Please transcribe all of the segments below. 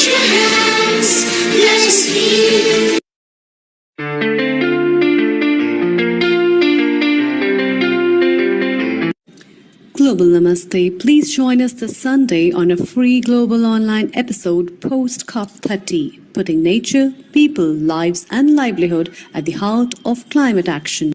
out your hands, let us heal. Global Namaste. Please join us this Sunday on a free global online episode Post-COP30, putting nature, people, lives and livelihood at the heart of climate action.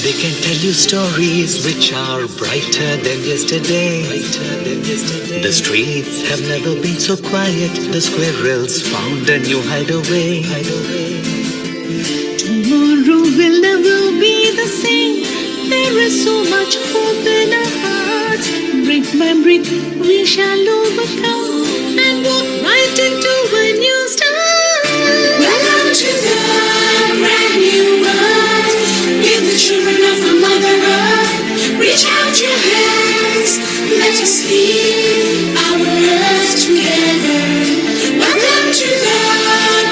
They can tell you stories which are brighter than yesterday. The streets have never been so quiet. The squirrels found a new hideaway. Tomorrow will never be the same. There is so much hope in our hearts. Brick by brick we shall overcome and walk right into a new start. Welcome to the brand new world. Give the children of the Mother Earth. Reach out your hands, let us heal our earth together. Welcome to the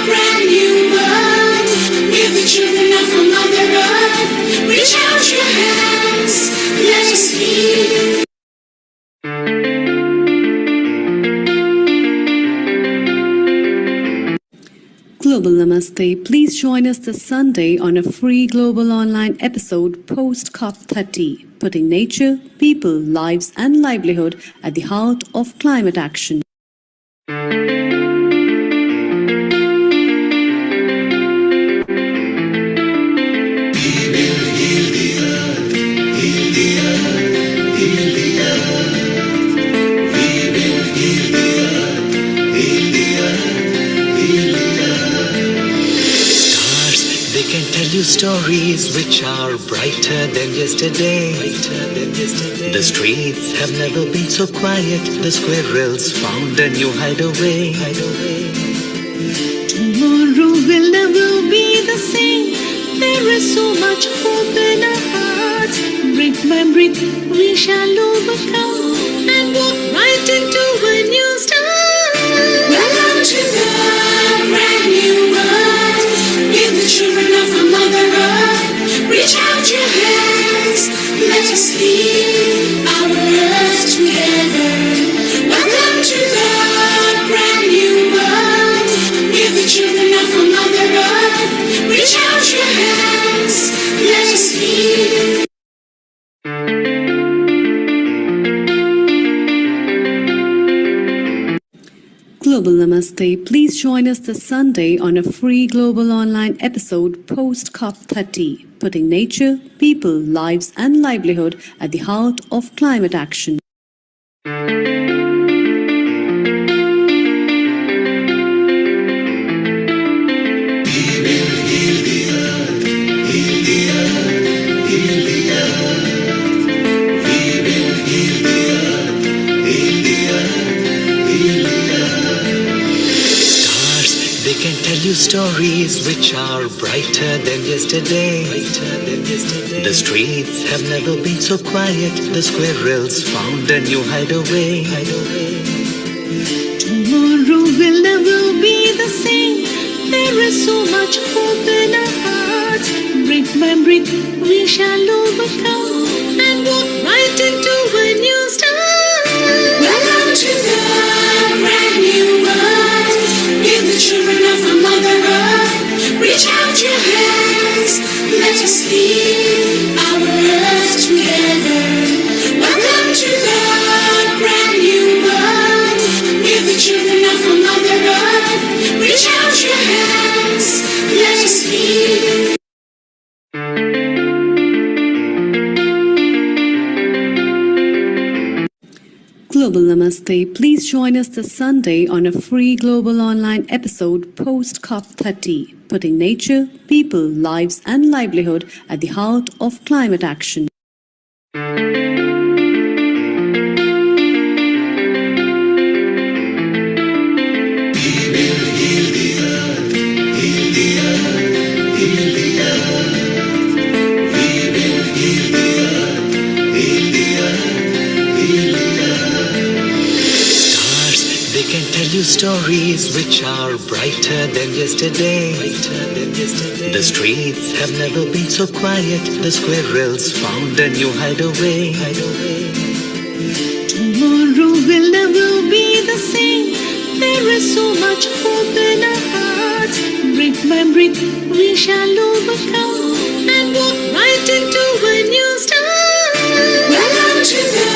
brand new world. Give the children of the Mother Earth. Reach out your hands, let us heal. Global Namaste. Please join us this Sunday on a free global online episode Post-COP30, putting nature, people, lives and livelihood at the heart of climate action. They can tell you stories which are brighter than yesterday. The streets have never been so quiet. The squirrels found a new hideaway. Tomorrow will never be the same. There is so much hope in our hearts. Brick by brick we shall overcome and walk right into a new start. Welcome to the brand new world. Give the children of the Mother Earth. Reach out your hands, let us heal our earth together. Welcome to the brand new world. Give the children of the Mother Earth. Reach out your hands, let us heal. Global Namaste. Please join us this Sunday on a free global online episode Post-COP30, putting nature, people, lives and livelihood at the heart of climate action. They can tell you stories which are brighter than yesterday. The streets have never been so quiet. The squirrels found a new hideaway. Tomorrow will never be the same. There is so much hope in our hearts. Brick by brick we shall overcome and walk right into a new start. Welcome to the brand new world. Give the children of the Mother Earth. Reach out your hands, let us heal our earth together. Welcome to the brand new world. Give the children of the Mother Earth. Reach out your hands, let us heal. Global Namaste. Please join us this Sunday on a free global online episode Post-COP30, putting nature, people, lives and livelihood at the heart of climate action. you stories which are brighter than yesterday. The streets have never been so quiet. The squirrels found a new hideaway. Tomorrow will never be the same. There is so much hope in our hearts. Brick by brick, we shall overcome and walk right into a new start. Welcome to the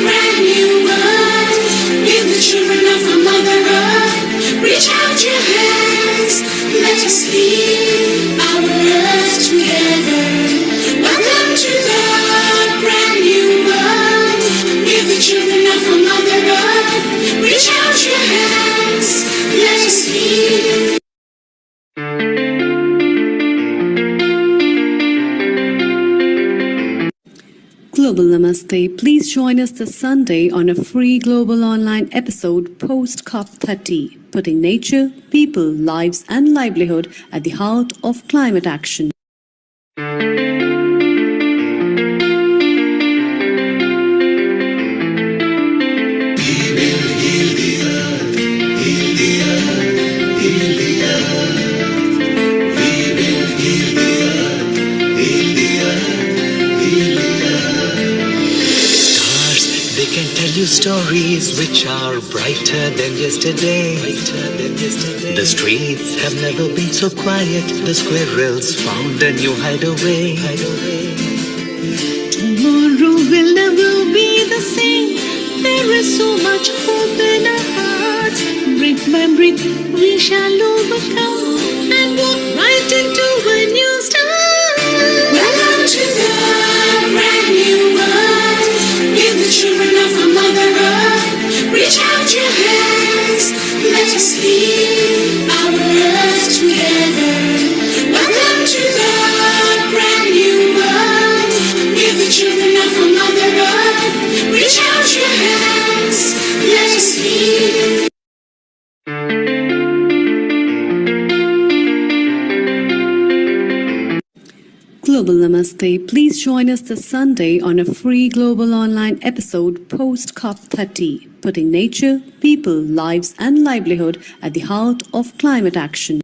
brand new world. We're the children of a mother earth. Reach out your hands. Let us lead our earth together. Welcome to the brand new world. We're the children of a mother earth. Reach out your hands. Let us lead. Global Namaste. Please join us this Sunday on a free global online episode Post-COP30, putting nature, people, lives and livelihood at the heart of climate action. They can tell you stories which are brighter than yesterday. The streets have never been so quiet. The squirrels found a new hideaway. Tomorrow will never be the same. There is so much hope in our hearts. Brick by brick, we shall overcome and walk right into a new start. Welcome to the brand new world. We're the children of a mother earth. Reach out your hands. Let us lead our earth together. Welcome to the brand new world. We're the children of a mother earth. Reach out your hands. Let us lead. Global Namaste. Please join us this Sunday on a free global online episode Post-COP30, putting nature, people, lives and livelihood at the heart of climate action.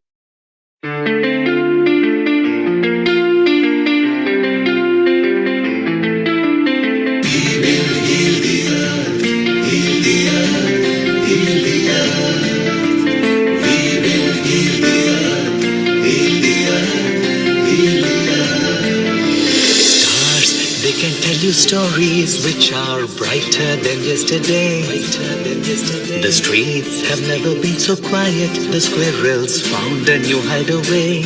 They can tell you stories which are brighter than yesterday. The streets have never been so quiet. The squirrels found a new hideaway.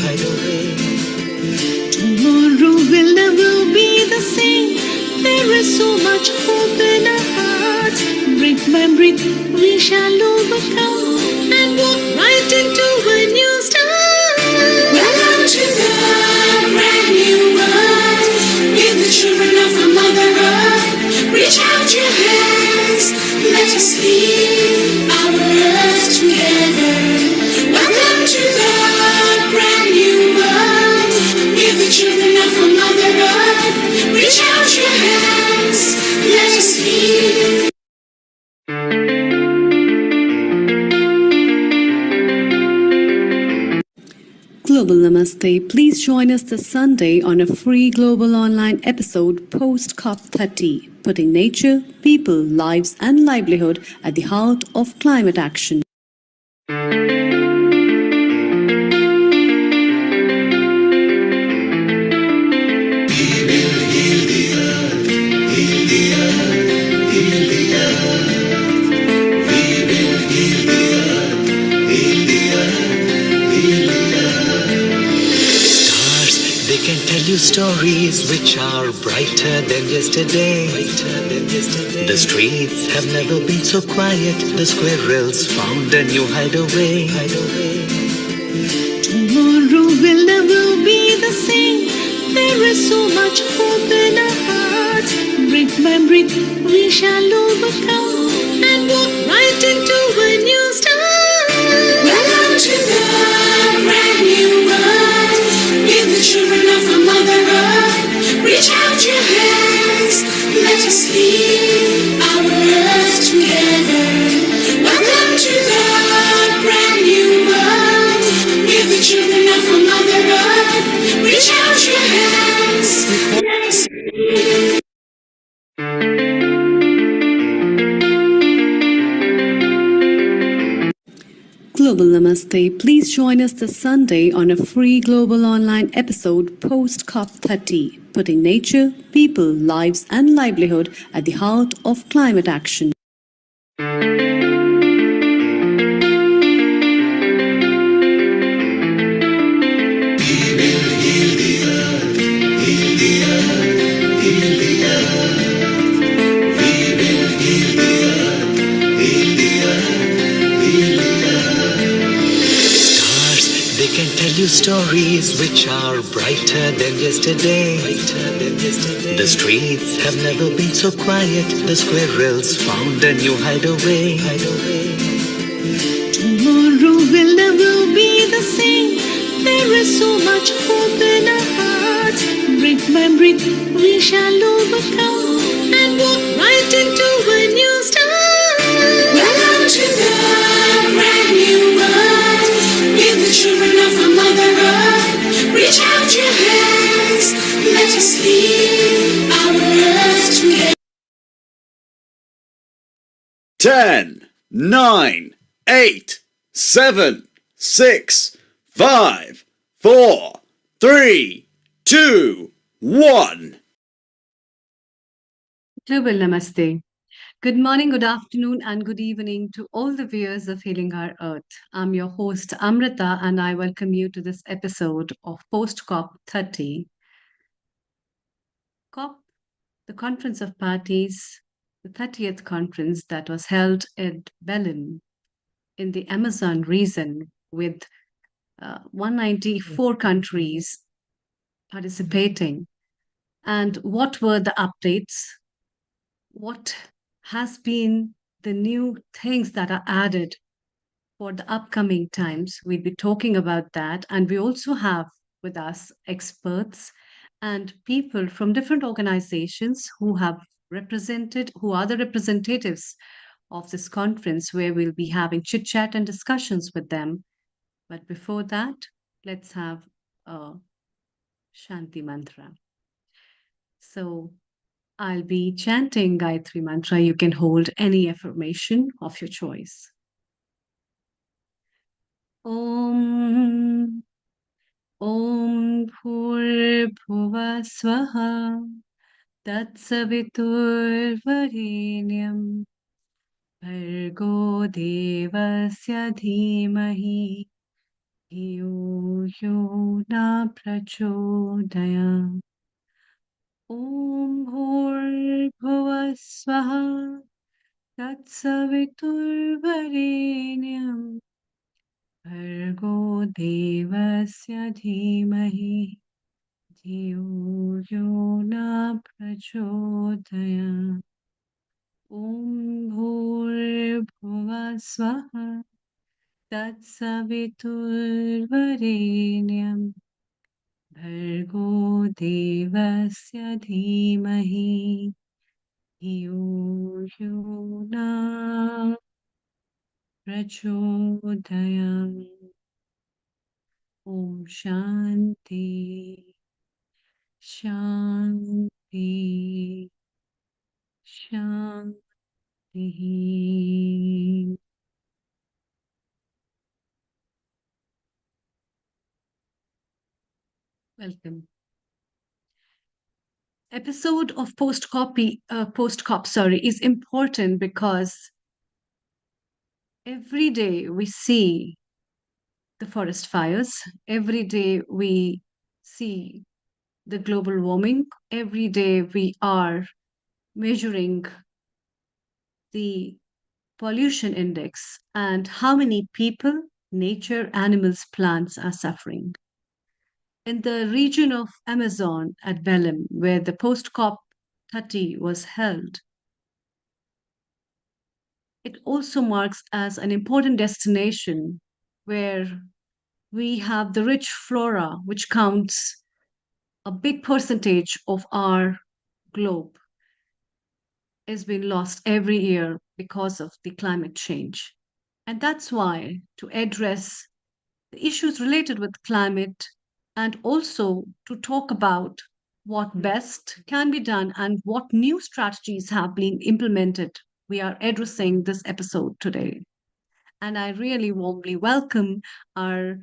Tomorrow will never be the same. There is so much hope in our hearts. Brick by brick, we shall overcome and walk right into a new start. Welcome to the brand new world. We're the children of a mother earth. Reach out your hands. Let us lead our earth together. Welcome to the brand new world. We're the children of a mother earth. Reach out your hands. Let us lead. Global Namaste. Please join us this Sunday on a free global online episode Post-COP30, putting nature, people, lives and livelihood at the heart of climate action. They can tell you stories which are brighter than yesterday. The streets have never been so quiet. The squirrels found a new hideaway. Tomorrow will never be the same. There is so much hope in our hearts. Brick by brick, we shall overcome and walk right into a new start. Welcome to the brand new world. We're the children of a mother earth. Reach out your hands. Let us lead our earth together. Welcome to the global namaste. Please join us this Sunday on a free global online episode Post-COP30, putting nature, people, lives, and livelihood at the heart of climate action. Stars, they can tell you stories which are brighter than yesterday. The streets have never been so quiet. The squirrels found a new hideaway. Tomorrow will never be the same. There is so much hope in our hearts. Brick by brick, we shall overcome and walk right into a new start. Welcome to the brand new world. We're the children of the Mother Earth. Reach out your hands. Let us lead our earth together. 10, 9, 8, 7, 6, 5, 4, 3, 2, 1. Global Namaste. Good morning, good afternoon, and good evening to all the viewers of Healing Our Earth. I'm your host, Amrita, and I welcome you to this episode of Post-COP30. COP, the Conference of Parties, the 30th conference that was held at Berlin in the Amazon region with 194 countries participating. And what were the updates? What has been the new things that are added for the upcoming times? We'll be talking about that. And we also have with us experts and people from different organizations who are the representatives of this conference, where we'll be having chit chat and discussions with them. But before that, let's have a Shanti mantra. So I'll be chanting Gayatri mantra. You can hold any affirmation of your choice. Om Bhur Swaha Tatsavitur Varenyam Bhargo Devasya Dhimahi Dhiyo Yo Na Prachodayam. Om Bhur Swaha Tatsavitur Varenyam Bhargo Devasya Dhimahi Dhiyo Yo Na Prachodayam. Om Bhur Swaha Tatsavitur Varenyam Bhargo Devasya Dhimahi Dhiyo Yo Na Prachodayam. Om Shanti Shanti Shanti. Welcome. Episode of Post-COP, is important because every day we see the forest fires, every day we see the global warming, every day we are measuring the pollution index and how many people, nature, animals, plants are suffering. In the region of Amazon at Belém, where the Post-COP30 was held, it also marks as an important destination where we have the rich flora, which counts a big percentage of our globe, is being lost every year because of the climate change. And that's why, to address the issues related with climate and also to talk about what best can be done and what new strategies have been implemented, we are addressing this episode today. And I really warmly welcome our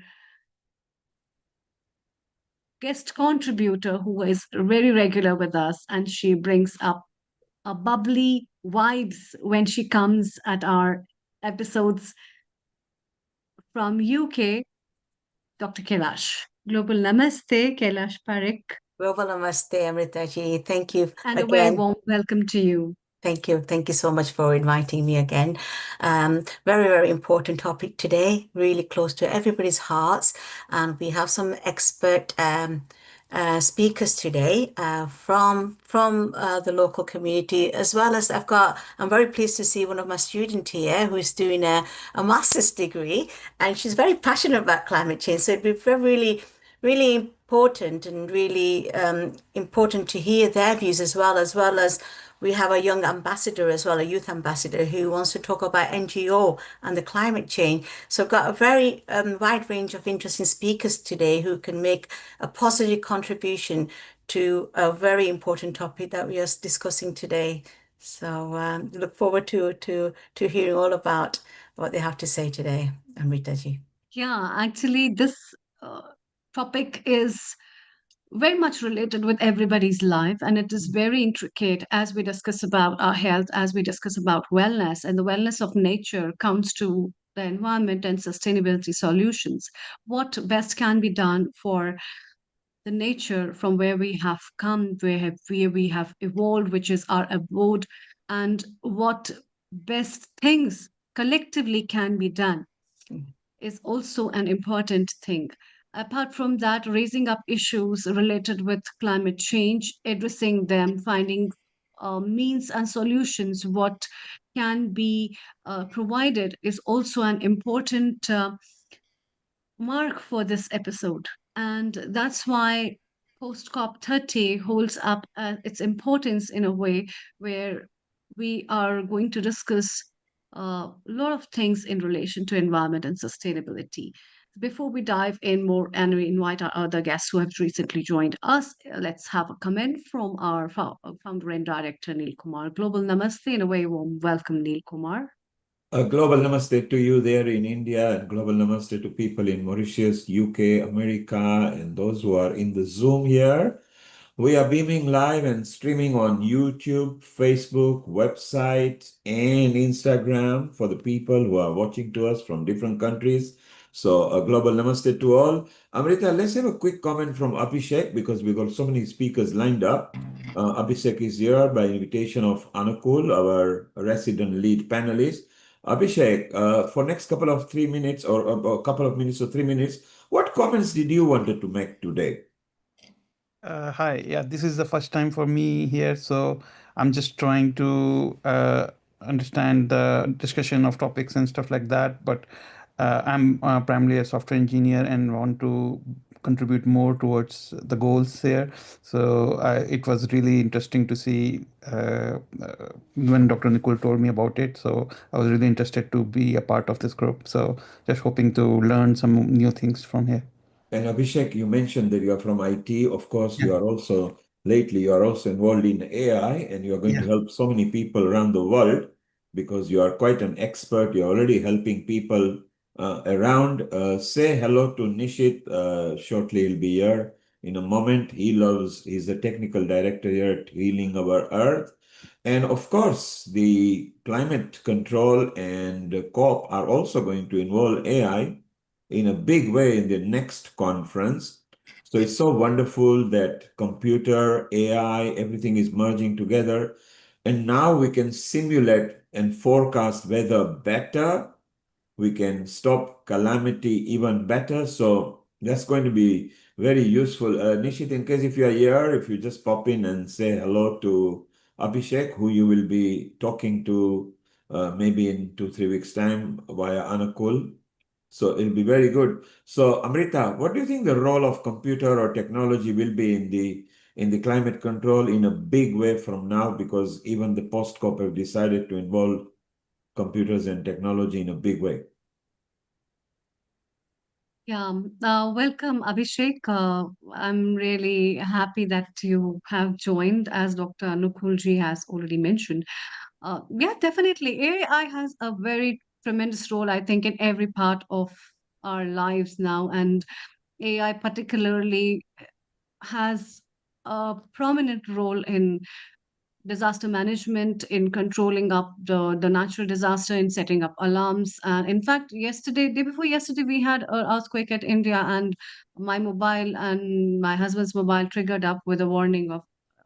guest contributor who is very regular with us, and she brings up a bubbly vibes when she comes at our episodes from UK, Dr. Kailash. Global Namaste, Kailash Parekh, Global Namaste, Amritaji. Thank you and a very again. warm welcome to you. Thank you. Thank you so much for inviting me again. Very, very important topic today, really close to everybody's hearts. And we have some expert speakers today from the local community, as well as I'm very pleased to see one of my students here who's doing a master's degree, and she's very passionate about climate change. So it'd be really important and really important to hear their views as well as we have a young ambassador as well, a youth ambassador who wants to talk about NGO and the climate change. So I've got a very wide range of interesting speakers today who can make a positive contribution to a very important topic that we are discussing today. So look forward to hearing all about what they have to say today, Amritaji. Yeah, actually, this uh, topic is very much related with everybody's life, and it is very intricate as we discuss about our health, as we discuss about wellness, and the wellness of nature comes to the environment and sustainability solutions. What best can be done for the nature from where we have come, where we have evolved, which is our abode, and what best things collectively can be done is also an important thing. Apart from that, raising up issues related with climate change, addressing them, finding means and solutions, what can be provided is also an important mark for this episode. And that's why Post COP30 holds up its importance in a way where we are going to discuss a lot of things in relation to environment and sustainability. Before we dive in more and we invite our other guests who have recently joined us, let's have a comment from our founder and director, Neil Kumar. Global Namaste, and a very warm welcome, Neil Kumar. A global namaste to you there in India, and global namaste to people in Mauritius, UK, America, and those who are in the Zoom here. We are beaming live and streaming on YouTube, Facebook, website, and Instagram for the people who are watching to us from different countries. So a global namaste to all. Amrita, let's have a quick comment from Abhishek because we've got so many speakers lined up. Abhishek is here by invitation of Anukul, our resident lead panelist. Abhishek, for next couple of 3 minutes or a couple of minutes or 3 minutes, what comments did you wanted to make today? Hi, yeah, this is the first time for me here, so I'm just trying to understand the discussion of topics and stuff like that. But I'm primarily a software engineer and want to contribute more towards the goals here. So it was really interesting to see when Dr. Nicole told me about it. So I was really interested to be a part of this group. So just hoping to learn some new things from here. And Abhishek, you mentioned that you are from IT. Of course, Yeah. you are also involved in AI, and you are going to Yeah. help so many people around the world because you are quite an expert. You're already helping people around. Say hello to Nishit. Shortly, he'll be here in a moment. He's the technical director here at Healing Our Earth. And of course, the climate control and COP are also going to involve AI in a big way in the next conference. So it's so wonderful that computer, AI, everything is merging together. And now we can simulate and forecast weather better. We can stop calamity even better. So that's going to be very useful. Nishit, in case if you are here, if you just pop in and say hello to Abhishek, who you will be talking to maybe in 2-3 weeks' time via Anukul. So it'll be very good. So Amrita, what do you think the role of computer or technology will be in the climate control in a big way from now? Because even the post-COP have decided to involve computers and technology in a big way. Yeah, welcome, Abhishek. I'm really happy that you have joined, as Dr. Nukulji has already mentioned. Yeah, definitely. AI has a very tremendous role, I think, in every part of our lives now. And AI particularly has a prominent role in disaster management, in controlling up the natural disaster, in setting up alarms. And in fact, day before yesterday, we had an earthquake at India, and my mobile and my husband's mobile triggered up with a warning of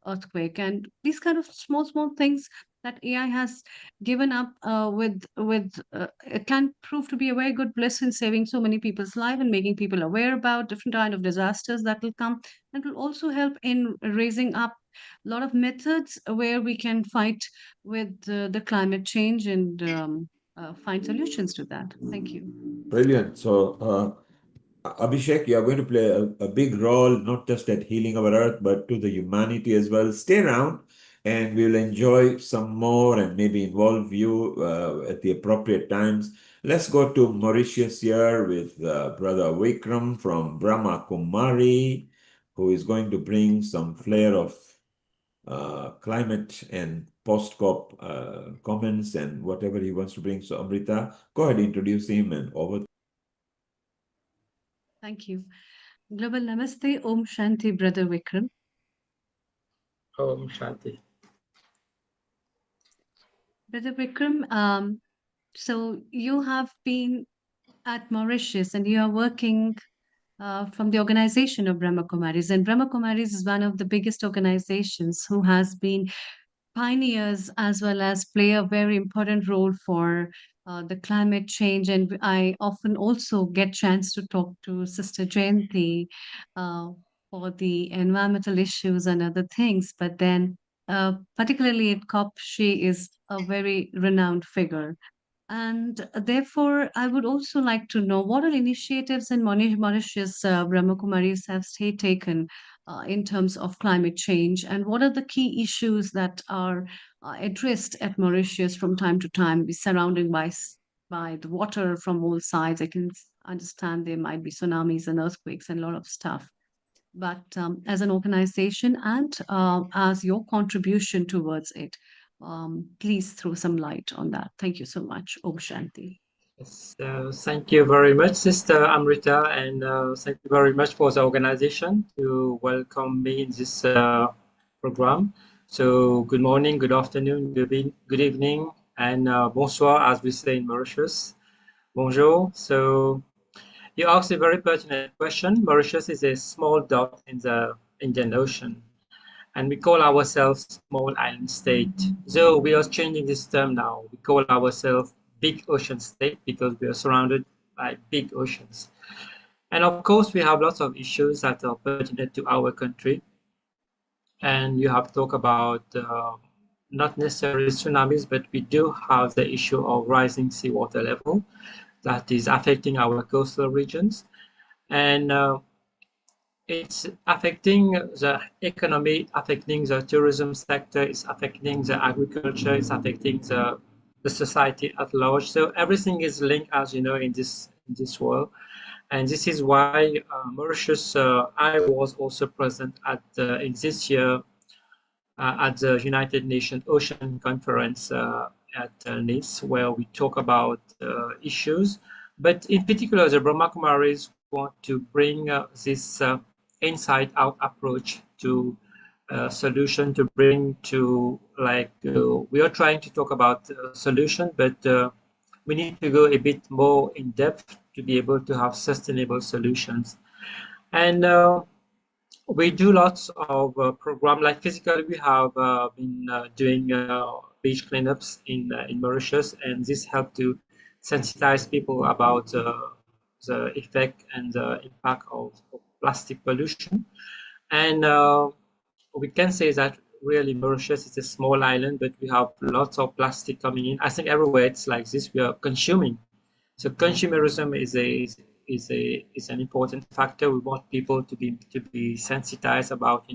earthquake. And these kind of small things that AI has given up it can prove to be a very good bliss in saving so many people's life and making people aware about different kind of disasters that will come, and will also help in raising up a lot of methods where we can fight with the climate change and find solutions to that. Thank you. Brilliant. So, Abhishek, you are going to play a big role, not just at healing our earth, but to the humanity as well. Stay around and we'll enjoy some more and maybe involve you at the appropriate times. Let's go to Mauritius here with Brother Vikram from Brahma Kumari, who is going to bring some flair of climate and post-COP comments and whatever he wants to bring. So, Amrita, go ahead, introduce him and over. Thank you. Global Namaste, Om Shanti, Brother Vikram. Om Shanti. Brother Vikram, so you have been at Mauritius and you are working from the organization of Brahma Kumaris. And Brahma Kumaris is one of the biggest organizations who has been pioneers as well as play a very important role for the climate change. And I often also get chance to talk to Sister Jayanti for the environmental issues and other things. But then, particularly at COP, she is a very renowned figure. And therefore, I would also like to know what are initiatives in Mauritius Brahma Kumaris have taken in terms of climate change, and what are the key issues that are addressed at Mauritius from time to time, surrounding by the water from all sides. I can understand there might be tsunamis and earthquakes and a lot of stuff. But as an organization and as your contribution towards it, please throw some light on that. Thank you so much. Om Shanti. So thank you very much, Sister Amrita, and thank you very much for the organization to welcome me in this program. So good morning, good afternoon, good evening, and bonsoir, as we say in Mauritius. Bonjour. So you asked a very pertinent question. Mauritius is a small dot in the Indian Ocean, and we call ourselves small island state. So we are changing this term now. We call ourselves big ocean state because we are surrounded by big oceans. And of course, we have lots of issues that are pertinent to our country. And you have talked about not necessarily tsunamis, but we do have the issue of rising seawater level that is affecting our coastal regions. And it's affecting the economy, affecting the tourism sector, it's affecting the agriculture, it's affecting the society at large. So everything is linked, as you know, in this world. And this is why Mauritius, I was also present at in this year at the United Nations Ocean Conference at Nice, where we talk about issues. But in particular, the Brahma Kumaris want to bring this inside-out approach to solution, to bring to we are trying to talk about solution, but we need to go a bit more in depth to be able to have sustainable solutions. And we do lots of programs. Like physically, we have been doing beach cleanups in Mauritius, and this helped to sensitize people about the effect and the impact of plastic pollution. And we can say that really Mauritius is a small island, but we have lots of plastic coming in. I think everywhere it's like this. We are consuming. So consumerism is an important factor. We want people to be sensitized about,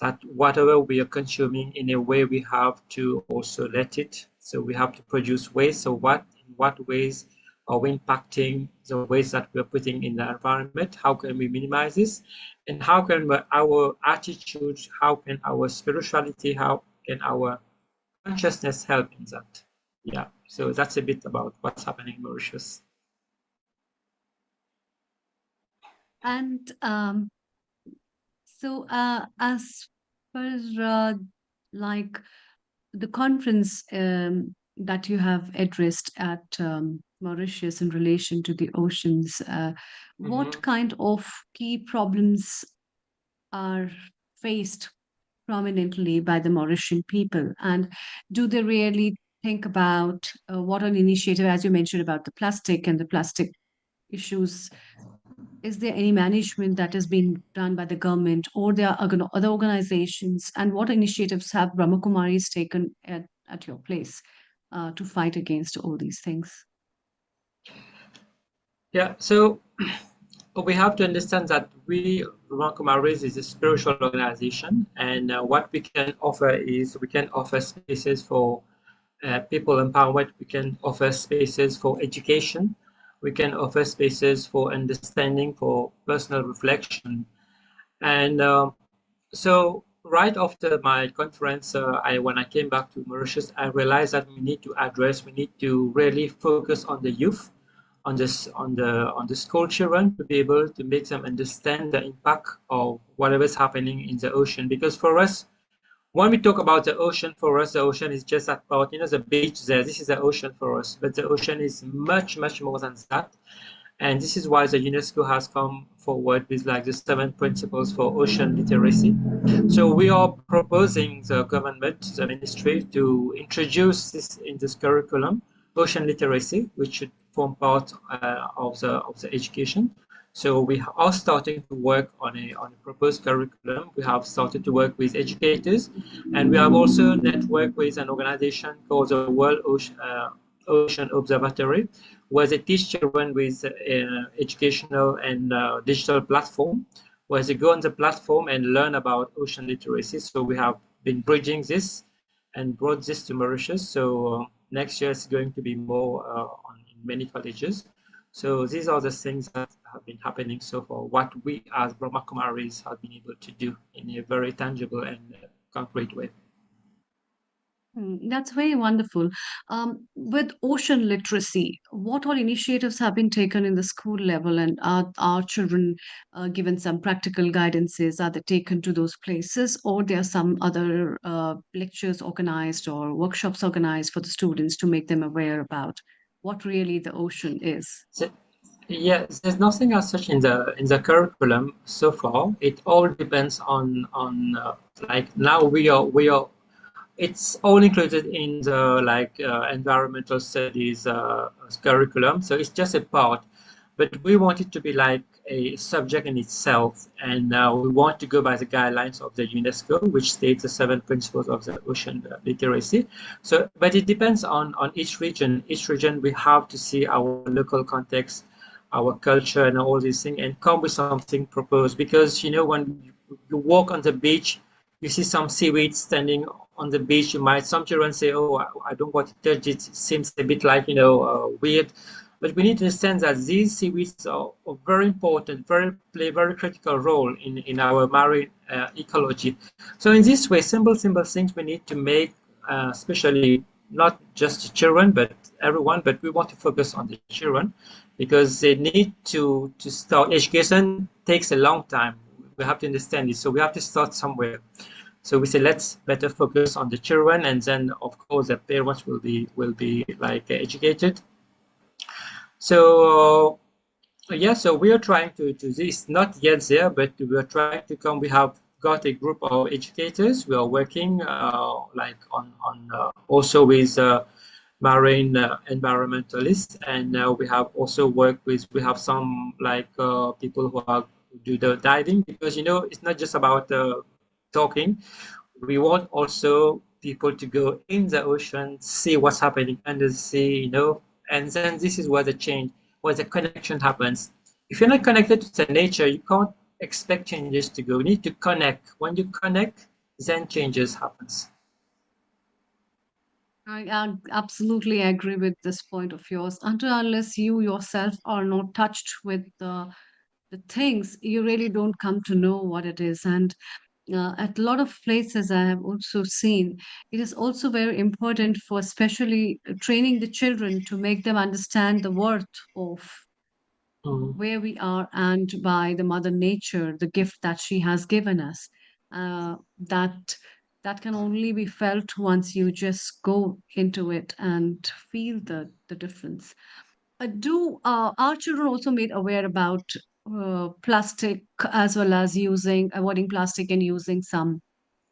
that whatever we are consuming, in a way we have to also let it. So we have to produce waste. So in what ways are we impacting the waste that we're putting in the environment? How can we minimize this? And how can our attitude, how can our spirituality, how can our consciousness help in that? Yeah, so that's a bit about what's happening in Mauritius. And so, as per like the conference that you have addressed at Mauritius in relation to the oceans, what kind of key problems are faced prominently by the Mauritian people? And do they really think about what an initiative, as you mentioned about the plastic and the plastic issues, is there any management that has been done by the government or there are other organizations? And what initiatives have Brahmakumaris taken at your place to fight against all these things? Yeah, so we have to understand that we, Kumaris, is a spiritual organization, and what we can offer is we can offer spaces for people empowerment, we can offer spaces for education, we can offer spaces for understanding, for personal reflection. And so right after my conference, when I came back to Mauritius, I realized that we need to really focus on the youth, on the school children, to be able to make them understand the impact of whatever's happening in the ocean. Because for us, when we talk about the ocean, for us, the ocean is just about, the beach there. This is the ocean for us, but the ocean is much, much more than that. And this is why the UNESCO has come forward with like the 7 principles for ocean literacy. So we are proposing the government, the ministry, to introduce this in this curriculum, ocean literacy, which should form part of the education. So we are starting to work on a proposed curriculum. We have started to work with educators, and we have also networked with an organization called the World Ocean Observatory, where they teach children with educational and digital platform, where they go on the platform and learn about ocean literacy. So we have been bridging this and brought this to Mauritius. So next year it's going to be more in many colleges. So these are the things that have been happening so far, what we as Brahma Kumaris have been able to do in a very tangible and concrete way. That's very wonderful. With ocean literacy, what all initiatives have been taken in the school level, and are children given some practical guidances? Are they taken to those places, or there are some other lectures organized or workshops organized for the students to make them aware about what really the ocean is? So, yeah, there's nothing as such in the curriculum so far. It all depends on like now we are it's all included in the like environmental studies curriculum, so it's just a part, but we want it to be like a subject in itself, and we want to go by the guidelines of the UNESCO, which states the 7 principles of the ocean literacy. So but it depends on each region. We have to see our local context, our culture, and all these things, and come with something proposed. Because when you walk on the beach, you see some seaweed standing on the beach. Some children say, "Oh, I don't want to touch it. It seems a bit like weird." But we need to understand that these seaweeds are very important, play a very critical role in our marine ecology. So in this way, simple things we need to make, especially not just children, but everyone. But we want to focus on the children because they need to start. Education takes a long time. We have to understand this. So we have to start somewhere. So we say let's better focus on the children, and then of course the parents will be like educated. So yeah, so we are trying to this, not yet there, but we are trying to come. We have got a group of educators. We are working like on also with marine environmentalists, and we have also worked with. We have some like people who do the diving, because it's not just about talking. We want also people to go in the ocean, see what's happening under the sea, and then this is where the change, where the connection happens. If you're not connected to the nature, you can't expect changes to go. You need to connect. When you connect, then changes happens. I absolutely agree with this point of yours. Until unless you yourself are not touched with the things, you really don't come to know what it is. And At a lot of places I have also seen, it is also very important for especially training the children to make them understand the worth of Mm. where we are and by the mother nature, the gift that she has given us. That that can only be felt once you just go into it and feel the difference. Do our children also made aware about plastic, as well as using avoiding plastic and using some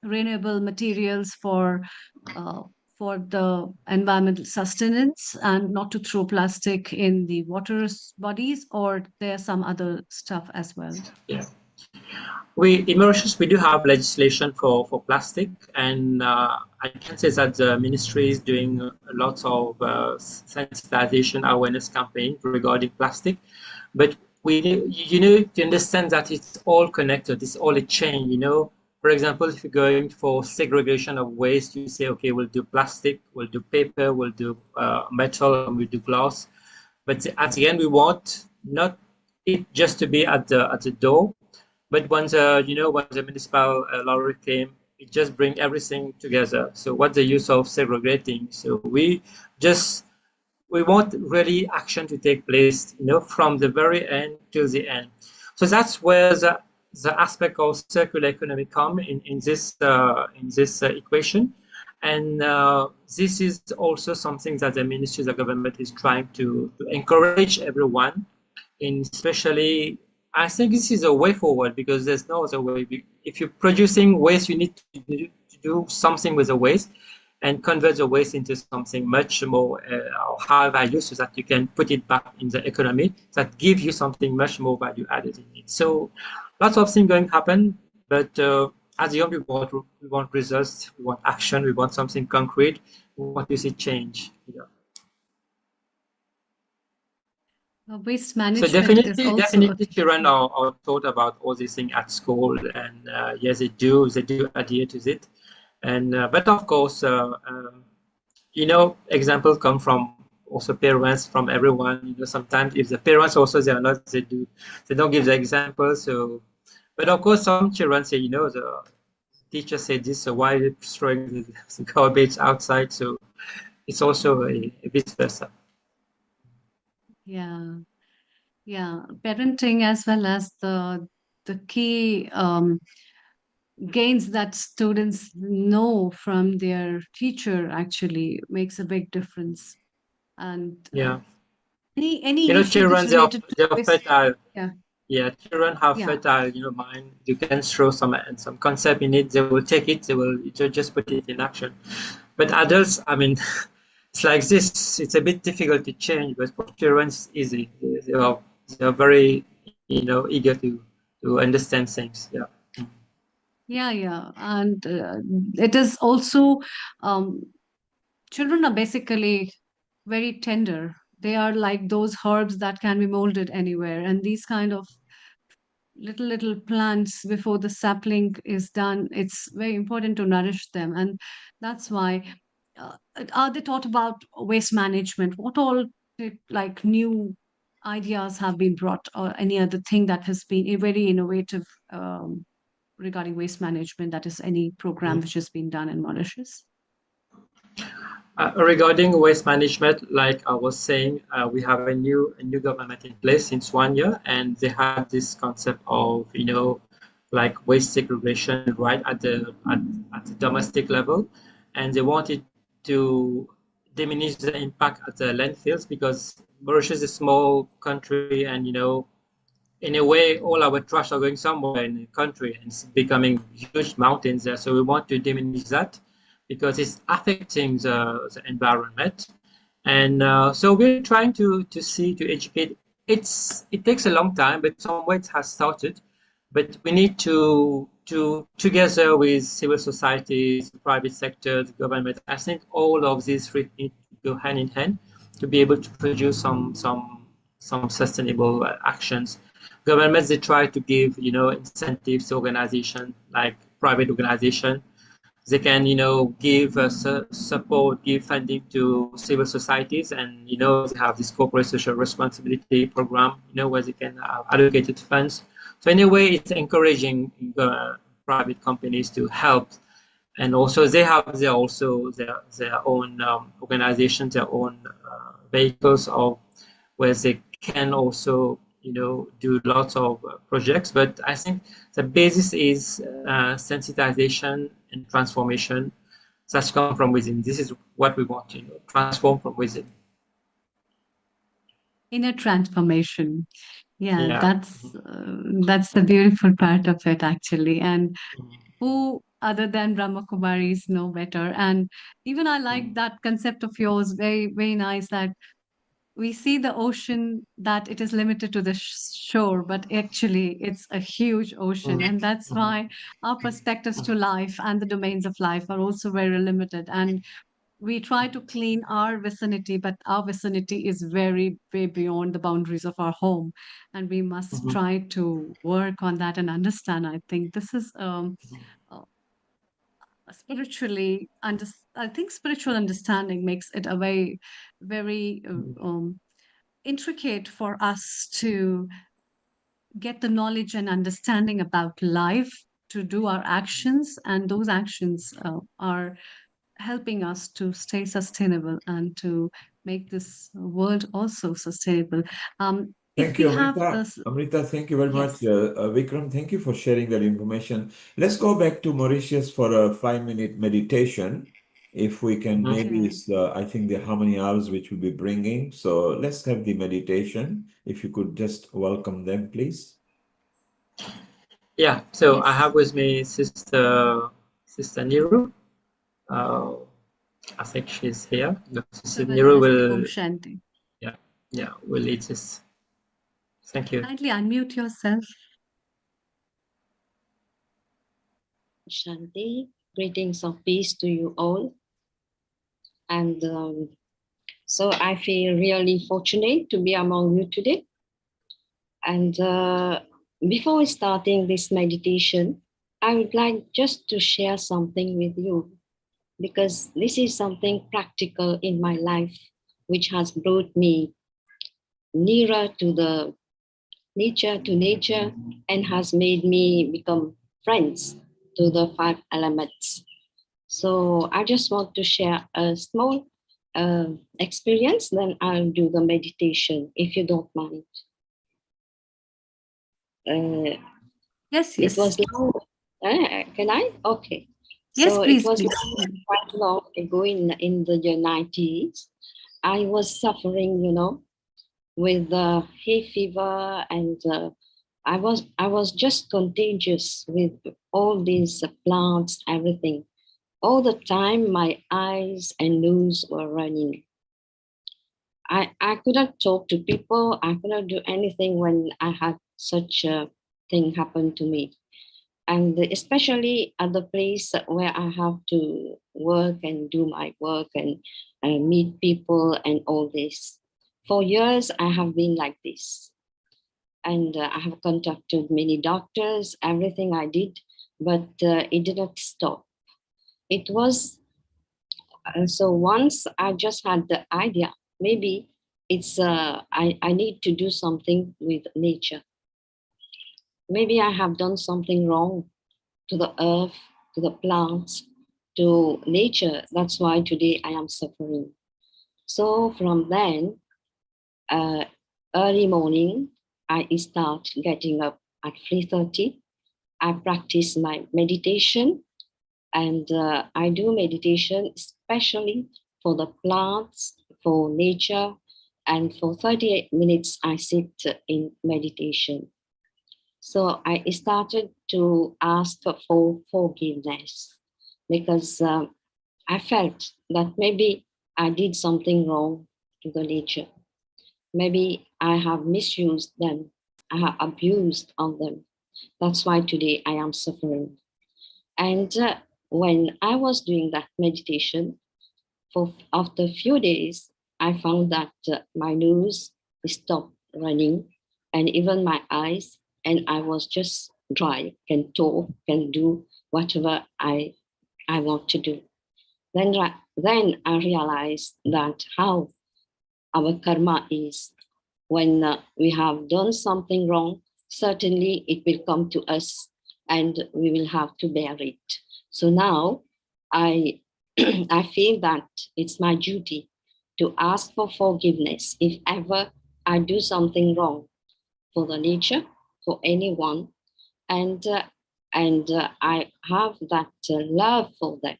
renewable materials uh, for the environmental sustenance, and not to throw plastic in the water bodies, or there's some other stuff as well? Yeah. We in Mauritius, we do have legislation for plastic, and I can say that the ministry is doing lots of sensitization awareness campaign regarding plastic. But we you know to understand that it's all connected, it's all a chain. For example, if you're going for segregation of waste, you say, okay, we'll do plastic, we'll do paper, we'll do metal, and we'll do glass. But at the end, we want not it just to be at the door, but once once the municipal lottery came, it just bring everything together. So what's the use of segregating? So just we want really action to take place, from the very end till the end. So that's where the aspect of circular economy come in this equation. And this is also something that the ministry, the government is trying to encourage everyone in, especially I think this is a way forward, because there's no other way. If you're producing waste, you need to do something with the waste and convert the waste into something much more high value, so that you can put it back in the economy that give you something much more value added in it. So lots of things going to happen, but at the end, we want results, we want action, we want something concrete, we want to see change. Waste So management is definitely, also a definitely, children are taught about all these things at school, and yes, they do adhere to it. And but of course, examples come from also parents, from everyone. Sometimes if the parents also they are not, they don't give the example. So, but of course, some children say, the teacher said this, so why are you throwing the garbage outside? So it's also a vice versa. yeah, yeah, parenting as well as the key gains that students know from their teacher actually makes a big difference. And Yeah, any initiatives children related to they are waste? fertile. Yeah, Yeah, children have yeah, fertile, mind. You can throw some concept in it. They will take it. They will just put it in action. But adults, I mean, it's like this. It's a bit difficult to change, but for children, it's easy. They are very, eager to understand things. Yeah. yeah. And it is also, um, children are basically very tender. They are like those herbs that can be molded anywhere. And these kind of little plants, before the sapling is done, it's very important to nourish them. And that's why, uh, are they taught about waste management? What all like new ideas have been brought, or any other thing that has been very innovative regarding waste management, that is any program which has been done in Mauritius? Regarding waste management, like I was saying, we have a new government in place since 1 year, and they had this concept of like waste segregation right at the domestic level, and they wanted to diminish the impact at the landfills, because Mauritius is a small country, and in a way, all our trash are going somewhere in the country, and it's becoming huge mountains there. So we want to diminish that, because it's affecting the environment. And so we're trying to educate. It takes a long time, but somewhere it has started. But we need to together with civil societies, the private sector, the government. I think all of these three need to go hand in hand to be able to produce some sustainable actions. Governments, they try to give incentives to organization, like private organization. They can give support, give funding to civil societies, and they have this corporate social responsibility program, where they can allocate funds. So in a way, it's encouraging private companies to help. And also they have their own organizations, their own vehicles of where they can also do lots of projects. But I think the basis is sensitization and transformation that's come from within. This is what we want to transform from within. Inner transformation. Yeah, Yeah. that's the beautiful part of it, actually. And who other than Brahma Kumaris know better? And even I like that concept of yours, very, very nice, that we see the ocean that it is limited to the shore, but actually it's a huge ocean. And that's why our perspectives to life and the domains of life are also very limited. And we try to clean our vicinity, but our vicinity is very way beyond the boundaries of our home, and we must try to work on that and understand. I think this is uh, spiritually I think spiritual understanding makes it a very, very intricate for us to get the knowledge and understanding about life, to do our actions, and those actions are helping us to stay sustainable and to make this world also sustainable. If Thank we you, have Amrita. this, Amrita, thank you very much. yes, Vikram, thank you for sharing that information. Let's go back to Mauritius for a 5-minute meditation. If we can, maybe okay. it's, I think, the harmony hours which we'll be bringing. So let's have the meditation. If you could just welcome them, please. Yeah. So I Yes. have with me Sister Niru. I think she's here. So Sister we'll Niru list the Om will, Shanti. will lead this. Thank you. Kindly unmute yourself. Shanti, greetings of peace to you all. And so I feel really fortunate to be among you today. And before starting this meditation, I would like just to share something with you, because this is something practical in my life, which has brought me nearer to the nature, and has made me become friends to the 5 elements. So I just want to share a small experience, then I'll do the meditation, if you don't mind. Yes, It was yes. long. Can I? Okay. Yes, So it please, was please. quite long ago in the year 90s. I was suffering, with hay fever, and I was just contagious with all these plants, everything. All the time, my eyes and nose were running. I couldn't talk to people. I couldn't do anything when I had such a thing happen to me. And especially at the place where I have to work and do my work and meet people and all this. For years, I have been like this. And I have contacted many doctors, everything I did, but it did not stop. It was, so once I just had the idea, maybe it's, I need to do something with nature. Maybe I have done something wrong to the earth, to the plants, to nature. That's why today I am suffering. So from then, early morning, I start getting up at 3:30. I practice my meditation, and I do meditation especially for the plants, for nature, and for 38 minutes I sit in meditation. So I started to ask for forgiveness, because I felt that maybe I did something wrong to the nature. Maybe I have misused them. I have abused on them. That's why today I am suffering. And when I was doing that meditation, after a few days, I found that my nose stopped running, and even my eyes, and I was just dry, can talk, can do whatever I want to do. Then I realized that how our karma is. When we have done something wrong, certainly it will come to us and we will have to bear it. So now I, I feel that it's my duty to ask for forgiveness if ever I do something wrong for the nature, for anyone, and I have that love for them.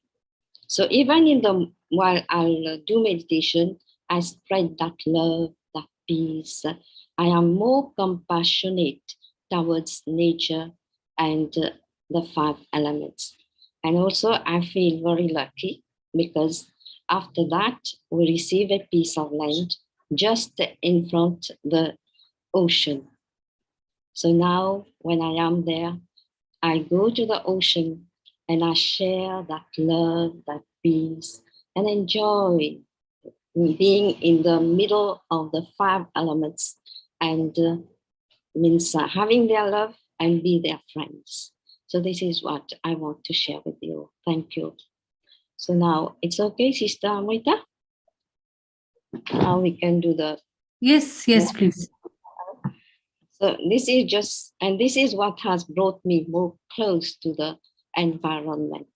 So even in the while I'll do meditation, I spread that love, that peace. I am more compassionate towards nature and the five elements. And also I feel very lucky because after that we receive a piece of land just in front the ocean. So now when I am there, I go to the ocean and I share that love, that peace, and enjoy being in the middle of the five elements and means having their love and be their friends. So this is what I want to share with you. Thank you. So now it's okay, Sister Amrita? Now we can do the... Yes, please. So this is just, and this is what has brought me more close to the environment.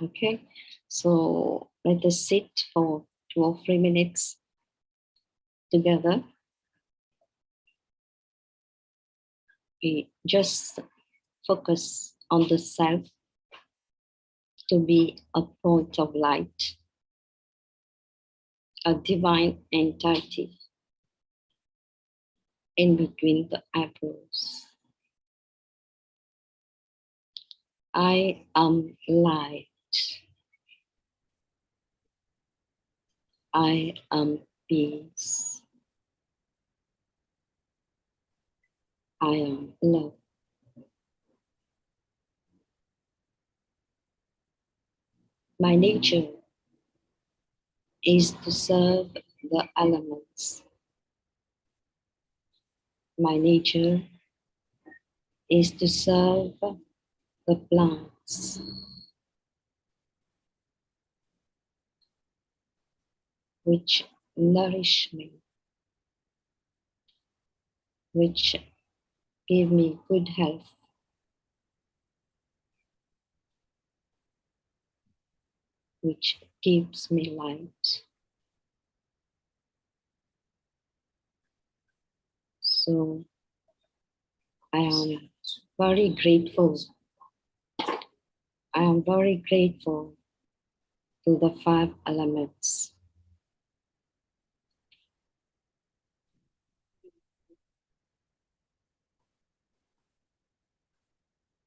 Okay, so let us sit for 2 or 3 minutes together. We just focus on the self to be a point of light, a divine entity in between the apples. I am light. I am peace. I am love. My nature is to serve the elements. My nature is to serve the plants, which nourish me, which give me good health, which keeps me light. So I am very grateful. I am very grateful to the five elements.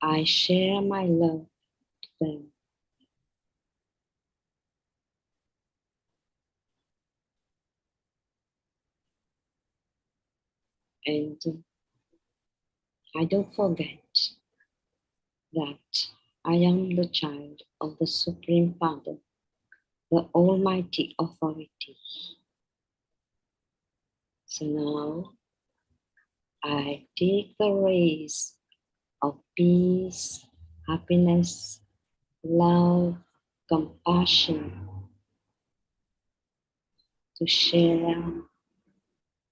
I share my love to them. And I don't forget that I am the child of the Supreme Father, the Almighty Authority. So now I take the rays of peace, happiness, love, compassion to share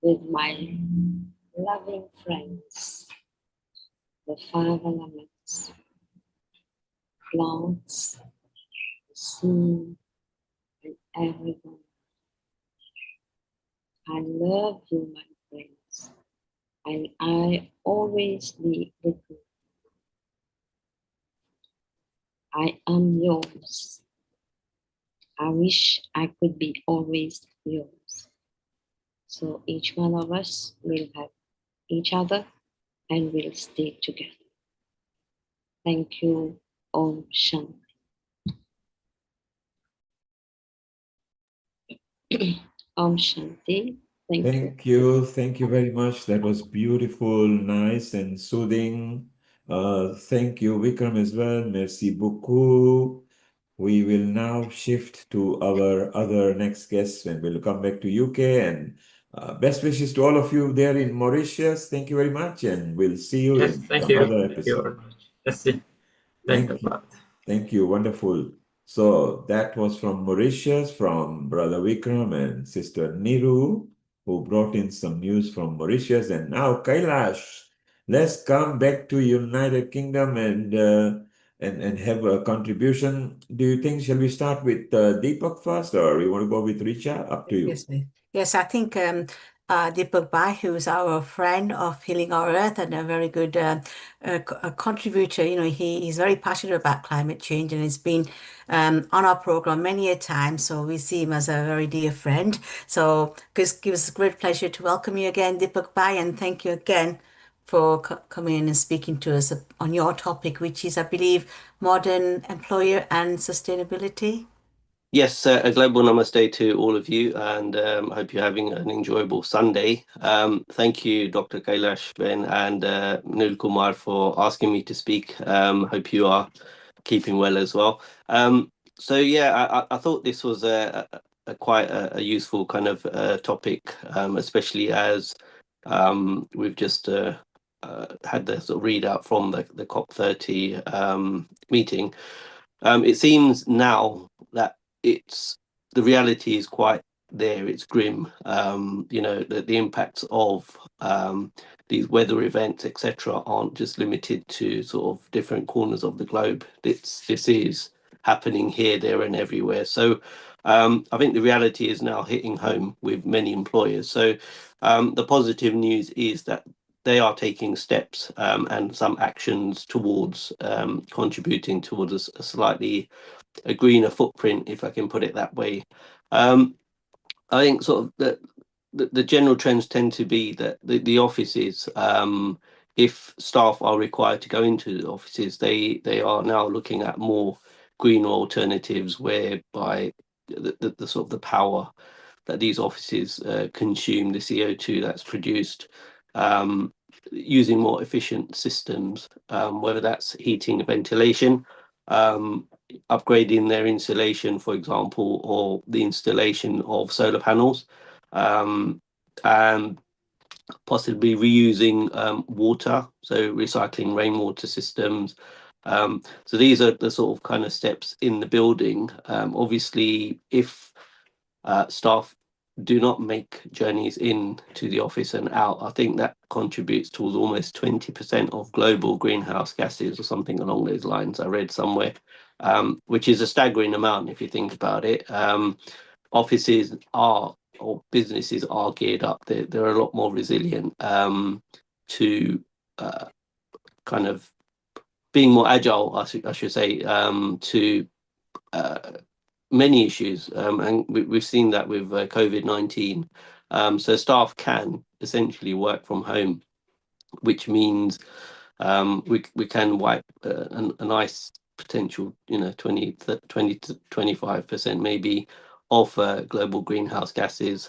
with my loving friends, the five elements, plants, the sea, and everyone. I love you, my friends, and I always be with you. I am yours. I wish I could be always yours. So each one of us will have each other and will stay together. Thank you. Om Shanti. Om Shanti. Thank you. Thank you very much. That was beautiful, nice, and soothing. Thank you, Vikram, as well. Merci beaucoup. We will now shift to our other next guest and we'll come back to UK. And best wishes to all of you there in Mauritius. Thank you very much. And we'll see you Yes, in thank some you. other Thank you very episode. much. Yes, thank Thank you. you. Thank you. Wonderful. So that was from Mauritius, from Brother Vikram and Sister Niru, who brought in some news from Mauritius. And now Kailash, let's come back to United Kingdom and have a contribution. Do you think, shall we start with Deepak first, or you want to go with Richa? Up to you. Yes, please. Yes, I think Deepak Bhai, who is our friend of Healing Our Earth and a very good contributor, he's very passionate about climate change and has been on our program many a time. So we see him as a very dear friend. So it gives us great pleasure to welcome you again, Deepak Bhai, and thank you again for coming in and speaking to us on your topic, which is, I believe, modern employer and sustainability. Yes, a global namaste to all of you, and I hope you're having an enjoyable Sunday. Thank you, Dr. Kailash Ben and Nil Kumar, for asking me to speak. Hope you are keeping well as well. So yeah, I thought this was a quite a useful kind of topic, especially as we've just had the sort of readout from the COP30 meeting. It seems now that the reality is quite there. It's grim. The impacts of these weather events, etc., aren't just limited to sort of different corners of the globe. This is happening here, there, and everywhere. So I think the reality is now hitting home with many employers. So the positive news is that they are taking steps and some actions towards contributing towards a slightly a greener footprint, if I can put it that way. I think sort of the general trends tend to be that the offices, if staff are required to go into the offices, they are now looking at more greener alternatives, whereby the sort of the power that these offices consume, the CO2 that's produced, using more efficient systems, whether that's heating and ventilation, upgrading their insulation, for example, or the installation of solar panels, and possibly reusing water, so recycling rainwater systems. So these are the sort of kind of steps in the building. Obviously, if staff do not make journeys in to the office and out, I think that contributes towards almost 20% of global greenhouse gases or something along those lines. I read somewhere, which is a staggering amount if you think about it. Offices are, or businesses are geared up. They're a lot more resilient to kind of being more agile, I should say, to many issues, and we've seen that with COVID-19. So staff can essentially work from home, which means we can wipe a nice potential, 20 to 25% maybe of global greenhouse gases,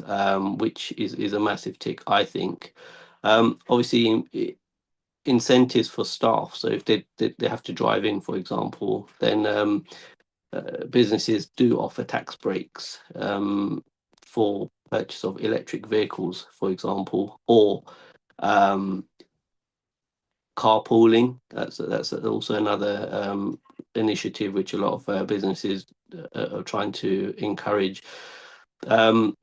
which is a massive tick, I think. Obviously, incentives for staff. So if they have to drive in, for example, then businesses do offer tax breaks for purchase of electric vehicles, for example, or carpooling. That's also another initiative which a lot of businesses are trying to encourage.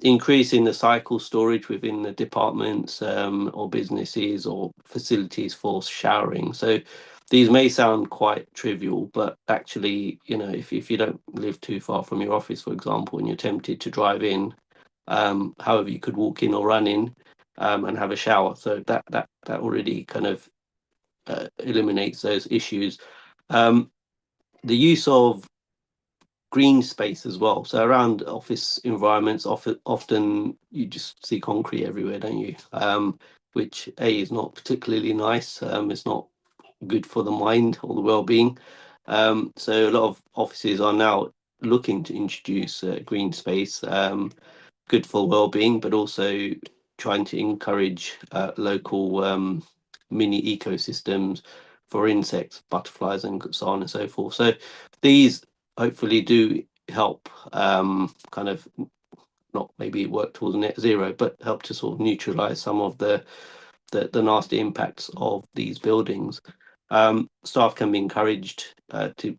Increasing the cycle storage within the departments or businesses or facilities for showering. So these may sound quite trivial, but actually, if you don't live too far from your office, for example, and you're tempted to drive in, however, you could walk in or run in and have a shower. So that already kind of eliminates those issues. The use of green space as well. So around office environments, often you just see concrete everywhere, don't you? Which is not particularly nice. It's not good for the mind or the well-being. So a lot of offices are now looking to introduce green space, good for well-being, but also trying to encourage local mini ecosystems for insects, butterflies, and so on and so forth. So these hopefully do help kind of not maybe work towards net zero, but help to sort of neutralize some of the nasty impacts of these buildings. Staff can be encouraged to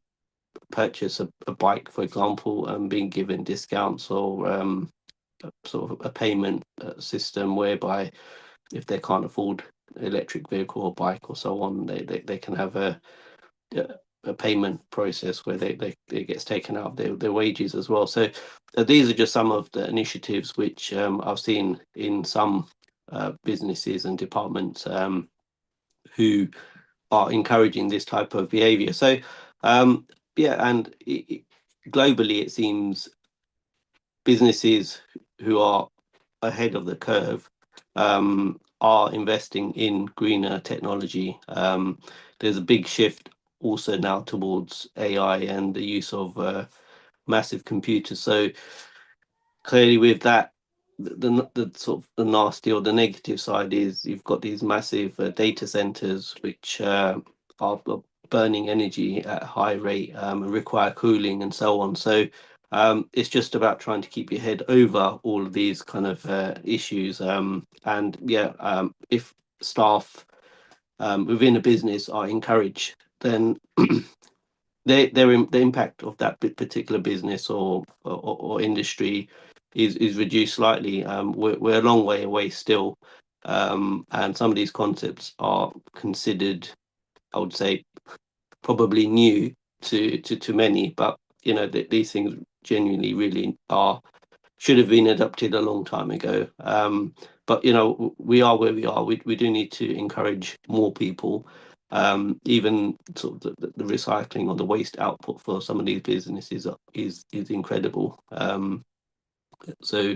purchase a bike, for example, and being given discounts or sort of a payment system whereby if they can't afford electric vehicle or bike or so on, they can have a payment process where it gets taken out of their wages as well. So these are just some of the initiatives which I've seen in some businesses and departments who are encouraging this type of behavior. So yeah, and globally it seems businesses who are ahead of the curve are investing in greener technology. There's a big shift also now towards AI and the use of massive computers. So clearly with that, the sort of the nasty or the negative side is you've got these massive data centers which are burning energy at a high rate and require cooling and so on. So it's just about trying to keep your head over all of these kind of issues. And yeah, if staff within a business are encouraged, then the impact of that particular business or industry is reduced slightly. We're a long way away still, and some of these concepts are considered, I would say, probably new to many, but you know these things genuinely really should have been adopted a long time ago. But you know we are where we are. We do need to encourage more people. Even sort of the recycling or the waste output for some of these businesses is incredible. So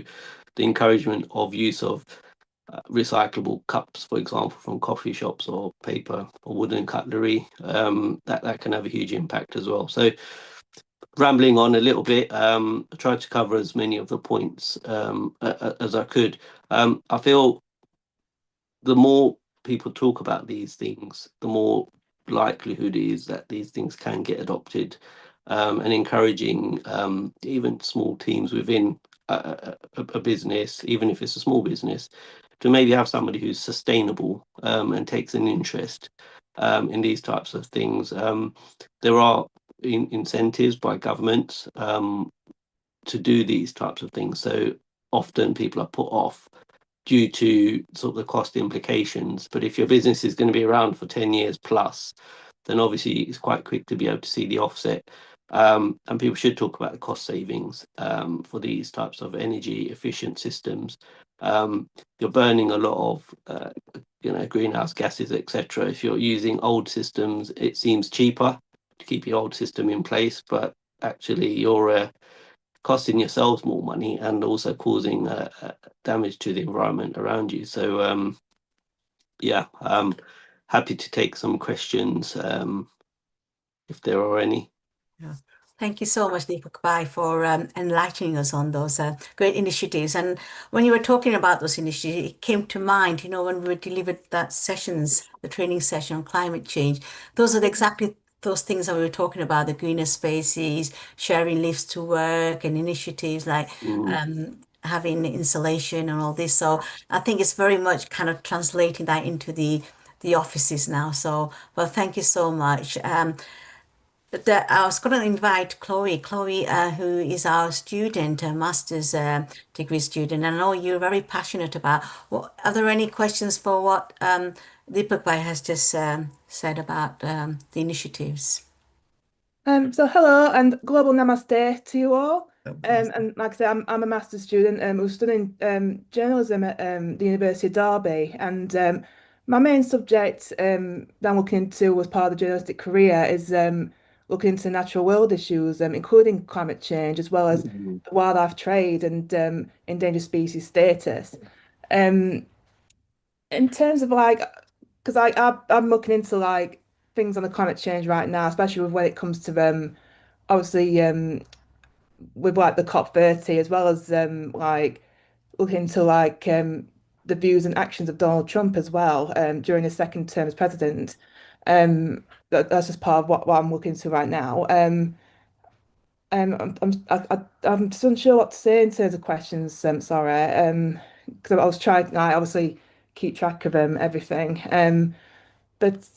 the encouragement of use of recyclable cups, for example, from coffee shops or paper or wooden cutlery, that can have a huge impact as well. So rambling on a little bit, I tried to cover as many of the points as I could. I feel the more people talk about these things, the more likelihood is that these things can get adopted, and encouraging even small teams within a business, even if it's a small business, to maybe have somebody who's sustainable and takes an interest in these types of things. There are incentives by governments to do these types of things. So often people are put off due to sort of the cost implications. But if your business is going to be around for 10 years plus, then obviously it's quite quick to be able to see the offset. And people should talk about the cost savings for these types of energy efficient systems. You're burning a lot of greenhouse gases, etc. If you're using old systems, it seems cheaper to keep your old system in place, but actually you're costing yourselves more money and also causing damage to the environment around you. So yeah, happy to take some questions if there are any. Yeah. Thank you so much, Deepak Bhai, for enlightening us on those great initiatives. And when you were talking about those initiatives, it came to mind, you know, when we were delivered that sessions, the training session on climate change, those are exactly those things that we were talking about, the greener spaces, sharing lifts to work and initiatives like having insulation and all this. So I think it's very much kind of translating that into the offices now. So, well, thank you so much. I was going to invite Chloe, who is our student, a master's degree student. And I know you're very passionate about. Are there any questions for what Deepak Bhai has just said about the initiatives? So hello and global namaste to you all. And like I said, I'm a master's student who's studying journalism at the University of Derby. And my main subject that I'm looking into as part of the journalistic career is looking into natural world issues, including climate change, as well as the wildlife trade and endangered species status. In terms of like, because I'm looking into like things on the climate change right now, especially with when it comes to obviously with like the COP30 as well as like looking into like the views and actions of Donald Trump as well during his second term as president. That's just part of what I'm looking into right now. I'm just unsure what to say in terms of questions. Sorry, because I was trying, I obviously keep track of everything. But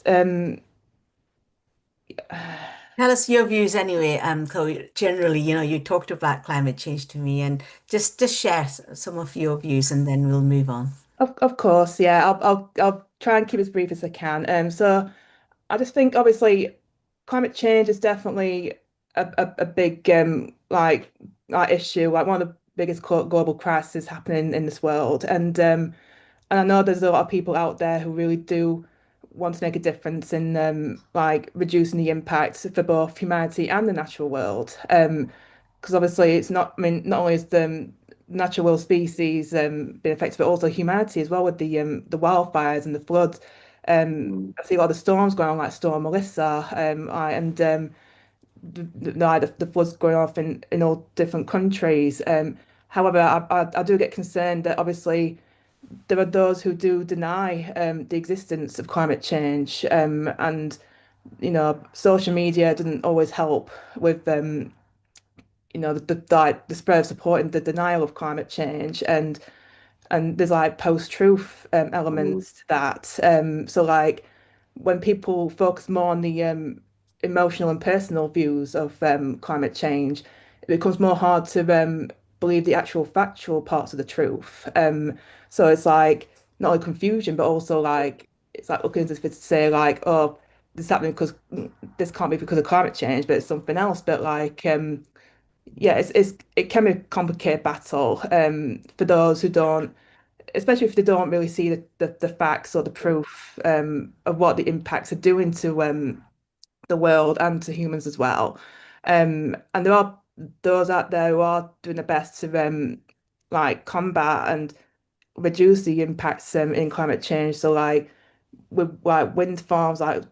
Tell us your views anyway, Chloe. Generally, you know, you talked about climate change to me, and just share some of your views, and then we'll move on. Of course, yeah. I'll try and keep as brief as I can. So I just think obviously climate change is definitely a big like issue, like one of the biggest global crises happening in this world. And I know there's a lot of people out there who really do want to make a difference in like reducing the impact for both humanity and the natural world. Because obviously it's not, I mean, not only is the natural world species being affected, but also humanity as well with the wildfires and the floods. I see a lot of the storms going on, like Storm Melissa, the floods going off in all different countries. However, I do get concerned that obviously there are those who do deny the existence of climate change, and social media doesn't always help with the spread of supporting the denial of climate change, and there's like post-truth elements to that. So like when people focus more on the emotional and personal views of climate change, it becomes more hard to believe the actual factual parts of the truth. So it's like not only confusion, but also like it's like looking as if it's to say like, oh, this is happening because this can't be because of climate change, but it's something else. But like, yeah, it can be a complicated battle for those who don't, especially if they don't really see the facts or the proof of what the impacts are doing to the world and to humans as well. And there are those out there who are doing their best to like combat and reduce the impacts in climate change. So like with like wind farms, like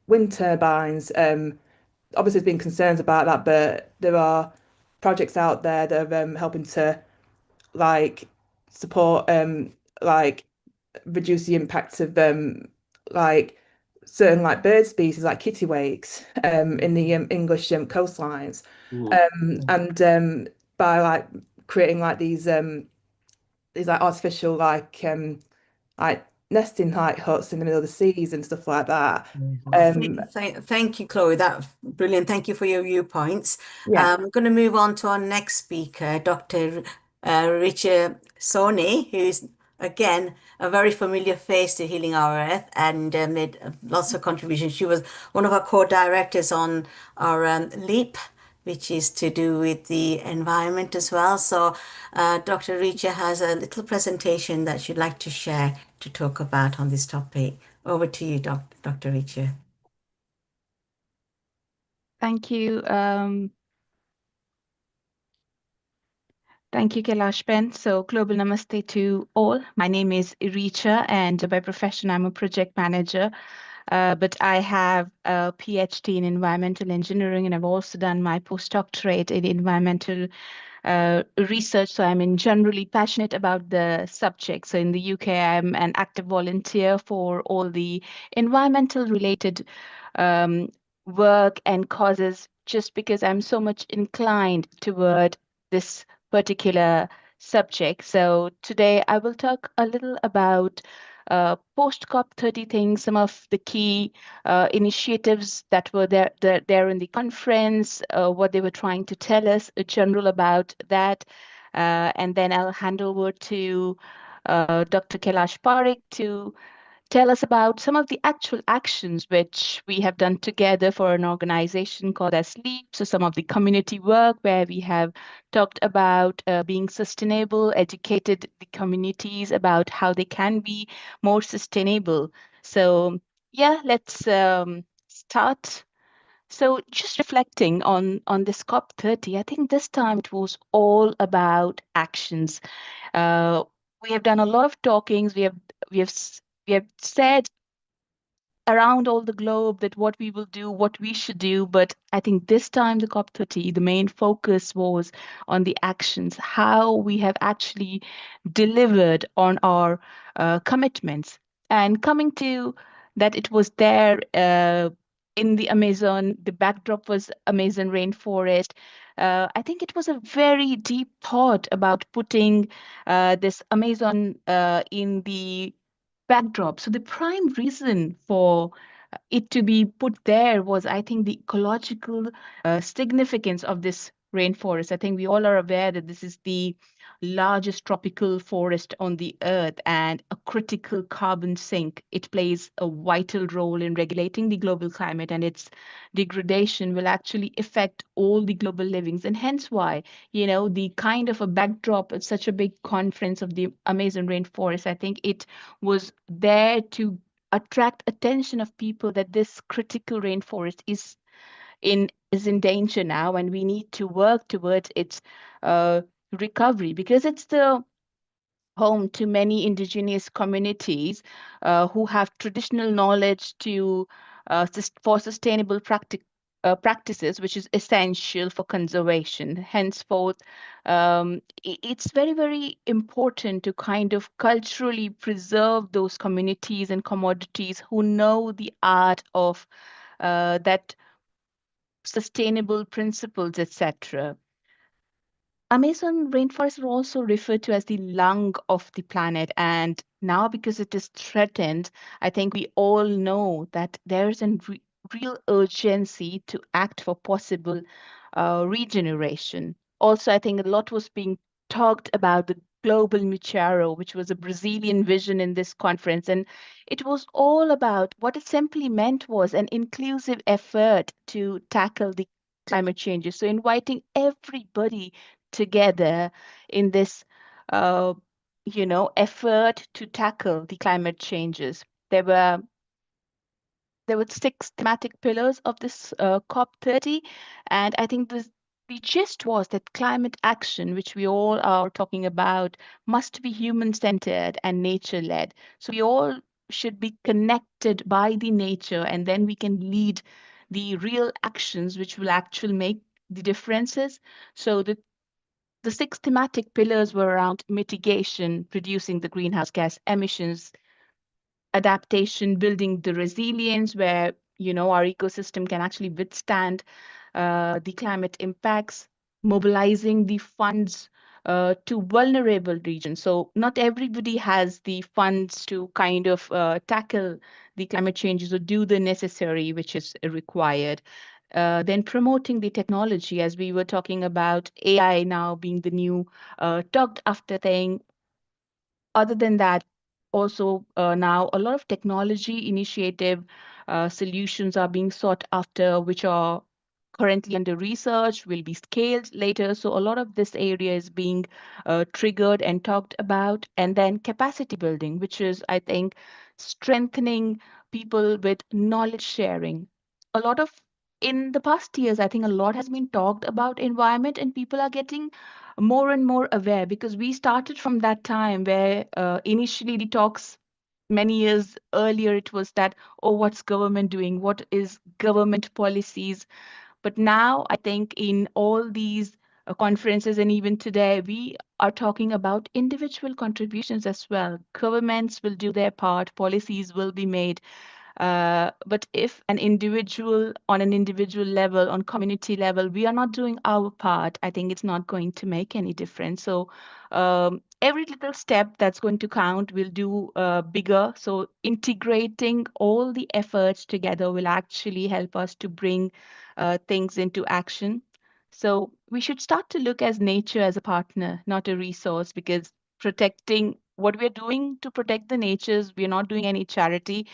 wind turbines. Obviously, there's been concerns about that, but there are projects out there that are helping to like support like reduce the impacts of like certain like bird species like kittiwakes in the English coastlines, and by like creating like these like artificial like nesting like huts in the middle of the seas and stuff like that. Thank you, Chloe. That's brilliant. Thank you for your viewpoints. Yeah. I'm going to move on to our next speaker, Dr. Richard Soni, who's again a very familiar face to Healing Our Earth and made lots of contributions. She was one of our co-directors on our LEAP, which is to do with the environment as well. So Dr. Richa has a little presentation that she'd like to share to talk about on this topic. Over to you, Dr. Richa. Thank you. Thank you, Kailash Ben. So, global namaste to all. My name is Richa, and by profession, I'm a project manager. But I have a PhD in environmental engineering, and I've also done my postdoctorate in environmental research. So I'm generally passionate about the subject. So in the UK, I'm an active volunteer for all the environmental related work and causes, just because I'm so much inclined toward this particular subject. So today I will talk a little about post-COP30 things, some of the key initiatives that were there in the conference, what they were trying to tell us, a general about that. And then I'll hand over to Dr. Kailash Parekh to tell us about some of the actual actions which we have done together for an organization called as Sleep. So some of the community work where we have talked about being sustainable, educated the communities about how they can be more sustainable. So yeah, let's start. So just reflecting on this COP30, I think this time it was all about actions. Uh, we have done a lot of talkings. We have we have said around all the globe that what we will do, what we should do. But I think this time, the COP30, the main focus was on the actions, how we have actually delivered on our commitments. And coming to that, it was there in the Amazon, the backdrop was Amazon rainforest. I think it was a very deep thought about putting this Amazon in the backdrop. So the prime reason for it to be put there was, I think, the ecological significance of this rainforest. I think we all are aware that this is the largest tropical forest on the earth and a critical carbon sink. It plays a vital role in regulating the global climate, and its degradation will actually affect all the global livings. And hence why, the kind of a backdrop of such a big conference of the Amazon rainforest, I think it was there to attract attention of people that this critical rainforest is in danger now, and we need to work towards its uh, recovery, because it's the home to many indigenous communities who have traditional knowledge for sustainable practices, which is essential for conservation. Henceforth, it's very, very important to kind of culturally preserve those communities and commodities who know the art of that sustainable principles, etc. Amazon rainforests are also referred to as the lung of the planet. And now, because it is threatened, I think we all know that there is a real urgency to act for possible regeneration. Also, I think a lot was being talked about the global Mucharo, which was a Brazilian vision in this conference. And it was all about what it simply meant was an inclusive effort to tackle the climate changes. So, inviting everybody together in this, uh, effort to tackle the climate changes. There were there were six thematic pillars of this COP30, and I think the gist was that climate action, which we all are talking about, must be human-centered and nature-led. So we all should be connected by the nature, and then we can lead the real actions which will actually make the differences. So the six thematic pillars were around mitigation, reducing the greenhouse gas emissions, adaptation, building the resilience where our ecosystem can actually withstand the climate impacts, mobilizing the funds to vulnerable regions. So not everybody has the funds to kind of tackle the climate changes or do the necessary which is required. Then promoting the technology, as we were talking about AI now being the new talked after thing. Other than that, also now a lot of technology initiative solutions are being sought after, which are currently under research, will be scaled later. So a lot of this area is being triggered and talked about. And then capacity building, which is, I think, strengthening people with knowledge sharing. A lot of In the past years, I think a lot has been talked about environment, and people are getting more and more aware, because we started from that time where initially the talks many years earlier, it was that, oh, what's government doing, what is government policies. But now I think in all these conferences, and even today, we are talking about individual contributions as well. Governments will do their part, policies will be made, but if on an individual level, on community level, we are not doing our part, I think it's not going to make any difference. So every little step that's going to count will do bigger. So integrating all the efforts together will actually help us to bring things into action. So we should start to look as nature as a partner, not a resource, because protecting what we're doing to protect the natures, we're not doing any charity,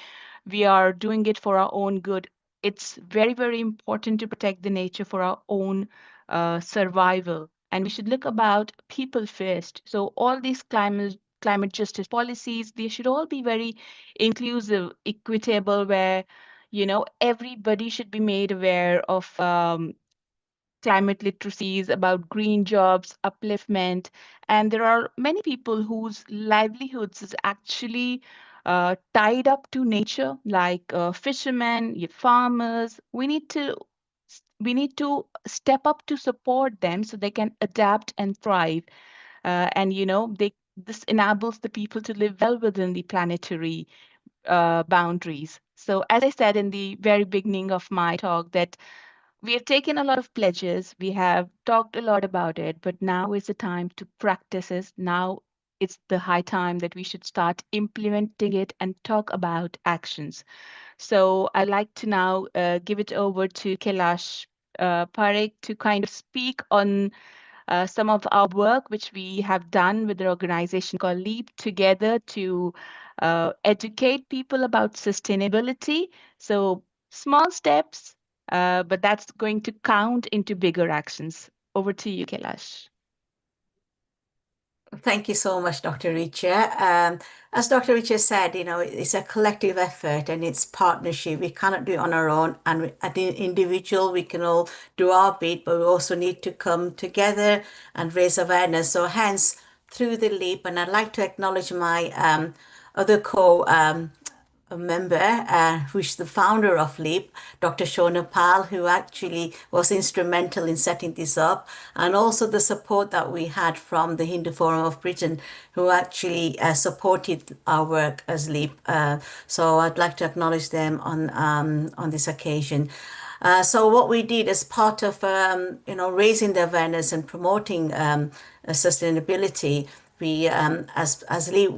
we are doing it for our own good. It's very, very important to protect the nature for our own survival. And we should look about people first. So all these climate justice policies, they should all be very inclusive, equitable, where everybody should be made aware of climate literacies, about green jobs, upliftment. And there are many people whose livelihoods is actually tied up to nature, like fishermen, farmers. We need to step up to support them so they can adapt and thrive. And this enables the people to live well within the planetary boundaries. So, as I said in the very beginning of my talk, that we have taken a lot of pledges, we have talked a lot about it, but now is the time to practice it. Now it's the high time that we should start implementing it and talk about actions. So I'd like to now give it over to Kailash Parekh to kind of speak on some of our work, which we have done with an organization called Leap Together to educate people about sustainability. So small steps, but that's going to count into bigger actions. Over to you, Kailash. Thank you so much, Dr. Richa. As Dr. Richa said, it's a collective effort and it's partnership. We cannot do it on our own. And at the individual, we can all do our bit, but we also need to come together and raise awareness. So hence, through the LEAP, and I'd like to acknowledge my other a member, who's the founder of LEAP, Dr. Shona Pal, who actually was instrumental in setting this up, and also the support that we had from the Hindu Forum of Britain, who actually supported our work as LEAP. So I'd like to acknowledge them on this occasion. So what we did as part of raising the awareness and promoting sustainability, we as LEAP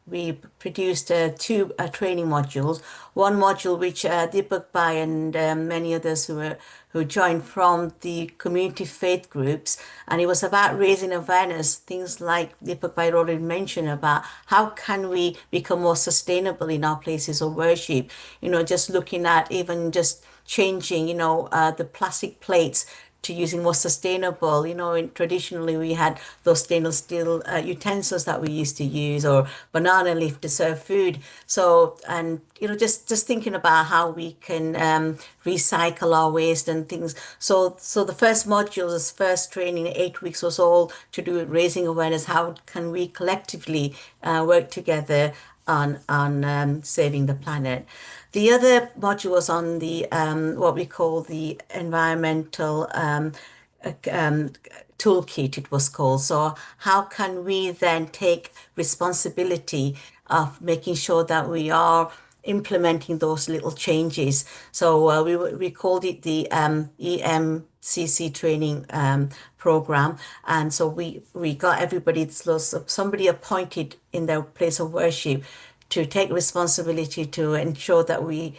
we produced two training modules. One module which Deepak Bhai and many others who joined from the community faith groups, and it was about raising awareness, things like Deepak Bhai already mentioned about how can we become more sustainable in our places of worship. Just looking at even just changing, the plastic plates to using more sustainable. Traditionally we had those stainless steel utensils that we used to use, or banana leaf to serve food. So, and just thinking about how we can recycle our waste and things. So the first module, this first training, 8 weeks, was all to do with raising awareness. How can we collectively work together on saving the planet? The other module was on the what we call the environmental toolkit, it was called. So how can we then take responsibility of making sure that we are implementing those little changes? So we called it the EMCC training program, and so we got everybody, somebody appointed in their place of worship to take responsibility to ensure that we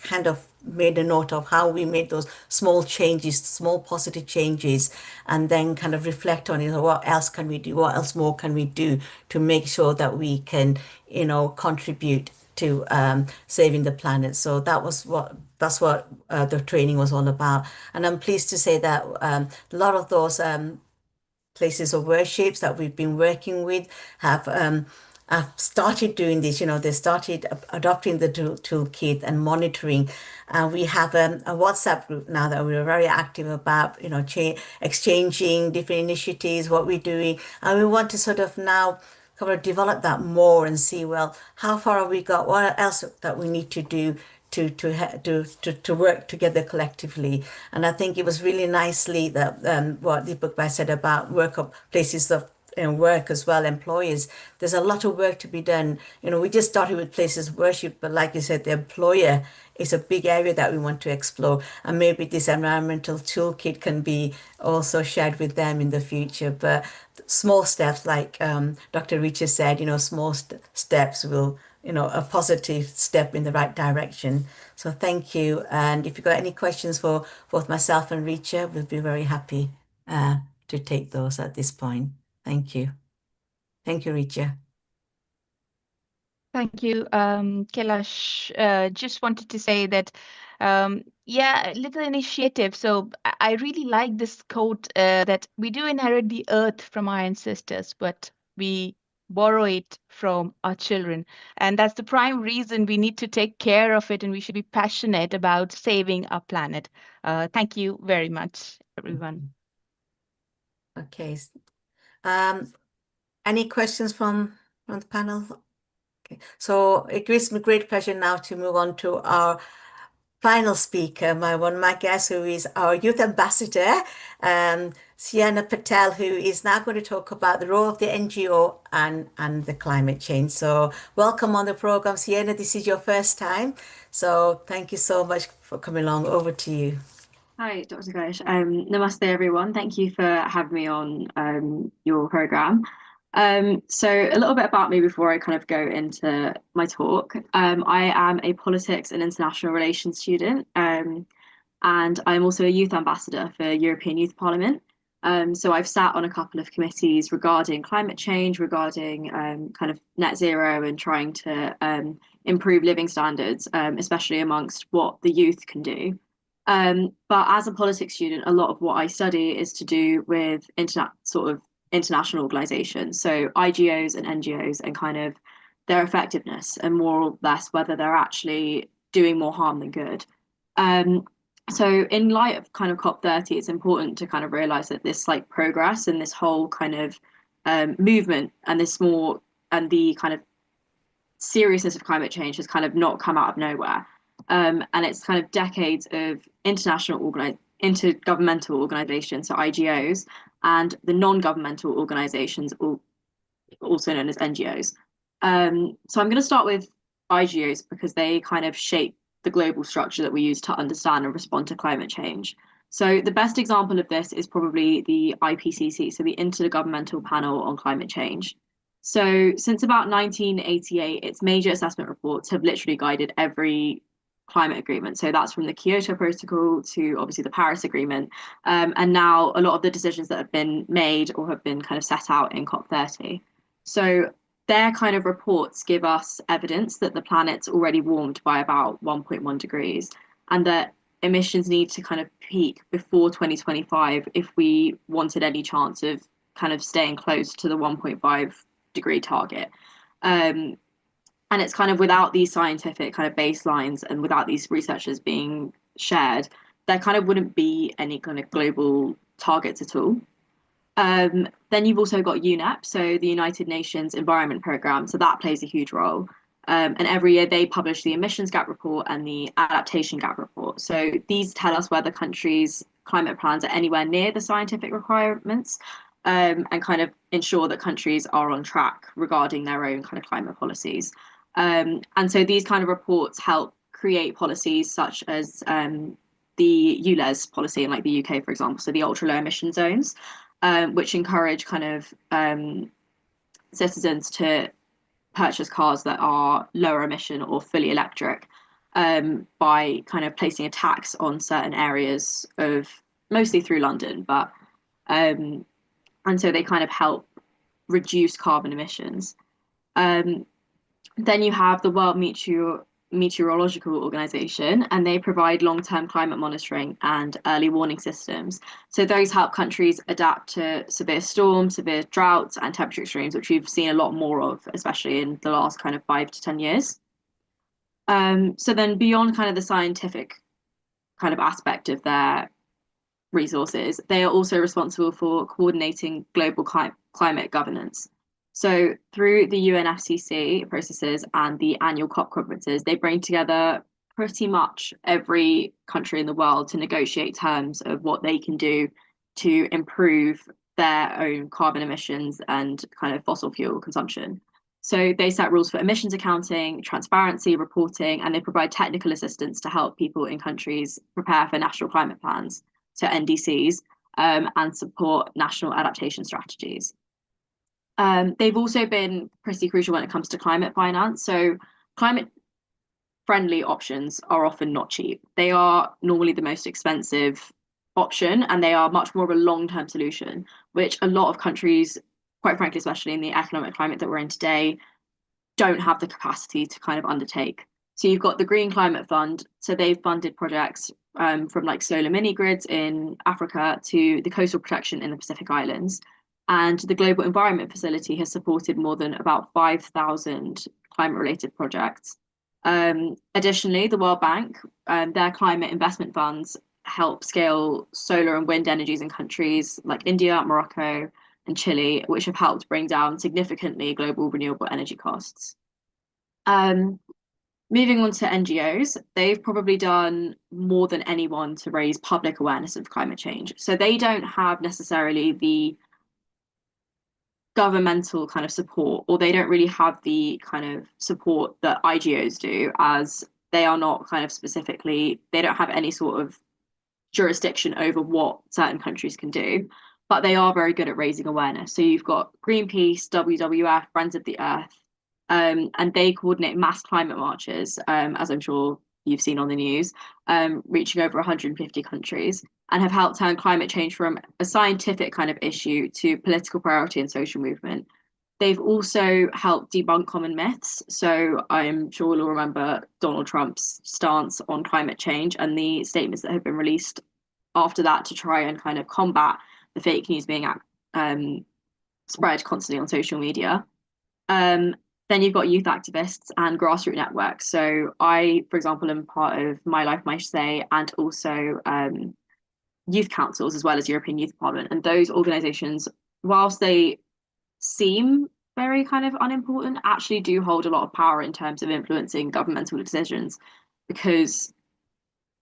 kind of made a note of how we made those small changes, small positive changes, and then kind of reflect on it. What else can we do? What else more can we do to make sure that we can, contribute to saving the planet? So that's what the training was all about. And I'm pleased to say that a lot of those places of worships that we've been working with have started doing this. They started adopting the toolkit and monitoring. We have a WhatsApp group now that we're very active about, exchanging different initiatives, what we're doing. And we want to sort of now kind of develop that more and see, well, how far have we got? What else that we need to do to work together collectively? And I think it was really nicely that what Deepak Bhai said about places of work as well, employers. There's a lot of work to be done. We just started with places of worship, but like you said, the employer is a big area that we want to explore, and maybe this environmental toolkit can be also shared with them in the future. But small steps, like Dr. Richa said, small steps will, a positive step in the right direction. So thank you. And if you've got any questions for both myself and Richa, we'll be very happy to take those at this point. Thank you. Thank you, Richa. Thank you, Kailash. Just wanted to say that, yeah, little initiative. So I really like this quote that we do inherit the earth from our ancestors, but we borrow it from our children. And that's the prime reason we need to take care of it, and we should be passionate about saving our planet. Thank you very much, everyone. Okay. Any questions from the panel? Okay. So it gives me great pleasure now to move on to our final speaker, one of my guests, who is our youth ambassador, Sienna Patel, who is now going to talk about the role of the NGO and the climate change. So welcome on the program, Sienna. This is your first time. So thank you so much for coming along. Over to you. Hi, Dr. Kailash. Namaste, everyone. Thank you for having me on your program. So a little bit about me before I kind of go into my talk. I am a politics and international relations student. and I'm also a youth ambassador for European Youth Parliament. So I've sat on a couple of committees regarding climate change, regarding kind of net zero and trying to improve living standards, especially amongst what the youth can do. But as a politics student, a lot of what I study is to do with international organizations, so IGOs and NGOs, and kind of their effectiveness and more or less whether they're actually doing more harm than good. So in light of kind of COP30, it's important to kind of realize that this like progress and this whole kind of movement and the kind of seriousness of climate change has kind of not come out of nowhere. And it's kind of decades of intergovernmental organizations, so IGOs, and the non-governmental organizations, also known as NGOs. So I'm going to start with IGOs because they kind of shape the global structure that we use to understand and respond to climate change. So the best example of this is probably the IPCC, so the Intergovernmental Panel on Climate Change. So since about 1988, its major assessment reports have literally guided every climate agreement. So that's from the Kyoto Protocol to obviously the Paris Agreement. And now a lot of the decisions that have been made or have been kind of set out in COP30. So their kind of reports give us evidence that the planet's already warmed by about 1.1 degrees and that emissions need to kind of peak before 2025 if we wanted any chance of kind of staying close to the 1.5 degree target. And it's kind of without these scientific kind of baselines and without these researchers being shared, there kind of wouldn't be any kind of global targets at all. Then you've also got UNEP, so the United Nations Environment Programme, so that plays a huge role. And every year they publish the emissions gap report and the adaptation gap report. So these tell us whether countries' climate plans are anywhere near the scientific requirements, and kind of ensure that countries are on track regarding their own kind of climate policies. And so these kind of reports help create policies such as the ULEZ policy in like the UK, for example, so the ultra low emission zones, which encourage kind of citizens to purchase cars that are lower emission or fully electric, by kind of placing a tax on certain areas of, mostly through London, but and so they kind of help reduce carbon emissions. Then you have the World Meteorological Organization, and they provide long-term climate monitoring and early warning systems. So those help countries adapt to severe storms, severe droughts, and temperature extremes, which we've seen a lot more of, especially in the last kind of 5 to 10 years. So then beyond kind of the scientific kind of aspect of their resources, they are also responsible for coordinating global climate governance. So through the UNFCCC processes and the annual COP conferences, they bring together pretty much every country in the world to negotiate terms of what they can do to improve their own carbon emissions and kind of fossil fuel consumption. So they set rules for emissions accounting, transparency, reporting, and they provide technical assistance to help people in countries prepare for national climate plans, so NDCs, and support national adaptation strategies. They've also been pretty crucial when it comes to climate finance. So climate friendly options are often not cheap. They are normally the most expensive option, and they are much more of a long-term solution, which a lot of countries, quite frankly, especially in the economic climate that we're in today, don't have the capacity to kind of undertake. So you've got the Green Climate Fund. So they've funded projects from like solar mini grids in Africa to the coastal protection in the Pacific Islands. And the Global Environment Facility has supported more than about 5,000 climate-related projects. Additionally, the World Bank, their climate investment funds help scale solar and wind energies in countries like India, Morocco, and Chile, which have helped bring down significantly global renewable energy costs. Moving on to NGOs, they've probably done more than anyone to raise public awareness of climate change. So they don't have necessarily the governmental kind of support, or they don't really have the kind of support that IGOs do, as they are not kind of specifically, they don't have any sort of jurisdiction over what certain countries can do, but they are very good at raising awareness. So you've got Greenpeace, WWF, Friends of the Earth, and they coordinate mass climate marches, as I'm sure you've seen on the news, reaching over 150 countries, and have helped turn climate change from a scientific kind of issue to political priority and social movement. They've also helped debunk common myths. So I'm sure we'll all remember Donald Trump's stance on climate change and the statements that have been released after that to try and kind of combat the fake news being spread constantly on social media. Then you've got youth activists and grassroots networks. So I, for example, am part of My Life, My Say, and also youth councils, as well as European Youth Parliament. And those organisations, whilst they seem very kind of unimportant, actually do hold a lot of power in terms of influencing governmental decisions, because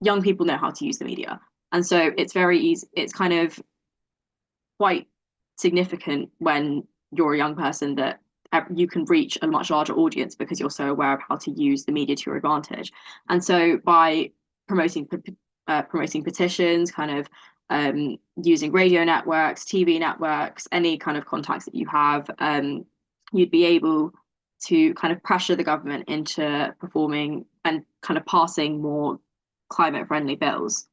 young people know how to use the media. And so it's very easy, it's kind of quite significant when you're a young person that you can reach a much larger audience because you're so aware of how to use the media to your advantage. And so by promoting petitions, kind of using radio networks, TV networks, any kind of contacts that you have, you'd be able to kind of pressure the government into performing and kind of passing more climate friendly bills.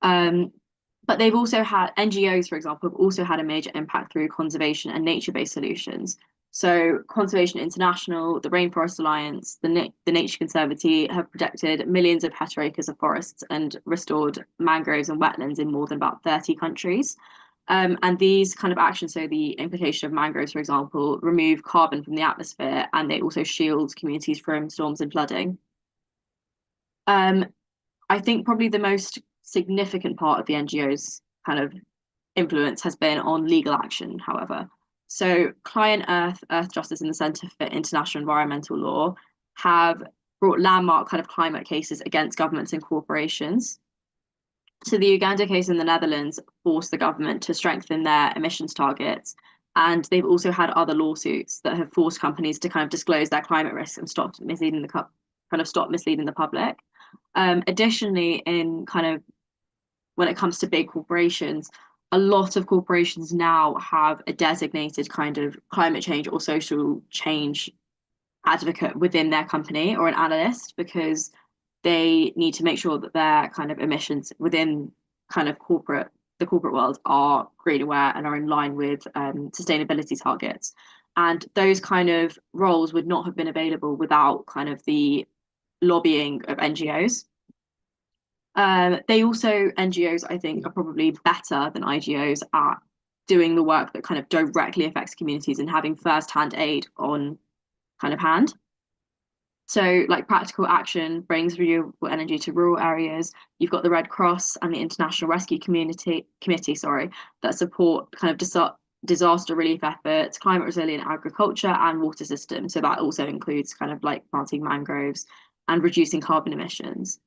But they've also had, NGOs, for example, have also had a major impact through conservation and nature-based solutions. So Conservation International, the Rainforest Alliance, the Nature Conservancy have protected millions of hectareacres of forests and restored mangroves and wetlands in more than about 30 countries. And these kind of actions, so the implication of mangroves, for example, remove carbon from the atmosphere, and they also shield communities from storms and flooding. I think probably the most significant part of the NGOs' kind of influence has been on legal action, however. So Client Earth Justice and the Centre for International Environmental Law have brought landmark kind of climate cases against governments and corporations. So the Uganda case in the Netherlands forced the government to strengthen their emissions targets. And they've also had other lawsuits that have forced companies to kind of disclose their climate risks and stop misleading the public. Additionally, in kind of when it comes to big corporations, a lot of corporations now have a designated kind of climate change or social change advocate within their company, or an analyst, because they need to make sure that their kind of emissions within kind of the corporate world are green aware and are in line with sustainability targets. And those kind of roles would not have been available without kind of the lobbying of NGOs. NGOs, I think, are probably better than IGOs at doing the work that kind of directly affects communities and having first-hand aid on kind of hand. So like practical action brings renewable energy to rural areas. You've got the Red Cross and the International Rescue Committee, that support kind of disaster relief efforts, climate resilient agriculture and water systems. So that also includes kind of like planting mangroves and reducing carbon emissions.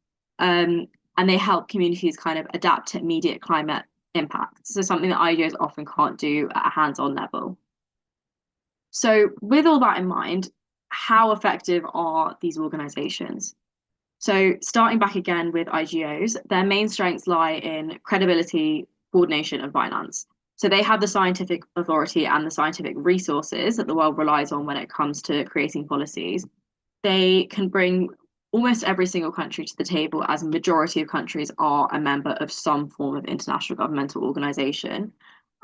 And they help communities kind of adapt to immediate climate impacts. So something that IGOs often can't do at a hands-on level. So with all that in mind, how effective are these organizations? So starting back again with IGOs, their main strengths lie in credibility, coordination, and finance. So they have the scientific authority and the scientific resources that the world relies on when it comes to creating policies. They can bring almost every single country to the table, as a majority of countries are a member of some form of international governmental organization.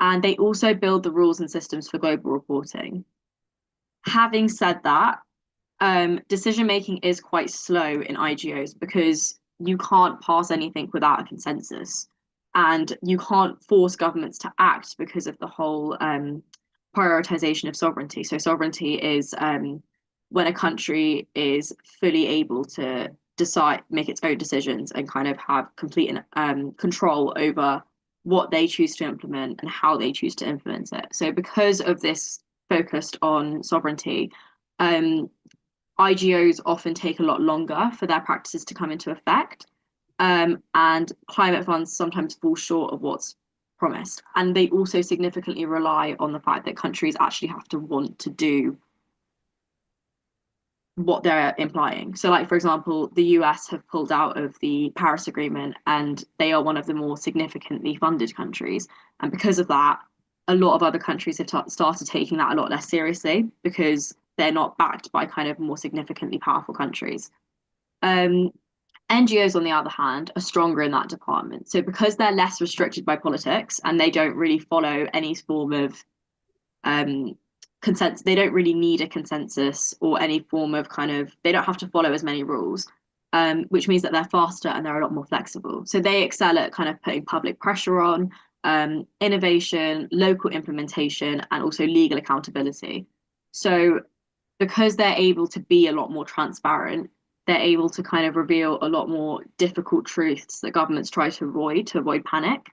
And they also build the rules and systems for global reporting. Having said that, decision-making is quite slow in IGOs because you can't pass anything without a consensus. And you can't force governments to act because of the whole prioritization of sovereignty. So sovereignty is when a country is fully able to make its own decisions and kind of have complete control over what they choose to implement and how they choose to implement it. So because of this focused on sovereignty, IGOs often take a lot longer for their practices to come into effect, and climate funds sometimes fall short of what's promised. And they also significantly rely on the fact that countries actually have to want to do what they're implying. So like, for example, the US have pulled out of the Paris Agreement, and they are one of the more significantly funded countries. And because of that, a lot of other countries have started taking that a lot less seriously because they're not backed by kind of more significantly powerful countries. NGOs NGOs, on the other hand, are stronger in that department. So because they're less restricted by politics and they don't really follow any form of consensus, they don't really need a consensus or any form of they don't have to follow as many rules, which means that they're faster and they're a lot more flexible. So they excel at kind of putting public pressure on, innovation, local implementation, and also legal accountability. So because they're able to be a lot more transparent, they're able to kind of reveal a lot more difficult truths that governments try to avoid panic,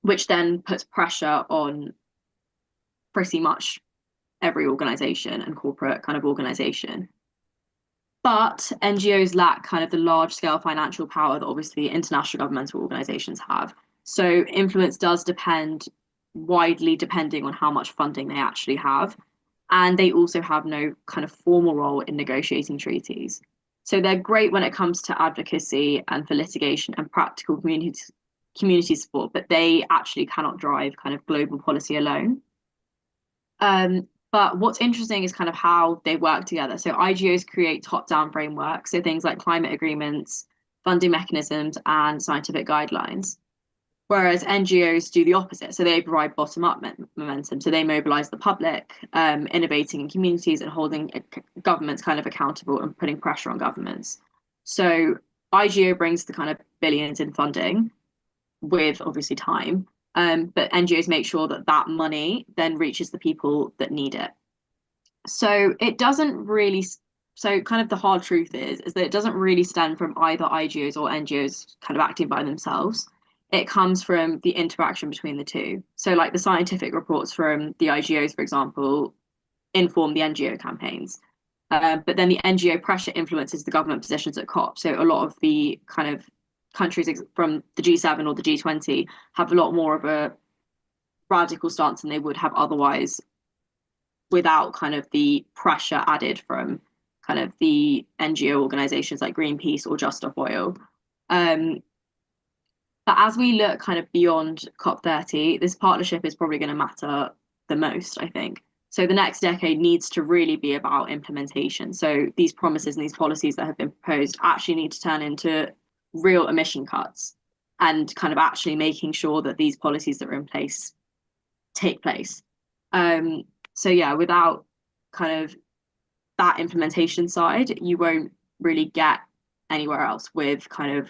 which then puts pressure on pretty much every organization and corporate kind of organization. But NGOs lack kind of the large scale financial power that obviously international governmental organizations have. So influence does depend widely depending on how much funding they actually have. And they also have no kind of formal role in negotiating treaties. So they're great when it comes to advocacy and for litigation and practical community support, but they actually cannot drive kind of global policy alone. But what's interesting is kind of how they work together. So IGOs create top-down frameworks, so things like climate agreements, funding mechanisms, and scientific guidelines. Whereas NGOs do the opposite. So they provide bottom-up momentum. So they mobilize the public, innovating in communities and holding governments kind of accountable and putting pressure on governments. So IGO brings the kind of billions in funding with obviously time, but NGOs make sure that that money then reaches the people that need it. So it doesn't really, so kind of the hard truth is that it doesn't really stem from either IGOs or NGOs kind of acting by themselves. It comes from the interaction between the two. So like the scientific reports from the IGOs, for example, inform the NGO campaigns. But then the NGO pressure influences the government positions at COP. So a lot of the kind of countries from the G7 or the G20 have a lot more of a radical stance than they would have otherwise without kind of the pressure added from kind of the NGO organizations like Greenpeace or Just Stop Oil. But as we look kind of beyond COP30, this partnership is probably going to matter the most, I think. So the next decade needs to really be about implementation. So these promises and these policies that have been proposed actually need to turn into real emission cuts and kind of actually making sure that these policies that are in place take place. So yeah, without kind of that implementation side, you won't really get anywhere else with kind of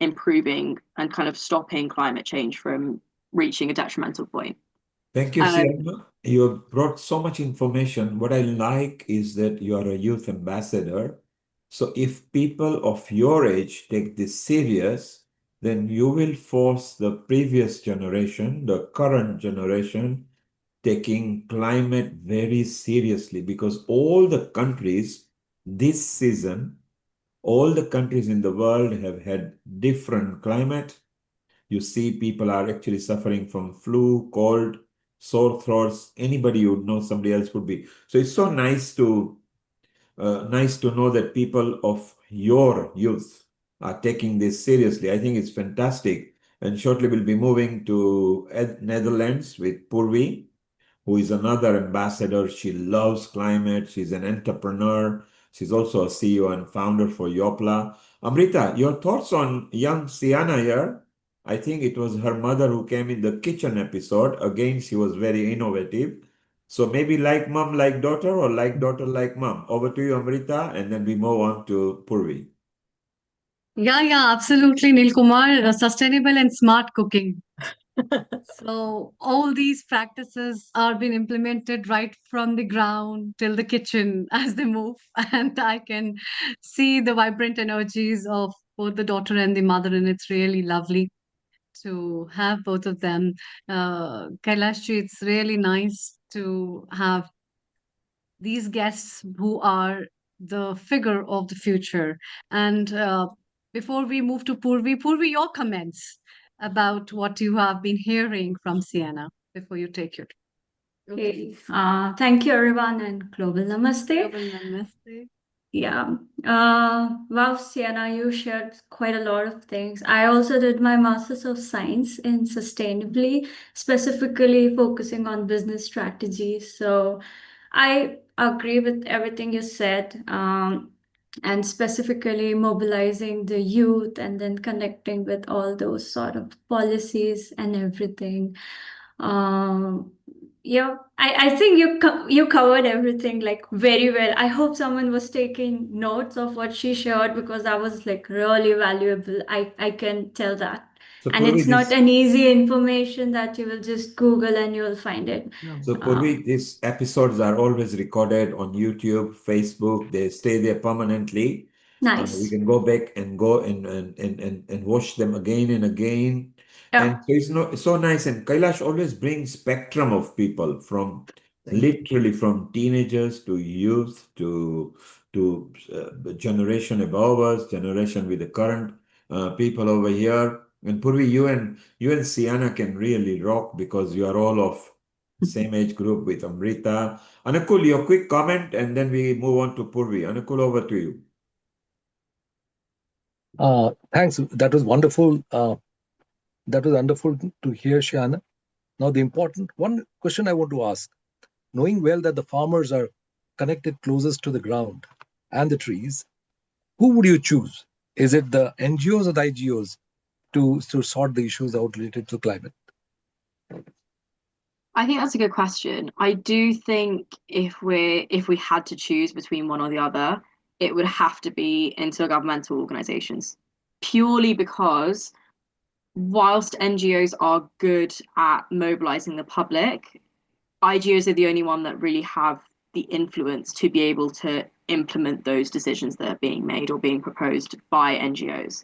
improving and kind of stopping climate change from reaching a detrimental point. Thank you, Sienna. You have brought so much information. What I like is that you are a youth ambassador. So if people of your age take this serious, then you will force the previous generation, the current generation, taking climate very seriously, because all the countries this season, all the countries in the world have had different climate. You see people are actually suffering from flu, cold, sore throats. Anybody would know somebody else would be. So it's so nice to know that people of your youth are taking this seriously. I think it's fantastic. And shortly we'll be moving to Netherlands with Purvi, who is another ambassador. She loves climate. She's an entrepreneur. She's also a CEO and founder for Yopla. Amrita, your thoughts on young Sienna here? I think it was her mother who came in the kitchen episode. Again, she was very innovative. So maybe like mom, like daughter, or like daughter, like mom. Over to you, Amrita, and then we move on to Purvi. Yeah, absolutely, Neil Kumar. Sustainable and smart cooking. So all these practices are being implemented right from the ground till the kitchen as they move, and I can see the vibrant energies of both the daughter and the mother, and it's really lovely to have both of them. Kailashji, it's really nice to have these guests who are the figure of the future. And before we move to Purvi, your comments about what you have been hearing from Sienna before you take your. Okay. Thank you, everyone, and global namaste. Global namaste. Yeah. Wow, Sienna, you shared quite a lot of things. I also did my Masters of Science in Sustainably, specifically focusing on business strategy. So I agree with everything you said. and specifically mobilizing the youth and then connecting with all those sort of policies and everything. Yeah, I think you covered everything like very well. I hope someone was taking notes of what she shared because that was like really valuable. I can tell that. So And Purvi, it's not an easy information that you will just Google and you'll find it. Purvi, these episodes are always recorded on YouTube, Facebook. They stay there permanently. We Nice. can go back and go and watch them again and again. And Yeah. so it's so nice. And Kailash always brings spectrum of people from literally from teenagers to youth to generation above us, generation with the current people over here. And Purvi, you and Sienna can really rock because you are all of same age group with Amrita. Anukul, your quick comment, and then we move on to Purvi. Anukul, over to you. Thanks. That was wonderful. That was wonderful to hear, Shiana. Now, the important one question I want to ask, knowing well that the farmers are connected closest to the ground and the trees, who would you choose? Is it the NGOs or the IGOs to sort the issues out related to climate? I think that's a good question. I do think if we had to choose between one or the other, it would have to be intergovernmental organizations, purely because whilst NGOs are good at mobilizing the public, IGOs are the only one that really have the influence to be able to implement those decisions that are being made or being proposed by NGOs.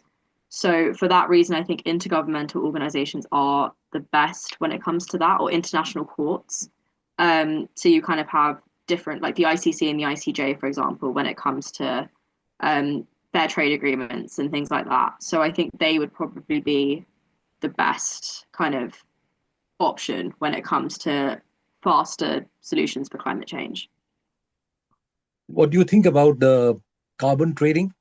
So for that reason, I think intergovernmental organizations are the best when it comes to that, or international courts. So you kind of have different, like the ICC and the ICJ, for example, when it comes to fair trade agreements and things like that. So I think they would probably be the best kind of option when it comes to faster solutions for climate change. What do you think about the carbon trading?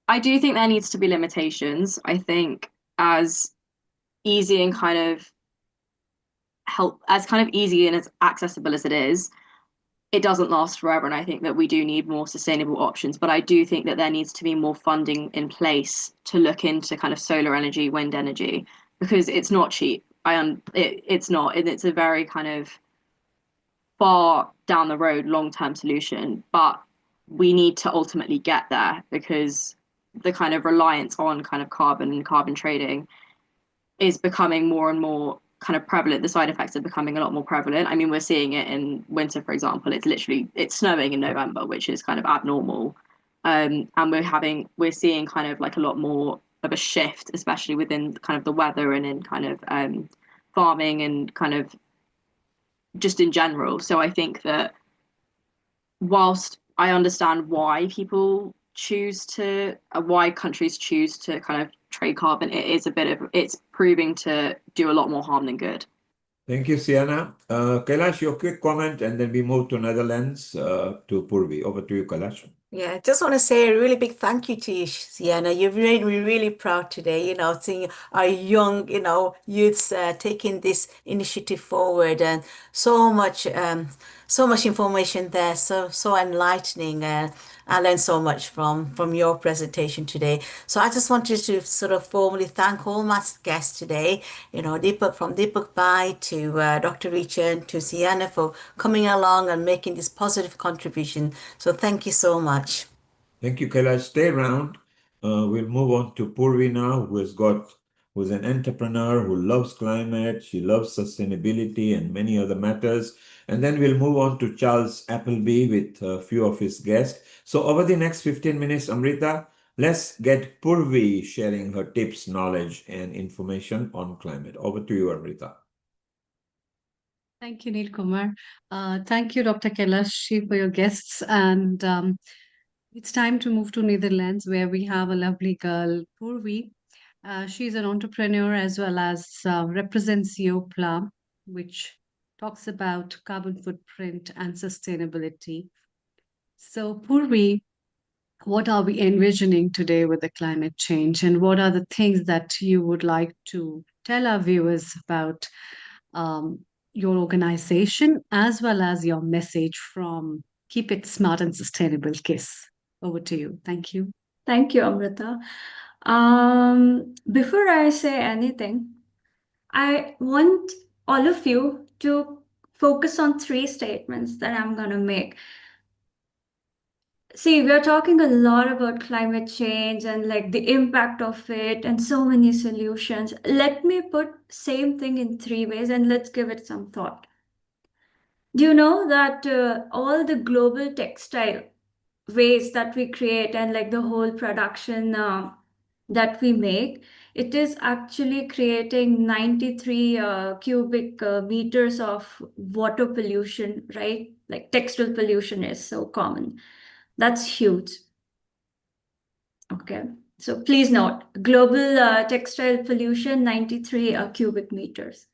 I do think there needs to be limitations. I think as easy and kind of easy and as accessible as it is, it doesn't last forever. And I think that we do need more sustainable options. But I do think that there needs to be more funding in place to look into kind of solar energy, wind energy, because it's not cheap. It's not, and it's a very kind of far down the road long-term solution. But we need to ultimately get there because the kind of reliance on kind of carbon and carbon trading is becoming more and more kind of prevalent. The side effects are becoming a lot more prevalent. I mean, we're seeing it in winter, for example. It's snowing in November, which is kind of abnormal. And we're seeing kind of like a lot more of a shift, especially within kind of the weather and in kind of farming and kind of just in general. So I think that whilst I understand why why countries choose to kind of trade carbon, it's proving to do a lot more harm than good. Thank you, Sienna. Kailash, your quick comment, and then we move to Netherlands to Purvi. Over to you, Kailash. Yeah, just want to say a really big thank you to you, Sienna. You've made me really proud today, seeing our young, youths taking this initiative forward and so much information there, so enlightening. I learned so much from your presentation today. So I just wanted to sort of formally thank all my guests today, Deepak from Deepak Bhai to Dr. Richard to Sienna for coming along and making this positive contribution. So thank you so much. Thank you, Kailash. Stay around. We'll move on to Purvi now, who's an entrepreneur who loves climate, she loves sustainability and many other matters. And then we'll move on to Charles Appleby with a few of his guests. So over the next 15 minutes, Amrita, let's get Purvi sharing her tips, knowledge, and information on climate. Over to you, Amrita. Thank you, Neil Kumar. Thank you, Dr. Kailash, for your guests. And it's time to move to Netherlands, where we have a lovely girl, Purvi. She's an entrepreneur as well as represents Youpla, which talks about carbon footprint and sustainability. So, Purvi, what are we envisioning today with the climate change, and what are the things that you would like to tell our viewers about your organization as well as your message from Keep It Smart and Sustainable KISS. Over to you. Thank you. Thank you, Amrita. Before I say anything, I want all of you to focus on three statements that I'm going to make. See, we're talking a lot about climate change and like the impact of it and so many solutions. Let me put same thing in three ways and let's give it some thought. Do you know that all the global textile waste that we create and like the whole production that we make, it is actually creating 93 cubic meters of water pollution, right? Like textile pollution is so common. That's huge. Okay. So please note, global textile pollution, 93 cubic meters.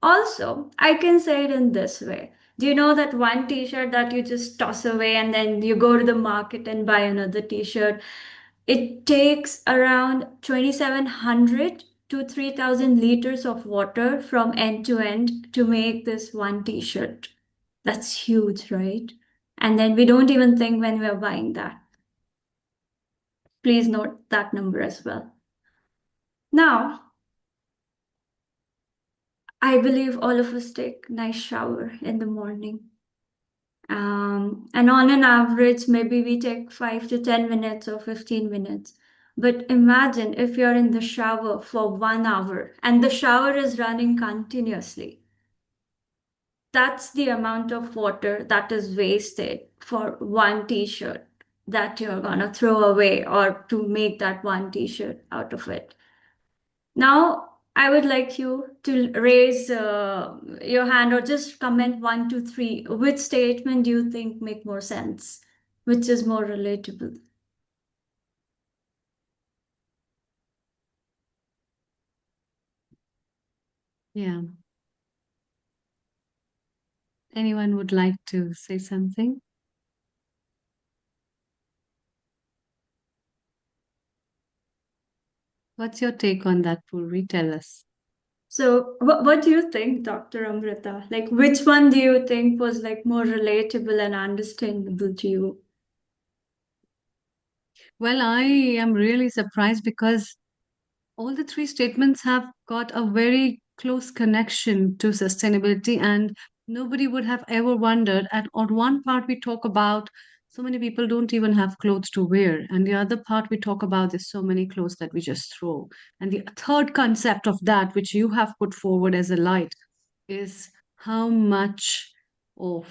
Also, I can say it in this way. Do you know that one t-shirt that you just toss away and then you go to the market and buy another t-shirt? It takes around 2,700 to 3,000 liters of water from end to end to make this one t-shirt. That's huge, right? And then we don't even think when we're buying that. Please note that number as well. Now, I believe all of us take a nice shower in the morning. And on an average, maybe we take 5 to 10 minutes or 15 minutes. But imagine if you're in the shower for 1 hour and the shower is running continuously. That's the amount of water that is wasted for one t-shirt that you're gonna throw away or to make that one t-shirt out of it. Now, I would like you to raise your hand or just comment 1, 2, 3. Which statement do you think make more sense? Which is more relatable? Yeah. Anyone would like to say something? What's your take on that, Purvi? Tell us. So what do you think, Dr. Amrita? Like, which one do you think was like more relatable and understandable to you? Well, I am really surprised because all the three statements have got a very close connection to sustainability, and nobody would have ever wondered. And on one part, we talk about so many people don't even have clothes to wear, and the other part we talk about there's so many clothes that we just throw. And the third concept of that, which you have put forward as a light, is how much of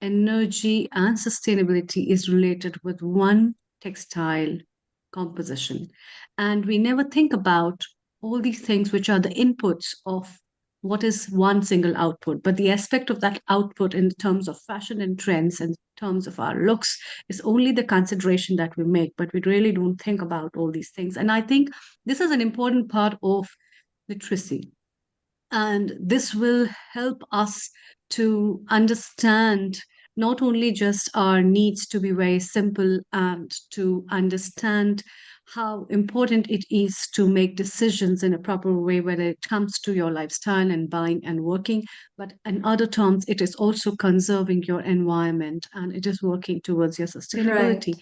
energy and sustainability is related with one textile composition. And we never think about all these things which are the inputs of what is one single output. But the aspect of that output in terms of fashion and trends and terms of our looks is only the consideration that we make, but we really don't think about all these things. And I think this is an important part of literacy. And this will help us to understand not only just our needs to be very simple and to understand how important it is to make decisions in a proper way when it comes to your lifestyle and buying and working, but in other terms, it is also conserving your environment and it is working towards your sustainability.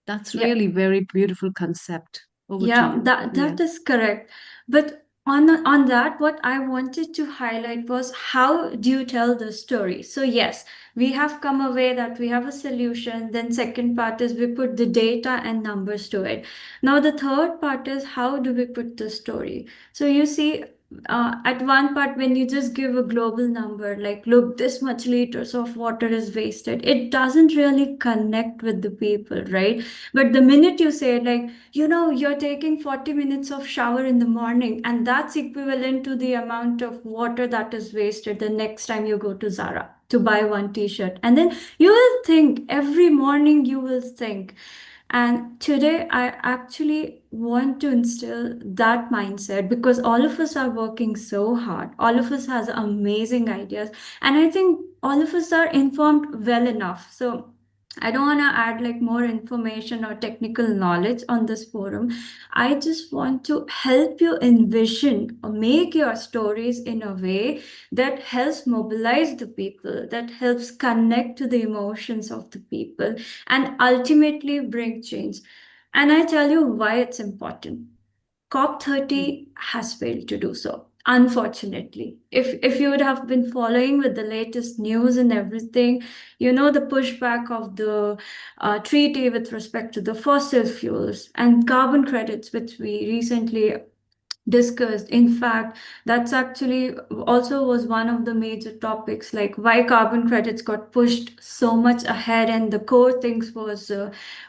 That's Yeah. really very beautiful concept. Over to Yeah, you. that is correct. But on that, what I wanted to highlight was how do you tell the story? So yes, we have come away that we have a solution. Then second part is we put the data and numbers to it. Now the third part is how do we put the story? So you see, at one part when you just give a global number, like look, this much liters of water is wasted, it doesn't really connect with the people, right? But the minute you say like, you know, you're taking 40 minutes of shower in the morning and that's equivalent to the amount of water that is wasted the next time you go to Zara to buy one t-shirt, and then you will think every morning, you will think. And today I actually want to instill that mindset because all of us are working so hard, all of us has amazing ideas, and I think all of us are informed well enough. So I don't want to add like more information or technical knowledge on this forum. I just want to help you envision or make your stories in a way that helps mobilize the people, that helps connect to the emotions of the people, and ultimately bring change. And I tell you why it's important. COP30 has failed to do so, unfortunately. If you would have been following with the latest news and everything, you know the pushback of the treaty with respect to the fossil fuels and carbon credits, which we recently discussed. In fact, that's actually also was one of the major topics, like why carbon credits got pushed so much ahead and the core things was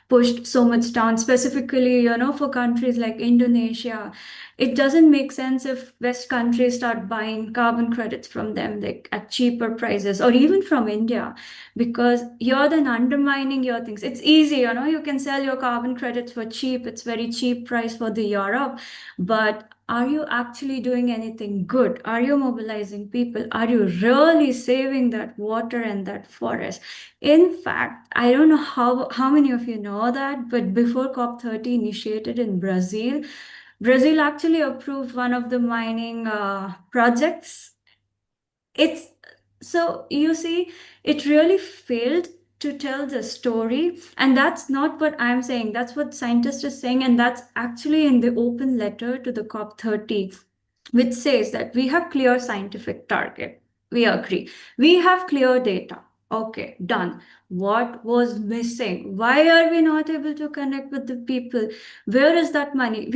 pushed so much down, specifically, you know, for countries like Indonesia. It doesn't make sense if West countries start buying carbon credits from them like at cheaper prices, or even from India, because you're then undermining your things. It's easy, you know, you can sell your carbon credits for cheap. It's very cheap price for the Europe, but are you actually doing anything good? Are you mobilizing people? Are you really saving that water and that forest? In fact, I don't know how many of you know that, but before COP30 initiated in Brazil, Brazil actually approved one of the mining projects. It's so you see, it really failed to tell the story, and that's not what I'm saying. That's what scientists are saying, and that's actually in the open letter to the COP30, which says that we have clear scientific target. We agree. We have clear data. Okay, done. What was missing? Why are we not able to connect with the people? Where is that money?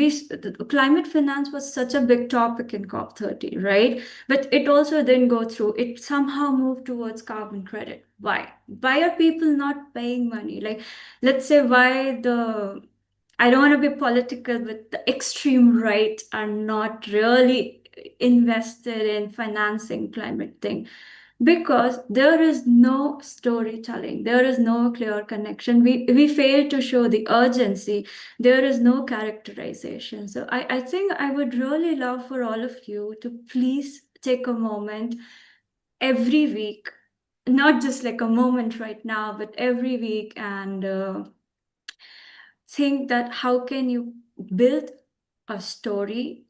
Climate finance was such a big topic in COP30, right? But it also didn't go through. It somehow moved towards carbon credit. Why? Why are people not paying money? Like, let's say why the I don't want to be political, but the extreme right are not really invested in financing climate thing, because there is no storytelling, there is no clear connection. We fail to show the urgency, there is no characterization. So I think I would really love for all of you to please take a moment every week, not just like a moment right now, but every week, and think that how can you build a story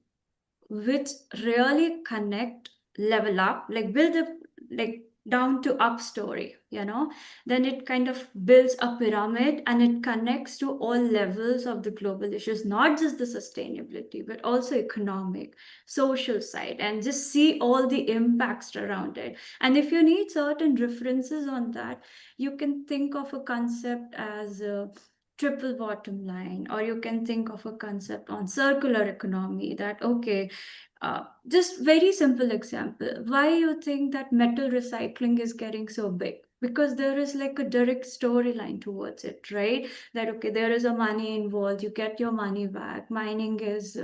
which really connect, level up, like build a like down to up story, you know, then it kind of builds a pyramid and it connects to all levels of the global issues, not just the sustainability but also economic, social side, and just see all the impacts around it. And if you need certain references on that, you can think of a concept as a triple bottom line, or you can think of a concept on circular economy, that okay, just very simple example. Why you think that metal recycling is getting so big? Because there is like a direct storyline towards it, right? That okay, there is a money involved. You get your money back. Mining is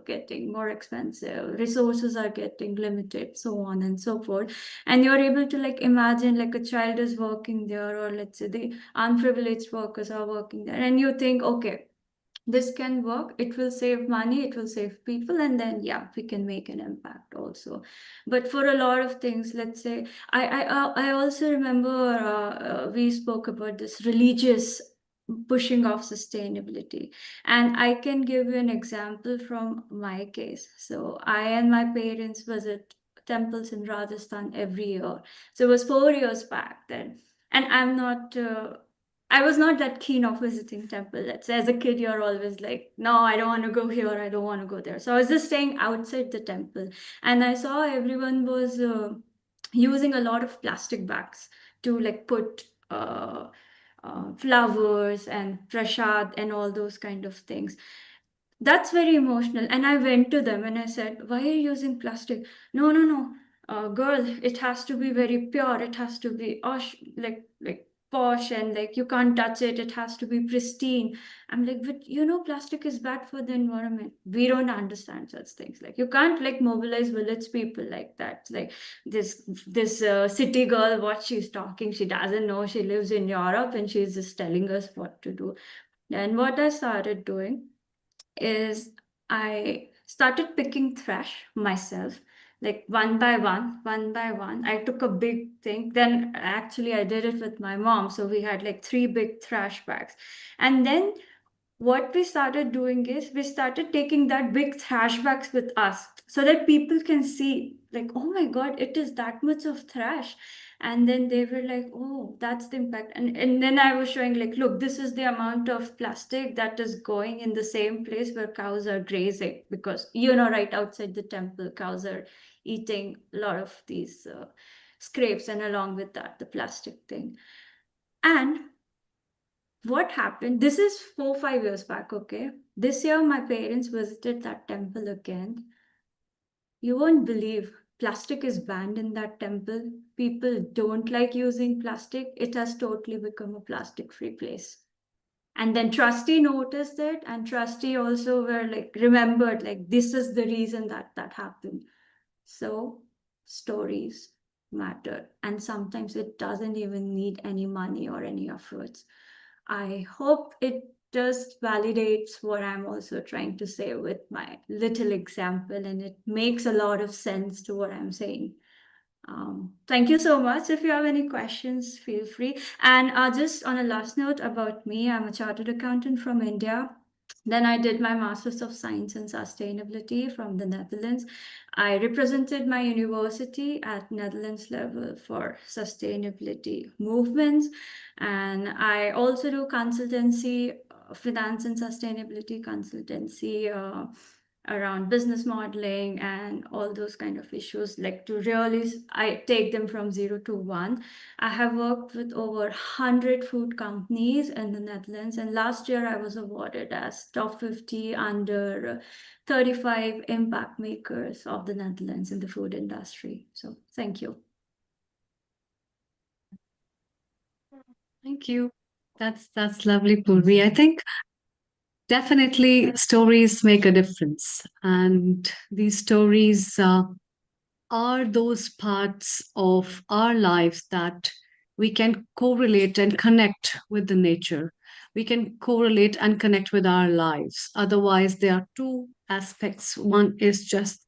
getting more expensive. Resources are getting limited, so on and so forth. And you're able to like imagine like a child is working there, or let's say the unprivileged workers are working there, and you think, okay, this can work, it will save money, it will save people, and then yeah, we can make an impact also. But for a lot of things, let's say I also remember we spoke about this religious pushing of sustainability, and I can give you an example from my case. So I and my parents visit temples in Rajasthan every year. So it was 4 years back then, and I was not that keen of visiting temple. Let's say as a kid, you're always like, no, I don't want to go here. I don't want to go there. So I was just staying outside the temple, and I saw everyone was using a lot of plastic bags to like put flowers and prasad and all those kind of things. That's very emotional. And I went to them and I said, why are you using plastic? No, no, no. Girl, it has to be very pure. It has to be like posh, and like you can't touch it. It has to be pristine. I'm like, but you know, plastic is bad for the environment. We don't understand such things. Like you can't like mobilize village people like that. Like this city girl, what she's talking, she doesn't know. She lives in Europe and she's just telling us what to do. And what I started doing is I started picking trash myself. like one by one. I took a big thing. Then actually I did it with my mom. So we had like 3 big trash bags. And then what we started doing is we started taking that big trash bags with us so that people can see, like, oh my God, it is that much of trash. And then they were like, oh, that's the impact. And then I was showing, like, look, this is the amount of plastic that is going in the same place where cows are grazing, because, right outside the temple, cows are eating a lot of these scrapes, and along with that, the plastic thing. And what happened, this is 4 5 years back, okay? This year my parents visited that temple again. You won't believe, plastic is banned in that temple. People don't like using plastic. It has totally become a plastic free place. And then trustee noticed it, and trustee also were like, remembered, like, this is the reason that happened. So stories matter, and sometimes it doesn't even need any money or any efforts. I hope it just validates what I'm also trying to say with my little example, and it makes a lot of sense to what I'm saying. Thank you so much. If you have any questions, feel free. And just on a last note about me, I'm a chartered accountant from India. Then I did my Masters of Science in Sustainability from the Netherlands. I represented my university at Netherlands level for sustainability movements. And I also do consultancy, finance and sustainability consultancy, around business modeling and all those kind of issues, like to really, I take them from 0 to 1. I have worked with over 100 food companies in the Netherlands, and last year I was awarded as top 50 under 35 impact makers of the Netherlands in the food industry. So thank you. Thank you. That's lovely, Purvi. I think definitely stories make a difference, and these stories are those parts of our lives that we can correlate and connect with the nature. We can correlate and connect with our lives. Otherwise, there are two aspects. One is just,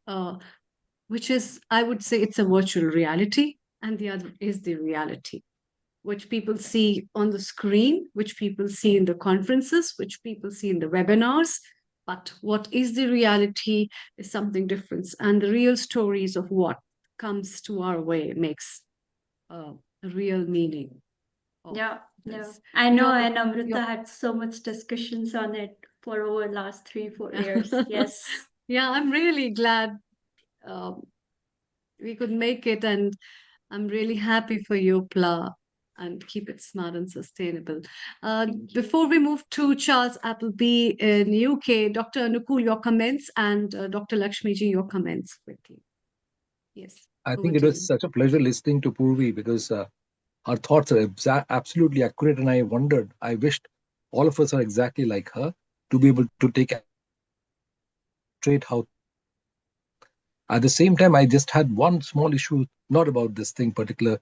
which is, I would say, it's a virtual reality, and the other is the reality, which people see on the screen, which people see in the conferences, which people see in the webinars. But what is the reality is something different. And the real stories of what comes to our way makes a real meaning of Yeah. this. I know, Your- and Amrita your- had so much discussions on it for over last 3 4 years. Yes. Yeah, I'm really glad um, we could make it, and I'm really happy for you, Pla, and keep it smart and sustainable. Before we move to Charles Appleby in UK, Dr. Anukul, your comments, and Dr. Lakshmiji, your comments quickly. Yes. I over think it to was you. such a pleasure listening to Purvi because her thoughts are absolutely accurate. And I wondered, I wished all of us are exactly like her to be able to take straight how. At the same time, I just had one small issue, not about this thing particular,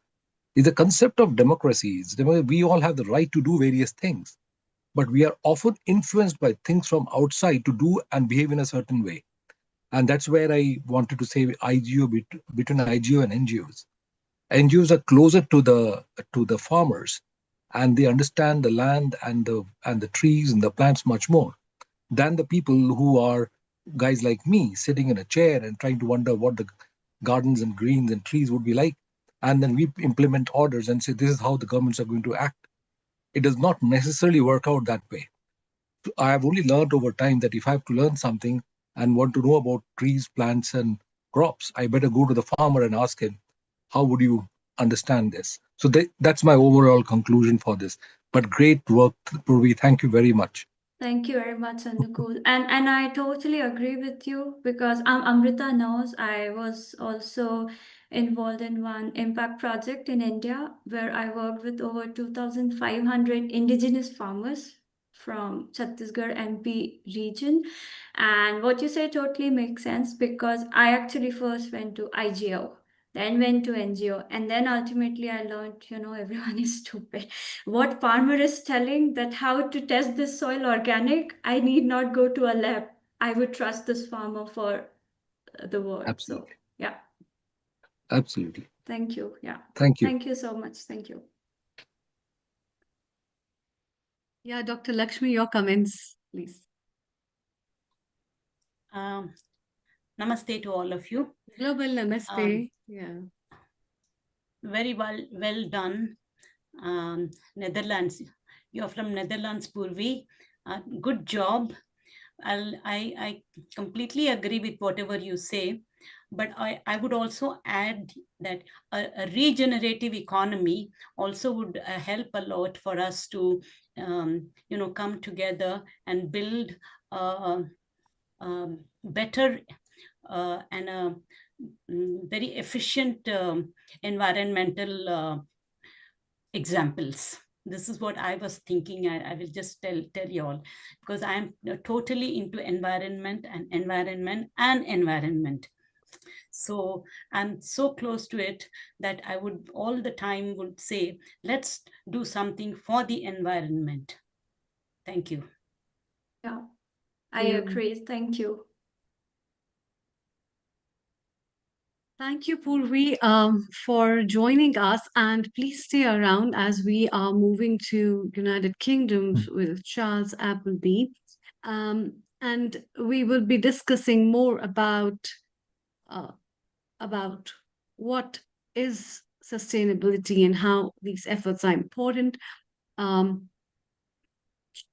is the concept of democracy. We all have the right to do various things, but we are often influenced by things from outside to do and behave in a certain way. And that's where I wanted to say IGO between IGO and NGOs. NGOs are closer to the farmers, and they understand the land and the trees and the plants much more than the people who are guys like me sitting in a chair and trying to wonder what the gardens and greens and trees would be like. And then we implement orders and say this is how the governments are going to act. It does not necessarily work out that way. I have only learned over time that if I have to learn something and want to know about trees, plants, and crops, I better go to the farmer and ask him, how would you understand this? So that's my overall conclusion for this. But great work, Purvi. Thank you very much. Thank you very much, Anukul. And I totally agree with you, because Amrita knows I was also involved in one impact project in India where I worked with over 2,500 indigenous farmers from Chhattisgarh MP region. And what you say totally makes sense, because I actually first went to IGO, then went to NGO, and then ultimately I learned, everyone is stupid. What farmer is telling that how to test this soil organic, I need not go to a lab. I would trust this farmer for the word. So Absolutely. yeah. Absolutely. Thank you. Yeah. Thank you. Thank you so much. Thank you. Yeah, Dr. Lakshmi, your comments, please. Namaste to all of you. Global namaste. Yeah. Very well done. Netherlands. You're from Netherlands, Purvi. Good job. I completely agree with whatever you say, but I would also add that a regenerative economy also would help a lot for us to, come together and build better and a very efficient environmental examples. This is what I was thinking. I will just tell you all, because I am totally into environment. So I'm so close to it that I would all the time would say, let's do something for the environment. Thank you. Yeah, I agree. Thank you. Thank you, Purvi, for joining us, and please stay around as we are moving to United Kingdom with Charles Appleby, and we will be discussing more about what is sustainability and how these efforts are important.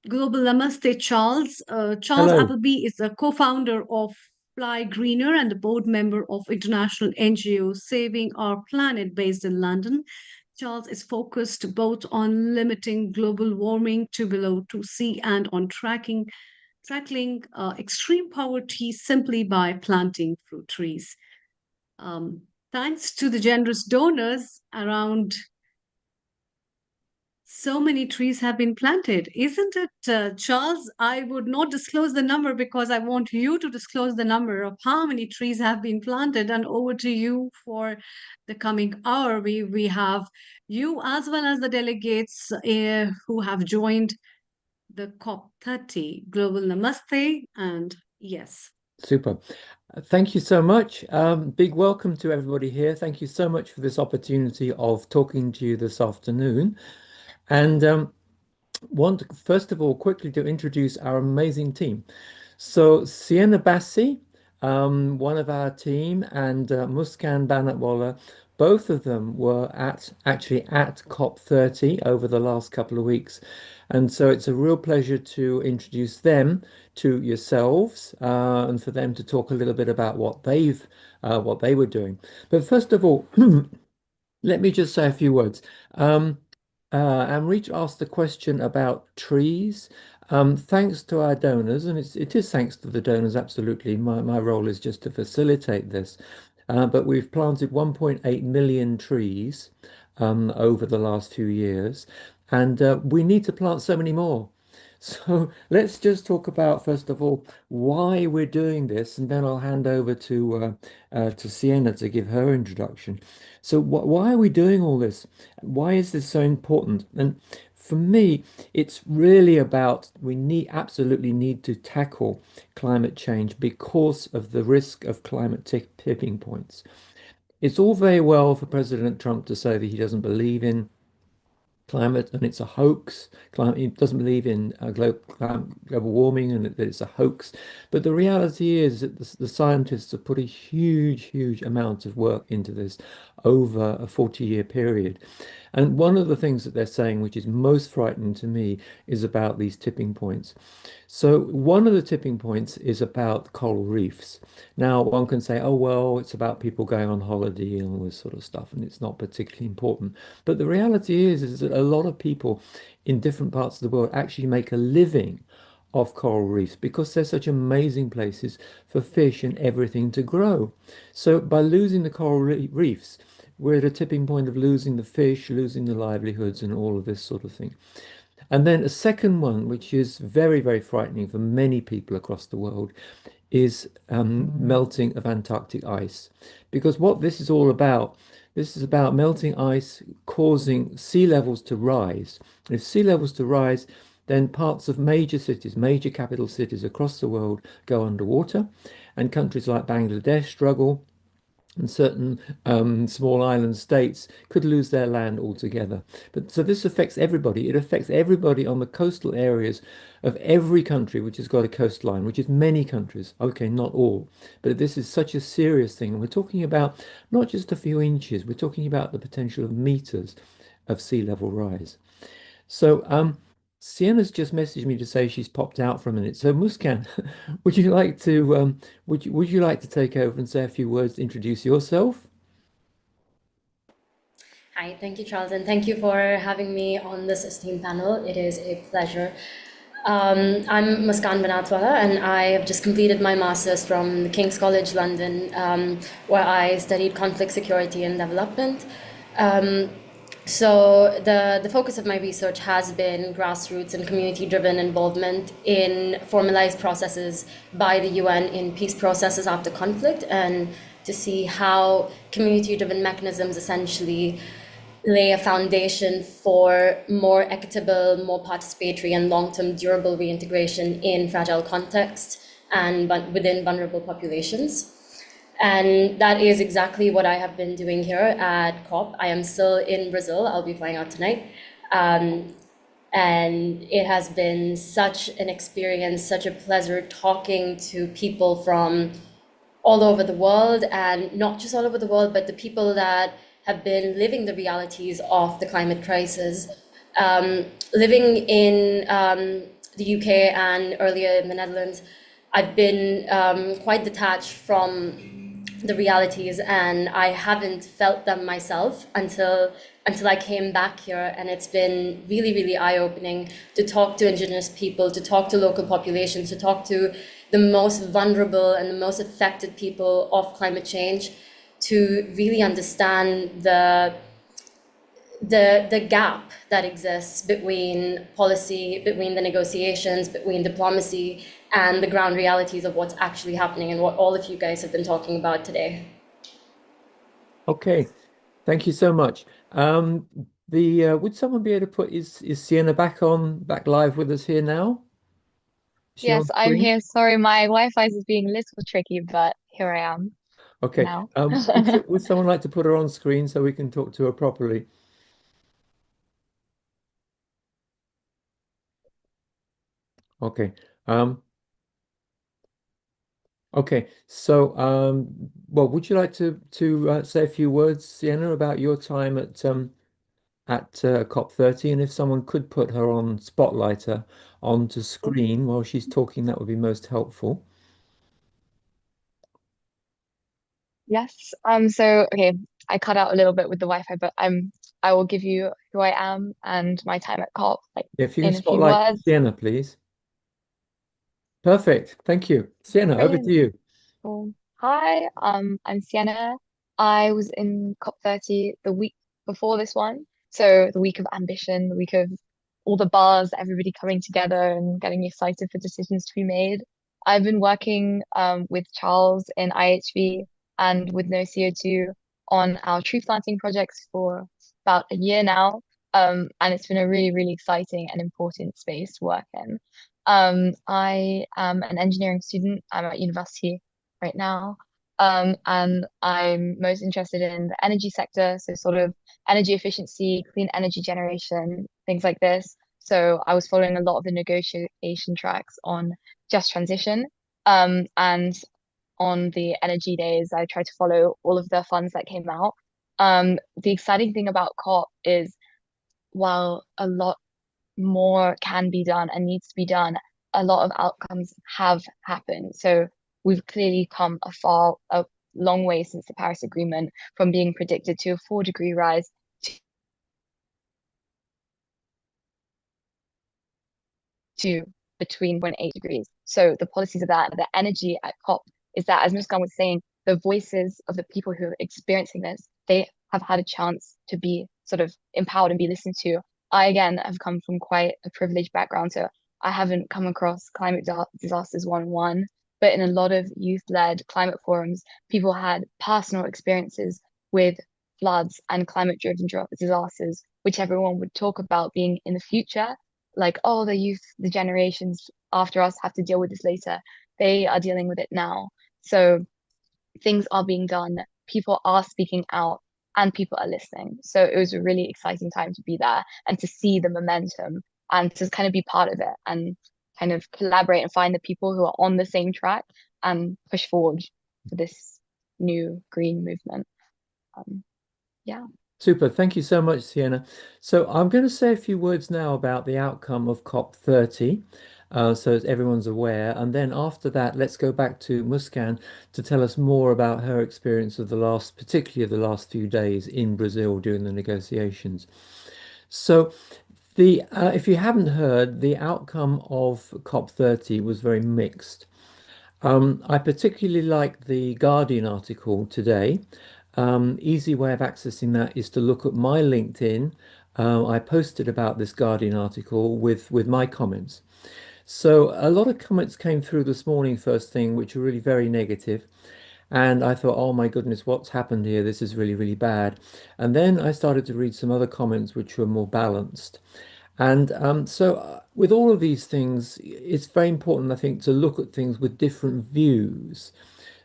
Global Namaste, Charles. Charles Hello. Appleby is a co-founder of Fly Greener and the board member of international NGO Saving Our Planet based in London. Charles is focused both on limiting global warming to below 2C and on tackling extreme poverty simply by planting fruit trees. Thanks to the generous donors, around so many trees have been planted, isn't it, Charles? I would not disclose the number because I want you to disclose the number of how many trees have been planted. And over to you for the coming hour. We have you as well as the delegates who have joined the COP30 Global Namaste. And yes. Super. Thank you so much. Big welcome to everybody here. Thank you so much for this opportunity of talking to you this afternoon. And want first of all quickly to introduce our amazing team. So Sienna Bassi, one of our team, and Muskan Banatwala, both of them were actually at COP30 over the last couple of weeks. And so it's a real pleasure to introduce them to yourselves and for them to talk a little bit about what they were doing. But first of all, let me just say a few words. Amrita asked the question about trees. Thanks to our donors, and it is thanks to the donors, absolutely. My role is just to facilitate this. But we've planted 1.8 million trees over the last few years, and we need to plant so many more. So let's just talk about, first of all, why we're doing this, and then I'll hand over to Sienna to give her introduction. So why are we doing all this? Why is this so important? And for me, it's really about absolutely need to tackle climate change because of the risk of climate tipping points. It's all very well for President Trump to say that he doesn't believe in climate and it's a hoax. He doesn't believe in global warming and that it's a hoax. But the reality is that the scientists have put a huge amount of work into this over a 40-year period. And one of the things that they're saying, which is most frightening to me, is about these tipping points. So one of the tipping points is about coral reefs. Now, one can say, oh, well, it's about people going on holiday and all this sort of stuff, and it's not particularly important. But the reality is that a lot of people in different parts of the world actually make a living off coral reefs because they're such amazing places for fish and everything to grow. So by losing the coral reefs, we're at a tipping point of losing the fish, losing the livelihoods, and all of this sort of thing. And then a second one, which is very frightening for many people across the world, is melting of Antarctic ice. Because what this is all about, this is about melting ice causing sea levels to rise. If sea levels to rise, then parts of major cities, major capital cities across the world go underwater, and countries like Bangladesh struggle. and certain small island states could lose their land altogether. But so this affects everybody. It affects everybody on the coastal areas of every country which has got a coastline, which is many countries. Okay, not all, but this is such a serious thing. And we're talking about not just a few inches, we're talking about the potential of meters of sea level rise. So Sienna's just messaged me to say she's popped out for a minute. So Muskan, would you like to would you like to take over and say a few words to introduce yourself? Hi, thank you, Charles, and thank you for having me on this esteemed panel. It is a pleasure. I'm Muskan Banatwala, and I have just completed my master's from the King's College London, where I studied conflict security and development. So the focus of my research has been grassroots and community-driven involvement in formalized processes by the UN in peace processes after conflict, and to see how community-driven mechanisms essentially lay a foundation for more equitable, more participatory, and long-term durable reintegration in fragile contexts and within vulnerable populations. And that is exactly what I have been doing here at COP. I am still in Brazil. I'll be flying out tonight. And it has been such an experience, such a pleasure talking to people from all over the world, and not just all over the world, but the people that have been living the realities of the climate crisis. Living in the UK and earlier in the Netherlands, I've been quite detached from the realities, and I haven't felt them myself until I came back here. And it's been really, really eye-opening to talk to Indigenous people, to talk to local populations, to talk to the most vulnerable and the most affected people of climate change, to really understand the gap that exists between policy, between the negotiations, between diplomacy, and the ground realities of what's actually happening, and what all of you guys have been talking about today. Okay, thank you so much. Would someone be able to put is Sienna back live with us here now? Is she on Yes, I'm screen? here. Sorry, my Wi-Fi is being a little tricky, but here I am Okay. now. Would someone like to put her on screen so we can talk to her properly? Okay. Okay. So, well, would you like to say a few words, Sienna, about your time at COP30, and if someone could put her on spotlighter onto screen while she's talking, that would be most helpful. Yes. So okay, I cut out a little bit with the Wi-Fi, but I will give you who I am and my time at COP, like If you can in a few spotlight words. Sienna, please. Perfect. Thank you. Sienna, over to Brilliant. you. Cool. Hi, I'm Sienna. I was in COP30 the week before this one. So the week of ambition, the week of all the buzz, everybody coming together and getting excited for decisions to be made. I've been working with Charles in IHV and with No CO2 on our tree planting projects for about a year now. And it's been a really, really exciting and important space to work in. I am an engineering student. I'm at university right now. And I'm most interested in the energy sector, so sort of energy efficiency, clean energy generation, things like this. So I was following a lot of the negotiation tracks on just transition. And on the energy days, I tried to follow all of the funds that came out. The exciting thing about COP is while a lot more can be done and needs to be done, a lot of outcomes have happened. So we've clearly come a long way since the Paris Agreement, from being predicted to a 4-degree rise to between 1.8 degrees. So the policies of that, the energy at COP is that, as Muskan was saying, the voices of the people who are experiencing this, they have had a chance to be sort of empowered and be listened to. I, again, have come from quite a privileged background, so I haven't come across climate disasters one-on-one, but in a lot of youth-led climate forums, people had personal experiences with floods and climate-driven disasters, which everyone would talk about being in the future. Like, oh, the youth, the generations after us have to deal with this later. They are dealing with it now. So things are being done people are speaking out and people are listening. So it was a really exciting time to be there and to see the momentum and to kind of be part of it and kind of collaborate and find the people who are on the same track and push forward for this new green movement. Yeah. Super. Thank you so much, Sienna. So I'm going to say a few words now about the outcome of COP30, so as everyone's aware. And then after that, let's go back to Muskan to tell us more about her experience of particularly of the last few days in Brazil during the negotiations. So if you haven't heard, the outcome of COP30 was very mixed. I particularly like the Guardian article today. Easy way of accessing that is to look at my LinkedIn. I posted about this Guardian article with my comments. So a lot of comments came through this morning, first thing, which were really very negative. And I thought, oh my goodness, what's happened here? This is really, really bad. And then I started to read some other comments which were more balanced. And with all of these things, it's very important, I think, to look at things with different views.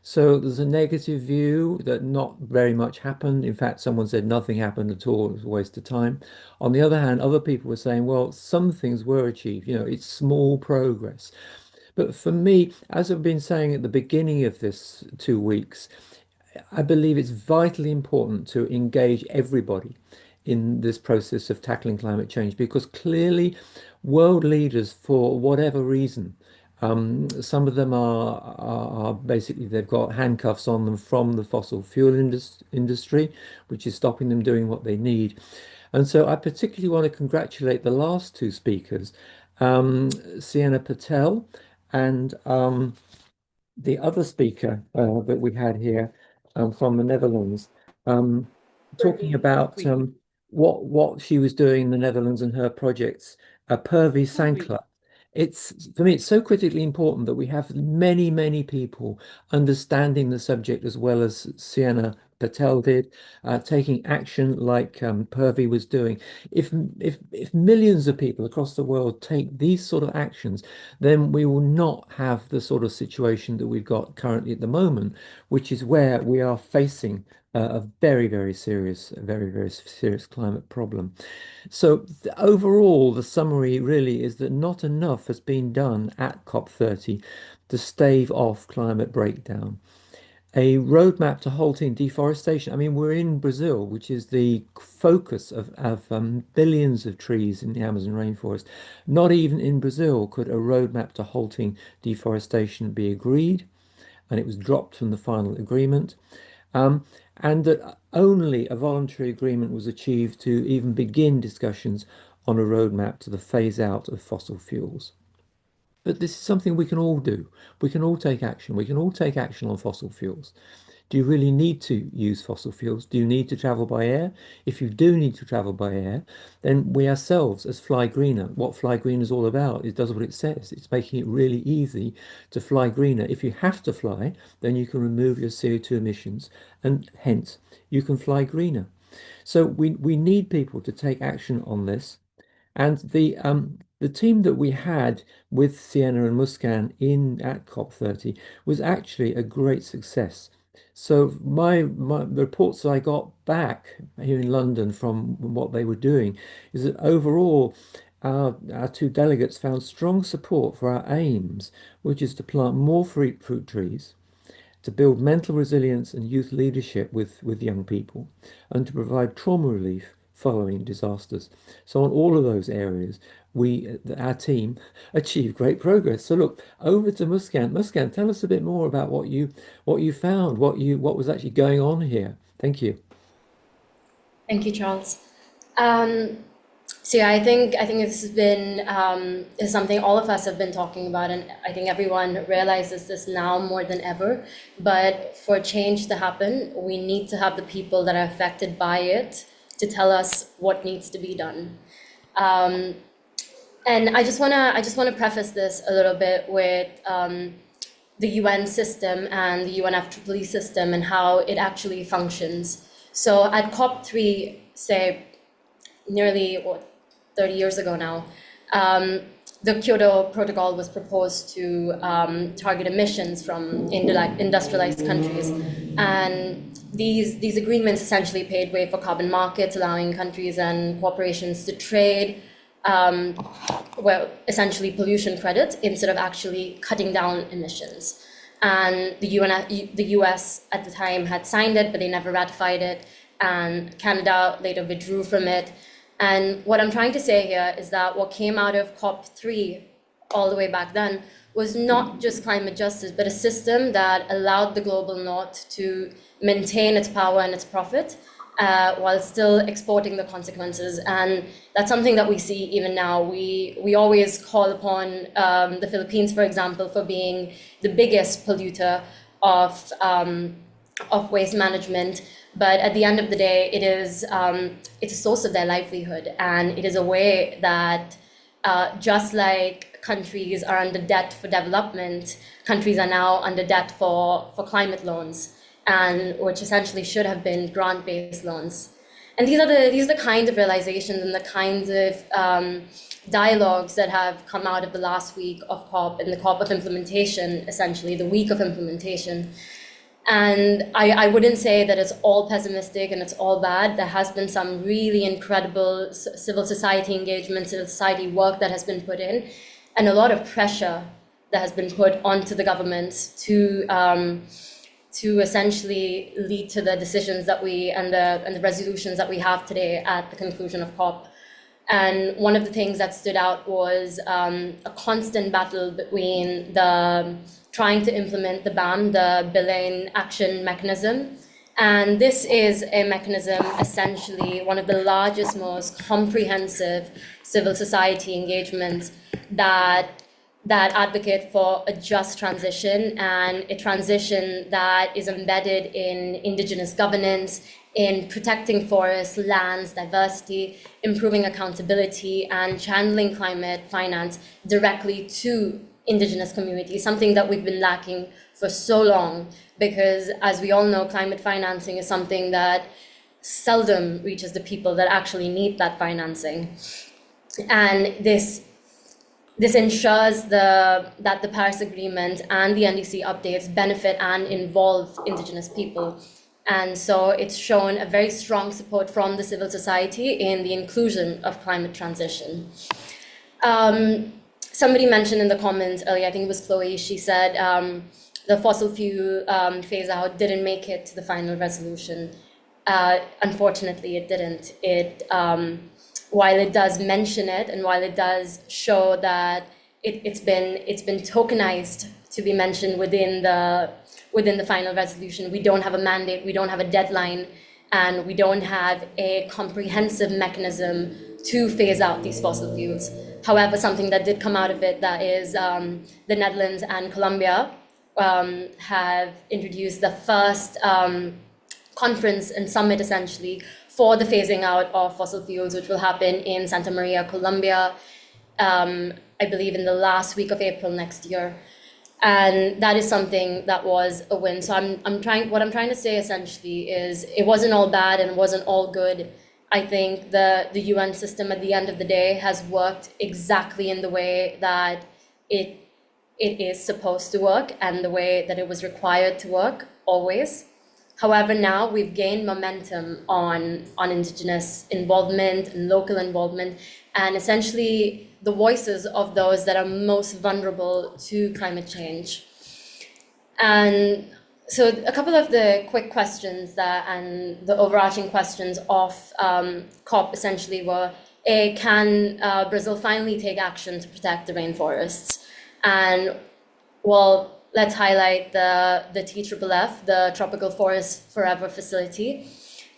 So there's a negative view that not very much happened. In fact, someone said nothing happened at all. It was a waste of time. On the other hand, other people were saying, well, some things were achieved. It's small progress. But for me, as I've been saying at the beginning of this 2 weeks, I believe it's vitally important to engage everybody in this process of tackling climate change because clearly world leaders, for whatever reason, some of them are basically they've got handcuffs on them from the fossil fuel industry, which is stopping them doing what they need. And so I particularly want to congratulate the last two speakers, Sienna Patel and the other speaker that we had here from the Netherlands, talking about what she was doing in the Netherlands and her projects, Purvi Sankla. For me, it's so critically important that we have many, many people understanding the subject as well as Sienna Patel did, taking action like Purvi was doing. If millions of people across the world take these sort of actions, then we will not have the sort of situation that we've got currently at the moment, which is where we are facing a very, very serious climate problem. So overall, the summary really is that not enough has been done at COP30 to stave off climate breakdown. A roadmap to halting deforestation. I mean, we're in Brazil, which is the focus of billions of trees in the Amazon rainforest. Not even in Brazil could a roadmap to halting deforestation be agreed, and it was dropped from the final agreement. And that only a voluntary agreement was achieved to even begin discussions on a roadmap to the phase out of fossil fuels. But this is something we can all do. We can all take action. We can all take action on fossil fuels. Do you really need to use fossil fuels? Do you need to travel by air? If you do need to travel by air, then we ourselves as Fly Greener, what Fly Greener is all about, it does what it says. It's making it really easy to fly greener. If you have to fly, then you can remove your CO2 emissions and hence you can fly greener. So we need people to take action on this. And the team that we had with Sienna and Muskan at COP30 was actually a great success. So the reports I got back here in London from what they were doing is that overall our two delegates found strong support for our aims, which is to plant more fruit trees, to build mental resilience and youth leadership with young people, and to provide trauma relief following disasters. So on all of those areas, our team achieved great progress. So look, over to Muskan. Muskan, tell us a bit more about what you found, what was actually going on here. Thank you. Thank you, Charles. So yeah, I think this has been is something all of us have been talking about, and I think everyone realizes this now more than ever. But for change to happen, we need to have the people that are affected by it to tell us what needs to be done. And I just wanna preface this a little bit with the UN system and the UNFCCC system and how it actually functions. So at COP3, say nearly 30 years ago now, the Kyoto Protocol was proposed to target emissions from industrialized countries, and these agreements essentially paved way for carbon markets, allowing countries and corporations to trade, essentially pollution credits instead of actually cutting down emissions. And the US at the time had signed it, but they never ratified it, and Canada later withdrew from it. And what I'm trying to say here is that what came out of COP3 all the way back then was not just climate justice, but a system that allowed the global north to maintain its power and its profit while still exporting the consequences. And that's something that we see even now. We always call upon the Philippines, for example, for being the biggest polluter of waste management. But at the end of the day, it's a source of their livelihood. And it is a way that just like countries are under debt for development, countries are now under debt for climate loans, and which essentially should have been grant-based loans. And these are the kinds of realizations and the kinds of dialogues that have come out of the last week of COP and the COP of implementation, essentially the week of implementation. And I wouldn't say that it's all pessimistic and it's all bad. There has been some really incredible civil society engagement, civil society work that has been put in, and a lot of pressure that has been put onto the governments to essentially lead to the decisions that and the resolutions that we have today at the conclusion of COP. And one of the things that stood out was a constant battle between trying to implement the BAM, the Billion Action Mechanism. And this is a mechanism, essentially one of the largest, most comprehensive civil society engagements that advocate for a just transition, and a transition that is embedded in indigenous governance, in protecting forests, lands, diversity, improving accountability, and channeling climate finance directly to indigenous communities, something that we've been lacking for so long, because as we all know, climate financing is something that seldom reaches the people that actually need that financing. And this ensures that the Paris Agreement and the NDC updates benefit and involve indigenous people. And so it's shown a very strong support from the civil society in the inclusion of climate transition. Somebody mentioned in the comments earlier, I think it was Chloe, she said the fossil fuel phase out didn't make it to the final resolution. Unfortunately, it didn't. While it does mention it, and while it does show that it's been tokenized to be mentioned within the final resolution, we don't have a mandate, we don't have a deadline, and we don't have a comprehensive mechanism to phase out these fossil fuels. However, something that did come out of it, that is the Netherlands and Colombia have introduced the first conference and summit, essentially, for the phasing out of fossil fuels, which will happen in Santa Maria, Colombia, I believe in the last week of April next year. And that is something that was a win. So what I'm trying to say essentially is it wasn't all bad and it wasn't all good. I think the UN system at the end of the day has worked exactly in the way that it is supposed to work and the way that it was required to work always. However, now we've gained momentum on indigenous involvement and local involvement, and essentially the voices of those that are most vulnerable to climate change. And so a couple of the quick questions and the overarching questions of COP essentially were, can Brazil finally take action to protect the rainforests? And well, let's highlight the TFFF, the Tropical Forest Forever Facility,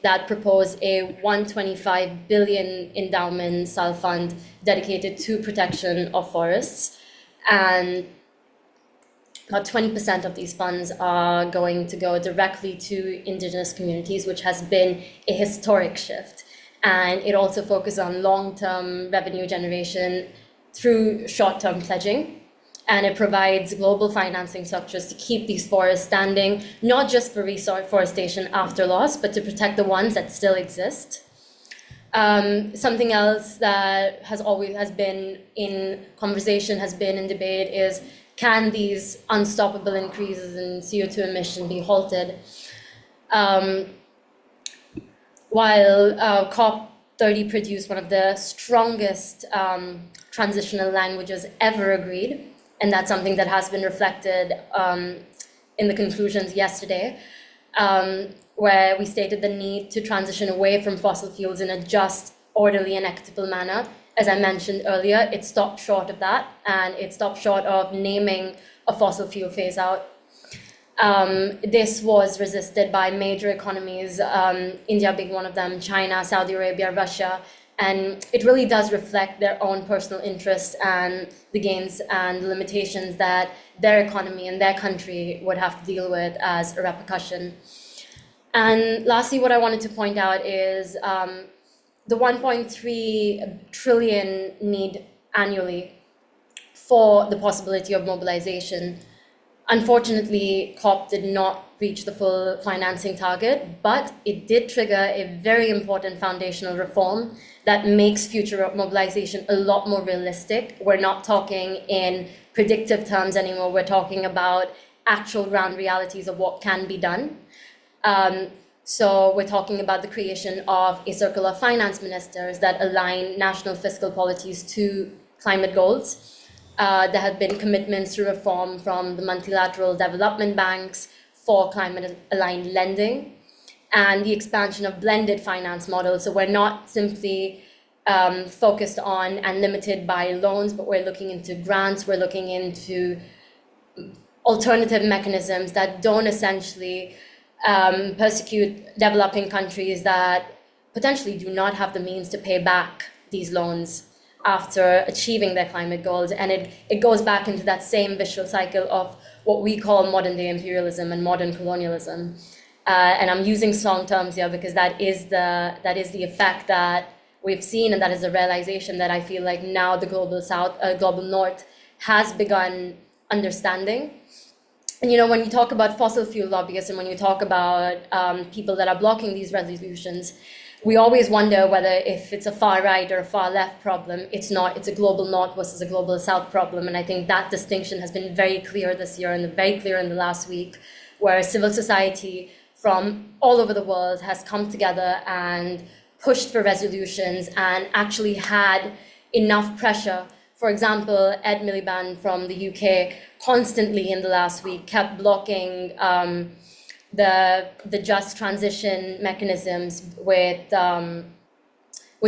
that proposed a 125 billion endowment SAL fund dedicated to protection of forests. And about 20% of these funds are going to go directly to indigenous communities, which has been a historic shift. And it also focuses on long-term revenue generation through short-term pledging. And it provides global financing structures to keep these forests standing, not just for reforestation after loss, but to protect the ones that still exist. Something else that has been in conversation, has been in debate, is can these unstoppable increases in CO2 emission be halted? While COP30 produced one of the strongest transitional languages ever agreed, and that's something that has been reflected in the conclusions yesterday, where we stated the need to transition away from fossil fuels in a just, orderly, and equitable manner. As I mentioned earlier, it stopped short of that, and it stopped short of naming a fossil fuel phase out. This was resisted by major economies, India being one of them, China, Saudi Arabia, Russia, and it really does reflect their own personal interests and the gains and limitations that their economy and their country would have to deal with as a repercussion. And lastly, what I wanted to point out is the 1.3 trillion need annually for the possibility of mobilization. Unfortunately, COP did not reach the full financing target, but it did trigger a very important foundational reform that makes future mobilization a lot more realistic. We're not talking in predictive terms anymore. We're talking about actual ground realities of what can be done. So we're talking about the creation of a circle of finance ministers that align national fiscal policies to climate goals. There have been commitments to reform from the multilateral development banks for climate-aligned lending and the expansion of blended finance models. So we're not simply focused on and limited by loans, but we're looking into grants, we're looking into alternative mechanisms that don't essentially persecute developing countries that potentially do not have the means to pay back these loans after achieving their climate goals. And it goes back into that same vicious cycle of what we call modern day imperialism and modern colonialism. And I'm using strong terms here because that is the effect that we've seen, and that is the realization that I feel like now the global south, global north has begun understanding. And when you talk about fossil fuel lobbyists and when you talk about people that are blocking these resolutions, we always wonder whether if it's a far right or a far left problem. It's not. It's a global north versus a global south problem. And I think that distinction has been very clear this year and very clear in the last week, where civil society from all over the world has come together and pushed for resolutions and actually had enough pressure. For example, Ed Miliband from the UK constantly in the last week kept blocking the just transition mechanisms with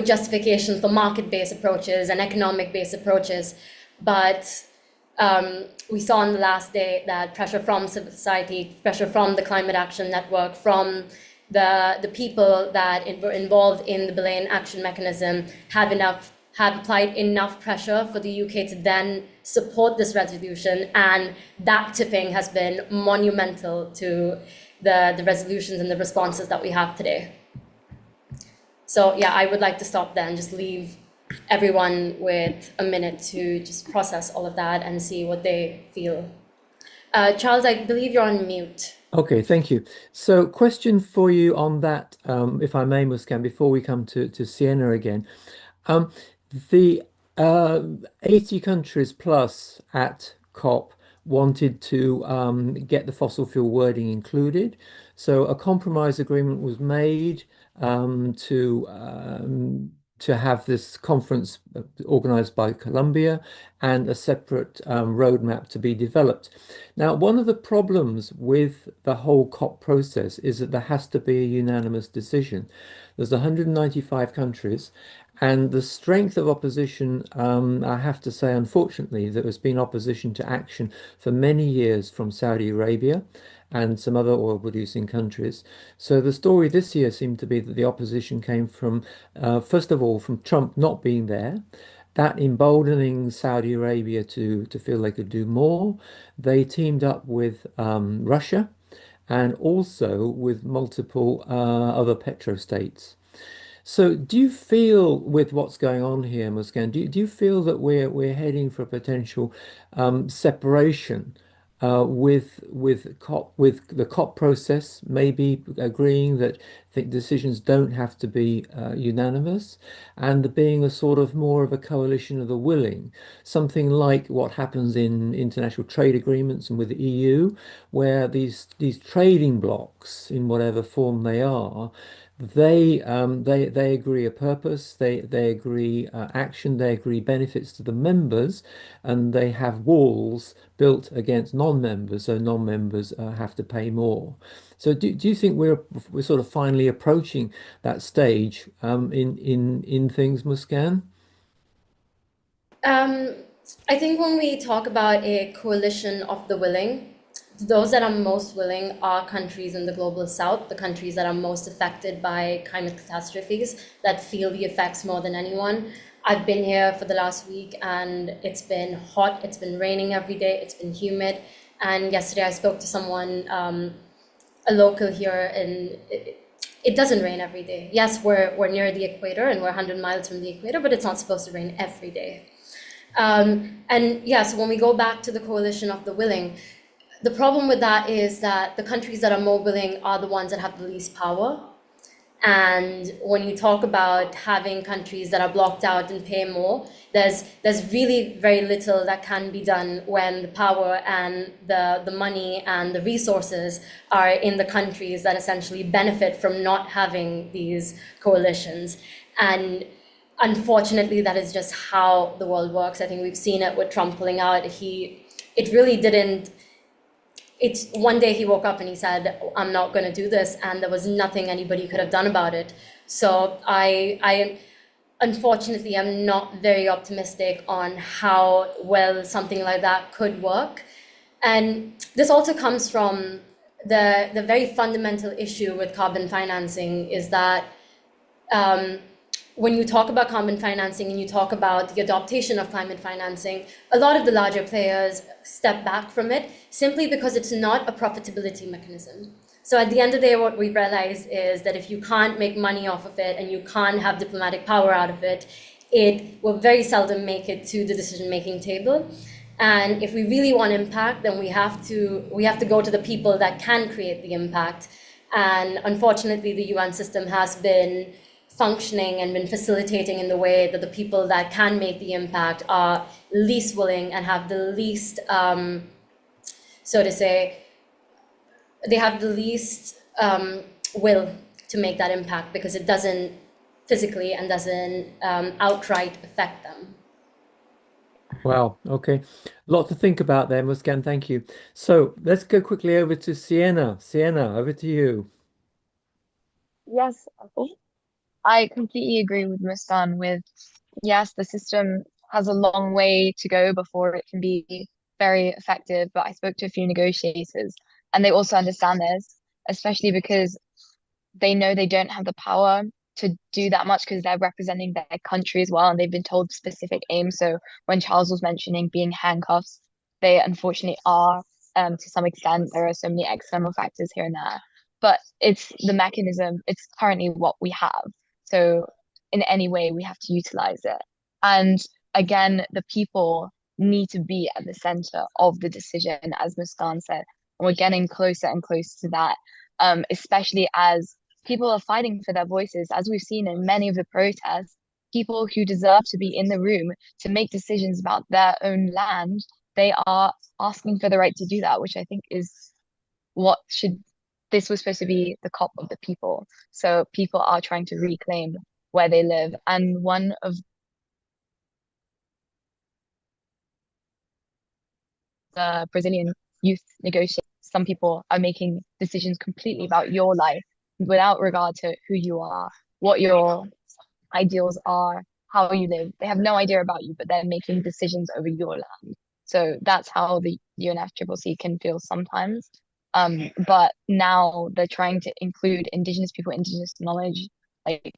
justification for market-based approaches and economic-based approaches. But we saw on the last day that pressure from civil society, pressure from the Climate Action Network, from the people that were involved in the Belayan Action Mechanism have applied enough pressure for the UK to then support this resolution, and that tipping has been monumental to the resolutions and the responses that we have today. So yeah, I would like to stop there and just leave everyone with a minute to just process all of that and see what they feel. Charles, I believe you're on mute. Okay, thank you. So question for you on that, if I may, Muskan, before we come to Sienna again. The 80 countries plus at COP wanted to get the fossil fuel wording included. So a compromise agreement was made to have this conference organized by Colombia and a separate roadmap to be developed. Now, one of the problems with the whole COP process is that there has to be a unanimous decision. There's 195 countries, and the strength of opposition, I have to say, unfortunately, there has been opposition to action for many years from Saudi Arabia and some other oil-producing countries. So the story this year seemed to be that the opposition came from, first of all, from Trump not being there, that emboldening Saudi Arabia to feel they could do more. They teamed up with Russia and also with multiple other petrostates. So do you feel, with what's going on here, Muskan, do you feel that we're heading for a potential separation with the COP process, maybe agreeing that decisions don't have to be unanimous, and being a sort of more of a coalition of the willing, something like what happens in international trade agreements and with the EU, where these trading blocks, in whatever form they are, they agree a purpose, they agree action, they agree benefits to the members, and they have walls built against non-members, so non-members have to pay more. So do you think we're sort of finally approaching that stage in things, Muskan? I think when we talk about a coalition of the willing, those that are most willing are countries in the global south, the countries that are most affected by climate catastrophes, that feel the effects more than anyone. I've been here for the last week and it's been hot, it's been raining every day, it's been humid. And yesterday I spoke to someone, a local here, and it doesn't rain every day. Yes, we're near the equator and we're 100 miles from the equator, but it's not supposed to rain every day. And yeah, so when we go back to the coalition of the willing, the problem with that is that the countries that are more willing are the ones that have the least power. And when you talk about having countries that are blocked out and pay more, there's really very little that can be done when the power and the money and the resources are in the countries that essentially benefit from not having these coalitions. And unfortunately, that is just how the world works. I think we've seen it with Trump pulling out. It really didn't. It's one day he woke up and he said, I'm not going to do this. And there was nothing anybody could have done about it. So I unfortunately, I'm not very optimistic on how well something like that could work. And this also comes from the very fundamental issue with carbon financing is that when you talk about carbon financing and you talk about the adoption of climate financing, a lot of the larger players step back from it simply because it's not a profitability mechanism. So at the end of the day, what we realize is that if you can't make money off of it and you can't have diplomatic power out of it, it will very seldom make it to the decision-making table. And if we really want impact, then we have to go to the people that can create the impact. And unfortunately, the UN system has been functioning and been facilitating in the way that the people that can make the impact are least willing and have the least, so to say, they have the least will to make that impact because it doesn't physically and doesn't outright affect them. Wow, okay. A lot to think about there, Muskan, thank you. So let's go quickly over to Sienna. Sienna, over to you. Yes, I completely agree with Muskan with, yes, the system has a long way to go before it can be very effective, but I spoke to a few negotiators and they also understand this, especially because they know they don't have the power to do that much because they're representing their country as well and they've been told specific aims. So when Charles was mentioning being handcuffs, they unfortunately are to some extent. There are so many external factors here and there, but it's the mechanism, it's currently what we have. So in any way, we have to utilize it. And again, the people need to be at the center of the decision, as Muskan said. And we're getting closer and closer to that, especially as people are fighting for their voices, as we've seen in many of the protests. People who deserve to be in the room to make decisions about their own land, they are asking for the right to do that, which I think is what should, this was supposed to be the COP of the people. So people are trying to reclaim where they live. And one of the Brazilian youth negotiators, some people are making decisions completely about your life without regard to who you are, what your ideals are, how you live. They have no idea about you, but they're making decisions over your land. So that's how the UNFCCC can feel sometimes. But now they're trying to include Indigenous people, Indigenous knowledge, like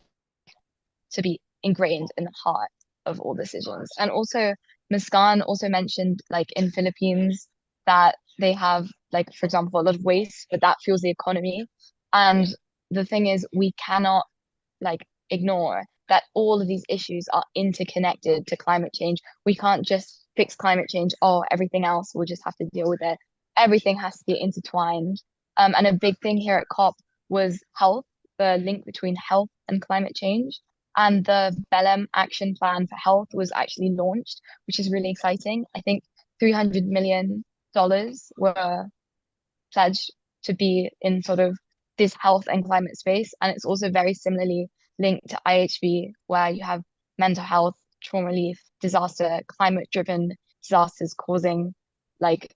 to be ingrained in the heart of all decisions. And also, Muskan also mentioned, like in Philippines, that they have, like, for example, a lot of waste, but that fuels the economy. And the thing is, we cannot like ignore that all of these issues are interconnected to climate change. We can't just fix climate change. Oh, everything else, we'll just have to deal with it. everything has to be intertwined. And a big thing here at COP was health, the link between health and climate change. And the Belém Action Plan for Health was actually launched, which is really exciting. I think $300 million were pledged to be in sort of this health and climate space. And it's also very similarly linked to IHV, where you have mental health, trauma relief, disaster, climate-driven disasters causing like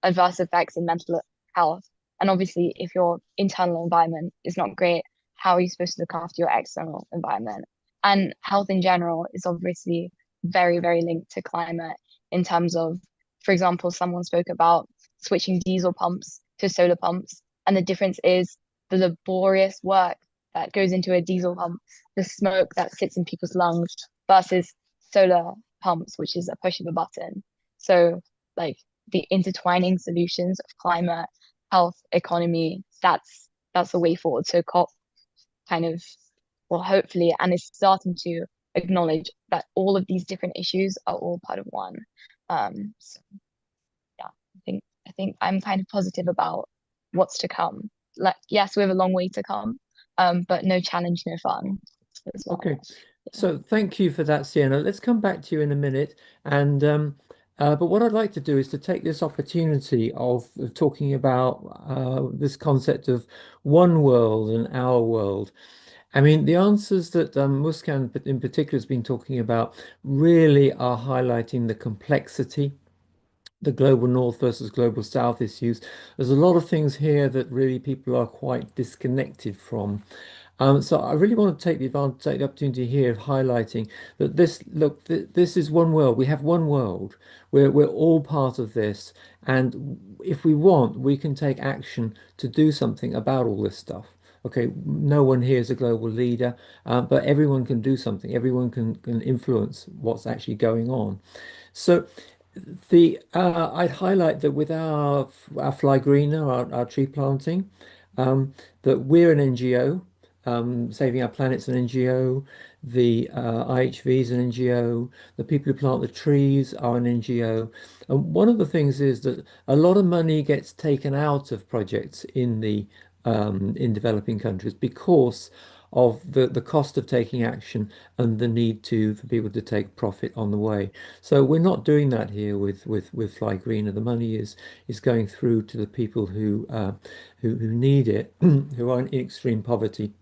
adverse effects in mental health. And obviously, if your internal environment is not great, how are you supposed to look after your external environment? And health in general is obviously very, very linked to climate in terms of, for example, someone spoke about switching diesel pumps to solar pumps. And the difference is the laborious work that goes into a diesel pump, the smoke that sits in people's lungs versus solar pumps, which is a push of a button. So like the intertwining solutions of climate, health, economy, that's the way forward. So COP kind of, well, hopefully, and is starting to acknowledge that all of these different issues are all part of one. So yeah, I think I'm kind of positive about what's to come. Like, yes, we have a long way to come, but no challenge, no fun as well. Okay, so thank you for that, Sienna. Let's come back to you in a minute. And but what I'd like to do is to take this opportunity of talking about this concept of one world and our world. I mean, the answers that Muskan in particular has been talking about really are highlighting the complexity, the global north versus global south issues. There's a lot of things here that really people are quite disconnected from. So I really want to take the opportunity here of highlighting that this is one world. We have one world. We're all part of this, and if we want, we can take action to do something about all this stuff. Okay, no one here is a global leader, but everyone can do something. Everyone can influence what's actually going on. So I'd highlight that with our Fly Greener, our tree planting, that we're an NGO. Saving Our Planet's an NGO, the IHV is an NGO, the people who plant the trees are an NGO. And one of the things is that a lot of money gets taken out of projects in developing countries because of the cost of taking action and the need for people to take profit on the way. So we're not doing that here with Fly Greener. The money is going through to the people who need it, who are in extreme poverty.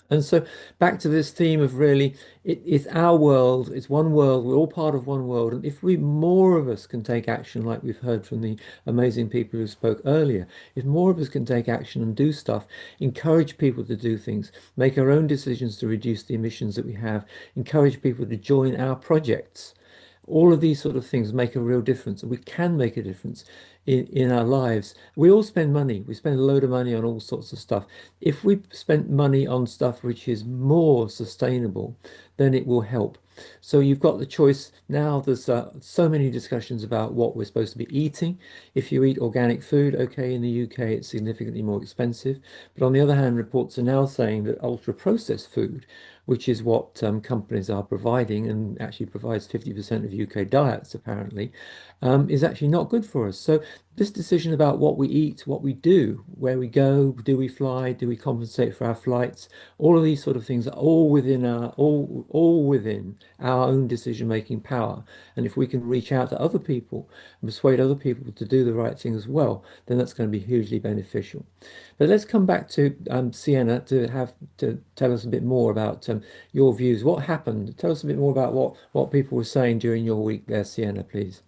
And so back to this theme of really, it's our world, it's one world, we're all part of one world. And if more of us can take action, like we've heard from the amazing people who spoke earlier, if more of us can take action and do stuff, encourage people to do things, make our own decisions to reduce the emissions that we have, encourage people to join our projects. All of these sort of things make a real difference, and we can make a difference in our lives. We all spend money. We spend a load of money on all sorts of stuff. If we spent money on stuff which is more sustainable, then it will help. So you've got the choice now. There's so many discussions about what we're supposed to be eating. If you eat organic food, okay, in the UK it's significantly more expensive. But on the other hand, reports are now saying that ultra-processed food, which is what companies are providing and actually provides 50% of UK diets apparently, is actually not good for us. So this decision about what we eat, what we do, where we go, do we fly, do we compensate for our flights, all of these sort of things are all within our own decision-making power. And if we can reach out to other people and persuade other people to do the right thing as well, then that's going to be hugely beneficial. But let's come back to Sienna to tell us a bit more about your views. What happened? Tell us a bit more about what people were saying during your week there, Sienna, please.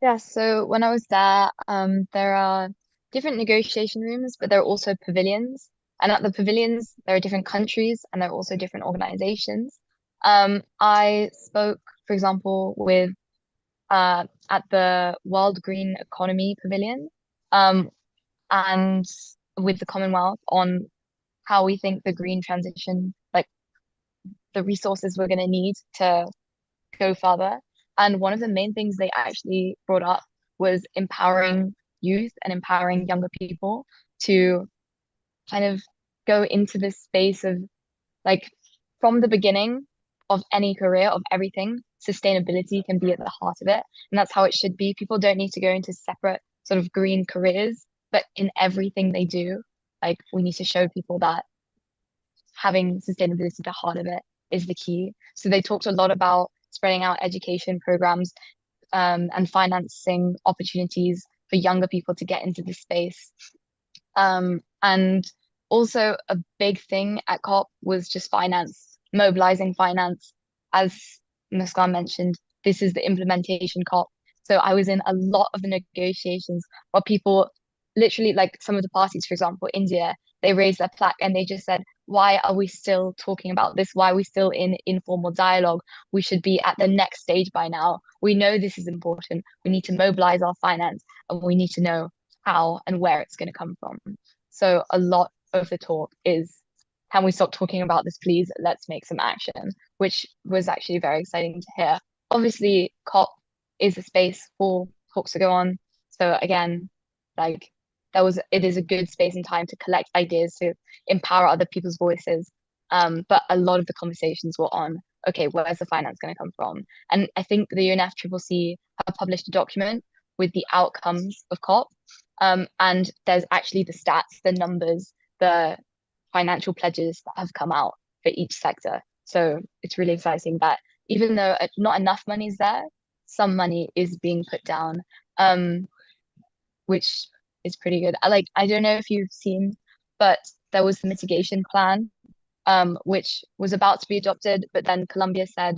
Yeah, so when I was there, there are different negotiation rooms, but there are also pavilions. And at the pavilions, there are different countries and there are also different organizations. I spoke, for example, with at the World Green Economy Pavilion, and with the Commonwealth on how we think the green transition, like the resources we're going to need to go further. And one of the main things they actually brought up was empowering youth and empowering younger people to kind of go into this space of like from the beginning of any career of everything, sustainability can be at the heart of it. And that's how it should be. People don't need to go into separate sort of green careers, but in everything they do, like we need to show people that having sustainability at the heart of it is the key. So they talked a lot about spreading out education programs and financing opportunities for younger people to get into the space. And also a big thing at COP was just finance, mobilizing finance. As Muskan mentioned, this is the implementation COP. So I was in a lot of the negotiations where people literally, like some of the parties, for example, India, they raised their plaque and they just said, why are we still talking about this? Why are we still in informal dialogue? We should be at the next stage by now. We know this is important. We need to mobilize our finance and we need to know how and where it's going to come from. So a lot of the talk is, can we stop talking about this, please? Let's make some action, which was actually very exciting to hear. Obviously, COP is a space for talks to go on. So again, like it is a good space and time to collect ideas to empower other people's voices. But a lot of the conversations were on, okay, where's the finance going to come from? And I think the UNFCCC have published a document with the outcomes of COP. And there's actually the stats, the numbers, the financial pledges that have come out for each sector. So it's really exciting that even though not enough money is there, some money is being put down, which is pretty good. I don't know if you've seen, but there was the mitigation plan, which was about to be adopted, but then Colombia said,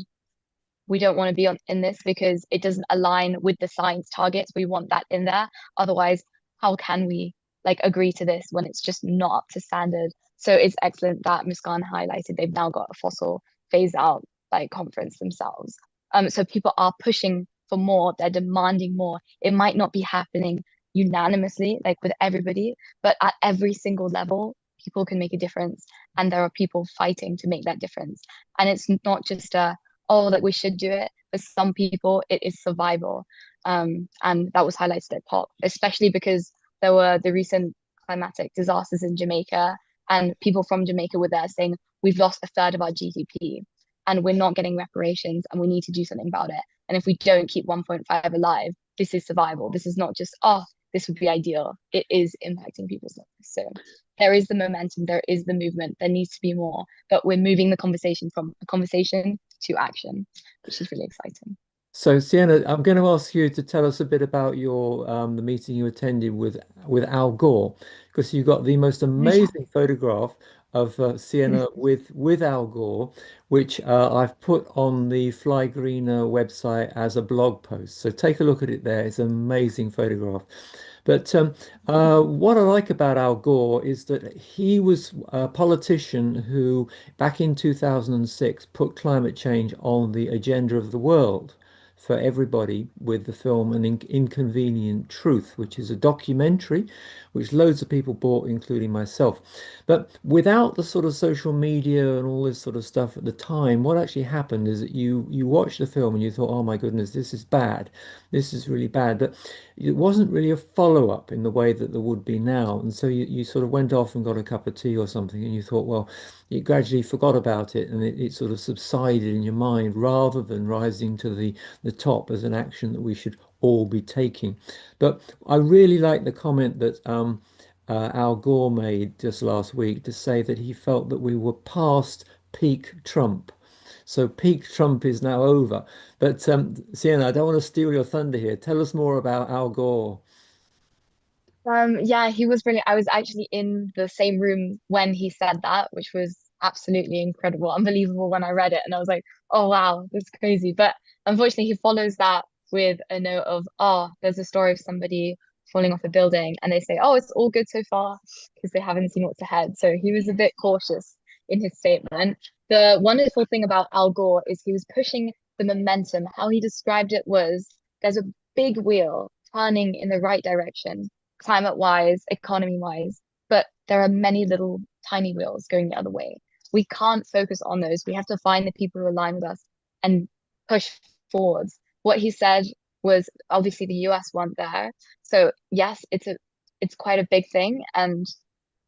we don't want to be in this because it doesn't align with the science targets. We want that in there. Otherwise, how can we agree to this when it's just not up to standard? So it's excellent that Muskan highlighted they've now got a fossil phase out conference themselves. So people are pushing for more, they're demanding more. It might not be happening unanimously, with everybody, but at every single level, people can make a difference. And there are people fighting to make that difference. And it's not just we should do it. For some people, it is survival. And that was highlighted at COP, especially because there were the recent climatic disasters in Jamaica, and people from Jamaica were there saying, we've lost a third of our GDP and we're not getting reparations and we need to do something about it. And if we don't keep 1.5 alive, this is survival. This is not just, this would be ideal. It is impacting people's lives. So there is the momentum, there is the movement, there needs to be more, but we're moving the conversation from a conversation to action, which is really exciting. So Sienna, I'm going to ask you to tell us a bit about your the meeting you attended with Al Gore, because you got the most amazing photograph of Sienna with Al Gore, which I've put on the Fly Greener website as a blog post. So take a look at it there. It's an amazing photograph. But what I like about Al Gore is that he was a politician who, back in 2006, put climate change on the agenda of the world for everybody with the film An Inconvenient Truth, which is a documentary which loads of people bought, including myself. But without the sort of social media and all this sort of stuff at the time, what actually happened is that you watched the film and you thought, oh my goodness, this is bad. This is really bad. But it wasn't really a follow-up in the way that there would be now. And so you sort of went off and got a cup of tea or something and you thought, well, you gradually forgot about it and it sort of subsided in your mind rather than rising to the top as an action that we should all be taking. But I really like the comment that Al Gore made just last week to say that he felt that we were past peak Trump. So peak Trump is now over. But Sienna, I don't want to steal your thunder here. Tell us more about Al Gore. Yeah, he was brilliant. I was actually in the same room when he said that, which was absolutely incredible, unbelievable when I read it. And I was like, oh, wow, that's crazy. But unfortunately, he follows that with a note of, there's a story of somebody falling off a building. And they say, oh, it's all good so far because they haven't seen what's ahead. So he was a bit cautious in his statement. The wonderful thing about Al Gore is he was pushing the momentum. How he described it was there's a big wheel turning in the right direction, climate-wise, economy-wise, but there are many little tiny wheels going the other way. We can't focus on those. We have to find the people who align with us and push forwards. What he said was obviously the US weren't there. So yes, it's quite a big thing and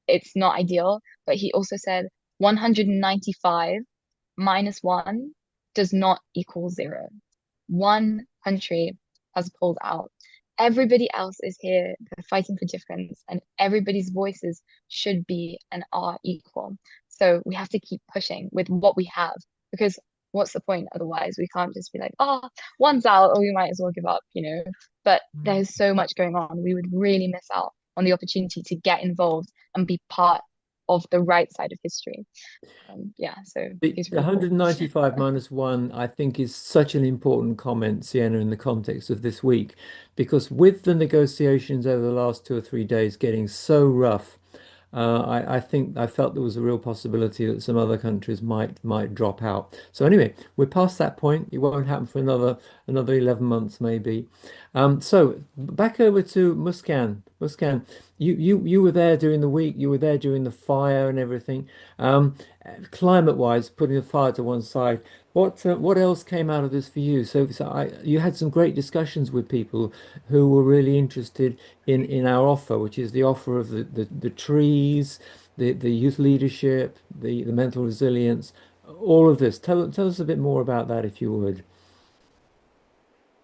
it's not ideal, but he also said 195 minus 1 does not equal 0. one country has pulled out. Everybody else is here, they're fighting for difference, and everybody's voices should be and are equal. So we have to keep pushing with what we have, because what's the point otherwise? We can't just be like, oh, one's out, or we might as well give up, you know. But there's so much going on. We would really miss out on the opportunity to get involved and be part of the right side of history. Yeah, so The it's really cool. 195 minus one, I think, is such an important comment, Sienna, in the context of this week, because with the negotiations over the last 2 or 3 days getting so rough, I think I felt there was a real possibility that some other countries might drop out. So anyway, we're past that point. It won't happen for another 11 months maybe. So back over to Muskan. Muskan, you were there during the week. You were there during the fire and everything. Climate-wise, putting the fire to one side, what else came out of this for you? So you had some great discussions with people who were really interested in our offer, which is the offer of the trees, the youth leadership, the mental resilience, all of this. Tell us a bit more about that, if you would.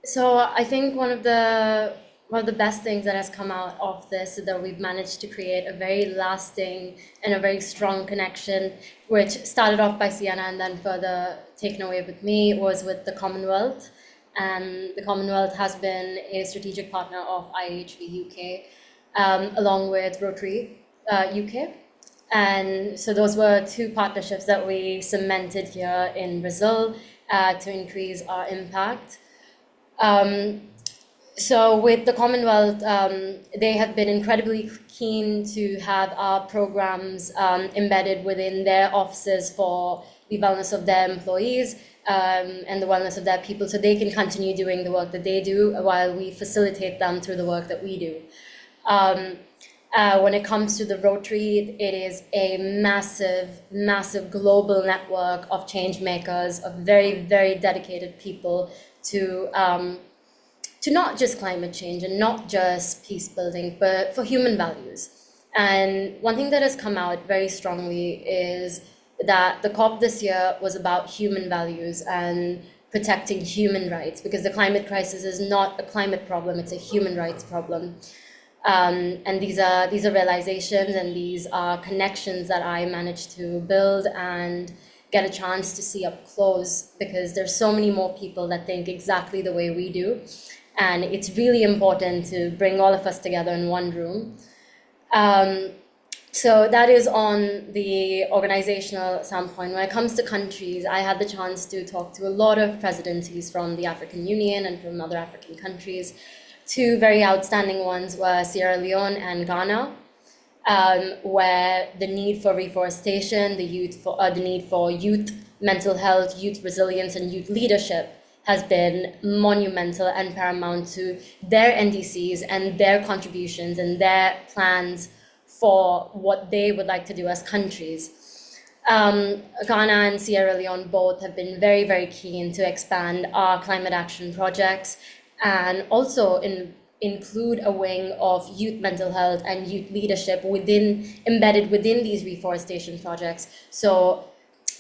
So I think one of the best things that has come out of this is that we've managed to create a very lasting and a very strong connection, which started off by Sienna and then further taken away with me, was with the Commonwealth. And the Commonwealth has been a strategic partner of IHV UK, along with Rotary UK. And so those were two partnerships that we cemented here in Brazil to increase our impact. So with the Commonwealth, they have been incredibly keen to have our programs embedded within their offices for the wellness of their employees and the wellness of their people, so they can continue doing the work that they do while we facilitate them through the work that we do. When it comes to the Rotary, it is a massive global network of change makers, of very, very dedicated people to not just climate change and not just peace building, but for human values. And one thing that has come out very strongly is that the COP this year was about human values and protecting human rights, because the climate crisis is not a climate problem, it's a human rights problem. And these are realizations and these are connections that I managed to build and get a chance to see up close, because there's so many more people that think exactly the way we do. And it's really important to bring all of us together in one room. So that is on the organizational standpoint. When it comes to countries, I had the chance to talk to a lot of presidencies from the African Union and from other African countries. Two very outstanding ones were Sierra Leone and Ghana, where the need for reforestation, the need for youth mental health, youth resilience, and youth leadership has been monumental and paramount to their NDCs and their contributions and their plans for what they would like to do as countries. Ghana and Sierra Leone both have been very, very keen to expand our climate action projects and also include a wing of youth mental health and youth leadership embedded within these reforestation projects. So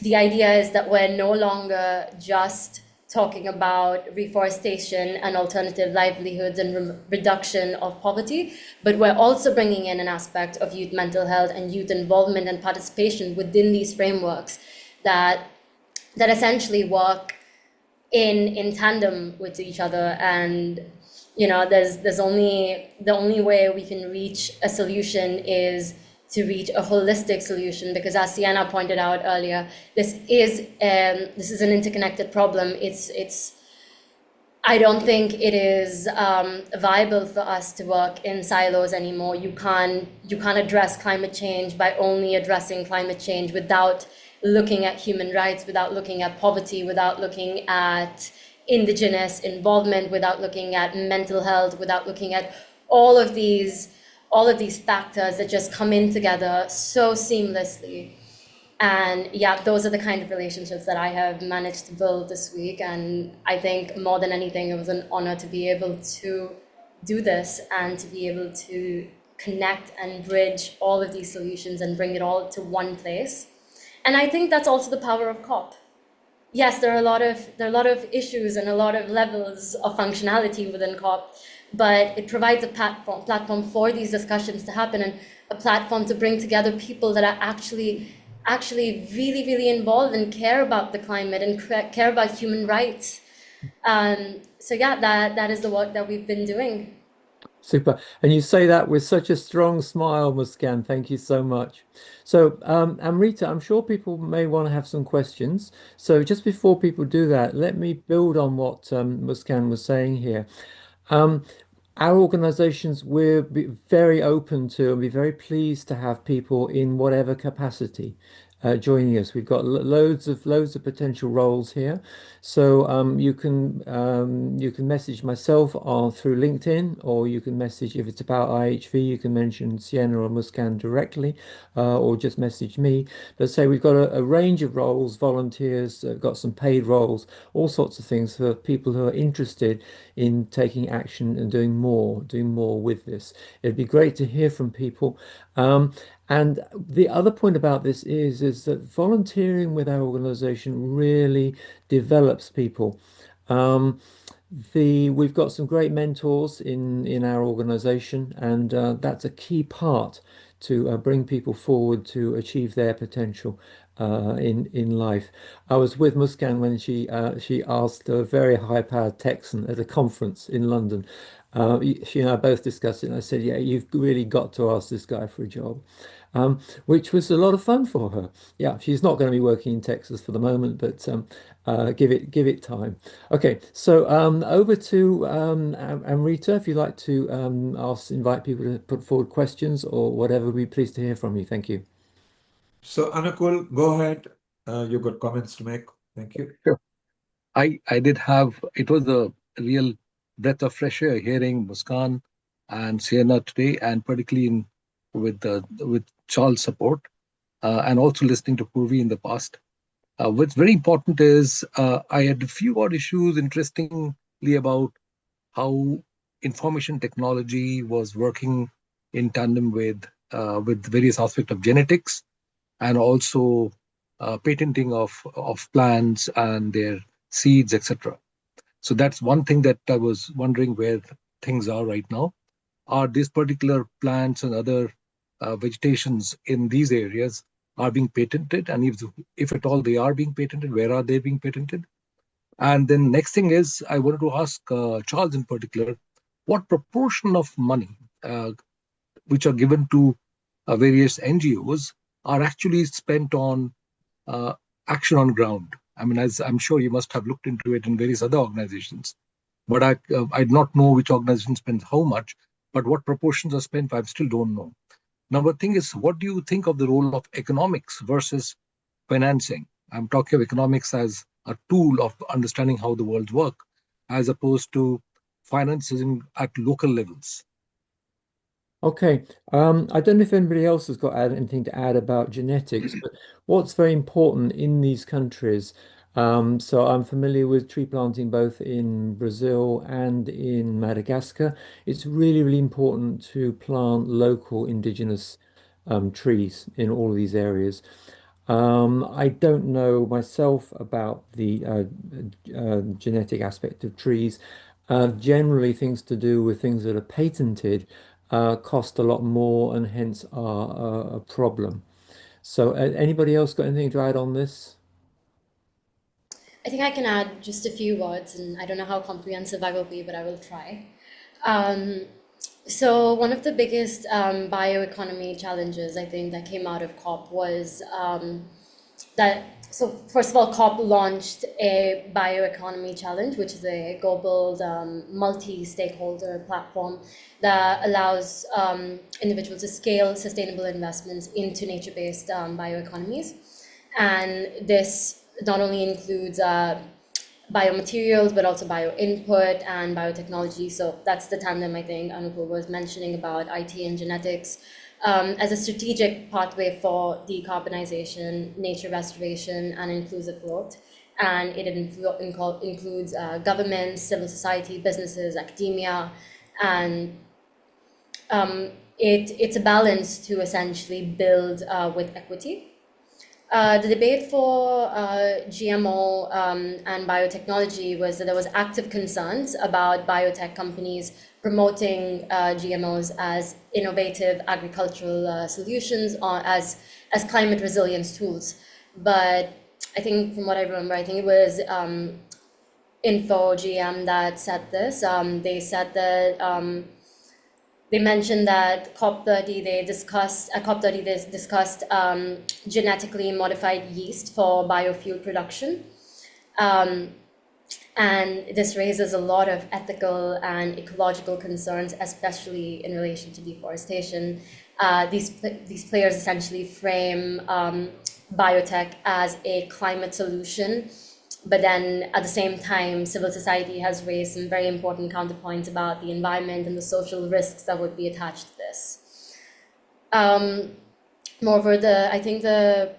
the idea is that we're no longer just talking about reforestation and alternative livelihoods and reduction of poverty, but we're also bringing in an aspect of youth mental health and youth involvement and participation within these frameworks that essentially work in tandem with each other. And there's only the only way we can reach a solution is to reach a holistic solution, because as Sienna pointed out earlier, this is an interconnected problem. I don't think it is viable for us to work in silos anymore. You can't address climate change by only addressing climate change without looking at human rights, without looking at poverty, without looking at indigenous involvement, without looking at mental health, without looking at all of these factors that just come in together so seamlessly. And yeah, those are the kind of relationships that I have managed to build this week. And I think more than anything, it was an honor to be able to do this and to be able to connect and bridge all of these solutions and bring it all to one place. And I think that's also the power of COP. yes, there are a lot of issues and a lot of levels of functionality within COP, but it provides a platform for these discussions to happen, and a platform to bring together people that are actually really, really involved and care about the climate and care about human rights. So yeah, that is the work that we've been doing. Super. And you say that with such a strong smile, Muskan. Thank you so much. So, Amrita, I'm sure people may want to have some questions. So just before people do that, let me build on what Muskan was saying here. Um, our organizations, very open to and be very pleased to have people in whatever capacity joining us. We've got loads of potential roles here. So you can message myself through LinkedIn, or you can message, if it's about IHV, you can mention Sienna or Muskan directly, or just message me. But say we've got a range of roles, volunteers, got some paid roles, all sorts of things for people who are interested in taking action and doing more with this. It'd be great to hear from people. And the other point about this is that volunteering with our organization really develops people. Um, we've got some great mentors in our organization, and that's a key part to bring people forward to achieve their potential in life. I was with Muskan when she asked a very high-powered Texan at a conference in London. She and I both discussed it, and I said, "Yeah, you've really got to ask this guy for a job," which was a lot of fun for her. Yeah, she's not going to be working in Texas for the moment, but give it time. Okay, so over to Amrita, if you'd like to invite people to put forward questions or whatever, we'd be pleased to hear from you. Thank you. So Anukul, go ahead. You've got comments to make. Thank you. Sure. I did have, it was a real breath of fresh air hearing Muskan and Sienna today, and particularly with Charles' support, and also listening to Purvi in the past. What's very important is I had a few odd issues, interestingly, about how information technology was working in tandem with various aspects of genetics, and also patenting of plants and their seeds, etc. So that's one thing that I was wondering where things are right now. Are these particular plants and other vegetations in these areas are being patented? And if at all they are being patented, where are they being patented? And then next thing is, I wanted to ask Charles in particular, what proportion of money which are given to various NGOs are actually spent on uh, action on ground? I mean, as I'm sure you must have looked into it in various other organizations, but I do not know which organization spends how much, but what proportions are spent, I still don't know. Number thing is, what do you think of the role of economics versus financing? I'm talking of economics as a tool of understanding how the world work, as opposed to financing at local levels. Okay, I don't know if anybody else has got anything to add about genetics, but what's very important in these countries. So I'm familiar with tree planting both in Brazil and in Madagascar. It's really, really important to plant local indigenous trees in all of these areas. I don't know myself about the genetic aspect of trees. Generally, things to do with things that are patented cost a lot more and hence are a problem. So, anybody else got anything to add on this? I think I can add just a few words, and I don't know how comprehensive I will be, but I will try. Um, so one of the biggest bioeconomy challenges I think that came out of COP was that, so first of all, COP launched a bioeconomy challenge, which is a global multi-stakeholder platform that allows individuals to scale sustainable investments into nature-based bioeconomies. And this not only includes biomaterials, but also bio-input and biotechnology. So that's the tandem I think Anupur was mentioning about IT and genetics as a strategic pathway for decarbonization, nature restoration, and inclusive growth. And it includes governments, civil society, businesses, academia, and it's a balance to essentially build with equity. The debate for GMO and biotechnology was that there was active concerns about biotech companies promoting GMOs as innovative agricultural solutions or as climate resilience tools. But I think from what I remember, I think it was Info GM that said this. They said that they mentioned that COP30 they discussed at COP30 they discussed genetically modified yeast for biofuel production, and this raises a lot of ethical and ecological concerns, especially in relation to deforestation. These players essentially frame biotech as a climate solution. But then at the same time, civil society has raised some very important counterpoints about the environment and the social risks that would be attached to this. Moreover, I think the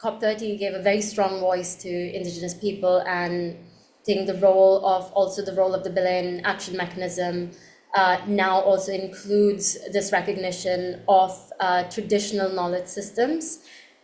COP30 gave a very strong voice to Indigenous people, and I think the role of the Berlin Action Mechanism now also includes this recognition of traditional knowledge systems.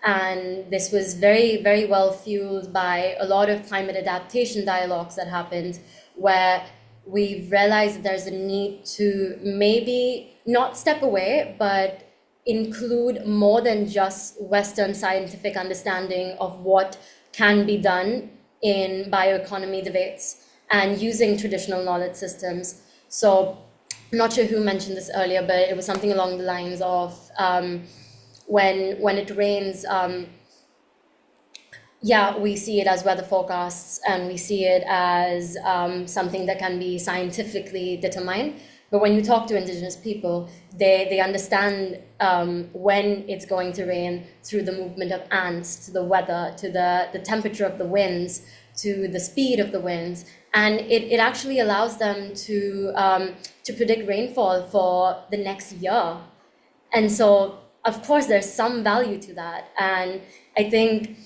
And this was very, very well fueled by a lot of climate adaptation dialogues that happened, where we realized that there's a need to maybe not step away, but include more than just Western scientific understanding of what can be done in bioeconomy debates and using traditional knowledge systems. So I'm not sure who mentioned this earlier, but it was something along the lines of when it rains, we see it as weather forecasts, and we see it as something that can be scientifically determined. But when you talk to Indigenous people, they understand when it's going to rain through the movement of ants, to the weather, to the temperature of the winds, to the speed of the winds. And it actually allows them to predict rainfall for the next year. And so, of course, there's some value to that. And I think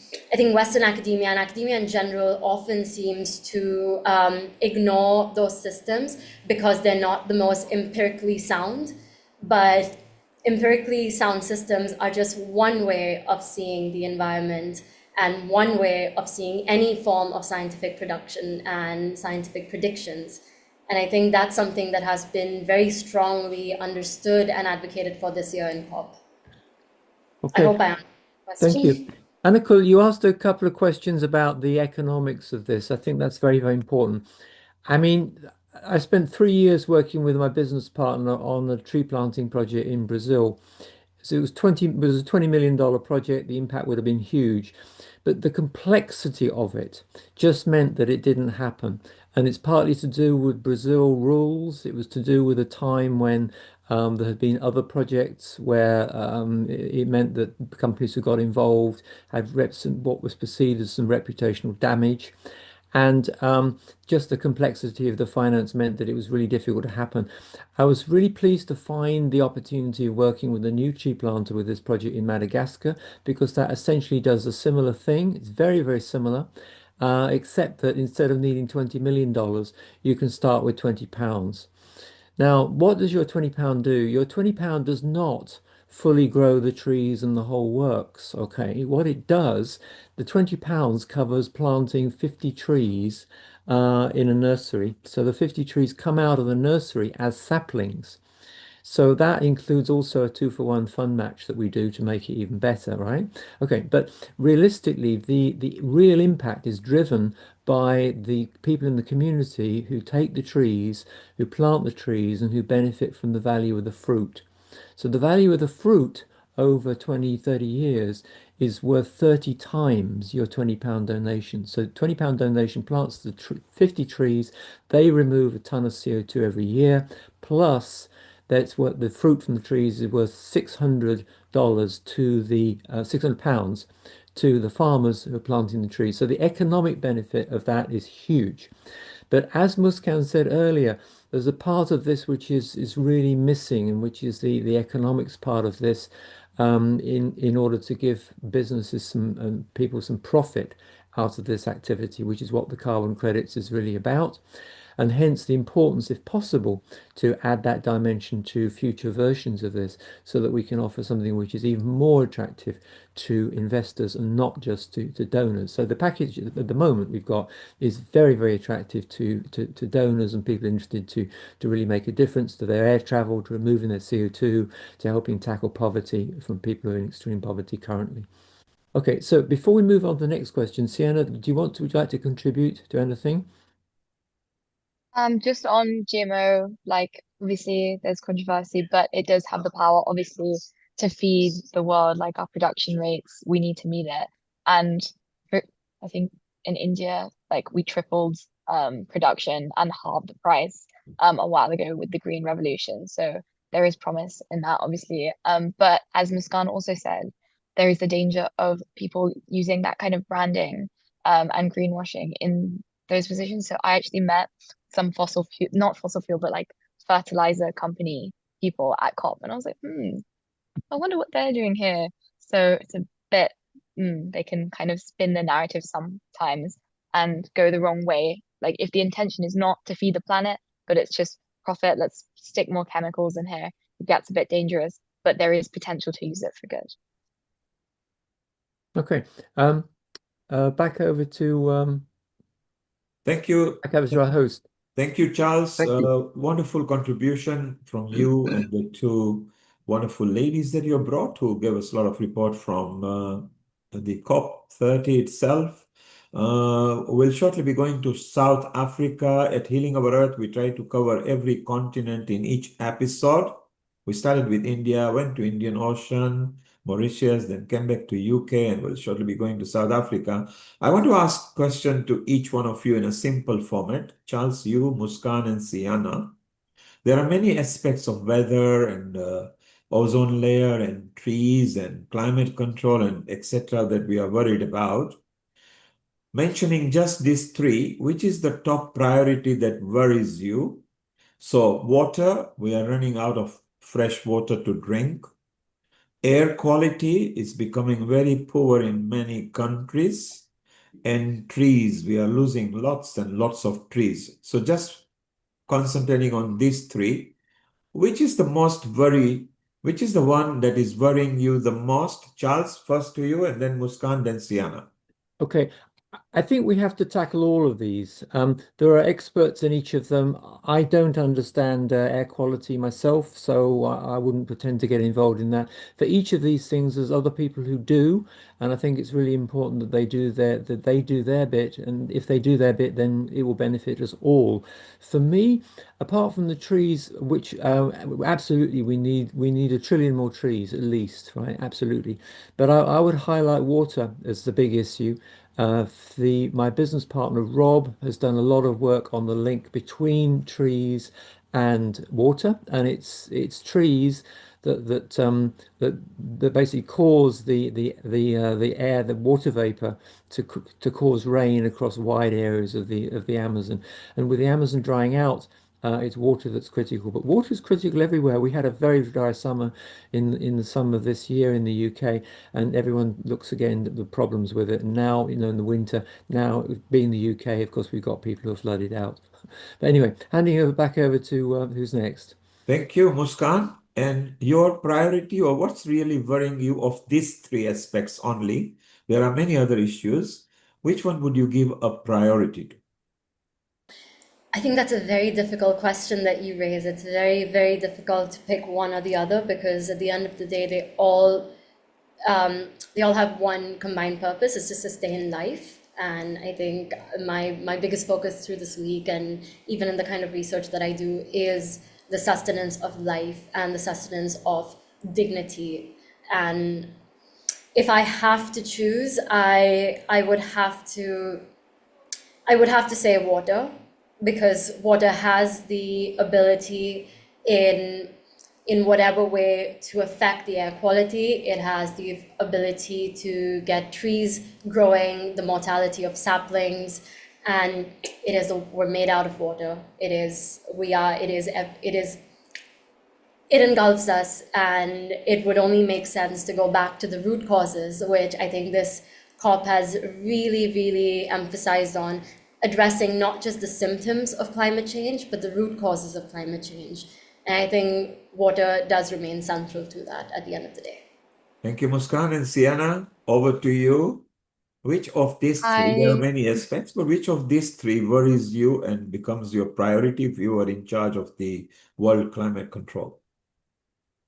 Western academia and academia in general often seems to ignore those systems because they're not the most empirically sound. But empirically sound systems are just one way of seeing the environment and one way of seeing any form of scientific production and scientific predictions. And I think that's something that has been very strongly understood and advocated for this year in COP. Okay. I hope I answered the question. Thank you. Anukul, you asked a couple of questions about the economics of this. I think that's very, very important. I mean, I spent 3 years working with my business partner on a tree planting project in Brazil. So it was a $20 million project. The impact would have been huge, but the complexity of it just meant that it didn't happen. And it's partly to do with Brazil rules. It was to do with a time when there had been other projects where it meant that companies who got involved had what was perceived as some reputational damage. And just the complexity of the finance meant that it was really difficult to happen. I was really pleased to find the opportunity of working with a new tree planter with this project in Madagascar, because that essentially does a similar thing. It's very, very similar, except that instead of needing $20 million, you can start with £20. Now, what does your £20 do? Your £20 does not fully grow the trees and the whole works, okay? What it does, the £20 covers planting 50 trees in a nursery. So the 50 trees come out of the nursery as saplings. So that includes also a 2-for-1 fund match that we do to make it even better, right? Okay, but realistically, the real impact is driven by the people in the community who take the trees, who plant the trees, and who benefit from the value of the fruit. So the value of the fruit over 20, 30 years is worth 30 times your £20 donation. So £20 donation plants the 50 trees, they remove a ton of CO2 every year, plus that's what the fruit from the trees is worth $600 to the £600 to the farmers who are planting the trees. So the economic benefit of that is huge. But as Muskan said earlier, there's a part of this which is really missing, and which is the economics part of this, in order to give businesses some people some profit out of this activity, which is what the carbon credits is really about. and hence the importance, if possible, to add that dimension to future versions of this so that we can offer something which is even more attractive to investors and not just to donors. So the package at the moment we've got is very, very attractive to donors and people interested to really make a difference to their air travel, to removing their CO2, to helping tackle poverty from people who are in extreme poverty currently. Okay, so before we move on to the next question, Sienna, would you like to contribute to anything? Just on GMO, like obviously there's controversy, but it does have the power, obviously, to feed the world. Like our production rates, we need to meet it. And I think in India, like we tripled production and halved the price a while ago with the Green Revolution. So there is promise in that, obviously. But as Muskan also said, there is the danger of people using that kind of branding and greenwashing in those positions. So I actually met some fossil fuel, not fossil fuel, but like fertilizer company people at COP. And I was like, I wonder what they're doing here. So it's a bit, they can kind of spin the narrative sometimes and go the wrong way. Like if the intention is not to feed the planet, but it's just profit, let's stick more chemicals in here. It gets a bit dangerous, but there is potential to use it for good. Okay. Back over to Thank you. back over to our host. Thank you, Charles. Thank you. Wonderful contribution from you and the two wonderful ladies that you brought who gave us a lot of report from the COP30 itself. We'll shortly be going to South Africa at Healing Our Earth. We try to cover every continent in each episode. We started with India, went to Indian Ocean, Mauritius, then came back to UK, and we'll shortly be going to South Africa. I want to ask a question to each one of you in a simple format. Charles, you, Muskan, and Sienna. There are many aspects of weather and ozone layer and trees and climate control and etc. that we are worried about. Mentioning just these three, which is the top priority that worries you? So water, we are running out of fresh water to drink. Air quality is becoming very poor in many countries. And trees, we are losing lots and lots of trees. So just concentrating on these three, which is the which is the one that is worrying you the most? Charles, first to you, and then Muskan, then Sienna. Okay, I think we have to tackle all of these. There are experts in each of them. I don't understand air quality myself, so I wouldn't pretend to get involved in that. For each of these things, there's other people who do, and I think it's really important that they do their bit. And if they do their bit, then it will benefit us all. For me, apart from the trees, which absolutely we need 1 trillion more trees at least, right? Absolutely. But I would highlight water as the big issue. My business partner Rob has done a lot of work on the link between trees and water, and it's trees that basically cause the air, the water vapor to cause rain across wide areas of the Amazon. And with the Amazon drying out, it's water that's critical, but water is critical everywhere. We had a very dry summer in the summer this year in the UK, and everyone looks again at the problems with it. And now, in the winter, now being the UK, of course, we've got people who are flooded out. But anyway, handing back over to who's next. Thank you, Muskan. And your priority, or what's really worrying you of these three aspects only? There are many other issues. Which one would you give a priority to? I think that's a very difficult question that you raise. It's very, very difficult to pick one or the other because at the end of the day, they all have one combined purpose: is to sustain life. And I think my biggest focus through this week, and even in the kind of research that I do, is the sustenance of life and the sustenance of dignity. And if I have to choose, I would have to say water, because water has the ability in whatever way to affect the air quality. It has the ability to get trees growing, the mortality of saplings, and we're made out of water. It engulfs us, and it would only make sense to go back to the root causes, which I think this COP has really, really emphasized on. addressing not just the symptoms of climate change, but the root causes of climate change. And I think water does remain central to that at the end of the day. Thank you, Muskan. And Sienna, over to you. Which of these three, there are many aspects, but which of these three worries you and becomes your priority if you are in charge of the world climate control?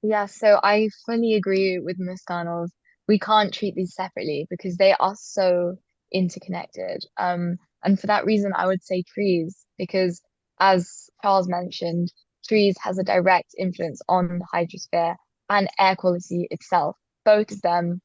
Yeah, so I fully agree with Muskan of we can't treat these separately because they are so interconnected. And for that reason, I would say trees, because as Charles mentioned, trees has a direct influence on the hydrosphere and air quality itself. Both of them,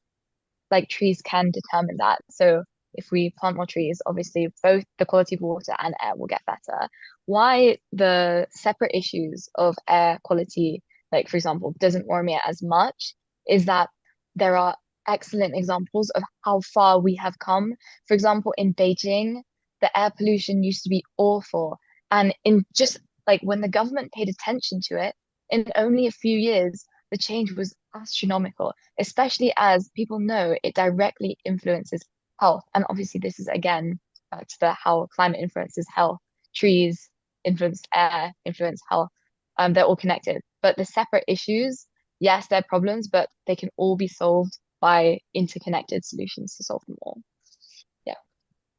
like trees can determine that. So if we plant more trees, obviously both the quality of water and air will get better. Why the separate issues of air quality, like for example, doesn't worry me as much is that there are excellent examples of how far we have come. For example, in Beijing, the air pollution used to be awful. And in just like when the government paid attention to it, in only a few years, the change was astronomical, especially as people know it directly influences health. And obviously, this is again back to the how climate influences health. Trees influence air, influence health. They're all connected. But the separate issues, yes, they're problems, but they can all be solved by interconnected solutions to solve them all. Yeah.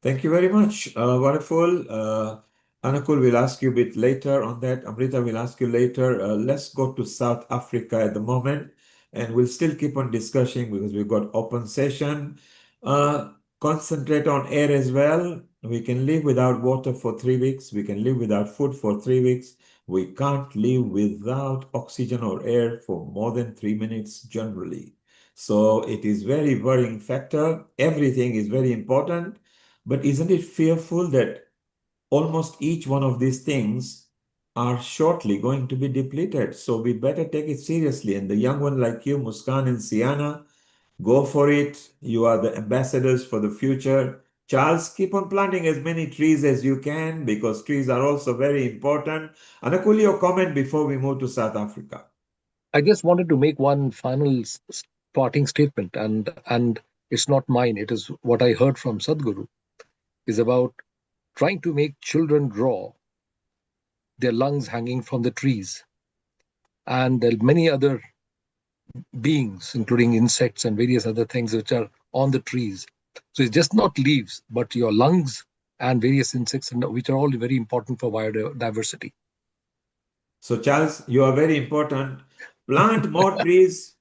Thank you very much. Wonderful. Anakul will ask you a bit later on that. Amrita will ask you later. Let's go to South Africa at the moment, and we'll still keep on discussing because we've got open session. Concentrate on air as well. We can live without water for 3 weeks. We can live without food for 3 weeks. We can't live without oxygen or air for more than 3 minutes generally. So it is very worrying factor. Everything is very important. But isn't it fearful that almost each one of these things are shortly going to be depleted? So we better take it seriously. And the young one like you, Muskan and Siana, go for it. You are the ambassadors for the future. Charles, keep on planting as many trees as you can because trees are also very important. Anakul, your comment before we move to South Africa. I just wanted to make one final parting statement, and it's not mine. It is what I heard from Sadhguru. Is about trying to make children draw their lungs hanging from the trees, and there are many other beings, including insects and various other things which are on the trees. So it's just not leaves, but your lungs and various insects, which are all very important for biodiversity. So, Charles, you are very important. Plant more trees,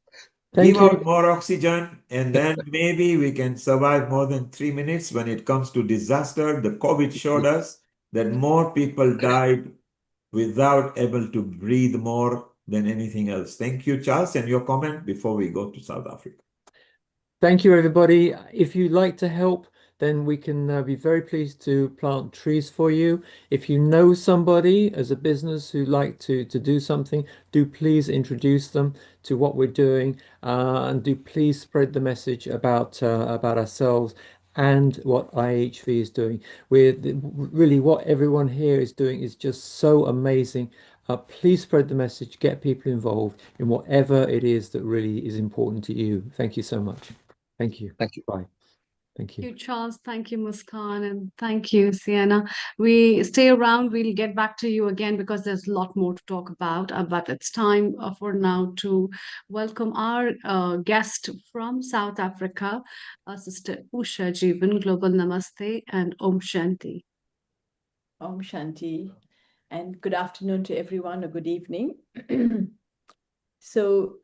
Thank give you. out more oxygen, and then maybe we can survive more than 3 minutes when it comes to disaster. The COVID showed us that more people died without able to breathe more than anything else. Thank you, Charles, and your comment before we go to South Africa. Thank you, everybody. If you'd like to help, then we can be very pleased to plant trees for you. If you know somebody as a business who'd like to do something, do please introduce them to what we're doing, and do please spread the message about ourselves and what IHV is doing. We're really what everyone here is doing is just so amazing. Please spread the message, get people involved in whatever it is that really is important to you. Thank you so much. Thank you. Thank you. Bye. Thank you. Thank you, Charles. Thank you, Muskan. And thank you, Sienna. We stay around. We'll get back to you again because there's a lot more to talk about. But it's time for now to welcome our guest from South Africa, Sister Usha Jeevan. Global Namaste and Om Shanti. Om Shanti. And good afternoon to everyone, or good evening. So,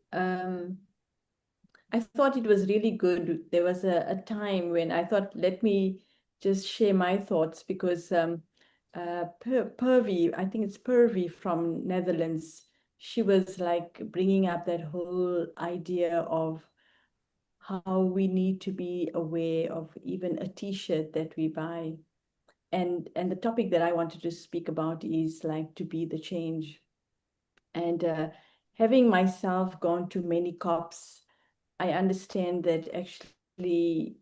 I thought it was really good. There was a time when I thought, let me just share my thoughts because Purvi, I think it's Purvi from Netherlands, she was like bringing up that whole idea of how we need to be aware of even a t-shirt that we buy. And the topic that I wanted to speak about is like to be the change. And having myself gone to many COPs, I understand that actually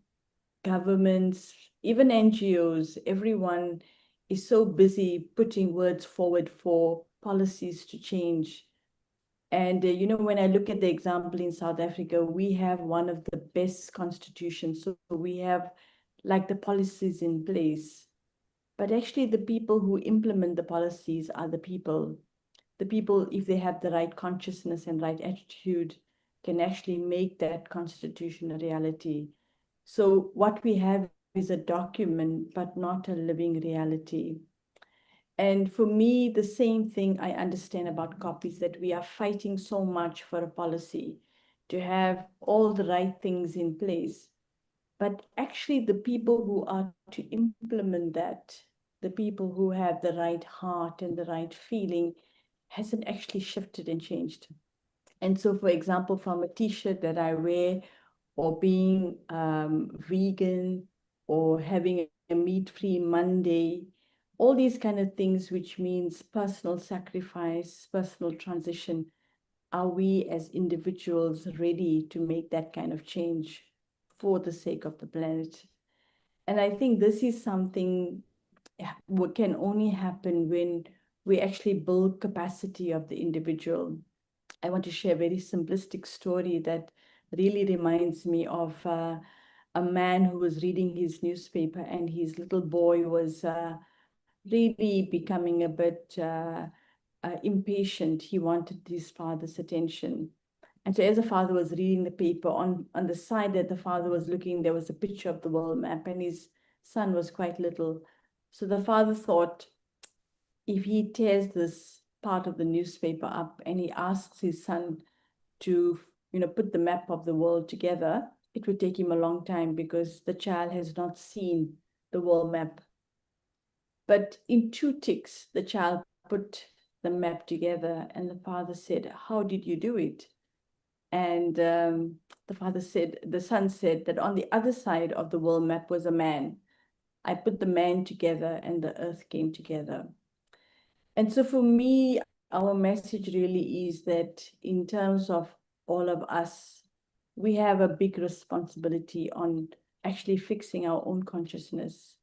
governments, even NGOs, everyone is so busy putting words forward for policies to change. And, you know, when I look at the example in South Africa, we have one of the best constitutions. So we have like the policies in place. but actually the people who implement the policies are the people. The people, if they have the right consciousness and right attitude, can actually make that constitution a reality. So what we have is a document, but not a living reality. And for me, the same thing I understand about COP is that we are fighting so much for a policy to have all the right things in place. But actually, the people who are to implement that, the people who have the right heart and the right feeling, hasn't actually shifted and changed. And so, for example, from a t-shirt that I wear, or being vegan, or having a meat-free Monday, all these kind of things, which means personal sacrifice, personal transition, are we as individuals ready to make that kind of change for the sake of the planet? And I think this is something what can only happen when we actually build capacity of the individual. I want to share a very simplistic story that really reminds me of a man who was reading his newspaper, and his little boy was really becoming a bit impatient. He wanted his father's attention. And so as the father was reading the paper, on the side that the father was looking, there was a picture of the world map, and his son was quite little. So the father thought, if he tears this part of the newspaper up and he asks his son to, put the map of the world together, it would take him a long time because the child has not seen the world map. But in 2 ticks, the child put the map together, and the father said, "How did you do it?" And the son said that on the other side of the world map was a man. I put the man together and the earth came together. And so for me, our message really is that in terms of all of us, we have a big responsibility on actually fixing our own consciousness,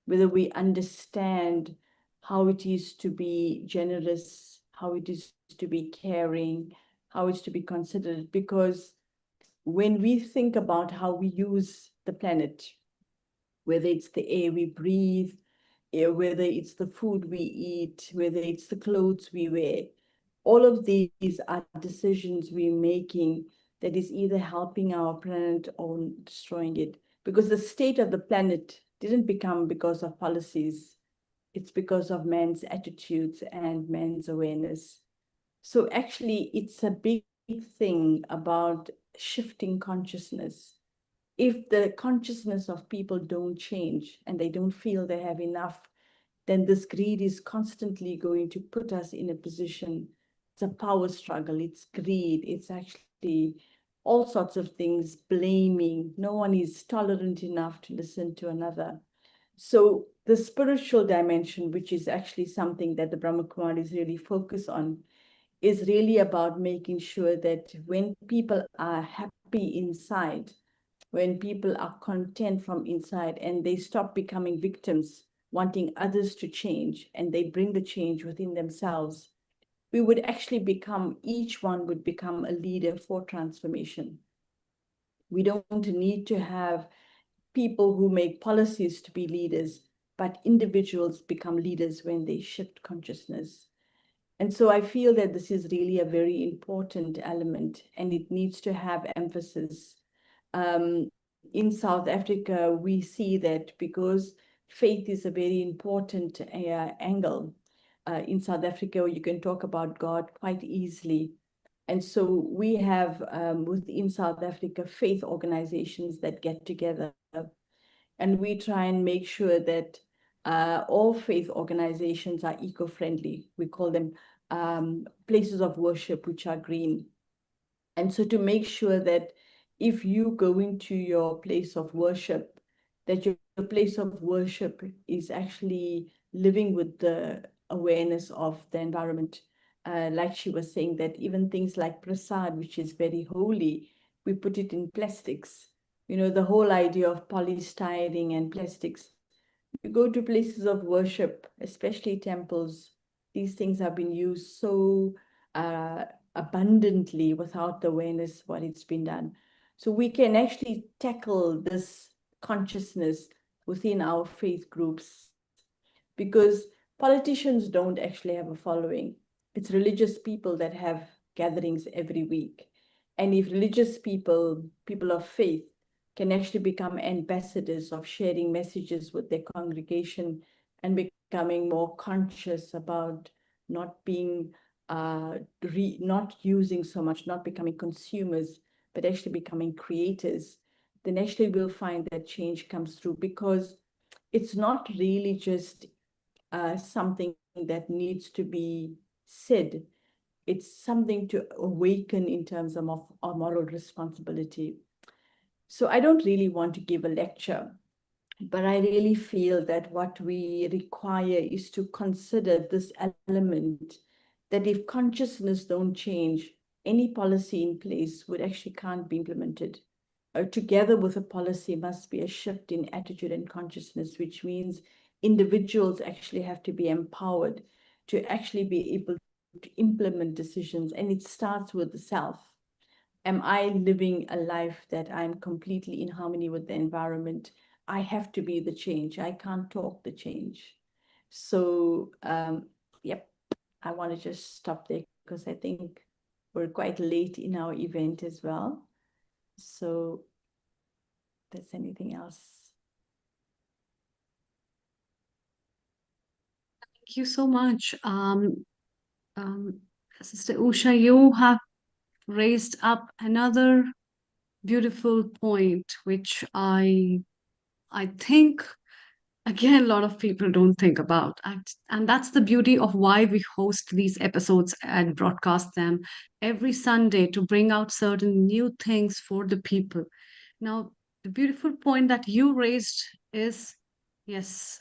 whether we understand how it is to be generous, how it is to be caring, how it's to be considerate. Because when we think about how we use the planet, whether it's the air we breathe, whether it's the food we eat, whether it's the clothes we wear, all of these are decisions we're making that is either helping our planet or destroying it. Because the state of the planet didn't become because of policies. It's because of man's attitudes and man's awareness. So actually, it's a big thing about shifting consciousness. If the consciousness of people don't change and they don't feel they have enough, then this greed is constantly going to put us in a position. It's a power struggle, it's greed, it's actually all sorts of things, blaming. No one is tolerant enough to listen to another. So the spiritual dimension, which is actually something that the Brahma Kumaris really focus on, is really about making sure that when people are happy inside, when people are content from inside and they stop becoming victims, wanting others to change, and they bring the change within themselves, we would actually become, each one would become a leader for transformation. We don't need to have people who make policies to be leaders, but individuals become leaders when they shift consciousness. And so I feel that this is really a very important element, and it needs to have emphasis. In South Africa, we see that because faith is a very important angle. In South Africa, you can talk about God quite easily. And so we have within South Africa faith organizations that get together, and we try and make sure that all faith organizations are eco-friendly. We call them places of worship which are green. And so to make sure that if you go into your place of worship, that your place of worship is actually living with the awareness of the environment. Like she was saying, that even things like prasad, which is very holy, we put it in plastics. The whole idea of polystyrene and plastics. You go to places of worship, especially temples, these things have been used so abundantly without the awareness what it's been done. So we can actually tackle this consciousness within our faith groups. because politicians don't actually have a following. It's religious people that have gatherings every week. And if religious people, people of faith, can actually become ambassadors of sharing messages with their congregation and becoming more conscious about not being, not using so much, not becoming consumers, but actually becoming creators, then actually we'll find that change comes through, because it's not really just something that needs to be said. It's something to awaken in terms of our moral responsibility. So I don't really want to give a lecture, but I really feel that what we require is to consider this element, that if consciousness don't change, any policy in place would actually can't be implemented. Together with a policy must be a shift in attitude and consciousness, which means individuals actually have to be empowered to actually be able to implement decisions. And it starts with the self. Am I living a life that I'm completely in harmony with the environment? I have to be the change. I can't talk the change. So, yep, I want to just stop there because I think we're quite late in our event as well. So, if there's anything else. Thank you so much. Sister Usha, you have raised up another beautiful point, which I think, again, a lot of people don't think about. And that's the beauty of why we host these episodes and broadcast them every Sunday, to bring out certain new things for the people. Now, the beautiful point that you raised is, yes,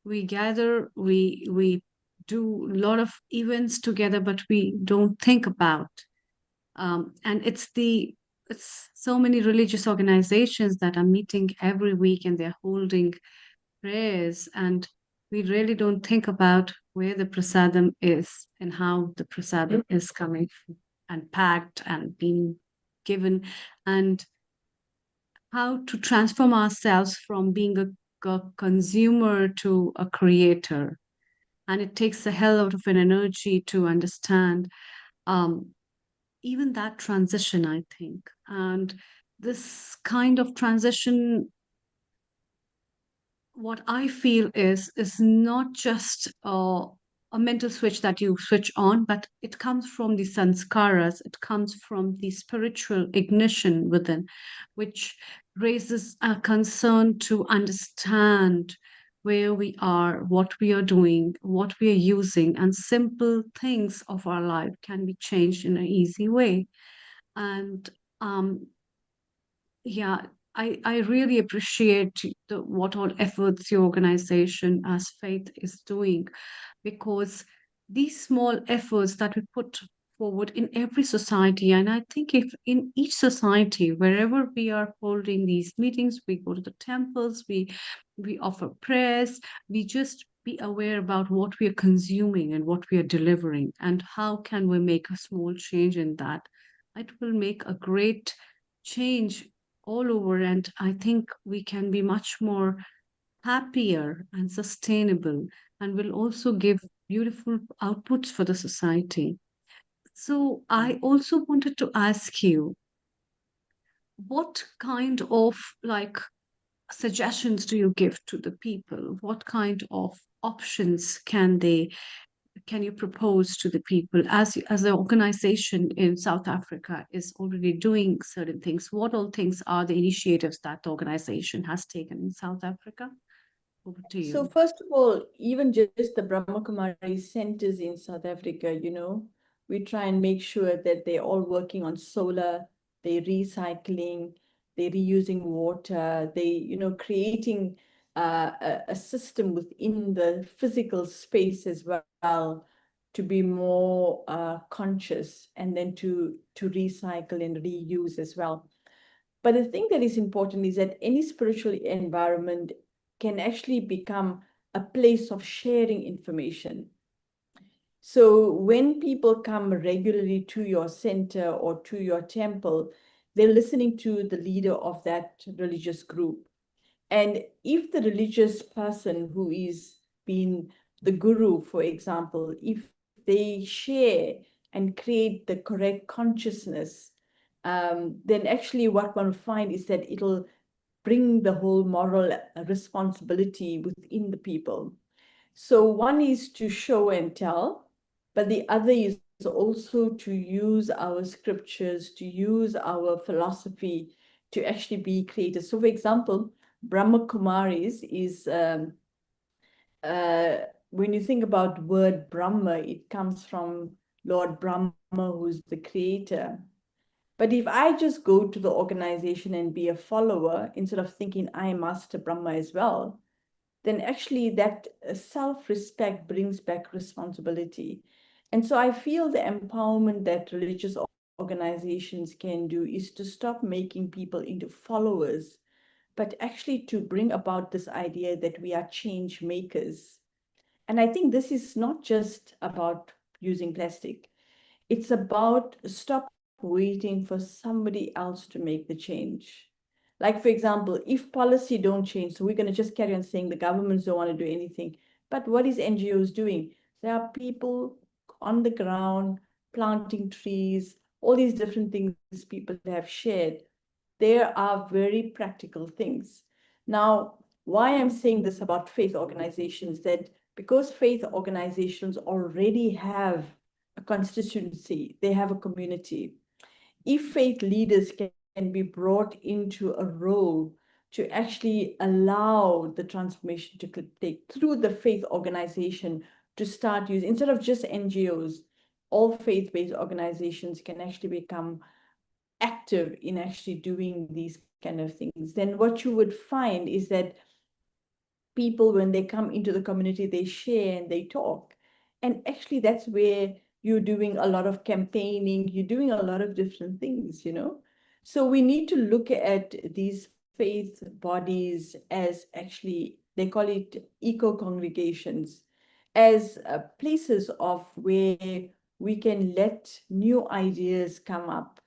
we gather, we do a lot of events together, but we don't think about. And it's so many religious organizations that are meeting every week, and they're holding prayers, and we really don't think about where the prasadam is and how the prasadam is coming and packed and being given, and how to transform ourselves from being a consumer to a creator. And it takes a hell out of an energy to understand even that transition, I think. And this kind of transition, what I feel is not just a mental switch that you switch on, but it comes from the sanskaras, it comes from the spiritual ignition within, which raises a concern to understand where we are, what we are doing, what we are using, and simple things of our life can be changed in an easy way. And yeah, I really appreciate what all efforts your organization as Faith is doing, because these small efforts that we put forward in every society, and I think if in each society, wherever we are holding these meetings, we go to the temples, we offer prayers, we just be aware about what we are consuming and what we are delivering, and how can we make a small change in that. It will make a great change all over, and I think we can be much more happier and sustainable, and will also give beautiful outputs for the society. So I also wanted to ask you, what kind of suggestions do you give to the people? What kind of options can you propose to the people, as the organization in South Africa is already doing certain things? What all things are the initiatives that the organization has taken in South Africa? Over to you. So first of all, even just the Brahma Kumari centers in South Africa, we try and make sure that they're all working on solar, they're recycling, they're reusing water, they, creating a system within the physical space as well, to be more conscious, and then to recycle and reuse as well. But the thing that is important is that any spiritual environment can actually become a place of sharing information. So when people come regularly to your center or to your temple, they're listening to the leader of that religious group. And if the religious person who is been the guru, for example, if they share and create the correct consciousness, then actually what one will find is that it'll bring the whole moral responsibility within the people. So one is to show and tell, but the other is also to use our scriptures, to use our philosophy to actually be creative. So for example, Brahma Kumaris is, when you think about word Brahma, it comes from Lord Brahma, who's the creator. But if I just go to the organization and be a follower, instead of thinking I am Master Brahma as well, then actually that self-respect brings back responsibility. And so I feel the empowerment that religious organizations can do is to stop making people into followers, but actually to bring about this idea that we are change makers. And I think this is not just about using plastic. It's about stop waiting for somebody else to make the change. Like, for example, if policy don't change, so we're going to just carry on saying the governments don't want to do anything. But what is NGOs doing? There are people on the ground planting trees, all these different things people have shared. There are very practical things. Now, why I'm saying this about faith organizations, that because faith organizations already have a constituency, they have a community. If faith leaders can be brought into a role to actually allow the transformation to take through the faith organization to start using, instead of just NGOs, all faith-based organizations can actually become active in actually doing these kind of things, then what you would find is that people, when they come into the community, they share and they talk. And actually that's where you're doing a lot of campaigning, you're doing a lot of different things, So we need to look at these faith bodies as actually, they call it eco-congregations, as places of where we can let new ideas come up.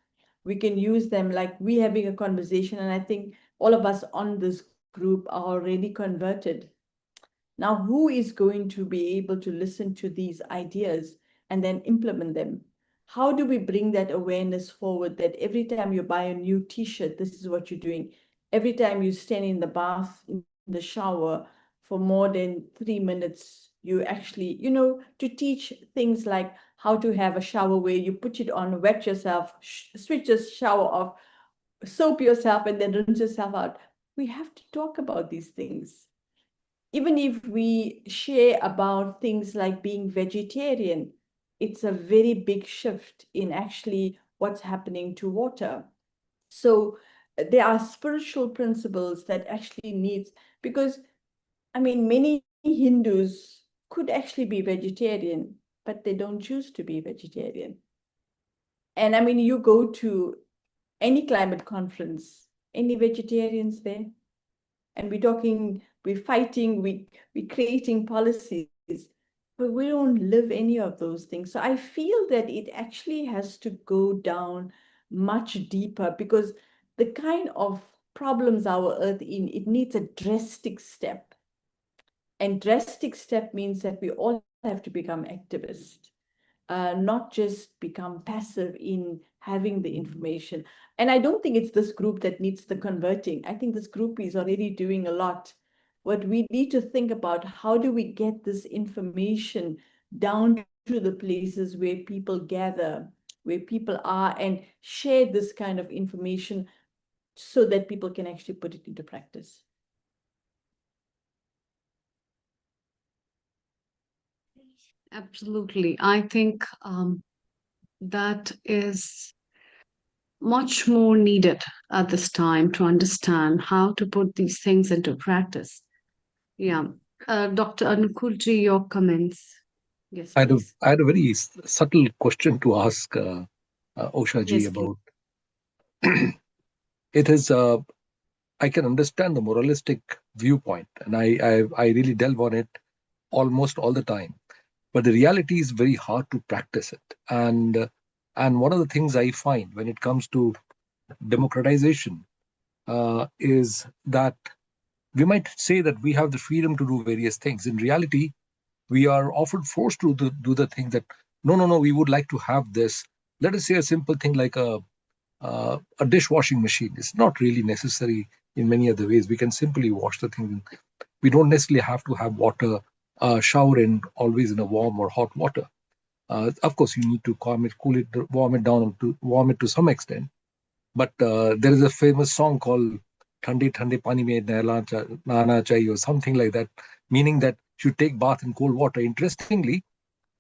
We can use them, like we having a conversation, and I think all of us on this group are already converted. Now, who is going to be able to listen to these ideas and then implement them? How do we bring that awareness forward, that every time you buy a new t-shirt, this is what you're doing. Every time you stand in the bath, in the shower for more than 3 minutes, you actually, to teach things like how to have a shower where you put it on, wet yourself, switch the shower off, soap yourself, and then rinse yourself out. We have to talk about these things. Even if we share about things like being vegetarian, it's a very big shift in actually what's happening to water. So there are spiritual principles that actually needs, because many Hindus could actually be vegetarian, but they don't choose to be vegetarian. And you go to any climate conference, any vegetarians there? And we're fighting, we're creating policies, but we don't live any of those things. So I feel that it actually has to go down much deeper, because the kind of problems our earth in, it needs a drastic step. And drastic step means that we all have to become activists, not just become passive in having the information. And I don't think it's this group that needs the converting. I think this group is already doing a lot. What we need to think about, how do we get this information down to the places where people gather, where people are, and share this kind of information so that people can actually put it into practice. Absolutely. I think that is much more needed at this time to understand how to put these things into practice. Yeah. Dr. Anukulji, your comments. Yes, please. I had a very subtle question to ask Osha ji Yes, please. about. It is, I can understand the moralistic viewpoint, and I really delve on it almost all the time. But the reality is very hard to practice it. And one of the things I find when it comes to democratization is that we might say that we have the freedom to do various things. In reality, we are often forced to do the thing that, no, we would like to have this. Let us say a simple thing like a dishwashing machine. It's not really necessary in many other ways. We can simply wash the thing. We don't necessarily have to have water, shower in always in a warm or hot water. Of course, you need to calm it, cool it, warm it down, to warm it to some extent. But there is a famous song called "Thande Thande Pani Mein Nahana Chahiye" or something like that, meaning that you take bath in cold water. Interestingly,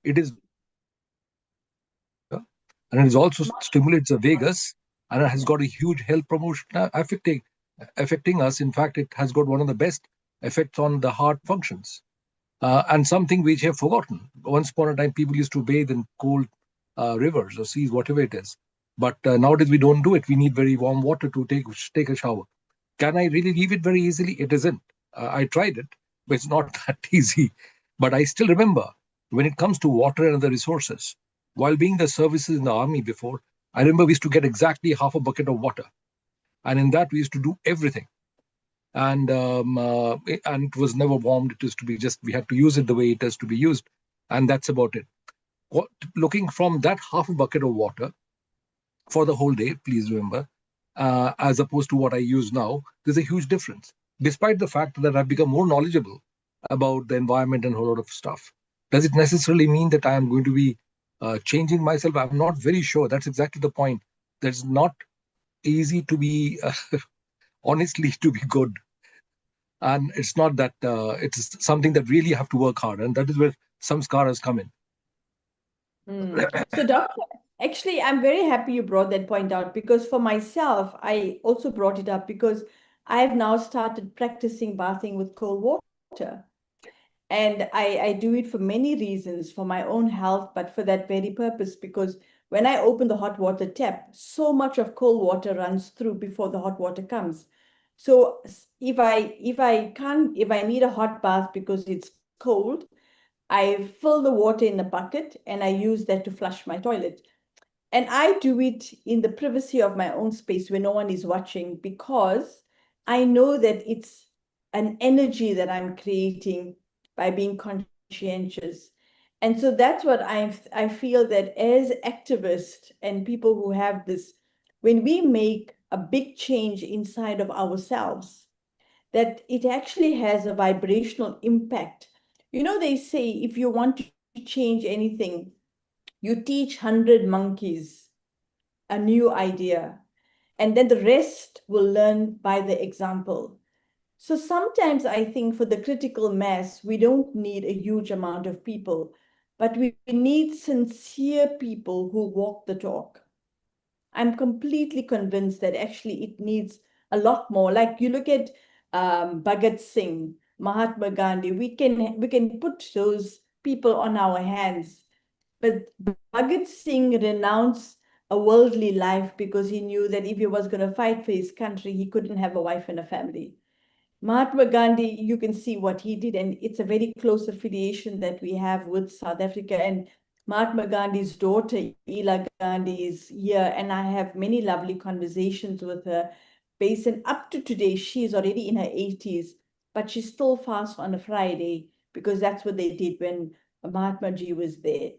it is, and it also stimulates the vagus, and it has got a huge health promotion affecting us. In fact, it has got one of the best effects on the heart functions. And something which I have forgotten. Once upon a time, people used to bathe in cold rivers or seas, whatever it is. But nowadays we don't do it. We need very warm water to take a shower. Can I really leave it very easily? It isn't. I tried it, but it's not that easy. But I still remember when it comes to water and other resources, while being the services in the army before, I remember we used to get exactly half a bucket of water. And in that, we used to do everything. And it was never warmed. It used to be just, we had to use it the way it has to be used. And that's about it. Looking from that half a bucket of water for the whole day, please remember, as opposed to what I use now, there's a huge difference. Despite the fact that I've become more knowledgeable about the environment and a whole lot of stuff. Does it necessarily mean that I am going to be changing myself? I'm not very sure. That's exactly the point. That's not easy to be, honestly, to be good. And it's not that, it's something that really have to work hard. And that is where samskaras come in. So, Doctor, actually, I'm very happy you brought that point out, because for myself, I also brought it up because I've now started practicing bathing with cold water. And I do it for many reasons, for my own health, but for that very purpose, because when I open the hot water tap, so much of cold water runs through before the hot water comes. So if I need a hot bath because it's cold, I fill the water in a bucket and I use that to flush my toilet. And I do it in the privacy of my own space where no one is watching, because I know that it's an energy that I'm creating by being conscientious. And so that's what I feel, that as activists and people who have this, when we make a big change inside of ourselves, that it actually has a vibrational impact. You know, they say if you want to change anything, you teach 100 monkeys a new idea, and then the rest will learn by the example. So sometimes I think for the critical mass, we don't need a huge amount of people, but we need sincere people who walk the talk. I'm completely convinced that actually it needs a lot more. Like you look at Bhagat Singh, Mahatma Gandhi, we can put those people on our hands. But Bhagat Singh renounced a worldly life because he knew that if he was going to fight for his country, he couldn't have a wife and a family. Mahatma Gandhi, you can see what he did, and it's a very close affiliation that we have with South Africa. And Mahatma Gandhi's daughter, Ela Gandhi, is here, and I have many lovely conversations with her. Based on up to today, she is already in her 80s, but she still fasts on a Friday because that's what they did when Mahatma Ji was there.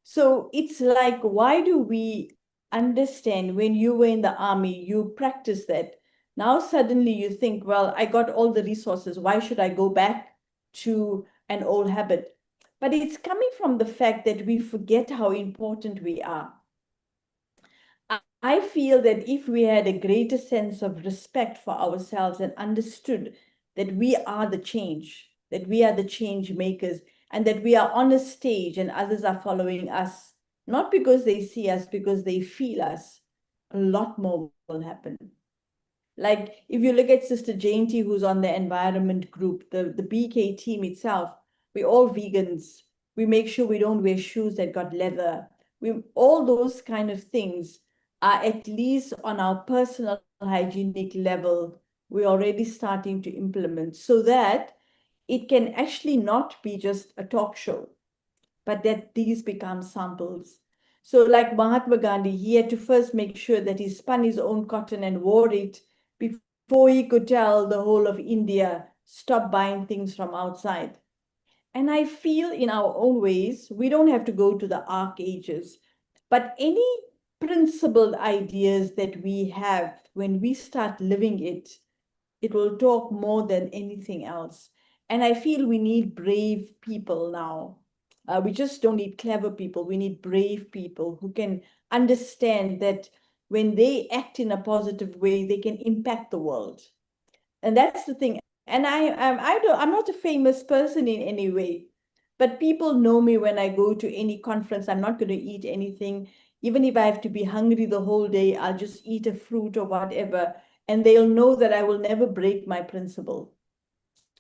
So it's like, why do we understand when you were in the army, you practice that? Now suddenly you think, well, I got all the resources. Why should I go back to an old habit? But it's coming from the fact that we forget how important we are. I feel that if we had a greater sense of respect for ourselves and understood that we are the change, that we are the change makers, and that we are on a stage and others are following us, not because they see us, because they feel us, a lot more will happen. Like if you look at Sister Jayanti, who's on the environment group, the BK team itself, we're all vegans. We make sure we don't wear shoes that got leather. All those kind of things are at least on our personal hygienic level, we're already starting to implement, so that it can actually not be just a talk show, but that these become samples. So like Mahatma Gandhi, he had to first make sure that he spun his own cotton and wore it before he could tell the whole of India stop buying things from outside. And I feel in our own ways, we don't have to go to the Arc Ages, but any principled ideas that we have, when we start living it, it will talk more than anything else. And I feel we need brave people now. We just don't need clever people. We need brave people who can understand that when they act in a positive way, they can impact the world. And that's the thing. And I'm not a famous person in any way, but people know me when I go to any conference. I'm not going to eat anything. Even if I have to be hungry the whole day, I'll just eat a fruit or whatever, and they'll know that I will never break my principle.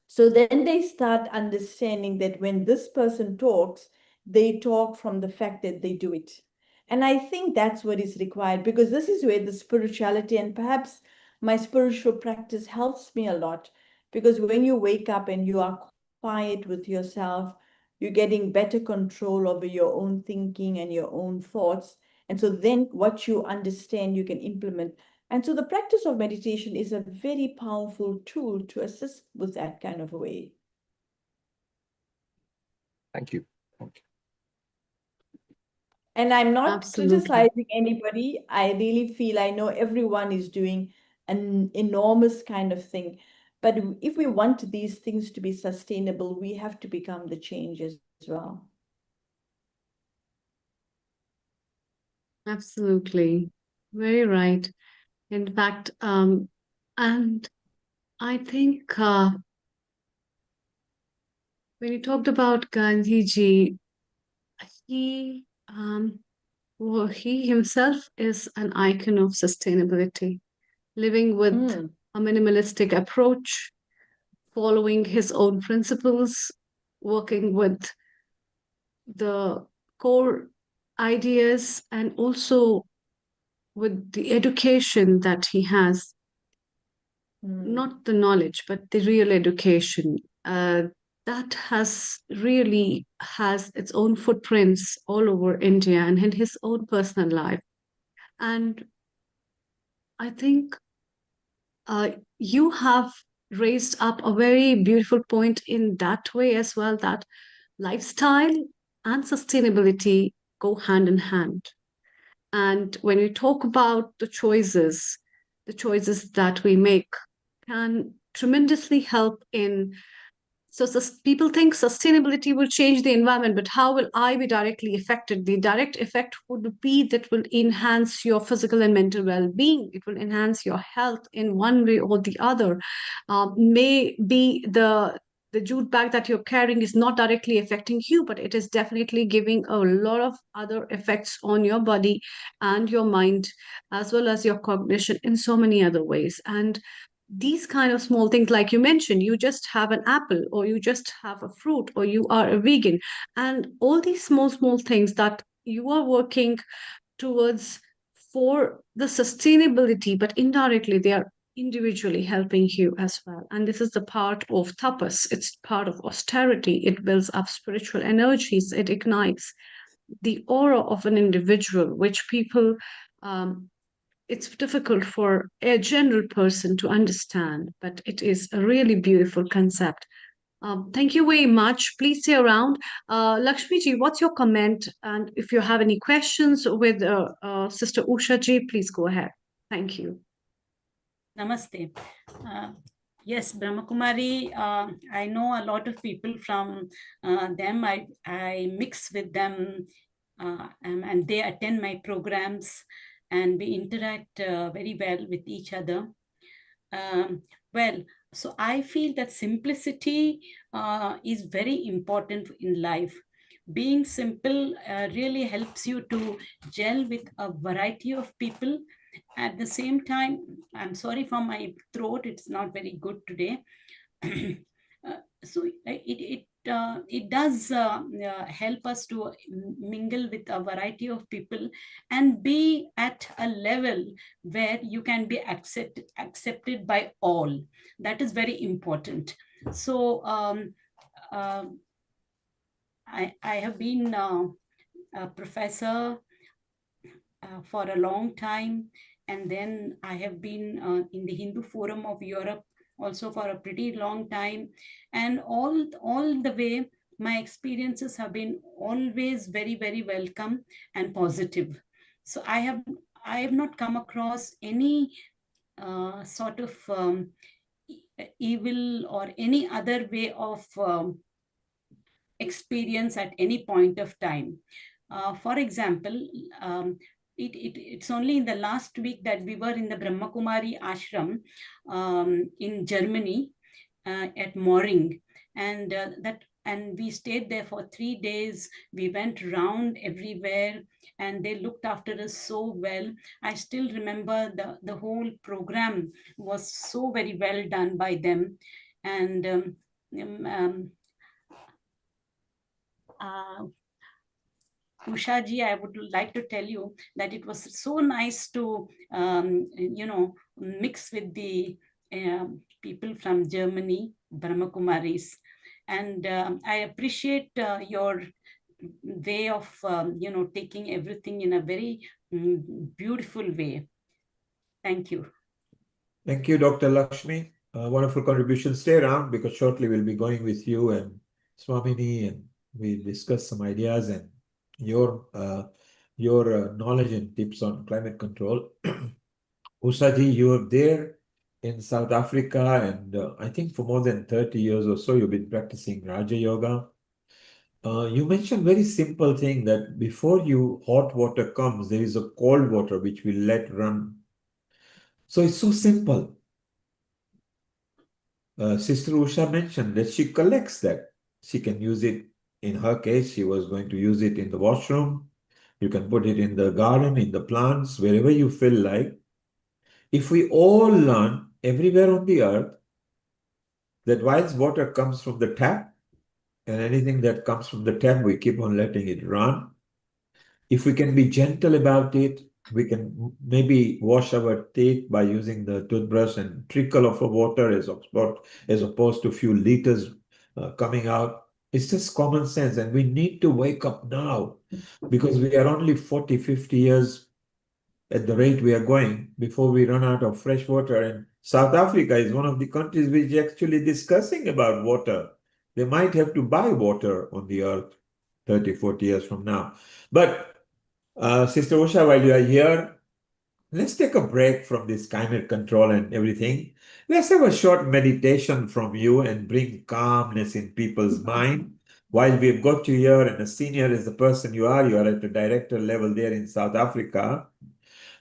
So then they start understanding that when this person talks, they talk from the fact that they do it. And I think that's what is required, because this is where the spirituality and perhaps my spiritual practice helps me a lot. Because when you wake up and you are quiet with yourself, you're getting better control over your own thinking and your own thoughts. And so then what you understand, you can implement. And so the practice of meditation is a very powerful tool to assist with that kind of a way. Thank you. Thank you. And I'm not Absolutely. criticizing anybody. I really feel I know everyone is doing an enormous kind of thing. But if we want these things to be sustainable, we have to become the change as well. Absolutely. Very right. In fact, and I think when you talked about Gandhiji, he well, he himself is an icon of sustainability, living with a minimalistic approach, following his own principles, working with the core ideas, and also with the education that he has, not the knowledge, but the real education. That has really has its own footprints all over India and in his own personal life. And I think you have raised up a very beautiful point in that way as well, that lifestyle and sustainability go hand in hand. And when we talk about the choices that we make can tremendously help in. So people think sustainability will change the environment, but how will I be directly affected? The direct effect would be that will enhance your physical and mental well-being. It will enhance your health in one way or the other. Maybe the jute bag that you're carrying is not directly affecting you, but it is definitely giving a lot of other effects on your body and your mind, as well as your cognition in so many other ways. And these kind of small things, like you mentioned, you just have an apple or you just have a fruit or you are a vegan, and all these small things that you are working towards for the sustainability, but indirectly they are individually helping you as well. And this is the part of tapas, it's part of austerity. It builds up spiritual energies, it ignites the aura of an individual, which people it's difficult for a general person to understand, but it is a really beautiful concept. Thank you very much. Please stay around. Lakshmi ji, what's your comment? And if you have any questions with Sister Usha ji, please go ahead. Thank you. Namaste. Yes, Brahmakumari, I know a lot of people from them. I mix with them and they attend my programs and we interact very well with each other. So I feel that simplicity is very important in life. Being simple really helps you to gel with a variety of people. At the same time, I'm sorry for my throat, it's not very good today. So it does help us to mingle with a variety of people and be at a level where you can be accepted by all. That is very important. So I have been a professor for a long time, and then I have been in the Hindu Forum of Europe also for a pretty long time, and all the way my experiences have been always very, very welcome and positive. So I have not come across any sort of evil or any other way of experience at any point of time. For example, it's only in the last week that we were in the Brahma Kumari ashram in Germany at Mooring, and we stayed there for 3 days. We went round everywhere, and they looked after us so well. I still remember the whole program was so very well done by them, and Usha ji, I would like to tell you that it was so nice to, mix with the people from Germany, Brahma Kumaris. And I appreciate your way of, taking everything in a very beautiful way. Thank you. Thank you, Dr. Lakshmi. Wonderful contribution. Stay around because shortly we'll be going with you and Swamini, and we'll discuss some ideas and your knowledge and tips on climate control. Ushaji, you are there in South Africa, and I think for more than 30 years or so, you've been practicing Raja Yoga. You mentioned very simple thing that before hot water comes, there is a cold water which we let run. So it's so simple. Sister Usha mentioned that she collects that. She can use it. In her case, she was going to use it in the washroom. You can put it in the garden, in the plants, wherever you feel like. If we all learn everywhere on the earth that whilst water comes from the tap, and anything that comes from the tap, we keep on letting it run. If we can be gentle about it, we can maybe wash our teeth by using the toothbrush and trickle of water as opposed to a few liters coming out. It's just common sense, and we need to wake up now because we are only 40, 50 years at the rate we are going before we run out of fresh water. And South Africa is one of the countries which is actually discussing about water. They might have to buy water on the earth 30, 40 years from now. But Sister Usha, while you are here, let's take a break from this climate control and everything. Let's have a short meditation from you and bring calmness in people's mind. While we've got you here and a senior is the person you are at the director level there in South Africa.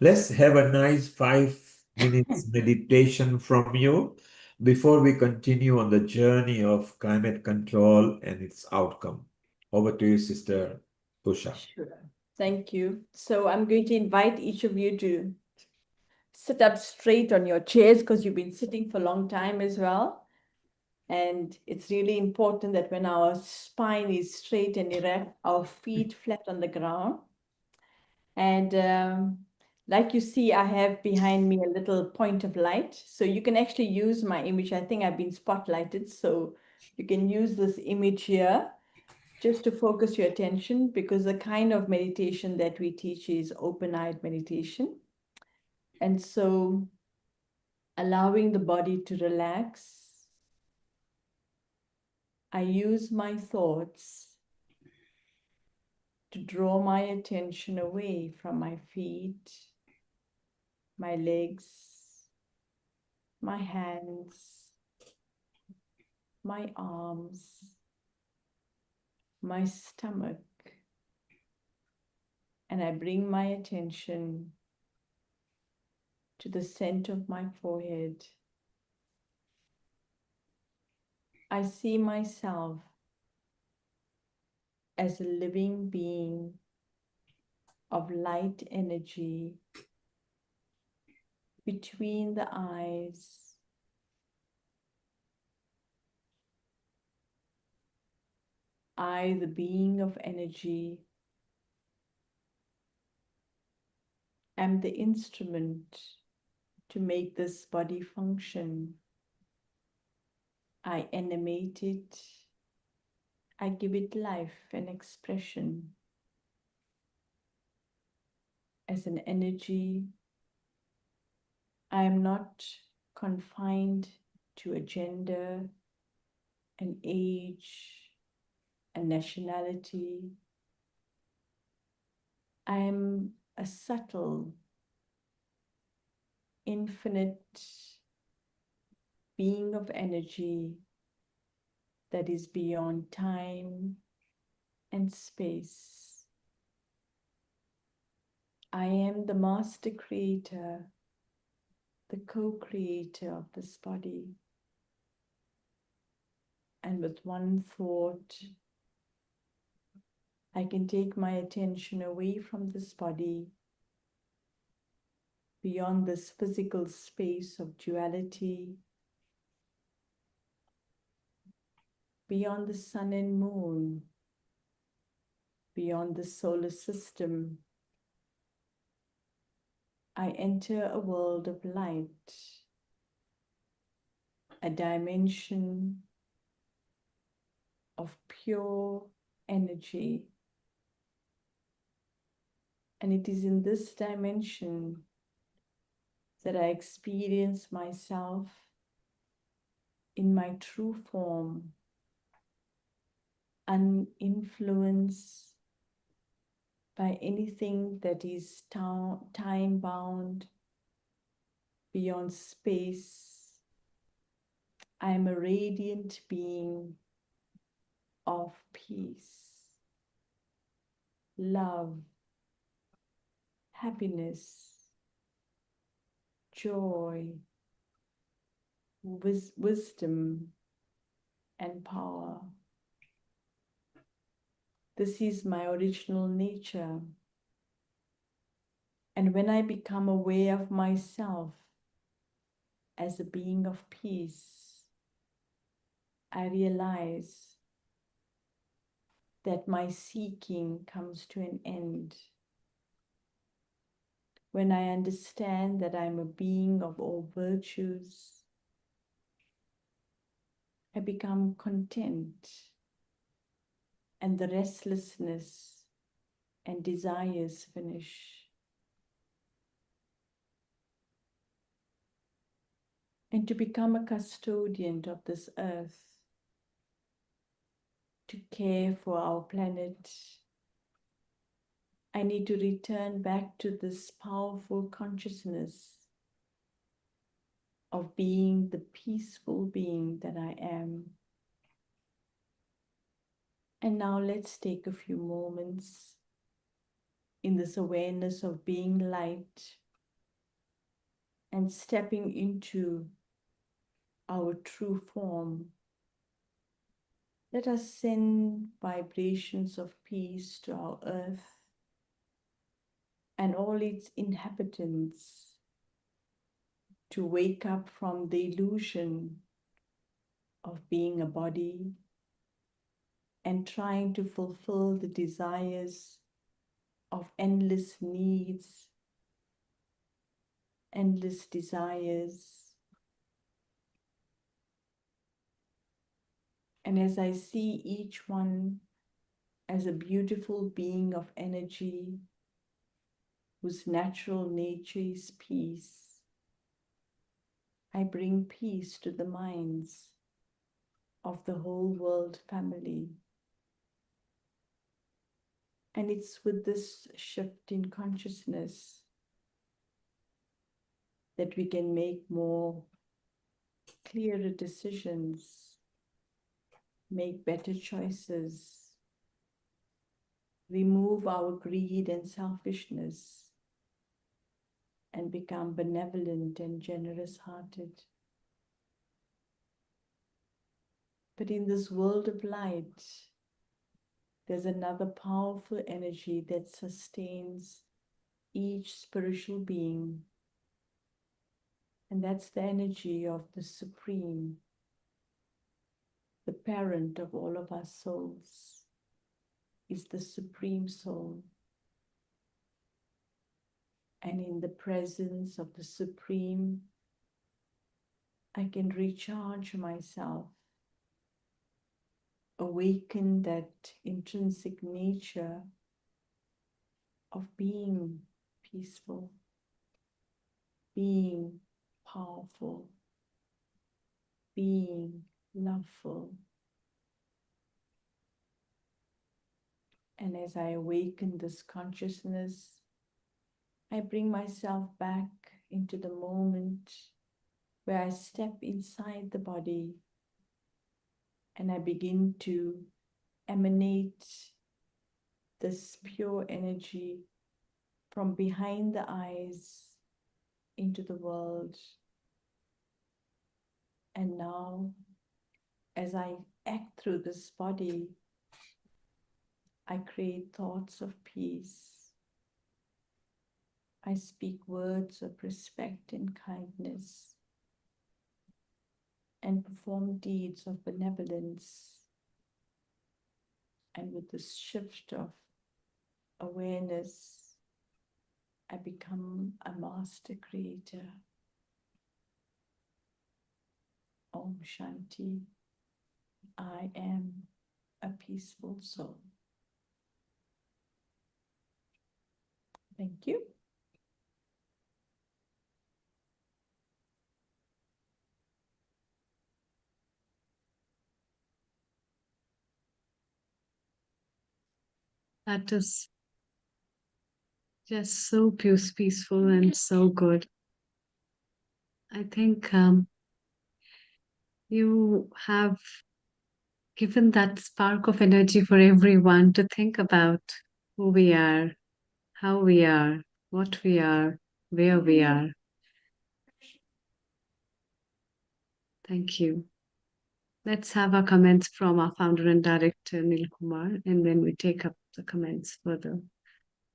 Let's have a nice 5 minutes meditation from you before we continue on the journey of climate control and its outcome. Over to you, Sister Usha. Sure. Thank you. So I'm going to invite each of you to sit up straight on your chairs because you've been sitting for a long time as well. And it's really important that when our spine is straight and erect, our feet flat on the ground. And like you see, I have behind me a little point of light. So you can actually use my image. I think I've been spotlighted. So you can use this image here just to focus your attention, because the kind of meditation that we teach is open-eyed meditation. And so allowing the body to relax, I use my thoughts to draw my attention away from my feet, my legs, my hands, my arms, my stomach, and I bring my attention to the center of my forehead. I see myself as a living being of light energy between the eyes. I, the being of energy, am the instrument to make this body function. I animate it. I give it life and expression. As an energy, I am not confined to a gender, an age, a nationality. I am a subtle, infinite being of energy that is beyond time and space. I am the master creator, the co-creator of this body. And with one thought, I can take my attention away from this body, beyond this physical space of duality, beyond the sun and moon, beyond the solar system. I enter a world of light, a dimension of pure energy. And it is in this dimension that I experience myself in my true form, uninfluenced by anything that is time-bound, beyond space. I am a radiant being of peace, love, happiness, joy, wisdom, and power. This is my original nature. And when I become aware of myself as a being of peace, I realize that my seeking comes to an end. When I understand that I'm a being of all virtues, I become content, and the restlessness and desires finish. And to become a custodian of this earth, to care for our planet, I need to return back to this powerful consciousness of being the peaceful being that I am. And now let's take a few moments in this awareness of being light and stepping into our true form. Let us send vibrations of peace to our earth and all its inhabitants to wake up from the illusion of being a body and trying to fulfill the desires of endless needs, endless desires. And as I see each one as a beautiful being of energy whose natural nature is peace, I bring peace to the minds of the whole world family. And it's with this shift in consciousness that we can make more clearer decisions, make better choices, remove our greed and selfishness, and become benevolent and generous-hearted. But in this world of light, there's another powerful energy that sustains each spiritual being, and that's the energy of the Supreme, the parent of all of our souls, is the Supreme Soul. And in the presence of the Supreme, I can recharge myself, awaken that intrinsic nature of being peaceful, being powerful, being loveful. And as I awaken this consciousness, I bring myself back into the moment where I step inside the body and I begin to emanate this pure energy from behind the eyes into the world. And now, as I act through this body, I create thoughts of peace. I speak words of respect and kindness and perform deeds of benevolence. And with this shift of awareness, I become a master creator. Om Shanti. I am a peaceful soul. Thank you. That is just so peaceful and so good. I think you have given that spark of energy for everyone to think about who we are, how we are, what we are, where we are. Thank you. Let's have our comments from our founder and director, Neil Kumar, and then we take up the comments further.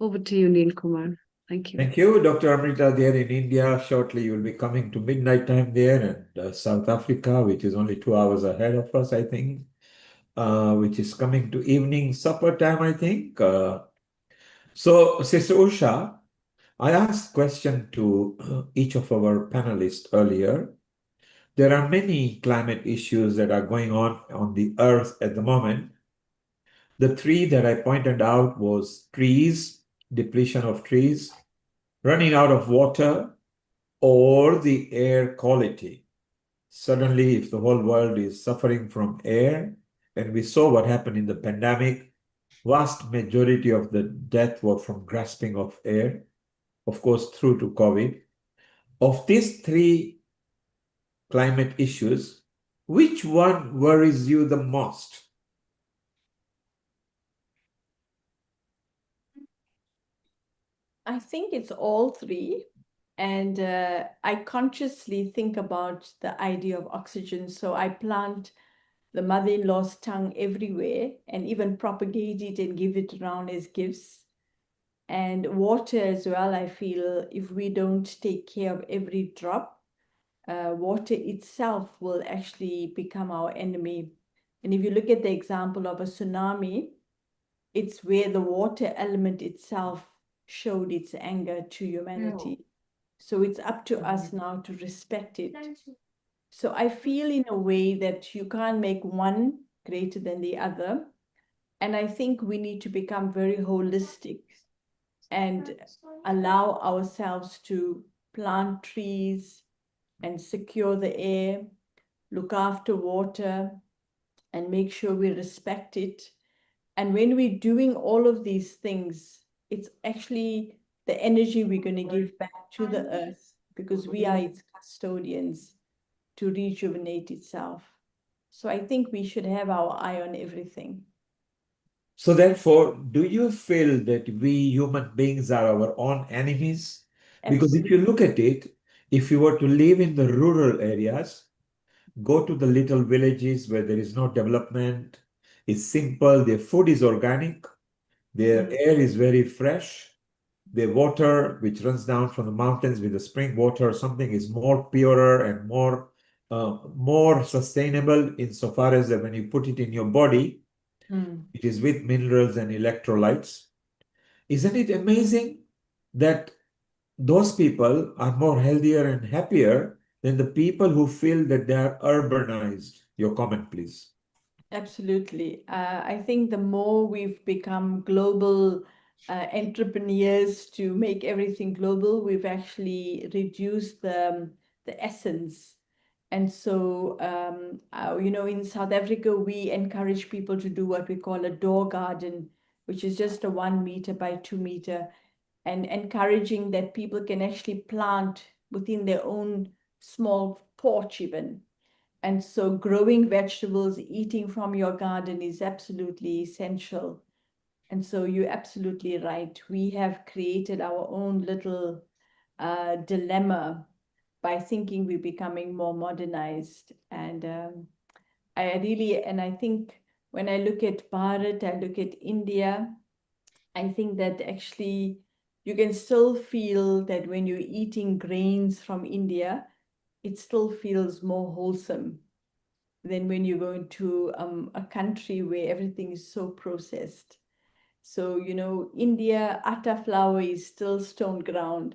Over to you, Neil Kumar. Thank you. Thank you, Dr. Amrita. There in India, shortly you will be coming to midnight time there, and South Africa, which is only 2 hours ahead of us, I think, which is coming to evening supper time, I think. So, Sister Usha, I asked question to each of our panelists earlier. There are many climate issues that are going on the earth at the moment. The three that I pointed out was trees, depletion of trees, running out of water, or the air quality. Suddenly, if the whole world is suffering from air, and we saw what happened in the pandemic, vast majority of the death were from grasping of air, of course, through to COVID. Of these three climate issues, which one worries you the most? I think it's all three. And I consciously think about the idea of oxygen. So I plant the mother-in-law's tongue everywhere and even propagate it and give it around as gifts. And water as well, I feel if we don't take care of every drop, water itself will actually become our enemy. And if you look at the example of a tsunami, it's where the water element itself showed its anger to humanity. So it's up to us now to respect it. So I feel in a way that you can't make one greater than the other. And I think we need to become very holistic and allow ourselves to plant trees and secure the air, look after water, and make sure we respect it. And when we're doing all of these things, it's actually the energy we're going to give back to the earth because we are its custodians to rejuvenate itself. So I think we should have our eye on everything. So therefore, do you feel that we human beings are our own enemies? Because if you look at it, if you were to live in the rural areas, go to the little villages where there is no development, it's simple, their food is organic, their air is very fresh, their water, which runs down from the mountains with the spring water, something is more purer and more sustainable insofar as that when you put it in your body, it is with minerals and electrolytes. Isn't it amazing that those people are more healthier and happier than the people who feel that they are urbanized? Your comment, please. Absolutely. I think the more we've become global entrepreneurs to make everything global, we've actually reduced the essence And so, in South Africa, we encourage people to do what we call a door garden, which is just a 1 meter by 2 meter, and encouraging that people can actually plant within their own small porch even. And so growing vegetables, eating from your garden is absolutely essential. And so you're absolutely right. We have created our own little dilemma by thinking we're becoming more modernized. And I think when I look at Bharat, I look at India, I think that actually you can still feel that when you're eating grains from India, it still feels more wholesome than when you go into a country where everything is so processed. So, India, atta flour is still stone ground,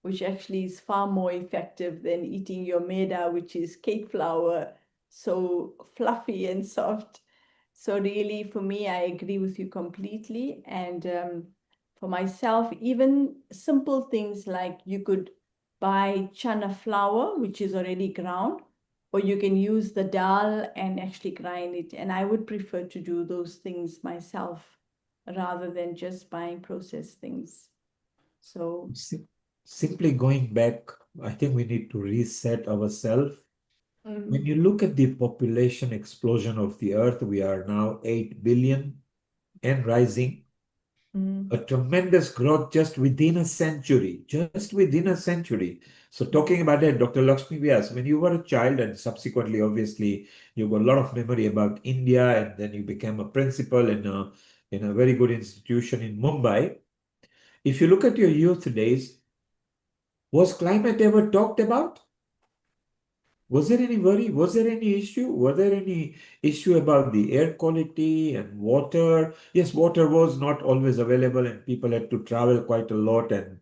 which actually is far more effective than eating your maida, which is cake flour, so fluffy and soft. So really, for me, I agree with you completely. And for myself, even simple things like you could buy chana flour, which is already ground, or you can use the dal and actually grind it. And I would prefer to do those things myself rather than just buying processed things. So Simply going back, I think we need to reset ourselves. When you look at the population explosion of the earth, we are now 8 billion and rising. A tremendous growth just within a century, So talking about that, Dr. Lakshmi Vyas, when you were a child and subsequently, obviously, you got a lot of memory about India, and then you became a principal in a very good institution in Mumbai. If you look at your youth days, was climate ever talked about? Was there any worry? Was there any issue? Were there any issue about the air quality and water? Yes, water was not always available and people had to travel quite a lot and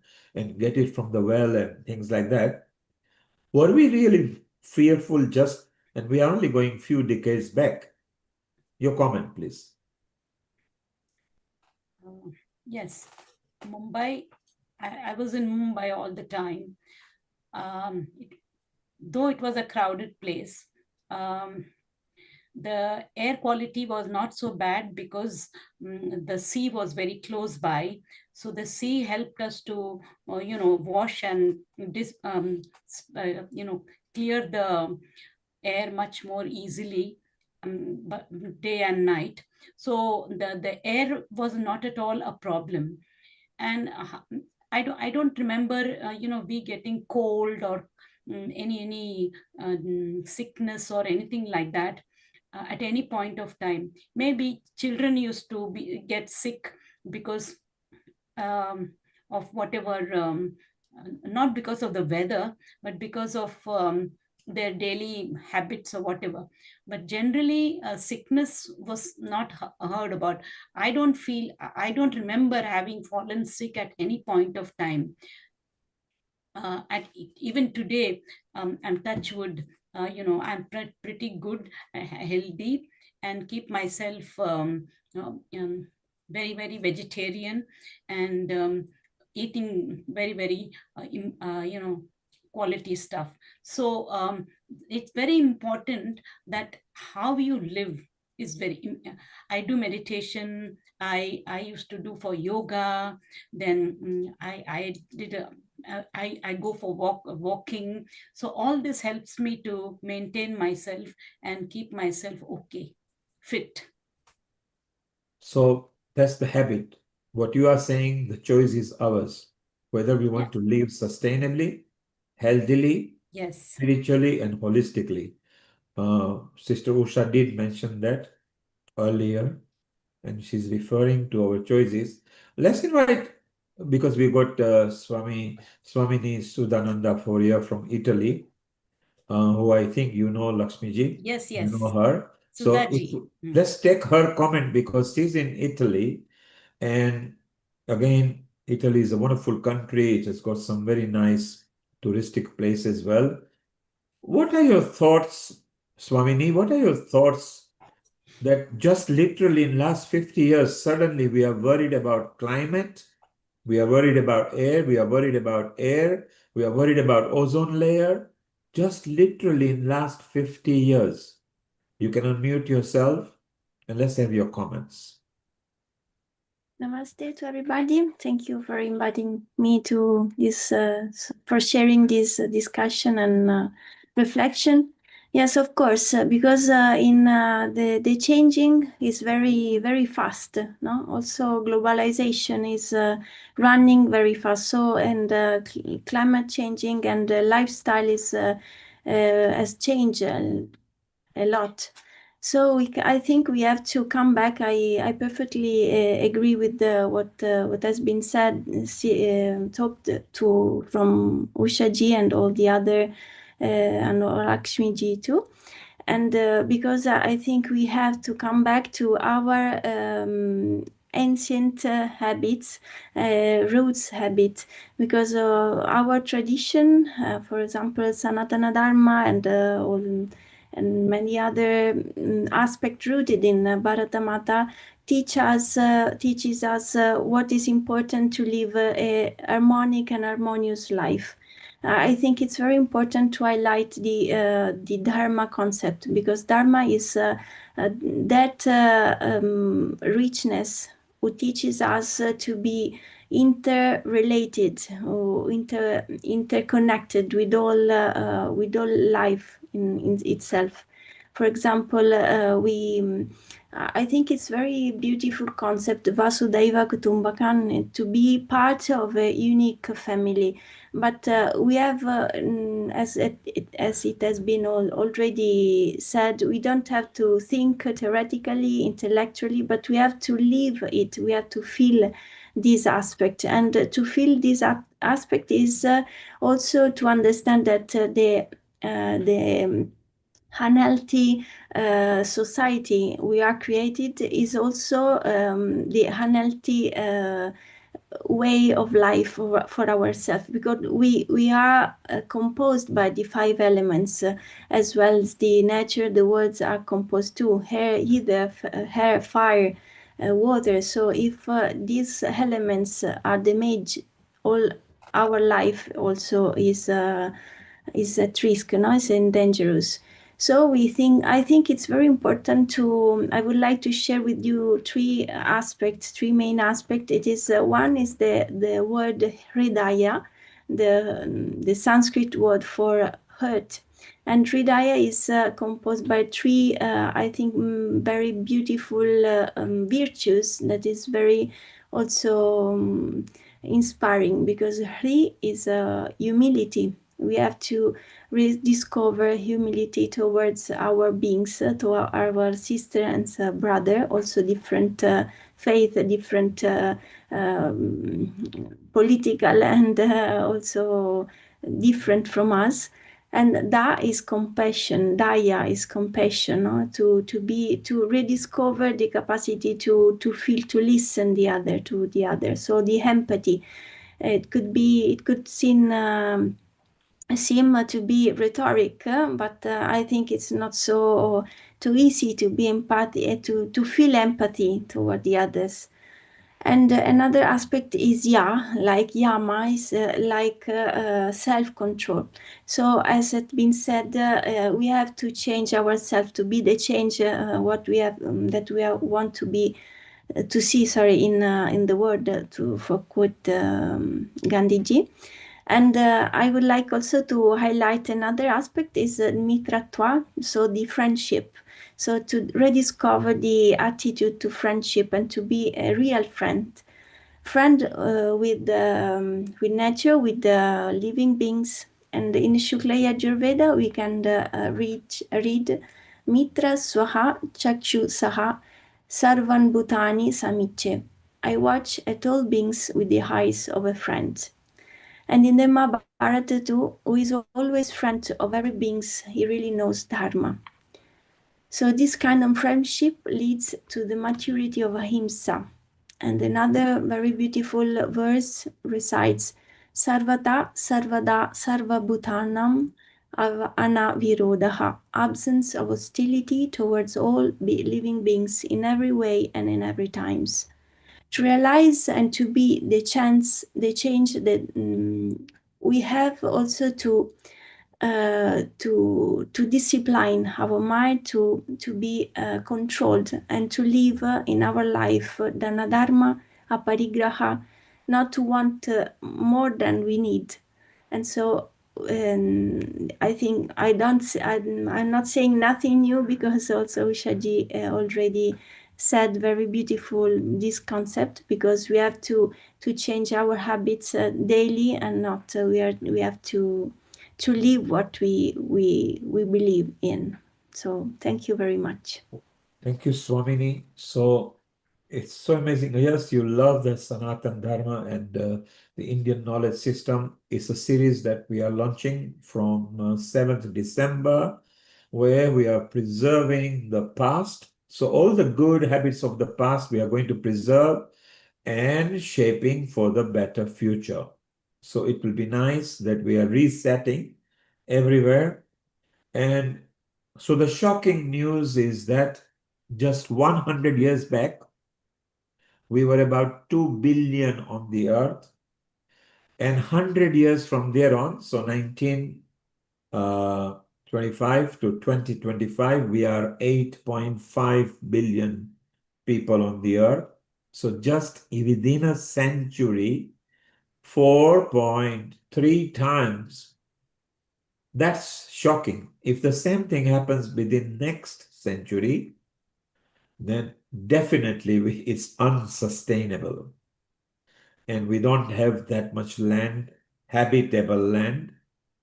get it from the well and things like that. Were we really fearful just, and we are only going few decades back? Your comment, please. Yes, Mumbai, I was in Mumbai all the time. Though it was a crowded place, the air quality was not so bad because the sea was very close by. So the sea helped us to, wash and clear the air much more easily, but day and night. So the air was not at all a problem. And I don't remember, we getting cold or any sickness or anything like that at any point of time. Maybe children used to get sick because of whatever, not because of the weather, but because of their daily habits or whatever. But generally, sickness was not heard about. I don't remember having fallen sick at any point of time. Even today, I'm touch wood, I'm pretty good, healthy, and keep myself very, very vegetarian, and eating very, very, quality stuff. So it's very important that how you live is I do meditation. I used to do for yoga. Then I did I go for walking. So all this helps me to maintain myself and keep myself okay, fit. So that's the habit. What you are saying, the choice is ours, whether we want to live sustainably, healthily, yes, spiritually, and holistically. Sister Usha did mention that earlier, and she's referring to our choices. Let's invite, because we got Swamini Sudananda Foria from Italy, who I think you know, Lakshmiji. Yes, You yes. know her. So Sudaji. let's take her comment because she's in Italy. And again, Italy is a wonderful country. It has got some very nice touristic places as well. What are your thoughts, Swamini? What are your thoughts that just literally in last 50 years, suddenly we are worried about climate, we are worried about air, we are worried about ozone layer, just literally in last 50 years? You can unmute yourself and let's have your comments. Namaste to everybody. Thank you for inviting me to this, for sharing this discussion and reflection. Yes, of course, because in the changing is very, very fast. No, also globalization is running very fast. So and climate changing and lifestyle is has changed a lot. So I think we have to come back. I perfectly agree with what has been said, talked to from Usha ji and all the other, and Lakshmi ji too. And because I think we have to come back to our ancient habits, roots habit, because our tradition, for example, Sanatana Dharma and many other aspects rooted in Bharata Mata teaches us what is important to live a harmonic and harmonious life. I think it's very important to highlight the Dharma concept, because Dharma is that richness who teaches us to be interrelated or interconnected with all life in itself. For example, I think it's very beautiful concept, Vasudhaiva Kutumbakam, to be part of a unique family. But we have, as it has been already said, we don't have to think theoretically, intellectually, but we have to live it. We have to feel this aspect, and to feel this aspect is also to understand that the unhealthy society we are created is also the unhealthy way of life for ourselves, because we are composed by the five elements, as well as the nature. The words are composed too: air, ether, air, fire, water. So if these elements are damaged, all our life also is at risk, is dangerous. So I think it's very important I would like to share with you three main aspects. It is one is the word hridaya, the Sanskrit word for heart. And hridaya is composed by three, I think, very beautiful virtues that is very also inspiring, because hri is humility. We have to rediscover humility towards our beings, to our sister and brother, also different faith, different political, and also different from us. And da is compassion, daya is compassion, no? to rediscover the capacity to feel, to listen to the other. So the empathy, it could seem to be rhetoric, but I think it's not so too easy to be empathy, to feel empathy toward the others. And another aspect is like yama is like self-control. So as has been said, we have to change ourselves to be the change what we have that we want to be to see. In the world, for quote Gandhiji. And I would like also to highlight another aspect is mitratva, so the friendship. So to rediscover the attitude to friendship and to be a real friend with nature, with the living beings. And in Shukla Yajurveda, we can read Mitra Swaha Chakshu Saha Sarvan Bhutani Samiche. I watch at all beings with the eyes of a friend. And in the Mahabharata too, who is always friend of every beings, he really knows Dharma. So this kind of friendship leads to the maturity of ahimsa. And another very beautiful verse recites, Sarvata Sarvada Sarva Bhutanam Anavirodaha, absence of hostility towards all living beings in every way and in every times. To realize and to be the change that we have also to to discipline our mind, to be controlled, and to live in our life dana dharma aparigraha, not to want more than we need. And so I think I'm not saying nothing new, because also Shaji already said very beautiful this concept, because we have to change our habits daily, and not we have to live what we believe in. So thank you very much. Thank you, Swamini. So it's so amazing. Yes, you love the Sanatan Dharma and the Indian knowledge system. It's a series that we are launching from 7th December, where we are preserving the past. So all the good habits of the past we are going to preserve and shaping for the better future. So it will be nice that we are resetting everywhere. And so the shocking news is that just 100 years back, we were about 2 billion on the earth. And 100 years from there on, so 1925 to 2025, we are 8.5 billion people on the earth. So just within a century, 4.3 times. That's shocking. If the same thing happens within next century, then definitely it's unsustainable. And we don't have that much land, habitable land.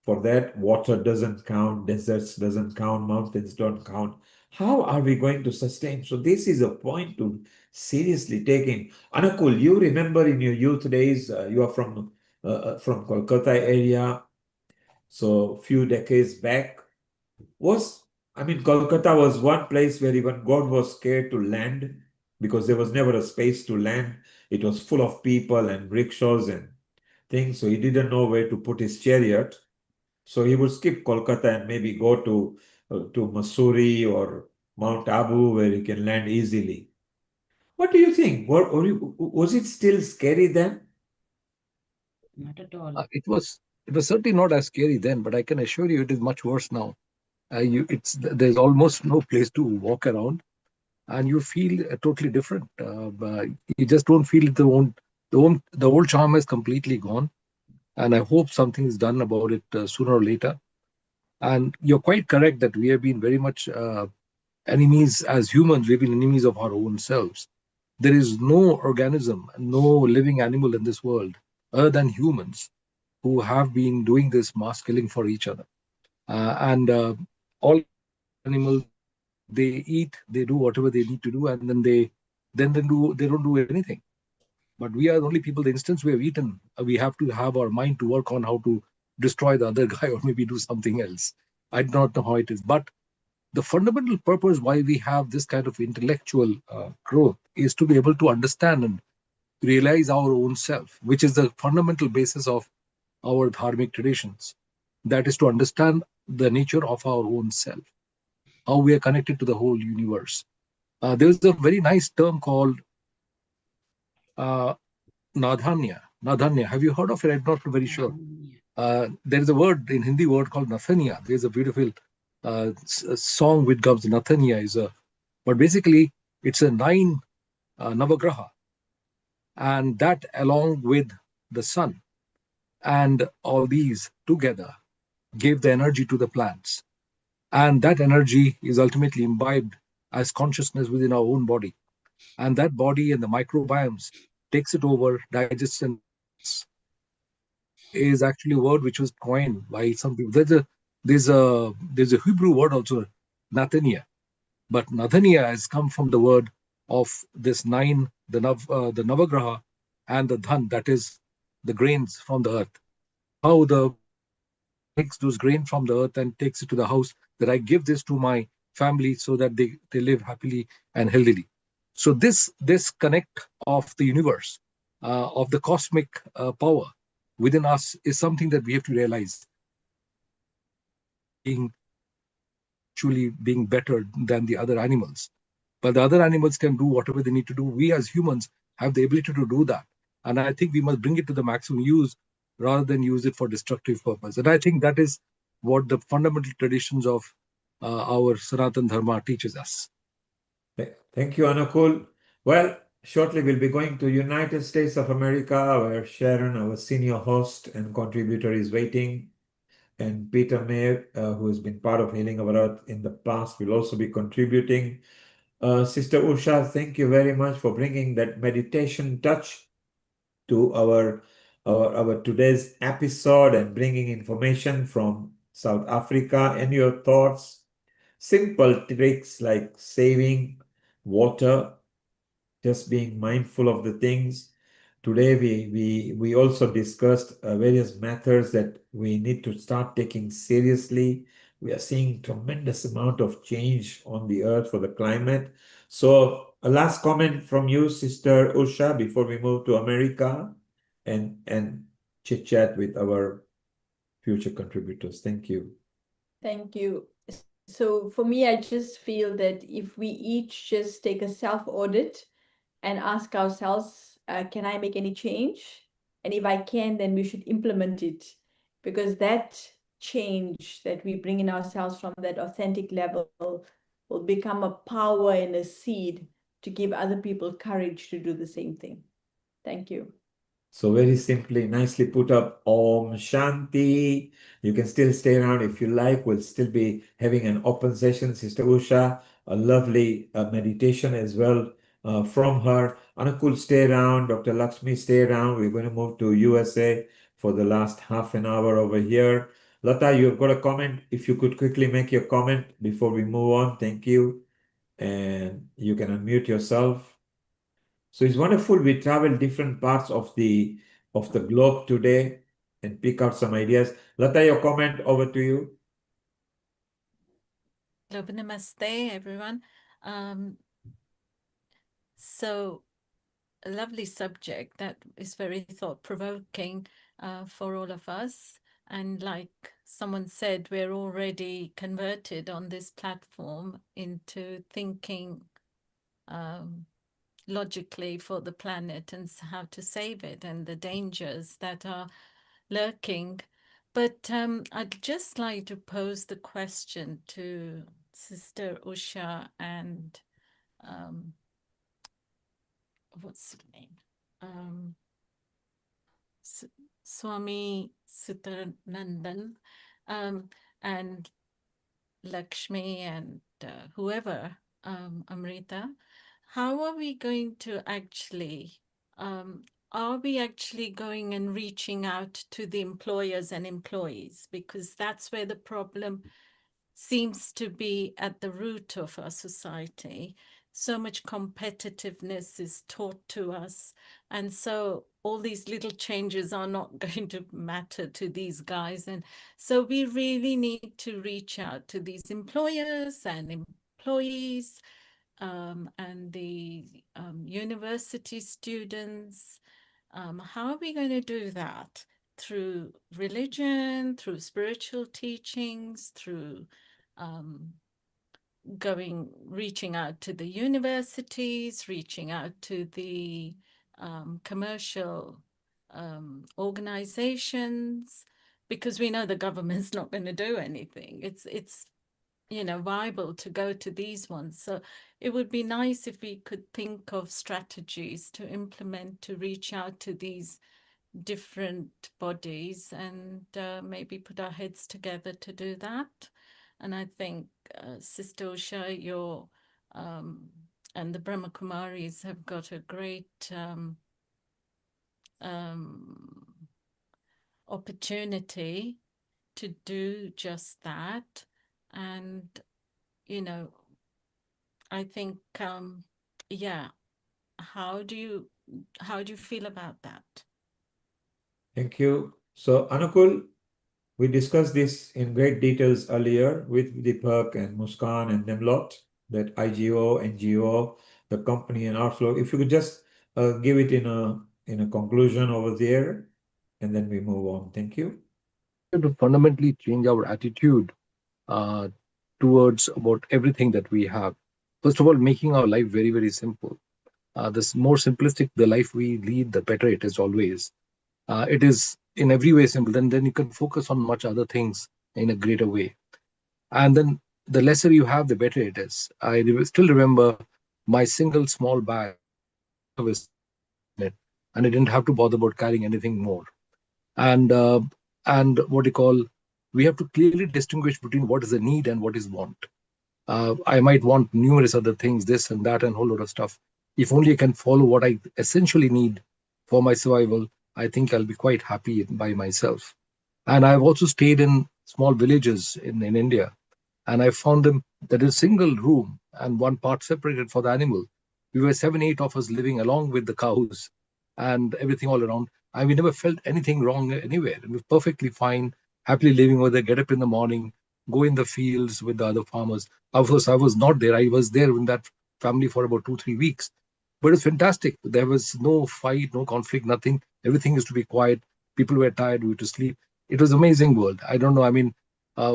For that, water doesn't count, deserts doesn't count, mountains don't count. How are we going to sustain? So this is a point to seriously take in. Anakul, you remember in your youth days, you are from Kolkata area. So few decades back, Kolkata was one place where even God was scared to land, because there was never a space to land. It was full of people and rickshaws and things, so he didn't know where to put his chariot. So he would skip Kolkata and maybe go to Mussoorie or Mount Abu, where he can land easily. What do you think? Was it still scary then? Not at all. It was certainly not as scary then, but I can assure you it is much worse now. There's almost no place to walk around, and you feel totally different. You just don't feel it. The old charm is completely gone, and I hope something is done about it sooner or later. And you're quite correct that we have been very much enemies as humans. We've been enemies of our own selves. There is no organism, no living animal in this world other than humans who have been doing this mass killing for each other. And all animals, they eat, they do whatever they need to do, and then they don't do anything. But we are the only people. The instance we have eaten, we have to have our mind to work on how to destroy the other guy or maybe do something else. I do not know how it is, but the fundamental purpose why we have this kind of intellectual growth is to be able to understand and realize our own self, which is the fundamental basis of our dharmic traditions. That is to understand the nature of our own self, how we are connected to the whole universe. There's a very nice term called Nadhanya. Nadhanya. Have you heard of it? I'm not very sure. There is a word in Hindi word called Nathanya. There's a beautiful song which comes. Nathanya but basically it's a 9 Navagraha, and that along with the sun and all these together gave the energy to the plants, and that energy is ultimately imbibed as consciousness within our own body, and that body and the microbiomes takes it over, digests, and is actually a word which was coined by some people. There's a Hebrew word also, Nathania, but Nathania has come from the word of this 9, the Navagraha, and the Dhan, that is the grains from the earth. How the takes those grain from the earth and takes it to the house, that I give this to my family so that they live happily and healthily. So this connect of the universe, of the cosmic power within us is something that we have to realize. Being better than the other animals. But the other animals can do whatever they need to do. We as humans have the ability to do that. And I think we must bring it to the maximum use rather than use it for destructive purpose. And I think that is what the fundamental traditions of our Sanatan Dharma teaches us. Thank you, Anukul. Well, shortly we'll be going to United States of America, where Sharon, our senior host and contributor, is waiting. And Peter Mayer, who has been part of Healing Our Earth in the past, will also be contributing. Sister Usha, thank you very much for bringing that meditation touch to our today's episode and bringing information from South Africa and your thoughts. Simple tricks like saving water, just being mindful of the things. Today, we also discussed various methods that we need to start taking seriously. We are seeing tremendous amount of change on the earth for the climate. So a last comment from you, Sister Usha, before we move to America and chit chat with our future contributors. Thank you. Thank you. So for me, I just feel that if we each just take a self-audit and ask ourselves, can I make any change? And if I can, then we should implement it, because that change that we bring in ourselves from that authentic level will become a power and a seed to give other people courage to do the same thing. Thank you. So very simply, nicely put up, Om Shanti. You can still stay around if you like. We'll still be having an open session. Sister Usha, a lovely meditation as well from her. Anukul, stay around. Dr. Lakshmi, stay around. We're going to move to USA for the last half an hour over here. Lata, you've got a comment. If you could quickly make your comment before we move on. Thank you. And you can unmute yourself. So it's wonderful. We travel different parts of the globe today and pick out some ideas. Lata, your comment, over to you. Hello, namaste, everyone. So a lovely subject that is very thought-provoking for all of us. And like someone said, we're already converted on this platform into thinking logically for the planet and how to save it and the dangers that are lurking. But I'd just like to pose the question to Sister Usha and what's her name? Swami Suthanandan and Lakshmi and whoever, Amrita. How are we going to actually, are we actually going and reaching out to the employers and employees? Because that's where the problem seems to be at the root of our society. So much competitiveness is taught to us. And so all these little changes are not going to matter to these guys. And so we really need to reach out to these employers and employees and the university students. How are we going to do that? Through religion, through spiritual teachings, through reaching out to the universities, reaching out to the commercial organizations, because we know the government's not going to do anything. It's viable to go to these ones. So it would be nice if we could think of strategies to implement to reach out to these different bodies and maybe put our heads together to do that. And I think Sister Usha, your and the Brahma Kumaris have got a great opportunity to do just that. And, I think, yeah, how do you feel about that? Thank you. So Anukul, we discussed this in great details earlier with Deepak and Muskan and them lot, that IGO, NGO, the company and outflow. If you could just give it in a conclusion over there, and then we move on. Thank you. We have to fundamentally change our attitude towards about everything that we have. First of all, making our life very, very simple. The more simplistic the life we lead, the better it is always. It is in every way simple. Then you can focus on much other things in a greater way. And then the lesser you have, the better it is. Still remember my single small bag with it, and I didn't have to bother about carrying anything more. And what you call, we have to clearly distinguish between what is a need and what is want. I might want numerous other things, this and that, and a whole lot of stuff. If only I can follow what I essentially need for my survival, I think I'll be quite happy by myself. And I've also stayed in small villages in India, and I found them that a single room and one part separated for the animal. We were 7, 8 of us living along with the cows and everything all around. And we never felt anything wrong anywhere. We were perfectly fine, happily living over there, get up in the morning, go in the fields with the other farmers. Of course, I was not there. I was there in that family for about 2, 3 weeks. But it was fantastic. There was no fight, no conflict, nothing. Everything used to be quiet. People were tired, we were to sleep. It was an amazing world. I don't know. I mean,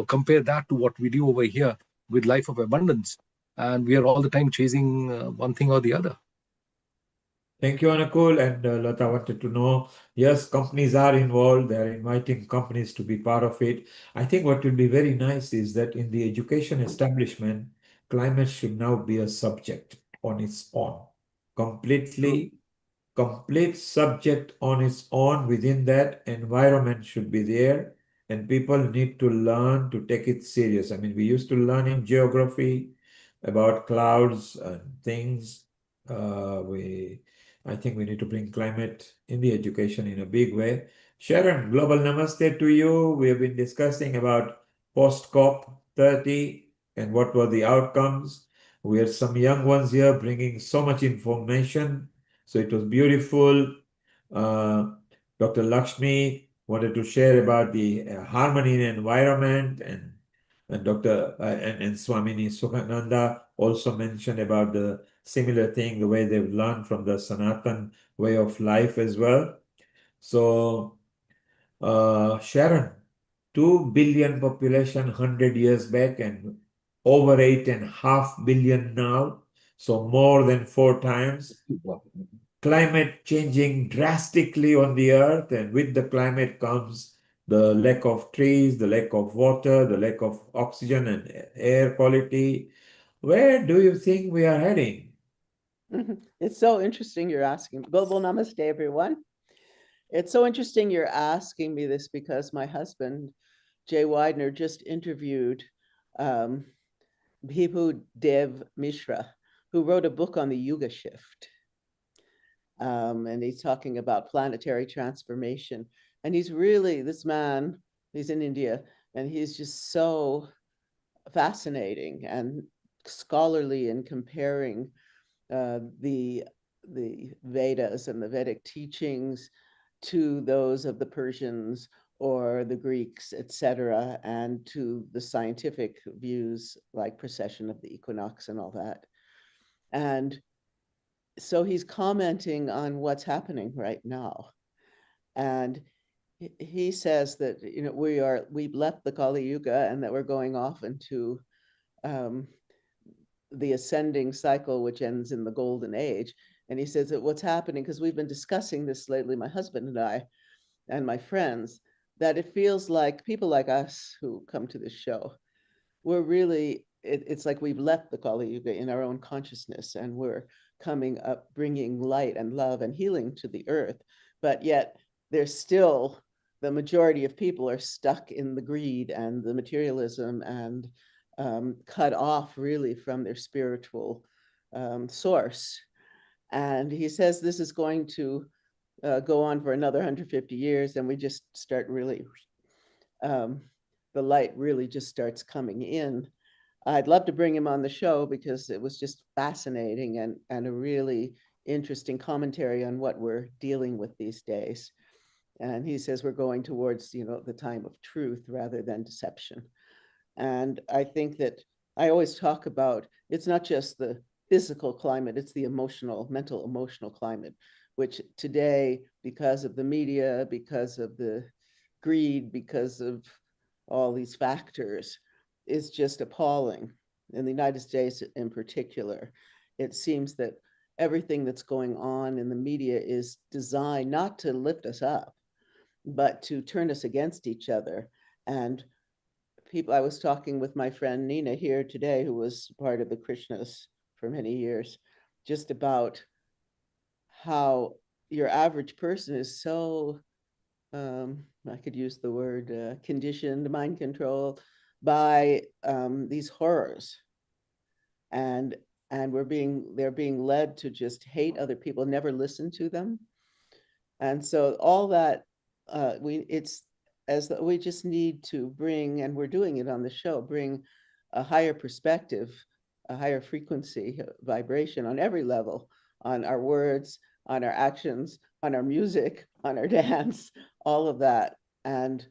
compare that to what we do over here with life of abundance. And we are all the time chasing one thing or the other. Thank you, Anukul. And Lata wanted to know, yes, companies are involved. They're inviting companies to be part of it. I think what will be very nice is that in the education establishment, climate should now be a subject on its own. Complete subject on its own. Within that, environment should be there, and people need to learn to take it serious. I mean, we used to learn in geography about clouds and things. I think we need to bring climate in the education in a big way. Sharon, global namaste to you. We have been discussing about post-COP30 and what were the outcomes. We had some young ones here bringing so much information. So it was beautiful. Dr. Lakshmi wanted to share about the harmony in environment, and Dr. and Swamini Sukhananda also mentioned about the similar thing, the way they've learned from the Sanatan way of life as well. So, Sharon, 2 billion population 100 years back and over 8.5 billion now. So more than 4 times. Climate changing drastically on the earth, and with the climate comes the lack of trees, the lack of water, the lack of oxygen and air quality. Where do you think we are heading? It's so interesting you're asking. Global namaste, everyone. It's so interesting you're asking me this because my husband, Jay Widener, just interviewed Bhibhu Dev Mishra, who wrote a book on the Yuga shift. And he's talking about planetary transformation. And he's really, this man, he's in India, and he's just so fascinating and scholarly in comparing the Vedas and the Vedic teachings to those of the Persians or the Greeks, etc., and to the scientific views like precession of the equinox and all that. And so he's commenting on what's happening right now. And he says that, you know, we've left the Kali Yuga and that we're going off into the ascending cycle, which ends in the golden age. And he says that what's happening, because we've been discussing this lately, my husband and I, and my friends, that it feels like people like us who come to this show, we're really, it's like we've left the Kali Yuga in our own consciousness, and we're coming up, bringing light and love and healing to the earth. But yet there's still, the majority of people are stuck in the greed and the materialism and cut off really from their spiritual source. And he says this is going to go on for another 150 years, and we just start really, the light really just starts coming in. I'd love to bring him on the show because it was just fascinating and a really interesting commentary on what we're dealing with these days. And he says we're going towards, you know, the time of truth rather than deception. And I think that I always talk about, it's not just the physical climate, it's the emotional, mental, emotional climate, which today, because of the media, because of the greed, because of all these factors, is just appalling. In the United States in particular, it seems that everything that's going on in the media is designed not to lift us up, but to turn us against each other and people, I was talking with my friend Nina here today, who was part of the Krishnas for many years, just about how your average person is so, I could use the word conditioned, mind control by these horrors. And they're being led to just hate other people, never listen to them. And so all that we just need to bring, and we're doing it on the show, bring a higher perspective, a higher frequency vibration on every level, on our words, on our actions, on our music, on our dance, all of that, and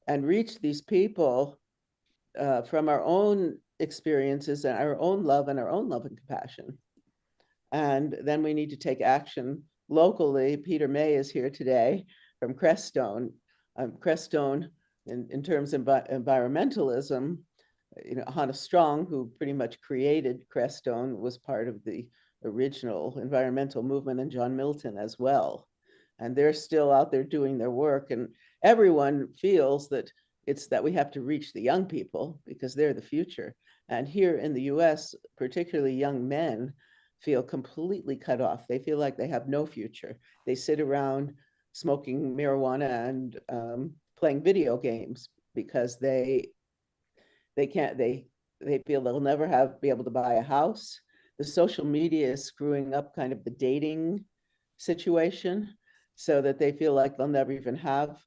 reach these people from our own experiences and our own love and compassion. And then we need to take action locally. Peter May is here today from Crestone. Crestone, in terms of environmentalism, Hannah Strong, who pretty much created Crestone, was part of the original environmental movement, and John Milton as well. And they're still out there doing their work. And everyone feels that it's that we have to reach the young people because they're the future. And here in the US, particularly young men, feel completely cut off. They feel like they have no future. They sit around smoking marijuana and playing video games because they feel they'll never be able to buy a house. The social media is screwing up kind of the dating situation so that they feel like they'll never even have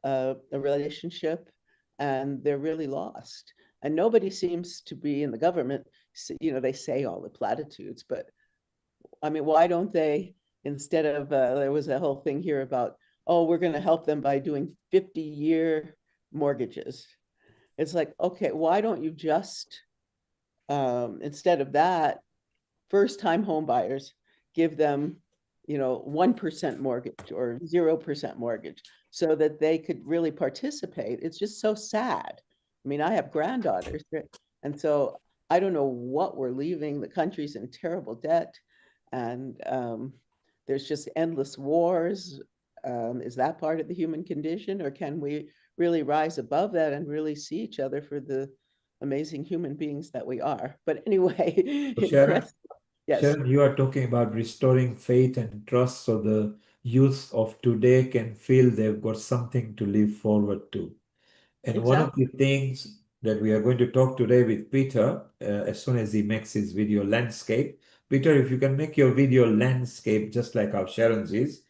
a relationship, and they're really lost. And nobody seems to be in the government, they say all the platitudes, but I mean, why don't they, instead of, there was a whole thing here about, oh, we're going to help them by doing 50-year mortgages. It's like, okay, why don't you just, instead of that, first-time home buyers, give them, 1% mortgage or 0% mortgage so that they could really participate. It's just so sad. I mean, I have granddaughters, and so I don't know what we're leaving. The country's in terrible debt, and there's just endless wars. Is that part of the human condition, or can we really rise above that and really see each other for the amazing human beings that we are? But anyway, Sharon, yes. Sharon, you are talking about restoring faith and trust so the youth of today can feel they've got something to live forward to. And one of the things that we are going to talk today with Peter, as soon as he makes his video landscape. Peter, if you can make your video landscape just like how Sharon's is.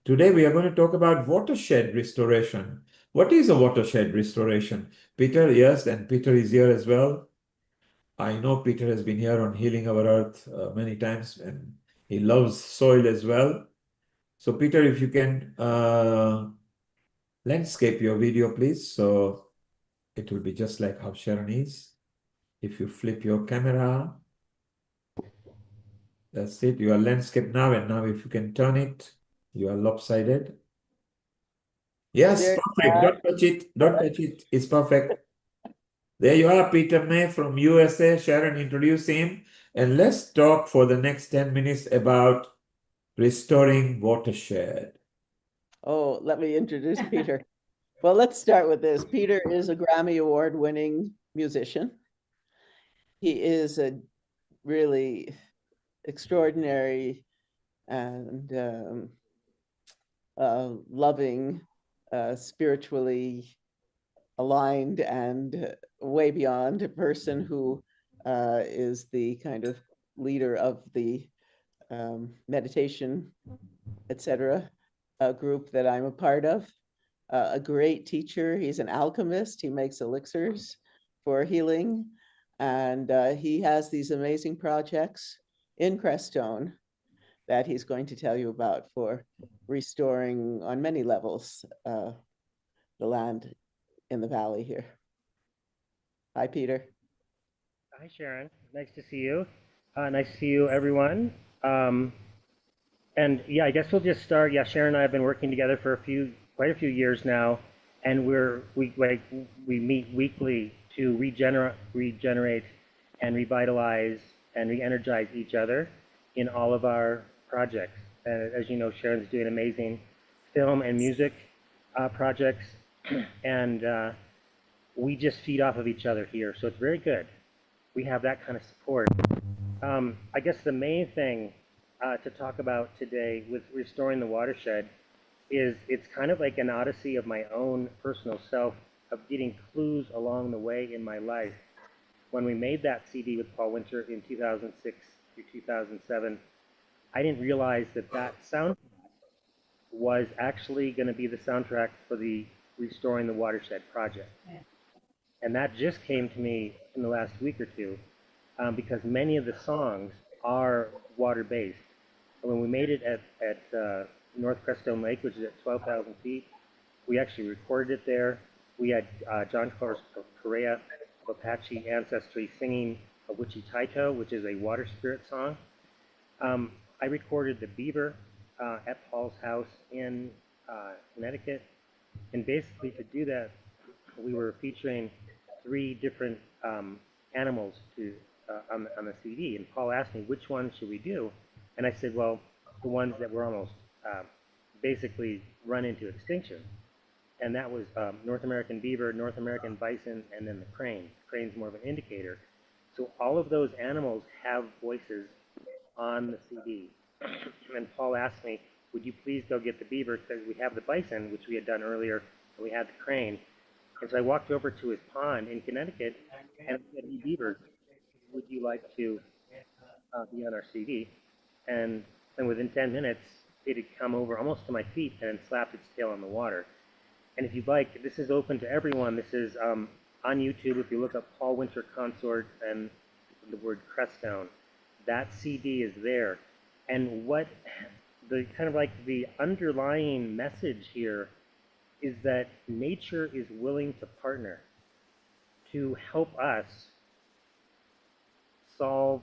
Today we are going to talk about watershed restoration. What is a watershed restoration? Peter, yes, and Peter is here as well. I know Peter has been here on Healing Our Earth many times, and he loves soil as well. So Peter, if you can landscape your video, please. So it will be just like how Sharon is. If you flip your camera, that's it. You are landscape now, and now if you can turn it, you are lopsided. Yes, perfect. Don't touch it. Don't touch it. It's perfect. There you are, Peter May from USA. Sharon, introduce him. And let's talk for the next 10 minutes about restoring watershed. Oh, let me introduce Peter. Well, let's start with this. Peter is a Grammy Award-winning musician. He is a really extraordinary and loving, spiritually aligned and way beyond a person who is the kind of leader of the meditation, etc. Group that I'm a part of. A great teacher. He's an alchemist. He makes elixirs for healing. And he has these amazing projects in Crestone that he's going to tell you about for restoring on many levels the land in the valley here. Hi, Peter. Hi, Sharon. Nice to see you. Nice to see you, everyone. And yeah, I guess we'll just start. Yeah, Sharon and I have been working together for quite a few years now, and we meet weekly to regenerate and revitalize and re-energize each other in all of our projects. And as you know, Sharon's doing amazing film and music projects, and we just feed off of each other here, so it's very good. We have that kind of support. I guess the main thing to talk about today with restoring the watershed is it's kind of like an odyssey of my own personal self of getting clues along the way in my life. When we made that CD with Paul Winter in 2006 through 2007, I didn't realize that that soundtrack was actually going to be the soundtrack for the Restoring the Watershed project. Yeah. And that just came to me in the last week or two because many of the songs are water-based. When we made it at North Crestone Lake, which is at 12,000 feet, we actually recorded it there. We had John Correa of Apache ancestry singing a Witchy Taito, which is a water spirit song. I recorded the beaver at Paul's house in Connecticut. And basically to do that, we were featuring 3 different animals on the CD. And Paul asked me, which one should we do? And I said, well, the ones that were almost basically run into extinction. And that was North American beaver, North American bison, and then the crane. The crane's more of an indicator. So all of those animals have voices on the CD. And Paul asked me, would you please go get the beaver, because we have the bison, which we had done earlier, and we had the crane. And so I walked over to his pond in Connecticut, and I said, hey, beaver, would you like to be on our CD? And within 10 minutes, it had come over almost to my feet and slapped its tail on the water. And if you'd like, this is open to everyone. This is on YouTube. If you look up Paul Winter Consort and the word Crestone, that CD is there. And what the kind of like the underlying message here is that nature is willing to partner to help us solve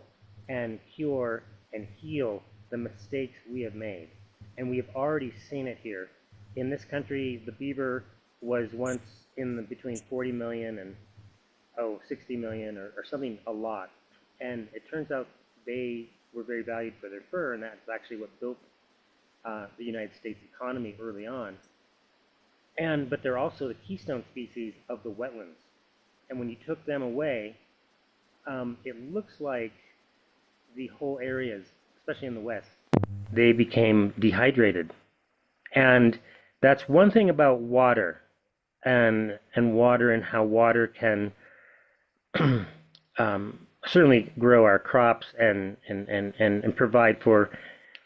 and cure and heal the mistakes we have made. And we have already seen it here. In this country, the beaver was once in between 40 million and 60 million or something a lot. And it turns out they were very valued for their fur, and that's actually what built the United States economy early on. But they're also the keystone species of the wetlands. And when you took them away, it looks like the whole areas, especially in the West, they became dehydrated. And that's one thing about water and water and how water can certainly grow our crops and provide for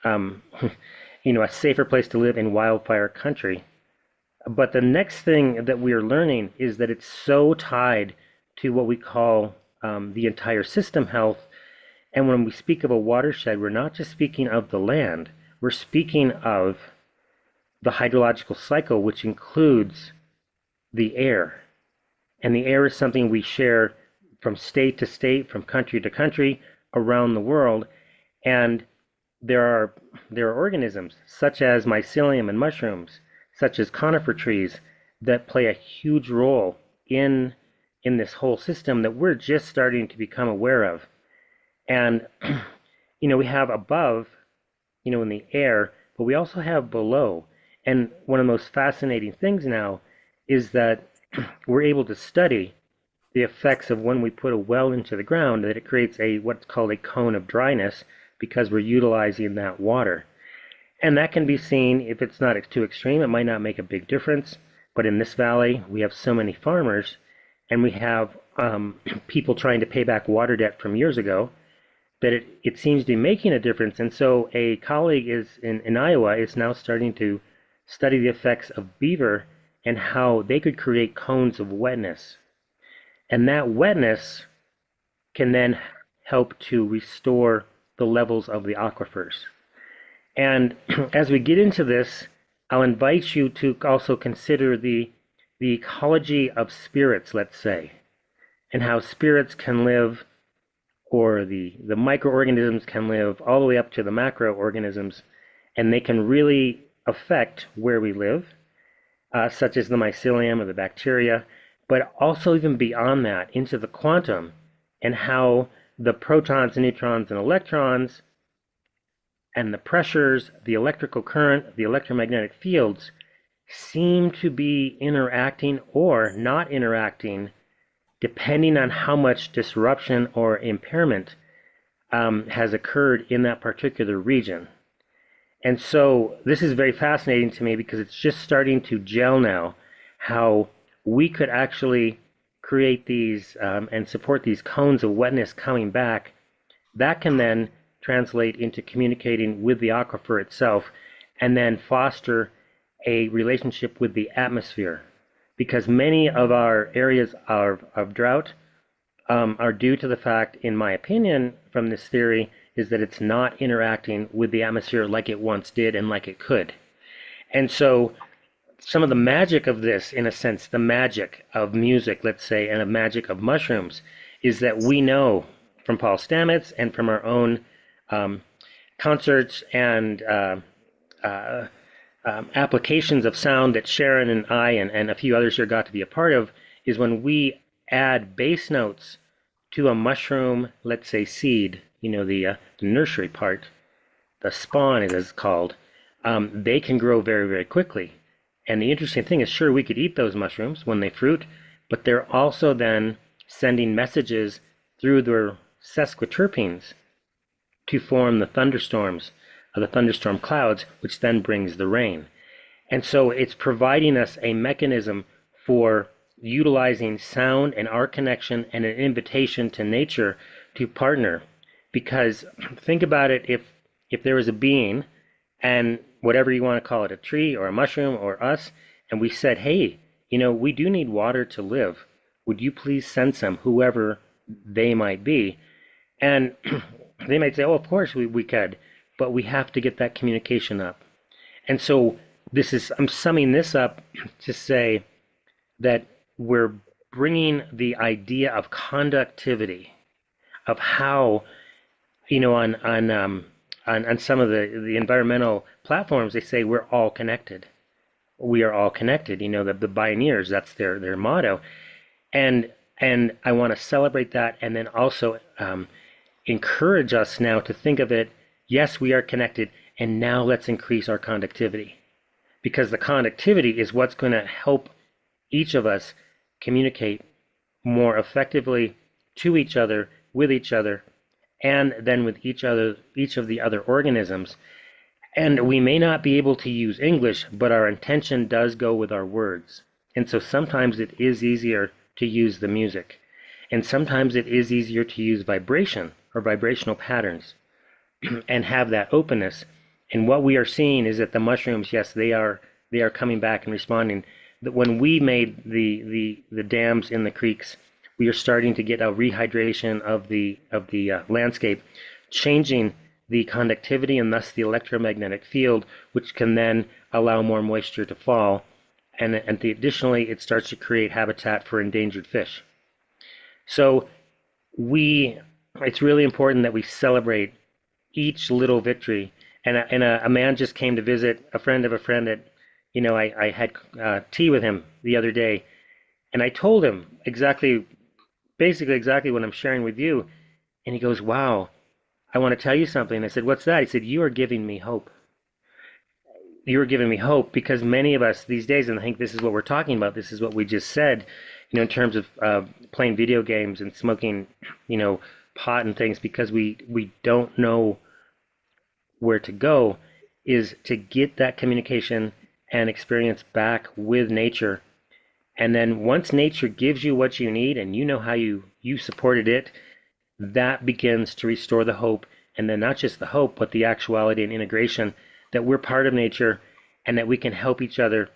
a safer place to live in wildfire country. But the next thing that we are learning is that it's so tied to what we call the entire system health. And when we speak of a watershed, we're not just speaking of the land, we're speaking of the hydrological cycle, which includes the air. And the air is something we share from state to state, from country to country, around the world. And there are organisms, such as mycelium and mushrooms, such as conifer trees, that play a huge role in this whole system that we're just starting to become aware of. And, we have above, in the air, but we also have below. And one of the most fascinating things now is that we're able to study the effects of when we put a well into the ground, that it creates what's called a cone of dryness because we're utilizing that water. And that can be seen, if it's not too extreme, it might not make a big difference. But in this valley, we have so many farmers, and we have people trying to pay back water debt from years ago, that it seems to be making a difference. And so a colleague in Iowa is now starting to study the effects of beaver and how they could create cones of wetness. And that wetness can then help to restore the levels of the aquifers. And as we get into this, I'll invite you to also consider the ecology of spirits, let's say, and how spirits can live, or the microorganisms can live all the way up to the macroorganisms, and they can really affect where we live, such as the mycelium or the bacteria, but also even beyond that, into the quantum, and how the protons and neutrons and electrons and the pressures, the electrical current, the electromagnetic fields seem to be interacting or not interacting depending on how much disruption or impairment has occurred in that particular region. And so this is very fascinating to me because it's just starting to gel now how we could actually create these and support these cones of wetness coming back. That can then translate into communicating with the aquifer itself and then foster a relationship with the atmosphere. Because many of our areas of drought are due to the fact, in my opinion, from this theory, is that it's not interacting with the atmosphere like it once did and like it could. And so some of the magic of this, in a sense, the magic of music, let's say, and the magic of mushrooms, is that we know from Paul Stamets and from our own concerts and applications of sound that Sharon and I and a few others here got to be a part of, is when we add bass notes to a mushroom, let's say seed, the nursery part, the spawn it is called, they can grow very, very quickly. And the interesting thing is, sure, we could eat those mushrooms when they fruit, but they're also then sending messages through their sesquiterpenes to form the thunderstorms, the thunderstorm clouds, which then brings the rain. And so it's providing us a mechanism for utilizing sound and our connection and an invitation to nature to partner. Because think about it, if there was a being, and whatever you want to call it, a tree or a mushroom or us, and we said, hey, we do need water to live. Would you please send some, whoever they might be? And they might say, oh, of course we could, but we have to get that communication up. And so I'm summing this up to say that we're bringing the idea of conductivity, of how, on some of the environmental platforms, they say we're all connected. We are all connected. The pioneers, that's their motto. And I want to celebrate that, and then also encourage us now to think of it, yes, we are connected, and now let's increase our conductivity. Because the conductivity is what's going to help each of us communicate more effectively to each other, with each other, and then with each of the other organisms. And we may not be able to use English, but our intention does go with our words. And so sometimes it is easier to use the music. And sometimes it is easier to use vibration or vibrational patterns and have that openness. And what we are seeing is that the mushrooms, yes, they are coming back and responding. That when we made the dams in the creeks, we are starting to get a rehydration of the landscape, changing the conductivity and thus the electromagnetic field, which can then allow more moisture to fall. And additionally, it starts to create habitat for endangered fish. So it's really important that we celebrate each little victory. And a man just came to visit a friend of a friend that, I had tea with him the other day, and I told him basically exactly what I'm sharing with you. And he goes, wow, I want to tell you something. I said, what's that? He said, you are giving me hope. You are giving me hope, because many of us these days, and I think this is what we're talking about, this is what we just said, in terms of playing video games and smoking, pot and things, because we don't know where to go, is to get that communication and experience back with nature. And then once nature gives you what you need, and you know how you supported it, that begins to restore the hope. And then not just the hope, but the actuality and integration that we're part of nature, and that we can help each other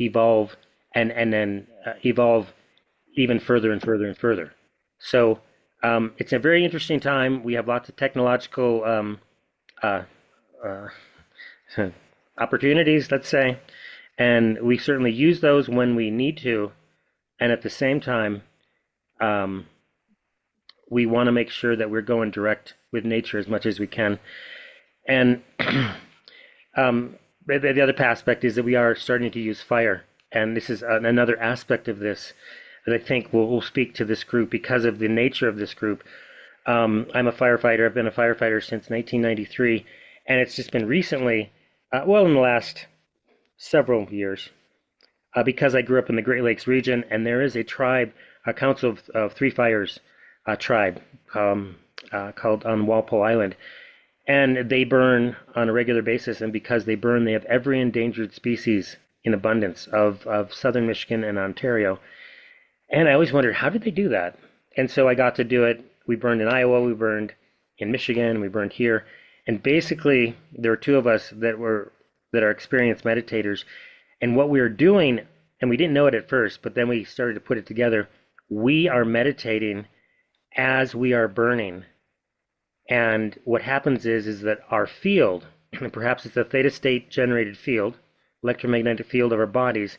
evolve and then evolve even further and further and further. So it's a very interesting time. We have lots of technological opportunities, let's say, and we certainly use those when we need to. And at the same time, we want to make sure that we're going direct with nature as much as we can. And the other aspect is that we are starting to use fire. And this is another aspect of this that I think will speak to this group because of the nature of this group. I'm a firefighter. I've been a firefighter since 1993. And it's just been recently, in the last several years because I grew up in the Great Lakes region, and there is a tribe, a Council of Three Fires tribe called on Walpole Island, and they burn on a regular basis. And because they burn, they have every endangered species in abundance of southern Michigan and Ontario. And I always wondered, how did they do that? And so I got to do it. We burned in Iowa, we burned in Michigan, we burned here. And basically, there were two of us that are experienced meditators. And what we were doing, and we didn't know it at first, but then we started to put it together, we are meditating as we are burning. And what happens is that our field, and perhaps it's a theta state generated field, electromagnetic field of our bodies,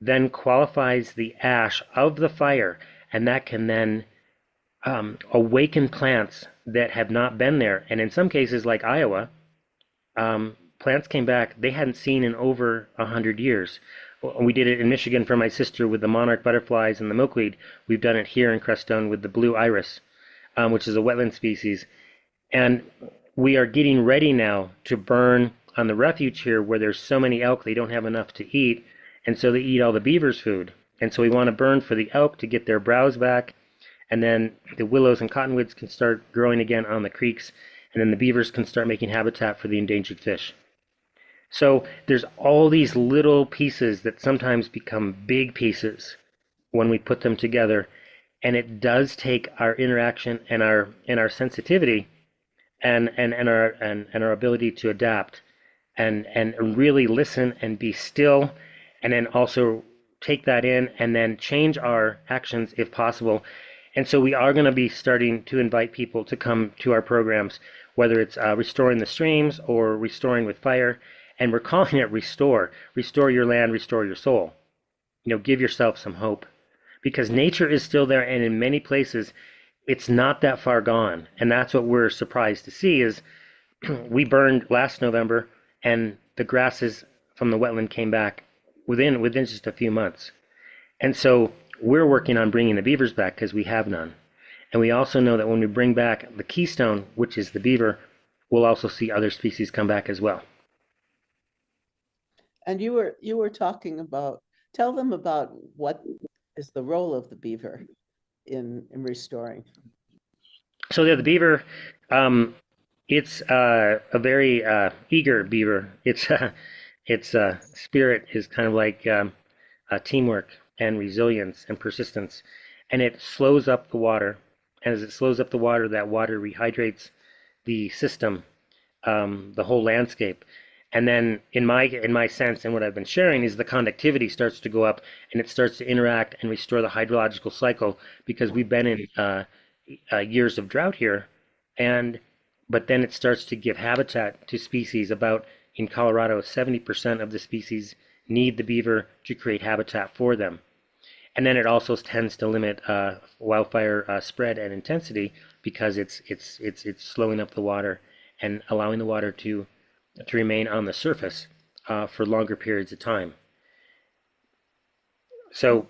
then qualifies the ash of the fire, and that can then awaken plants that have not been there. And in some cases, like Iowa, plants came back they hadn't seen in over 100 years. We did it in Michigan for my sister with the monarch butterflies and the milkweed. We've done it here in Crestone with the blue iris, which is a wetland species. And we are getting ready now to burn on the refuge here where there's so many elk they don't have enough to eat, and so they eat all the beavers' food. And so we want to burn for the elk to get their browse back, and then the willows and cottonwoods can start growing again on the creeks, and then the beavers can start making habitat for the endangered fish. So there's all these little pieces that sometimes become big pieces when we put them together, and it does take our interaction and our sensitivity and our ability to adapt and really listen and be still, and then also take that in and then change our actions if possible. And so we are going to be starting to invite people to come to our programs, whether it's restoring the streams or restoring with fire. And we're calling it restore. Restore your land, restore your soul. Give yourself some hope, because nature is still there, and in many places it's not that far gone. And that's what we're surprised to see is we burned last November, and the grasses from the wetland came back within just a few months. And so we're working on bringing the beavers back because we have none. And we also know that when we bring back the keystone, which is the beaver, we'll also see other species come back as well. And you were talking about, tell them about what is the role of the beaver in restoring. So yeah, the beaver, it's a very eager beaver. Its spirit is kind of like teamwork and resilience and persistence, and it slows up the water. And as it slows up the water, that water rehydrates the system, the whole landscape. And then in my sense, and what I've been sharing, is the conductivity starts to go up, and it starts to interact and restore the hydrological cycle, because we've been in years of drought here, but then it starts to give habitat to species. In Colorado, 70% of the species need the beaver to create habitat for them. And then it also tends to limit wildfire spread and intensity, because it's slowing up the water and allowing the water to remain on the surface for longer periods of time. So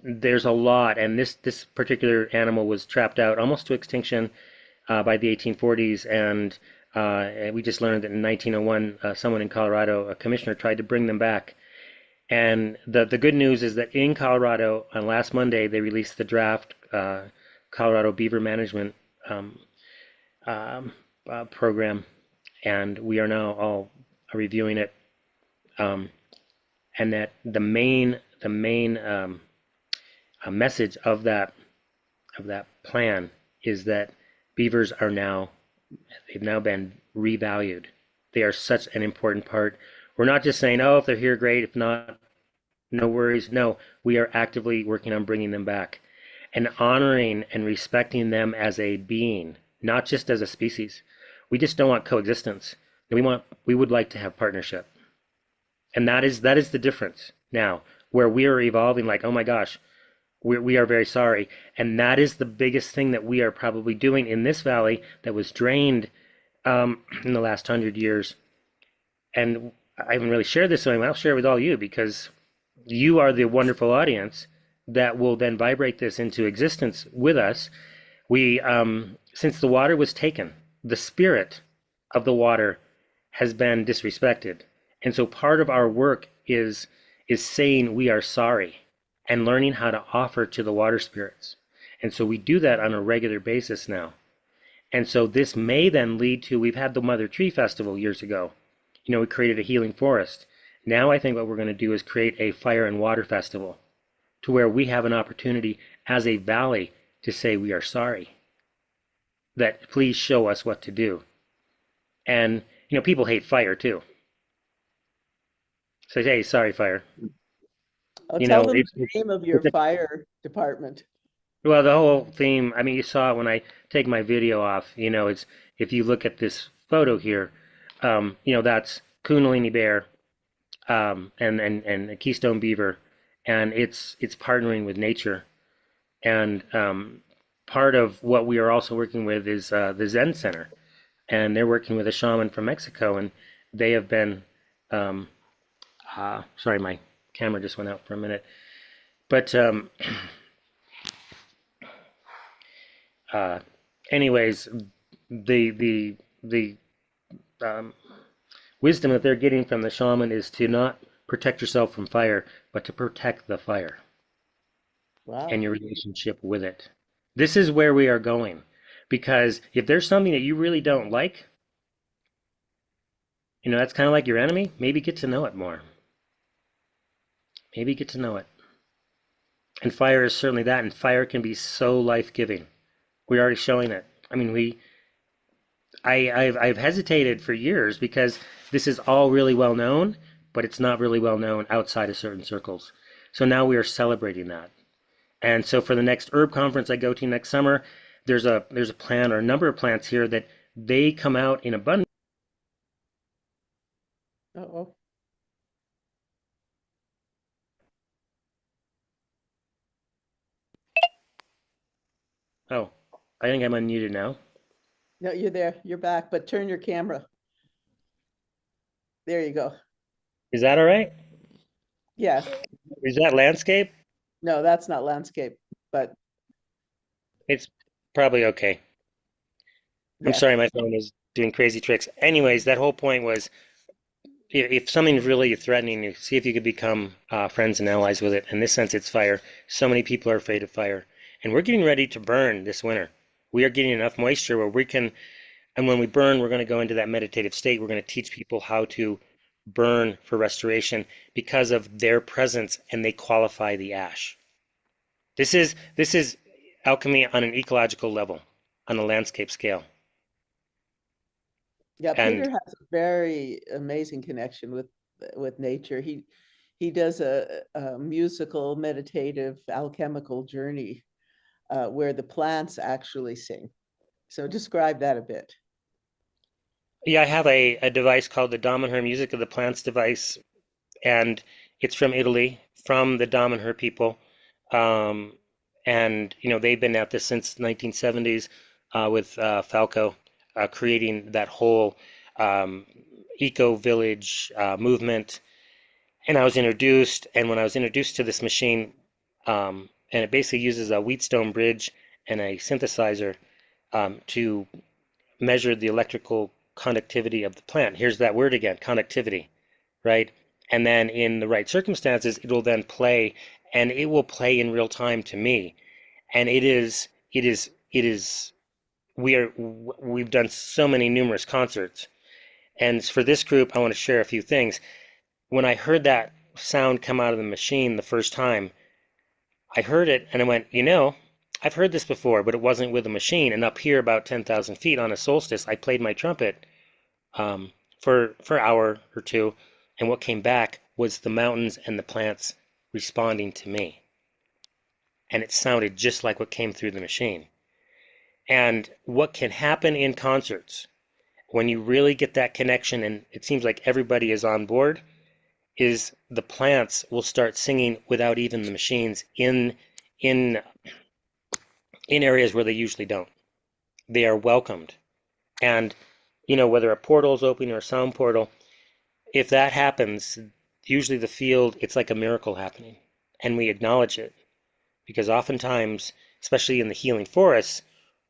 there's a lot, and this particular animal was trapped out almost to extinction by the 1840s, and we just learned that in 1901, someone in Colorado, a commissioner, tried to bring them back. And the good news is that in Colorado, on last Monday, they released the draft Colorado Beaver Management program, and we are now all reviewing it. And that the main message of that plan is that beavers they've now been revalued. They are such an important part. We're not just saying, oh, if they're here, great. If not, no worries. No, we are actively working on bringing them back and honoring and respecting them as a being, not just as a species. We just don't want coexistence. We would like to have partnership. And that is the difference now, where we are evolving like, oh my gosh, we are very sorry. And that is the biggest thing that we are probably doing in this valley that was drained in the last 100 years. And I haven't really shared this, so I'll share it with all you, because you are the wonderful audience that will then vibrate this into existence with us. We, since the water was taken, the spirit of the water has been disrespected. And so part of our work is saying we are sorry and learning how to offer to the water spirits. And so we do that on a regular basis now. And so this may then lead to, we've had the Mother Tree Festival years ago. You know, we created a healing forest. Now I think what we're going to do is create a fire and water festival to where we have an opportunity as a valley to say we are sorry. That please show us what to do. And, you know, people hate fire too. So, hey, sorry, fire. Oh, You tell know, them the name of your fire department. well, the whole theme, I mean, you saw it when I take my video off, you know, it's, if you look at this photo here, you know, that's Kundalini Bear, and a Keystone Beaver, and it's partnering with nature. And part of what we are also working with is the Zen Center, and they're working with a shaman from Mexico, and they have been, sorry, my camera just went out for a minute, but anyways, the wisdom that they're getting from the shaman is to not protect yourself from fire, but to protect the fire. Wow. And your relationship with it. This is where we are going, because if there's something that you really don't like, you know, that's kind of like your enemy. Maybe get to know it more. Maybe get to know it. And fire is certainly that, and fire can be so life-giving. We're already showing it. I mean, I've hesitated for years because this is all really well known, but it's not really well known outside of certain circles. So now we are celebrating that. And so for the next herb conference I go to next summer, there's a plant or a number of plants here that they come out in abundance. Uh-oh. Oh, I think I'm unmuted now. No, you're there. You're back, but turn your camera. There you go. Is that all right? Yeah. Is that landscape? No, that's not landscape, but It's probably okay. I'm yeah. sorry, my phone is doing crazy tricks. Anyways, that whole point was if something's really threatening you, see if you could become friends and allies with it. In this sense, it's fire. So many people are afraid of fire. And we're getting ready to burn this winter. We are getting enough moisture where we can, and when we burn, we're going to go into that meditative state. We're going to teach people how to burn for restoration because of their presence, and they qualify the ash. This is alchemy on an ecological level, on a landscape scale. Yeah, And Peter has a very amazing connection with nature. He does a musical, meditative, alchemical journey where the plants actually sing. So describe that a bit. yeah, I have a device called the Damanhur Music of the Plants device, and it's from Italy, from the Damanhur people. And you know, they've been at this since the 1970s with Falco, creating that whole eco-village movement. And I was introduced, and when I was introduced to this machine, and it basically uses a Wheatstone bridge and a synthesizer to measure the electrical conductivity of the plant. Here's that word again, conductivity, right? And then in the right circumstances, it will then play, and it will play in real time to me. And we've done so many numerous concerts. And for this group, I want to share a few things. When I heard that sound come out of the machine the first time, I heard it and I went, you know, I've heard this before, but it wasn't with a machine. And up here, about 10,000 feet on a solstice, I played my trumpet for an hour or two, and what came back was the mountains and the plants responding to me. And it sounded just like what came through the machine. And what can happen in concerts when you really get that connection, and it seems like everybody is on board, is the plants will start singing without even the machines in areas where they usually don't. They are welcomed. And, you know, whether a portal is open or a sound portal, if that happens, usually the field, it's like a miracle happening. And we acknowledge it. Because oftentimes, especially in the healing forests,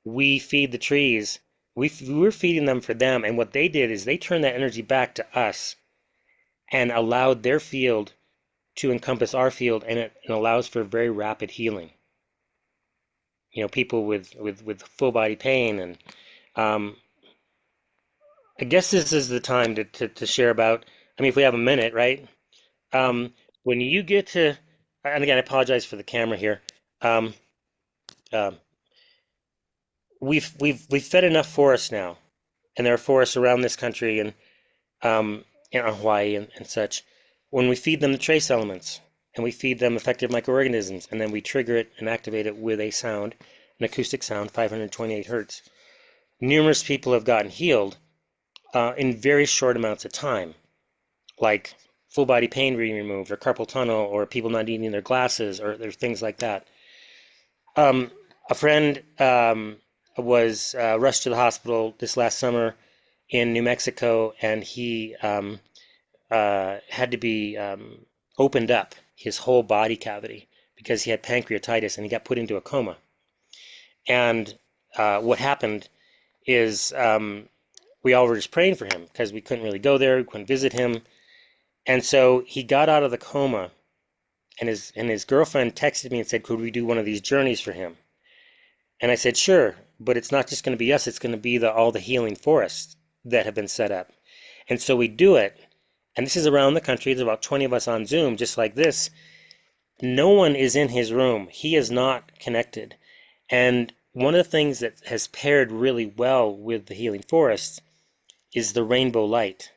we feed the trees. We're feeding them for them. And what they did is they turned that energy back to us. and allowed their field to encompass our field, and it allows for very rapid healing. People with full body pain, and I guess this is the time to share about, if we have a minute, right? When you get to, and again, I apologize for the camera here. Um, um, we've fed enough forests now, and there are forests around this country and in Hawaii and such. When we feed them the trace elements, and we feed them effective microorganisms, and then we trigger it and activate it with a sound, an acoustic sound, 528 hertz. Numerous people have gotten healed in very short amounts of time, like full body pain being removed, or carpal tunnel, or people not needing their glasses, or there's things like that. A friend was rushed to the hospital this last summer in New Mexico, and he had to be opened up, his whole body cavity, because he had pancreatitis, and he got put into a coma. And what happened is we all were just praying for him because we couldn't really go there, we couldn't visit him. And so he got out of the coma, and his girlfriend texted me and said, could we do one of these journeys for him? And I said, sure, but it's not just going to be us, it's going to be all the healing forests that have been set up. And so we do it, and this is around the country. There's about 20 of us on Zoom, just like this. No one is in his room. He is not connected. And one of the things that has paired really well with the healing forests is the rainbow light.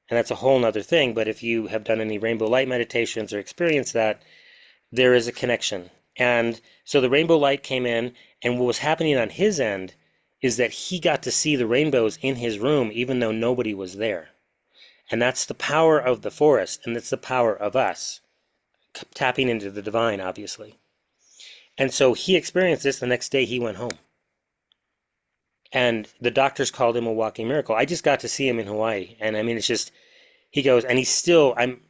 And that's a whole nother thing, but if you have done any rainbow light meditations or experienced that, there is a connection. And so the rainbow light came in, and what was happening on his end is that he got to see the rainbows in his room even though nobody was there. And that's the power of the forest, and that's the power of us, tapping into the divine, obviously. And so he experienced this. The next day he went home. And the doctors called him a walking miracle. I just got to see him in Hawaii, and it's just, he goes, and he's still, I'm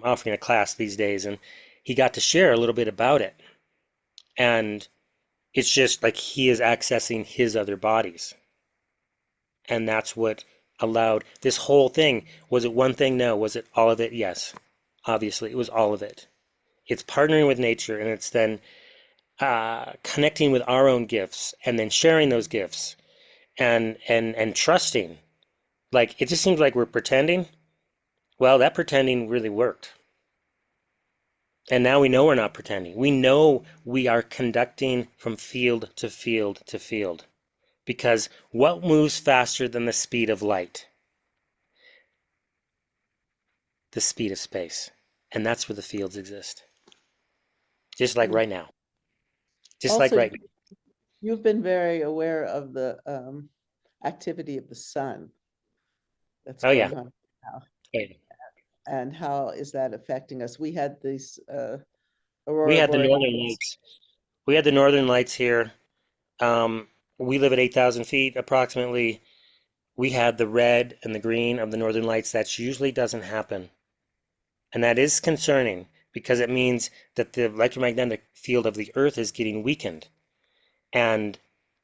offering a class these days, and he got to share a little bit about it. And it's just like he is accessing his other bodies. And that's what allowed this whole thing. Was it one thing? No. Was it all of it? Yes. Obviously, it was all of it. It's partnering with nature, and it's then connecting with our own gifts, and then sharing those gifts, and trusting. Like, it just seems like we're pretending. Well, that pretending really worked. And now we know we're not pretending. We know we are conducting from field to field to field. Because what moves faster than the speed of light? The speed of space. And that's where the fields exist. Just like right now. Just Also, like right now. You've been very aware of the activity of the sun that's going on now. Yeah. And how is that affecting us? We had these aurora We had the borealis. northern lights. We had the northern lights here. We live at 8,000 feet approximately. We had the red and the green of the northern lights. That usually doesn't happen. And that is concerning, because it means that the electromagnetic field of the earth is getting weakened. And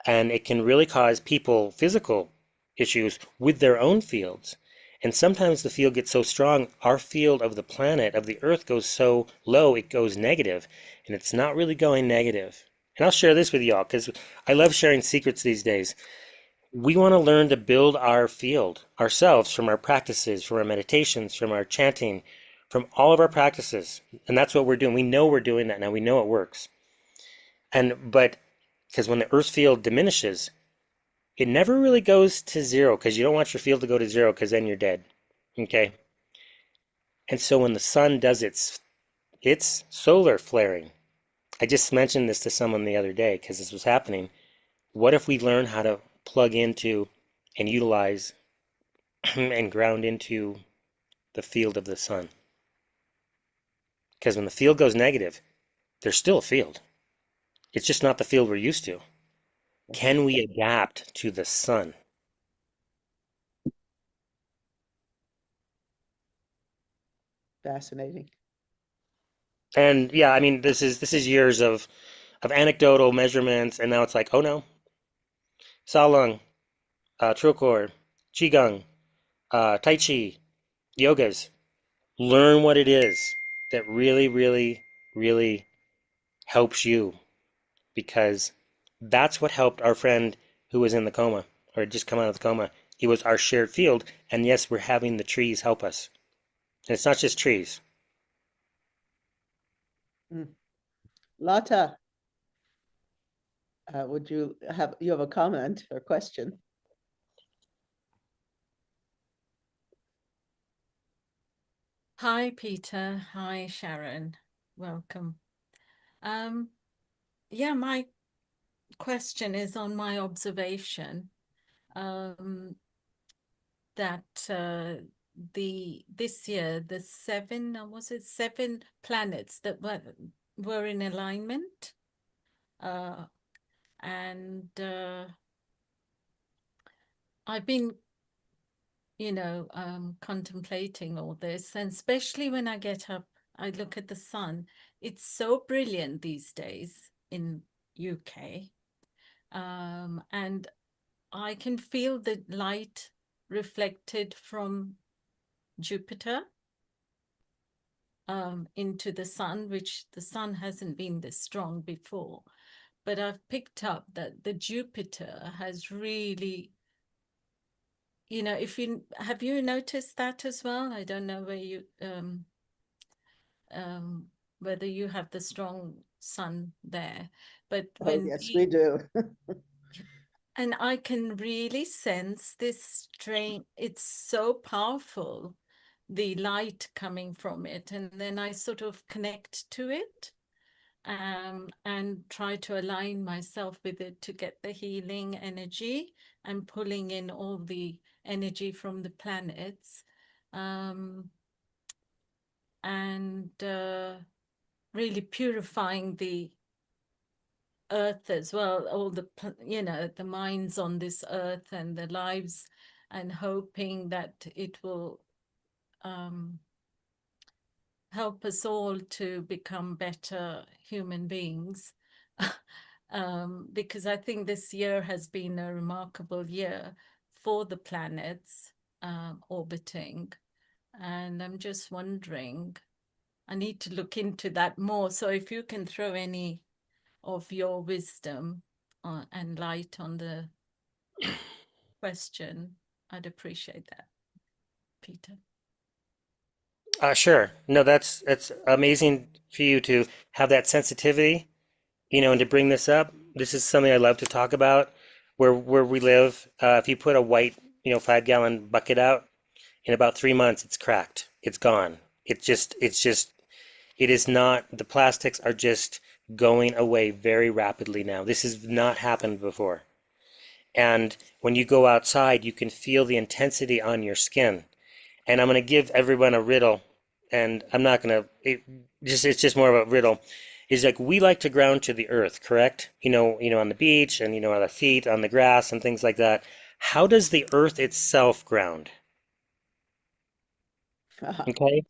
it can really cause people physical issues with their own fields. And sometimes the field gets so strong, our field of the planet, of the earth, goes so low, it goes negative. And it's not really going negative. And I'll share this with y'all, because I love sharing secrets these days. We want to learn to build our field ourselves, from our practices, from our meditations, from our chanting, from all of our practices. And that's what we're doing. We know we're doing that now. We know it works. But because when the earth field diminishes, it never really goes to zero, because you don't want your field to go to zero, because then you're dead. Okay? And so when the sun does its solar flaring, I just mentioned this to someone the other day because this was happening. What if we learn how to plug into and utilize and ground into the field of the sun? Because when the field goes negative, there's still a field. It's just not the field we're used to. Can we adapt to the sun? Fascinating. And yeah, this is years of anecdotal measurements, and now it's like, oh no, Salung, Trokor, Qigong, Tai Chi, yogas. Learn what it is that really, really, really helps you, because that's what helped our friend who was in the coma or had just come out of the coma. It was our shared field. And yes, we're having the trees help us. And it's not just trees. Lata, would you have a comment or question? Hi, Peter. Hi, Sharon. Welcome. Yeah, my question is on my observation that this year the seven planets that were in alignment, and I've been contemplating all this, and especially when I get up, I look at the sun. It's so brilliant these days in UK, and I can feel the light reflected from Jupiter into the sun, which the sun hasn't been this strong before. But I've picked up that the Jupiter has really, have you noticed that as well? I don't know where you whether you have the strong sun there, but yes, we do. And I can really sense this strain. It's so powerful, the light coming from it. And then I sort of connect to it and try to align myself with it to get the healing energy and pulling in all the energy from the planets. And really purifying the earth as well, all the the minds on this earth and the lives, and hoping that it will help us all to become better human beings. Because I think this year has been a remarkable year for the planets orbiting, and I'm just wondering, I need to look into that more. So if you can throw any of your wisdom and light on the question, I'd appreciate that, Peter. Sure. No, that's amazing for you to have that sensitivity, and to bring this up. This is something I love to talk about. Where we live, if you put a white, 5-gallon bucket out, in about 3 months, it's cracked. It's gone. It is not, the plastics are just going away very rapidly now. This has not happened before. And when you go outside, you can feel the intensity on your skin. And I'm going to give everyone a riddle, and I'm not going to, it's just more of a riddle. Is like, we like to ground to the earth, correct? On the beach, and on our feet, on the grass and things like that. How does the earth itself ground? Okay.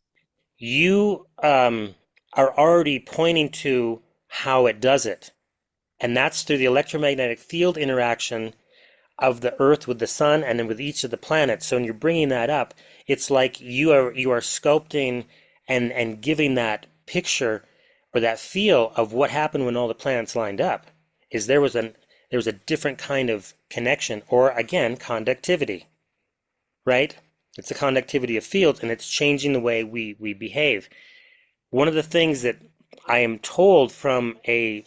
You are already pointing to how it does it. And that's through the electromagnetic field interaction of the earth with the sun and then with each of the planets. So when you're bringing that up, it's like you are sculpting and giving that picture or that feel of what happened when all the planets lined up. Is there was a different kind of connection, or again, conductivity, right? It's the conductivity of fields, and it's changing the way we behave. One of the things that I am told from a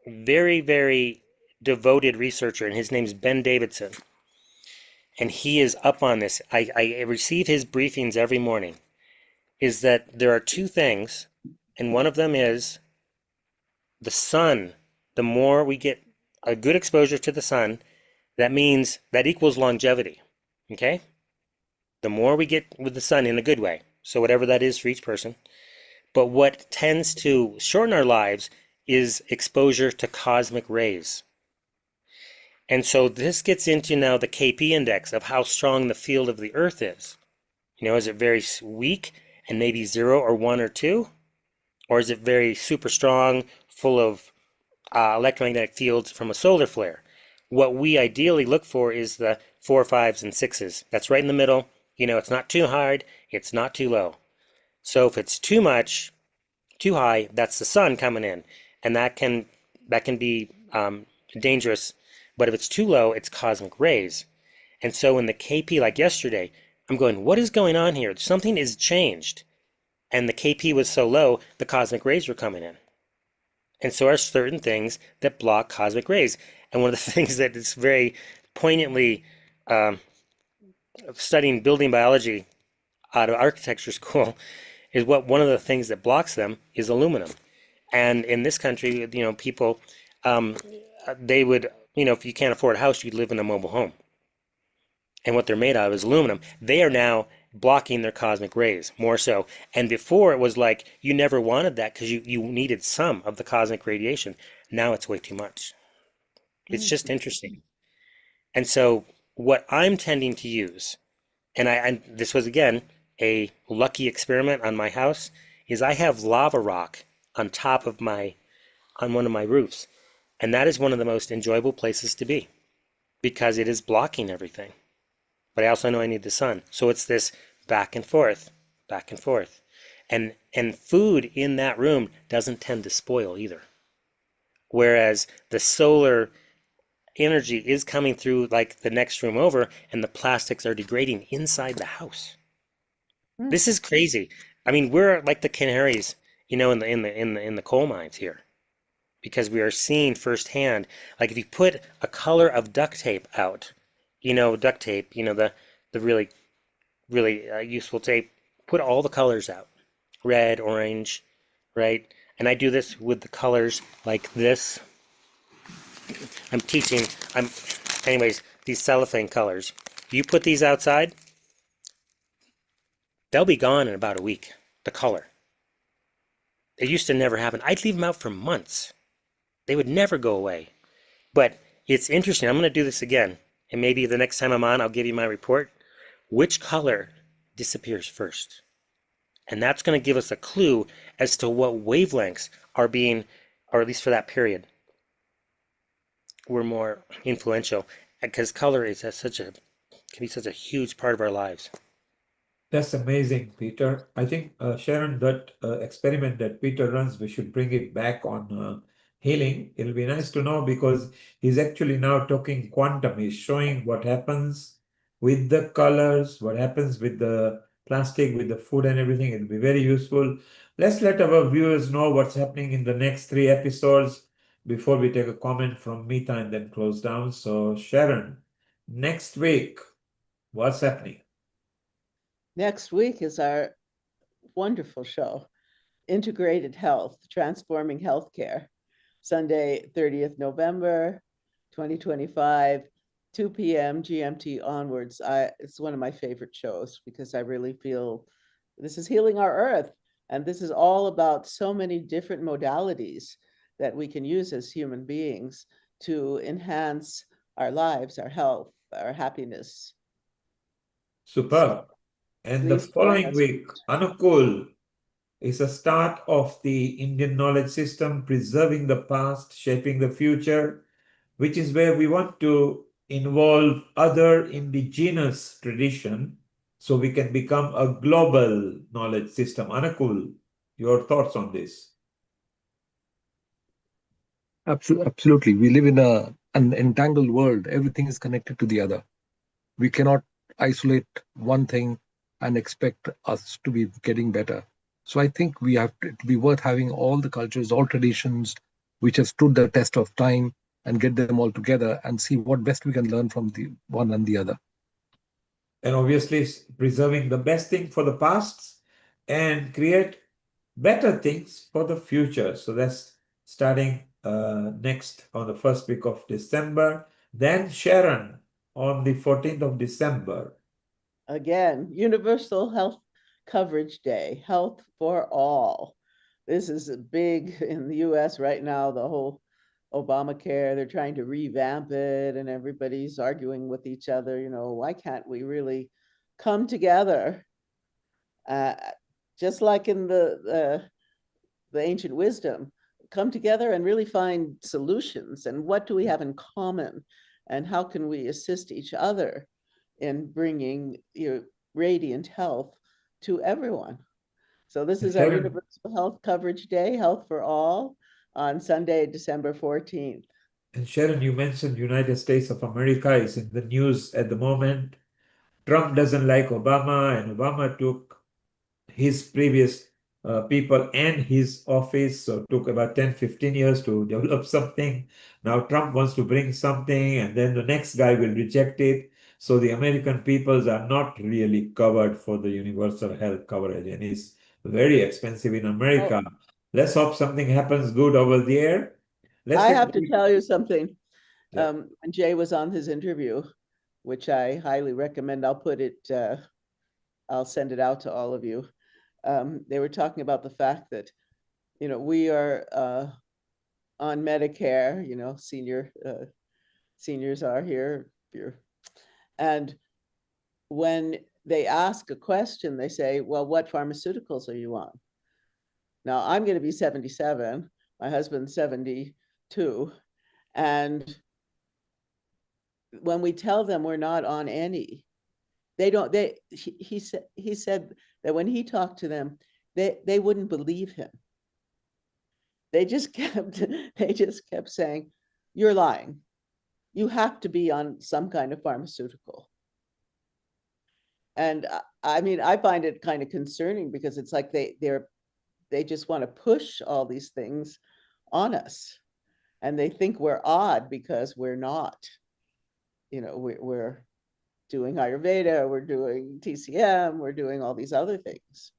very, very devoted researcher, and his name's Ben Davidson, and he is up on this. I receive his briefings every morning, is that there are two things, and one of them is the sun. The more we get a good exposure to the sun, that means that equals longevity, okay? The more we get with the sun in a good way, so whatever that is for each person. But what tends to shorten our lives is exposure to cosmic rays. And so this gets into now the KP index of how strong the field of the earth is. Is it very weak and maybe 0 or 1 or 2? Or is it very super strong, full of electromagnetic fields from a solar flare? What we ideally look for is the 4, 5s, and 6s. That's right in the middle. You know, it's not too hard, it's not too low. So if it's too much, too high, that's the sun coming in, and that can be dangerous. But if it's too low, it's cosmic rays. And so in the KP, like yesterday, I'm going, what is going on here? Something is changed. And the KP was so low, the cosmic rays were coming in. And so are certain things that block cosmic rays. And one of the things that is very poignantly studying building biology out of architecture school is one of the things that blocks them is aluminum. And in this country, you know, people, they would, you know, if you can't afford a house, you'd live in a mobile home. And what they're made out of is aluminum. They are now blocking their cosmic rays more so. And before it was like you never wanted that because you needed some of the cosmic radiation. Now it's way too much. It's just interesting. And so what I'm tending to use, and this was again a lucky experiment on my house, is I have lava rock on top of on one of my roofs. And that is one of the most enjoyable places to be because it is blocking everything. But I also know I need the sun. So it's this back and forth, back and forth. And food in that room doesn't tend to spoil either. Whereas the solar energy is coming through like the next room over and the plastics are degrading inside the house. This is crazy. I mean, we're like the canaries, you know, in the coal mines here. Because we are seeing firsthand, like if you put a color of duct tape out, you know, duct tape, you know, the really, really useful tape, put all the colors out, red, orange, right? And I do this with the colors like this. Anyways, these cellophane colors. You put these outside, they'll be gone in about a week, the color. It used to never happen. I'd leave them out for months. They would never go away. But it's interesting. I'm going to do this again. And maybe the next time I'm on, I'll give you my report. Which color disappears first? And that's going to give us a clue as to what wavelengths are being, or at least for that period, were more influential. Because color is can be such a huge part of our lives. That's amazing, Peter. I think, Sharon, that experiment that Peter runs, we should bring it back on healing. It'll be nice to know because he's actually now talking quantum. He's showing what happens with the colors, what happens with the plastic, with the food and everything. It'll be very useful. Let's let our viewers know what's happening in the next 3 episodes before we take a comment from Meeta and then close down. So, Sharon, next week, what's happening? Next week is our wonderful show, Integrated Health, Transforming Healthcare, Sunday, 30th November, 2025, 2 p.m. GMT onwards. It's one of my favorite shows because I really feel this is healing our earth. And this is all about so many different modalities that we can use as human beings to enhance our lives, our health, our happiness. Superb. And the following week, Anukul is a start of the Indian knowledge system, preserving the past, shaping the future, which is where we want to involve other indigenous tradition so we can become a global knowledge system. Anukul, your thoughts on this? Absolutely. We live in an entangled world. Everything is connected to the other. We cannot isolate one thing and expect us to be getting better. So I think we have to be worth having all the cultures, all traditions, which have stood the test of time, and get them all together and see what best we can learn from the one and the other. And obviously preserving the best thing for the past and create better things for the future. So that's starting next on the first week of December. Then Sharon on the 14th of December. Again, Universal Health Coverage Day, Health for All. This is big in the US right now, the whole Obamacare. They're trying to revamp it and everybody's arguing with each other. You know, why can't we really come together? Just like in the ancient wisdom, come together and really find solutions. And what do we have in common? And how can we assist each other in bringing radiant health to everyone. So this is our Sharon, Universal Health Coverage Day, Health for All, on Sunday, December 14th. and Sharon, you mentioned United States of America is in the news at the moment. Trump doesn't like Obama, and Obama took his previous people and his office, so it took about 10-15 years to develop something. Now Trump wants to bring something, and then the next guy will reject it. So the American peoples are not really covered for the universal health coverage, and it's very expensive in America. Let's hope something happens good over there. I have to tell you something. Yeah. When Jay was on his interview, which I highly recommend, I'll put it, I'll send it out to all of you. They were talking about the fact that, we are on Medicare, seniors are here. And when they ask a question, they say, well, what pharmaceuticals are you on? Now, I'm going to be 77, my husband's 72, and when we tell them we're not on any, he said that when he talked to them, they wouldn't believe him. They just kept saying, you're lying. You have to be on some kind of pharmaceutical. And I find it kind of concerning, because it's like they just want to push all these things on us, and they think we're odd because we're not. We're doing Ayurveda, we're doing TCM, we're doing all these other things.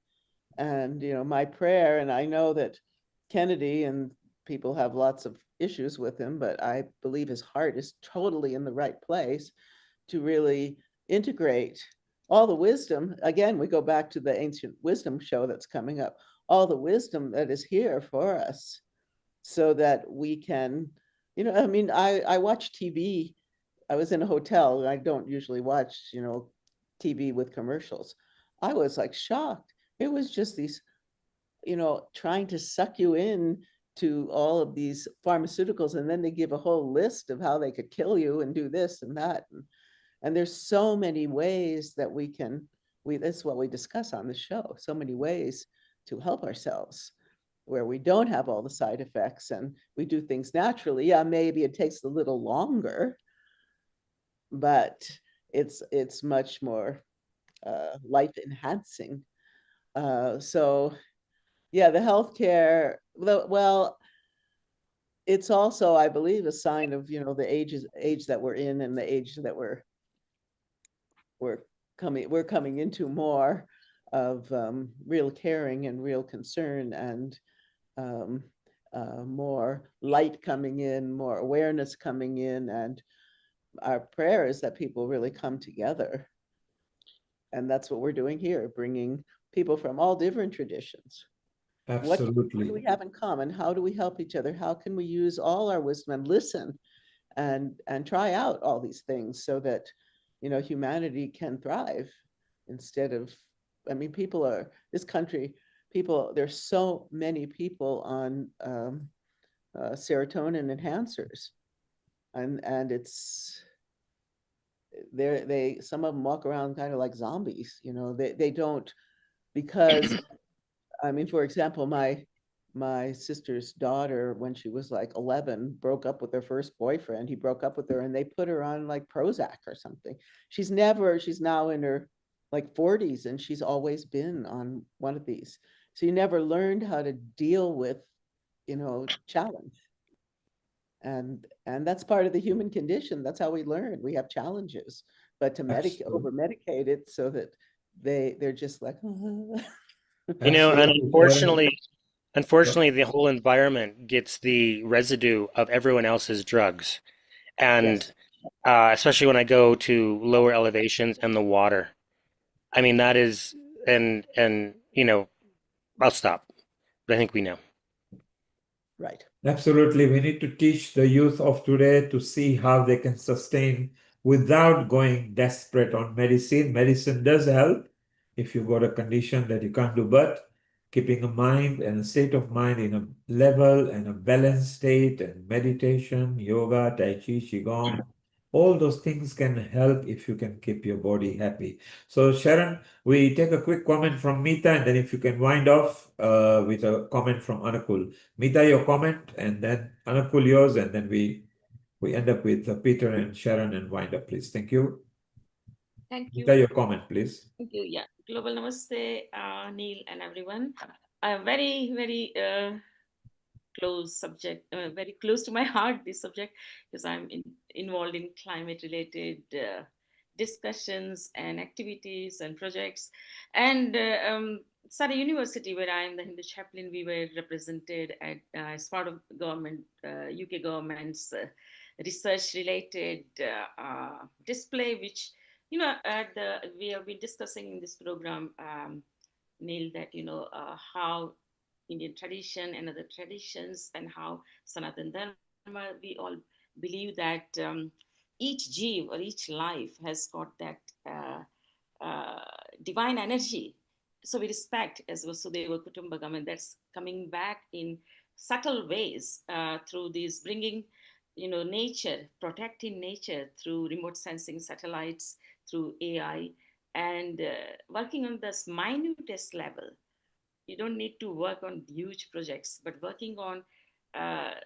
And, my prayer, and I know that Kennedy and people have lots of issues with him, but I believe his heart is totally in the right place to really integrate all the wisdom. Again, we go back to the ancient wisdom show that's coming up, all the wisdom that is here for us, so that we can, I watch TV. I was in a hotel, and I don't usually watch, TV with commercials. I was like shocked. It was just these, trying to suck you in to all of these pharmaceuticals, and then they give a whole list of how they could kill you and do this and that. And there's so many ways that that's what we discuss on the show, so many ways to help ourselves, where we don't have all the side effects and we do things naturally. Yeah, maybe it takes a little longer, but it's much more life enhancing. So yeah, the healthcare, well, it's also, I believe, a sign of, the age that we're in, and the age that we're coming into more of real caring and real concern, and more light coming in, more awareness coming in. And our prayer is that people really come together. And that's what we're doing here, bringing people from all different traditions. Absolutely. What do we have in common? How do we help each other? How can we use all our wisdom and listen and try out all these things, so that, humanity can thrive, instead of, this country, there's so many people on serotonin enhancers, and it's, some of them walk around kind of like zombies, they don't, because for example, my sister's daughter, when she was like 11, broke up with her first boyfriend. He broke up with her, and they put her on like Prozac or something. She's now in her like 40s, and she's always been on one of these. So you never learned how to deal with, challenge. And that's part of the human condition. That's how we learn. We have challenges, but to over medicate it so that they're just like, and unfortunately, the whole environment gets the residue of everyone else's drugs. And especially when I go to lower elevations and the water, that is, and I'll stop, but I think we know. Right. Absolutely. We need to teach the youth of today to see how they can sustain without going desperate on medicine. Medicine does help if you've got a condition that you can't do, but keeping a mind and a state of mind in a level and a balanced state, and meditation, yoga, tai chi, qigong, All those things can help if you can keep your body happy. So Sharon, we take a quick comment from Meeta, and then if you can wind off with a comment from Anukul. Meeta, your comment, and then Anukul, yours, and then we end up with Peter and Sharon and wind up, please. Thank you. Thank you. Meeta, your comment, please. Thank you. Yeah. Global Namaste, Neil and everyone. A very close subject, very close to my heart, this subject, because I'm involved in climate-related discussions and activities and projects. And Surrey University, where I am the Hindu chaplain, we were represented at, as part of government, UK government's research-related display, which, you know, we have been discussing in this program, Neil, that, you know, how Indian tradition and other traditions and how Sanatan Dharma, we all believe that each jeev or each life has got that divine energy. So we respect as Vasudhaiva Kutumbakam, and that's coming back in subtle ways through these bringing, you know, nature, protecting nature through remote sensing satellites, through AI, and working on this minutest level. You don't need to work on huge projects, but working on,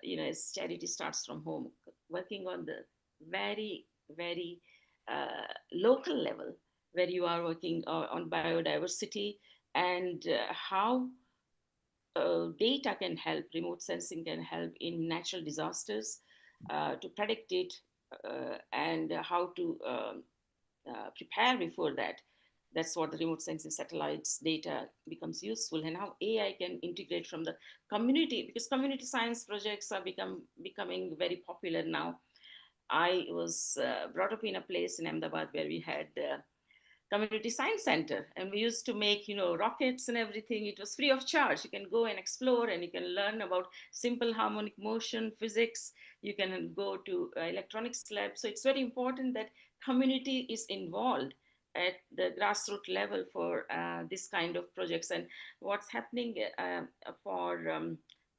you know, as charity starts from home, working on the very local level, where you are working on biodiversity and how data can help, remote sensing can help in natural disasters to predict it and how to prepare before that. That's what the remote sensing satellites data becomes useful, and how AI can integrate from the community, because community science projects are becoming very popular now. I was brought up in a place in Ahmedabad where we had community science center, and we used to make, you know, rockets and everything. It was free of charge. You can go and explore, and you can learn about simple harmonic motion physics. You can go to electronics lab. So it's very important that community is involved at the grassroots level for this kind of projects. And what's happening for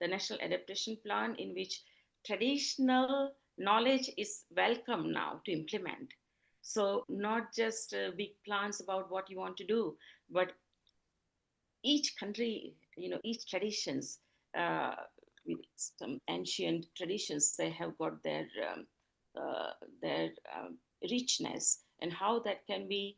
the National Adaptation Plan, in which traditional knowledge is welcome now to implement. So not just big plans about what you want to do, but each country, you know, each traditions, with some ancient traditions, they have got their richness, and how that can be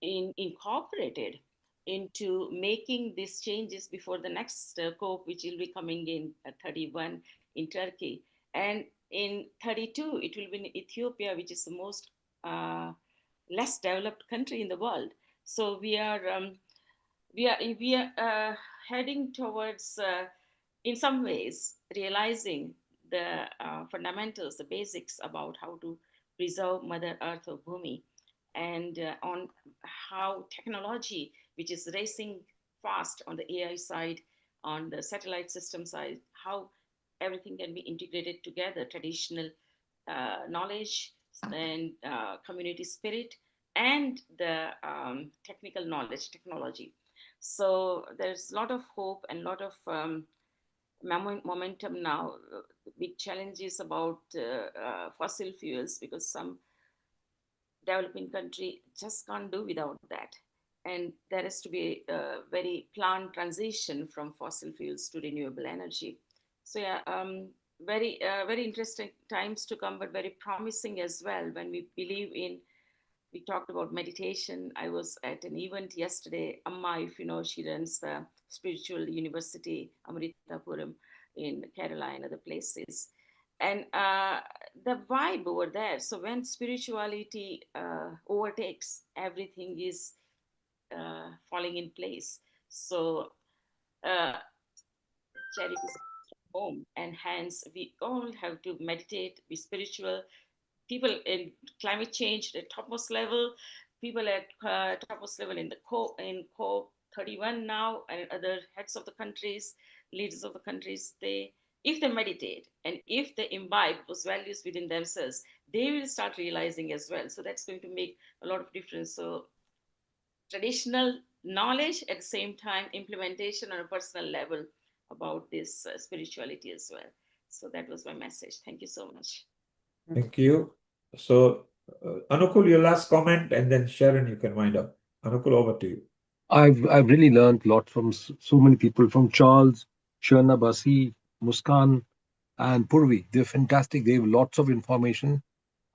incorporated into making these changes before the next COP, which will be coming in 31 in Turkey. And in 32, it will be in Ethiopia, which is the most less developed country in the world. So we are heading towards, in some ways, realizing the fundamentals, the basics about how to preserve Mother Earth or Bhumi, and on how technology, which is racing fast on the AI side, on the satellite system side, how everything can be integrated together, traditional knowledge and community spirit, and the technical knowledge, technology. So there's a lot of hope and a lot of momentum now. Big challenges about fossil fuels, because some developing country just can't do without that. And there has to be a very planned transition from fossil fuels to renewable energy. So yeah, very interesting times to come, but very promising as well, when we believe in, we talked about meditation. I was at an event yesterday. Amma, if you know, she runs the spiritual university, Amritapuram in Kerala and other places. And the vibe over there. So when spirituality overtakes, everything is falling in place. So charity is home, and hence we all have to meditate, be spiritual. People in climate change at topmost level, people at topmost level in the COP31 now, and other heads of the countries, leaders of the countries, if they meditate and if they imbibe those values within themselves, they will start realizing as well. So that's going to make a lot of difference. So traditional knowledge, at the same time implementation on a personal level about this spirituality as well. So that was my message. Thank you so much. Thank you. So, Anukul, your last comment, and then Sharon, you can wind up. Anukul, over to you. I've really learned a lot from so many people, from Charles, Sharna, Basi, Muskan, and Purvi. They're fantastic. They have lots of information.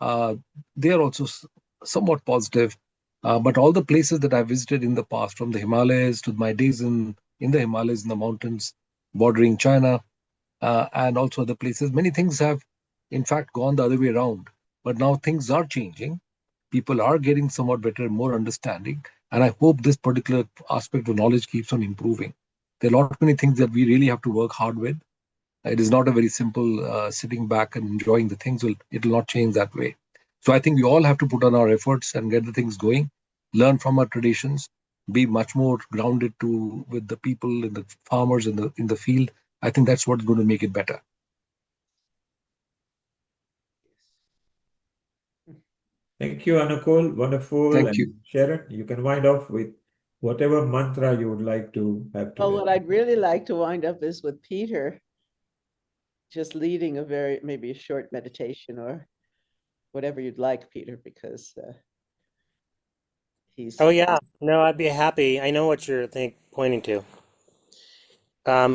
They are also somewhat positive. But all the places that I visited in the past, from the Himalayas to my days in the Himalayas, in the mountains bordering China, and also other places, many things have, in fact, gone the other way around. But now things are changing. People are getting somewhat better, more understanding. And I hope this particular aspect of knowledge keeps on improving. There are a lot many things that we really have to work hard with. It is not a very simple sitting back and enjoying the things. It will not change that way. So I think we all have to put on our efforts and get the things going, learn from our traditions, be much more grounded to with the people and the farmers in the field. I think that's what's going to make it better. Thank you, Anukul. Wonderful. Thank And you. Sharon, you can wind off with whatever mantra you would like to have Well, today. what I'd really like to wind up is with Peter just leading maybe a short meditation or whatever you'd like, Peter, because he's. Oh yeah, no, I'd be happy. I know what you're pointing to.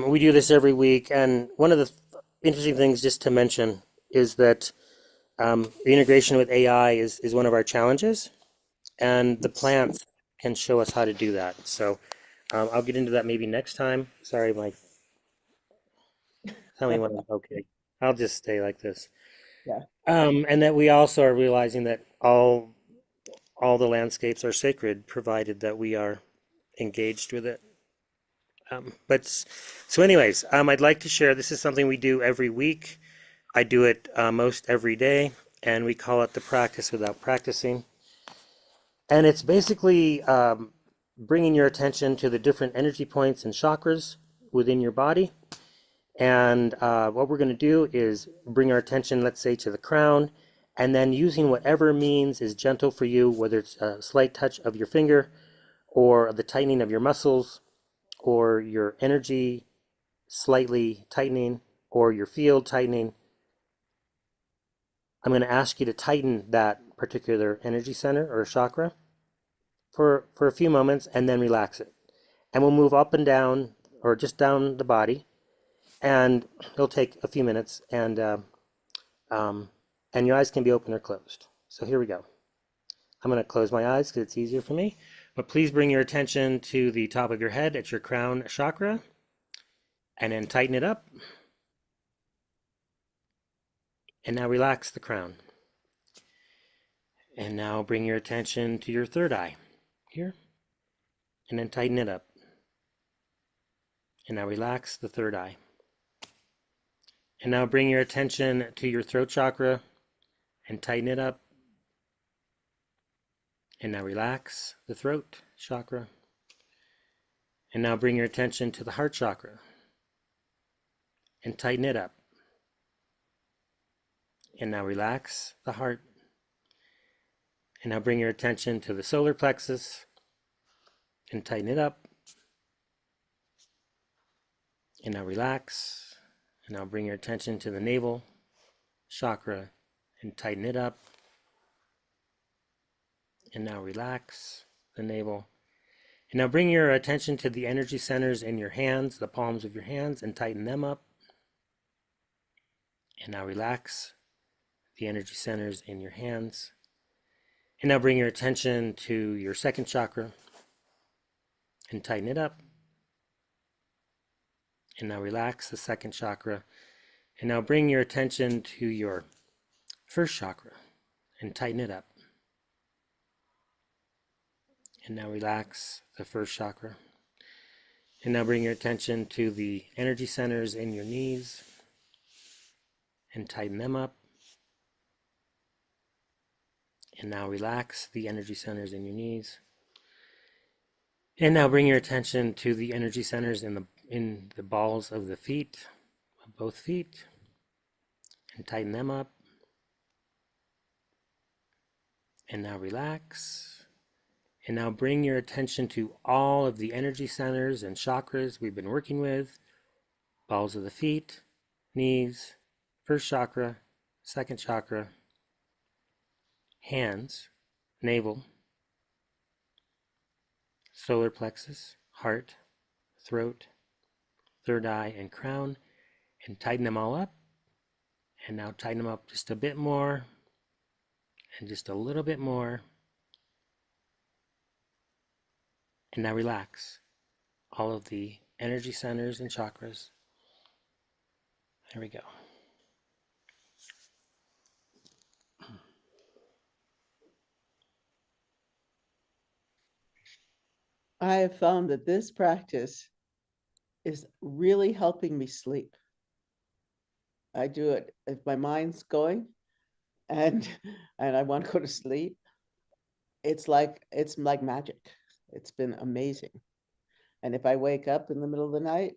We do this every week, and one of the interesting things just to mention is that the integration with AI is one of our challenges, and the plants can show us how to do that. So I'll get into that maybe next time. Sorry, Mike. Tell me when I'm okay. I'll just stay like this. Yeah. And that we also are realizing that all the landscapes are sacred, provided that we are engaged with it. Anyways, I'd like to share. This is something we do every week. I do it most every day, and we call it the practice without practicing. And it's basically bringing your attention to the different energy points and chakras within your body. And what we're going to do is bring our attention, let's say, to the crown, and then using whatever means is gentle for you, whether it's a slight touch of your finger or the tightening of your muscles or your energy slightly tightening or your field tightening. I'm going to ask you to tighten that particular energy center or chakra for a few moments and then relax it. And we'll move up and down or just down the body, and it'll take a few minutes, and your eyes can be open or closed. So here we go. I'm going to close my eyes because it's easier for me, but please bring your attention to the top of your head at your crown chakra, and then tighten it up. And now relax the crown. And now bring your attention to your third eye here, and then tighten it up. And now relax the third eye. And now bring your attention to your throat chakra and tighten it up. And now relax the throat chakra. And now bring your attention to the heart chakra and tighten it up. And now relax the heart. And now bring your attention to the solar plexus and tighten it up. And now relax. And now bring your attention to the navel chakra and tighten it up. And now relax the navel. And now bring your attention to the energy centers in your hands, the palms of your hands, and tighten them up. And now relax the energy centers in your hands. And now bring your attention to your second chakra and tighten it up. And now relax the second chakra. And now bring your attention to your first chakra and tighten it up. And now relax the first chakra. And now bring your attention to the energy centers in your knees and tighten them up. And now relax the energy centers in your knees. And now bring your attention to the energy centers in the balls of the feet, of both feet, and tighten them up. And now relax. And now bring your attention to all of the energy centers and chakras we've been working with. Balls of the feet, knees, first chakra, second chakra, hands, navel, solar plexus, heart, throat, third eye, and crown, and tighten them all up. And now tighten them up just a bit more, and just a little bit more. And now relax all of the energy centers and chakras. There we go. I have found that this practice is really helping me sleep. I do it if my mind's going and I want to go to sleep. It's like magic. It's been amazing. And if I wake up in the middle of the night,